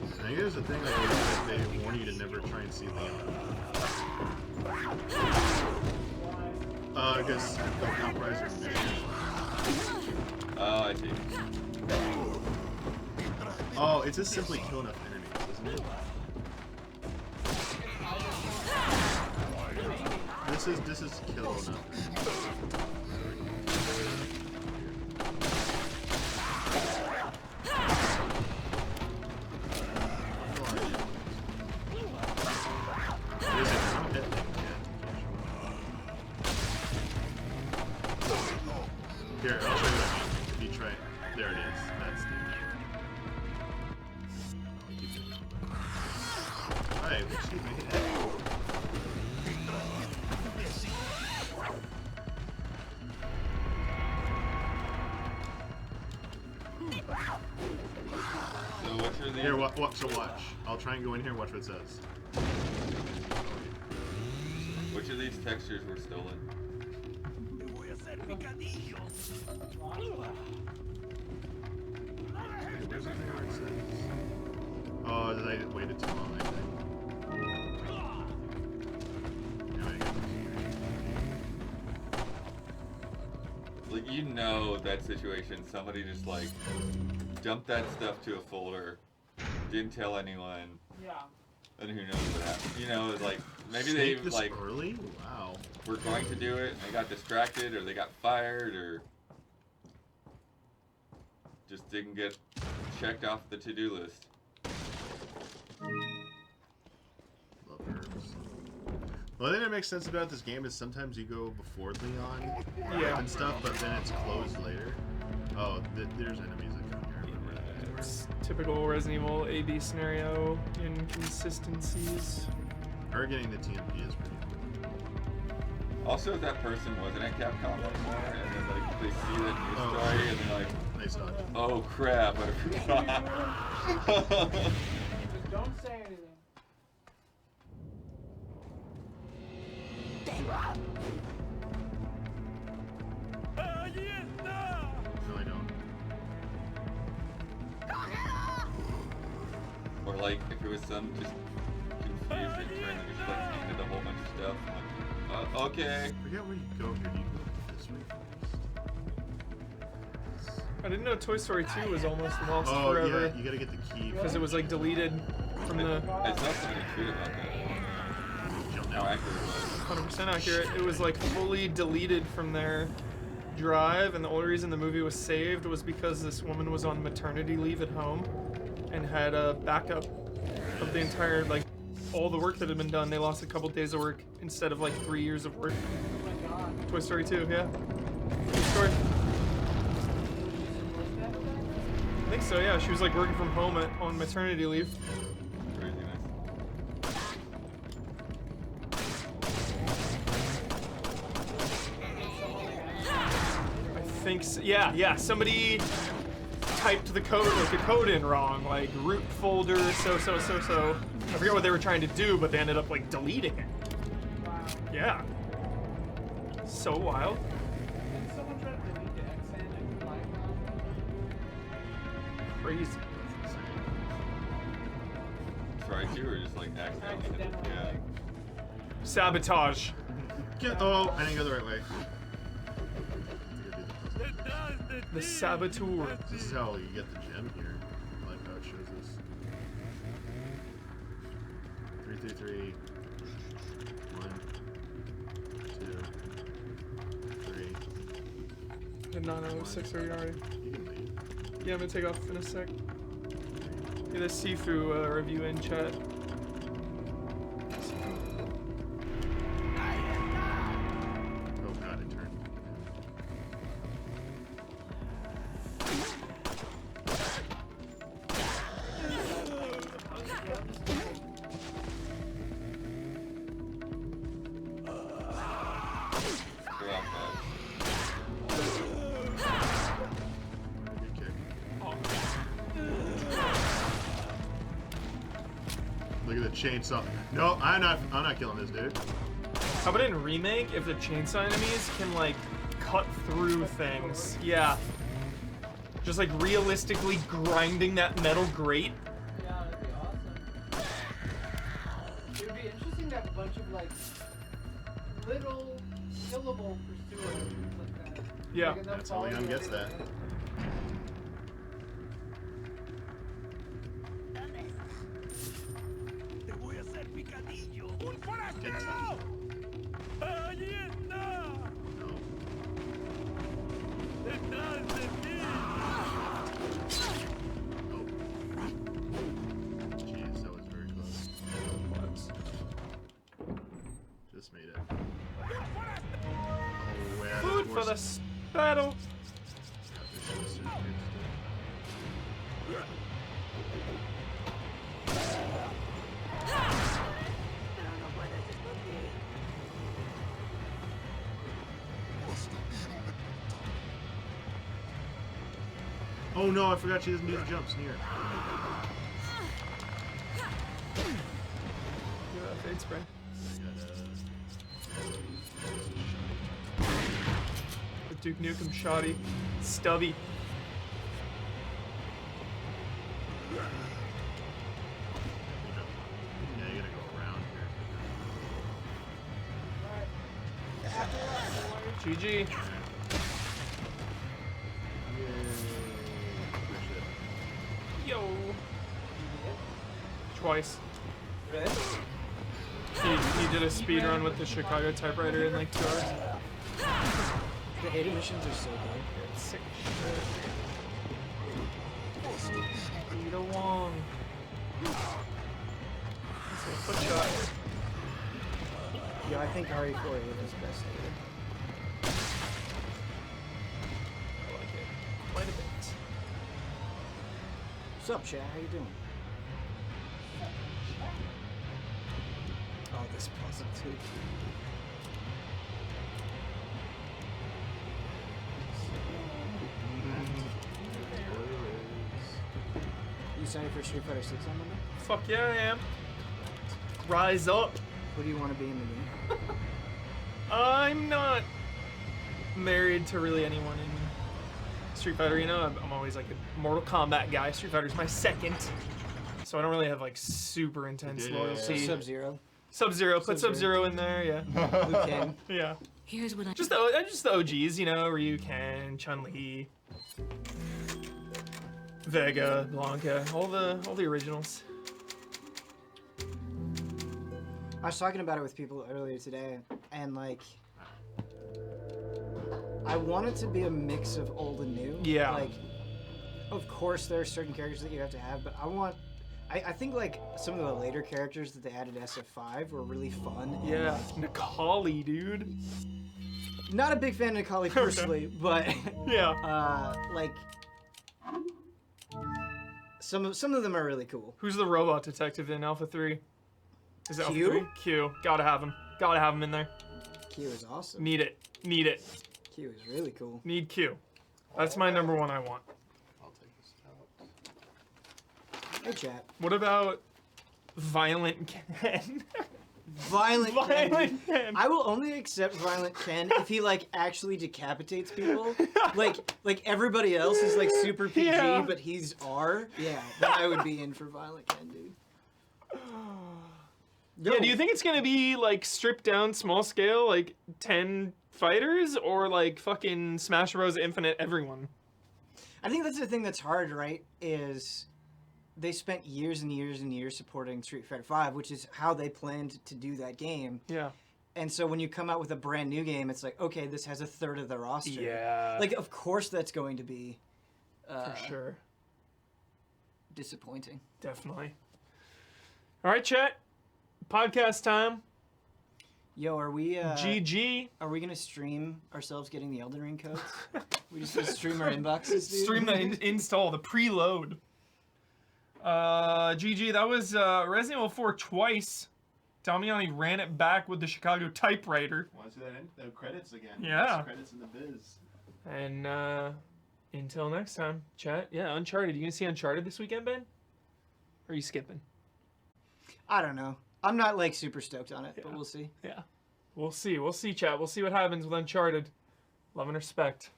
I think there's a thing like they warn you to never try and see Leon. Because they'll compromise your mission. Oh, I see. Oh, it's just simply kill enough enemies, isn't it? This is kill enough. Here, I'll show you what I mean. If you try, there it is. That's the. Oh, keep doing it. Alright, excuse me. So what's your Here, so watch. I'll try and go in here and watch what it says. Which of these textures were stolen? Te voy a hacer picadillo. Oh, did I waited too long, I think. There we go. Like, you know that situation, somebody just like dumped that stuff to a folder, didn't tell anyone, Yeah. and who knows what happened. You know, like maybe Snake they this like early? Wow. were going to do it and they got distracted or they got fired or just didn't get checked off the to-do list. Love herbs. The only thing that makes sense about this game is sometimes you go before Leon and stuff, but then it's closed later. Oh, there's enemies that come here. I remember that. It's typical Resident Evil AB scenario inconsistencies. Her getting the TMP is pretty cool. Also, if that person wasn't at Capcom anymore, and then like they see that news story, and they're like, Nice dodge. "Oh crap, I forgot." Just don't say anything. No, I don't. with some just confused and trying to just like did a whole bunch of stuff. I'm like, okay. I forget where you go here. Do you go this way first? I didn't know Toy Story 2 was almost lost Oh forever. yeah, you gotta get the key. Because it was like deleted from the. It's not something true about that. How accurate it was. 100% accurate. It was like fully deleted from their drive, and the only reason the movie was saved was because this woman was on maternity leave at home and had a backup of the entire, like, all the work that had been done. They lost a couple days of work instead of like 3 years of work. Toy Story 2, yeah. True story. I think so, yeah. She was like working from home on maternity leave. Crazy nice. I think so. Yeah. Somebody typed the code in wrong, like root folder, so. I forget what they were trying to do, but they ended up like deleting it. Yeah. So wild. Did someone try to delete the XN and combine Crazy. Try to or just like accidentally? Yeah. Sabotage. Oh, I didn't go the right way. The saboteur. This is how you get the gem here. I like how it shows us. 3 through 3. 1, 2, 3. Did not know it was 6:30 already. You can leave. Yeah, I'm gonna take off in a sec. Get a Sifu review in chat. Oh god, it turned. Go out, guys. Good kick. Look at the chainsaw. No, I'm not killing this dude. How about in Remake, if the chainsaw enemies can like cut through things? Yeah. Just like realistically grinding that metal grate. Yeah, that'd be awesome. It would be interesting to have a bunch of like little killable pursuers like that. Yeah. Like, enough That's how Leon volume gets of that. it. Jeez, that was very close. Just made it. Oh, yeah, Food for the battle. Oh no, I forgot she doesn't do the jumps near. Give that fade spray. The Duke Nukem shoddy. Stubby. Yeah, you gotta go around here. GG. Yo. Twice. He did a speed run with the Chicago typewriter in like 2 hours. The 8 missions are so good. Sick shit. Ada Wong. That's a foot shot. Yeah, I think RE4 is best Ada. I like it quite a bit. What's up, chat? How you doing? Oh, this puzzle too. You excited for Street Fighter 6 on Monday? Fuck yeah, I am. Rise up. Who do you want to be in the game? I'm not married to really anyone in Street Fighter, you know. I'm always like a Mortal Kombat guy. Street Fighter's my second. so I don't really have like super intense Yeah. loyalty. Sub-Zero. Sub-Zero, put Sub-Zero. Sub-Zero in there, yeah. Liu Kang. Yeah. Here's what I Just the OGs, you know, Ryu, Ken, Chun-Li, Vega, Blanca, all the originals. I was talking about it with people earlier today, and like, I want it to be a mix of old and new. Yeah. Like, of course there are certain characters that you have to have, but I think like some of the later characters that they added SF5 were really fun. and, Yeah, like, Nikali, dude. not a big fan of Nikali personally, but Yeah. like some of them are really cool. Who's the robot detective in Alpha 3? Is it Q? Alpha 3? Q. Gotta have him. Gotta have him in there. Q is awesome. Need it. Need it. Q is really cool. Need Q. That's my number one I want. I'll take this out. Hey chat. What about Violent Ken? Violent Ken. Violent Ken. I will only accept Violent Ken if he like actually decapitates people. like everybody else is like super PG, Yeah. but he's R. Yeah, then I would be in for Violent Ken, dude. Yeah, do you think it's gonna be like stripped down small scale, like 10 fighters, or like fucking Smash Bros. Infinite everyone? I think that's the thing that's hard, right? Is they spent years and years and years supporting Street Fighter V, which is how they planned to do that game. Yeah. And so when you come out with a brand new game, it's like, okay, this has a third of the roster. Yeah. Like, of course that's going to be For sure. disappointing. Definitely. All right, chat. Podcast time. Yo, are we GG. Are we gonna stream ourselves getting the Elden Ring codes? We just gonna stream our inboxes, dude? Stream the install, the preload. GG, that was Resident Evil 4 twice. Damiani ran it back with the Chicago typewriter. Want to see that in the credits again? Yeah. Best credits in the biz. And until next time, chat. Yeah, Uncharted. You gonna see Uncharted this weekend, Ben? Or are you skipping? I don't know. I'm not like super stoked on it, but we'll see. Yeah. We'll see. We'll see, chat. We'll see what happens with Uncharted. Love and respect.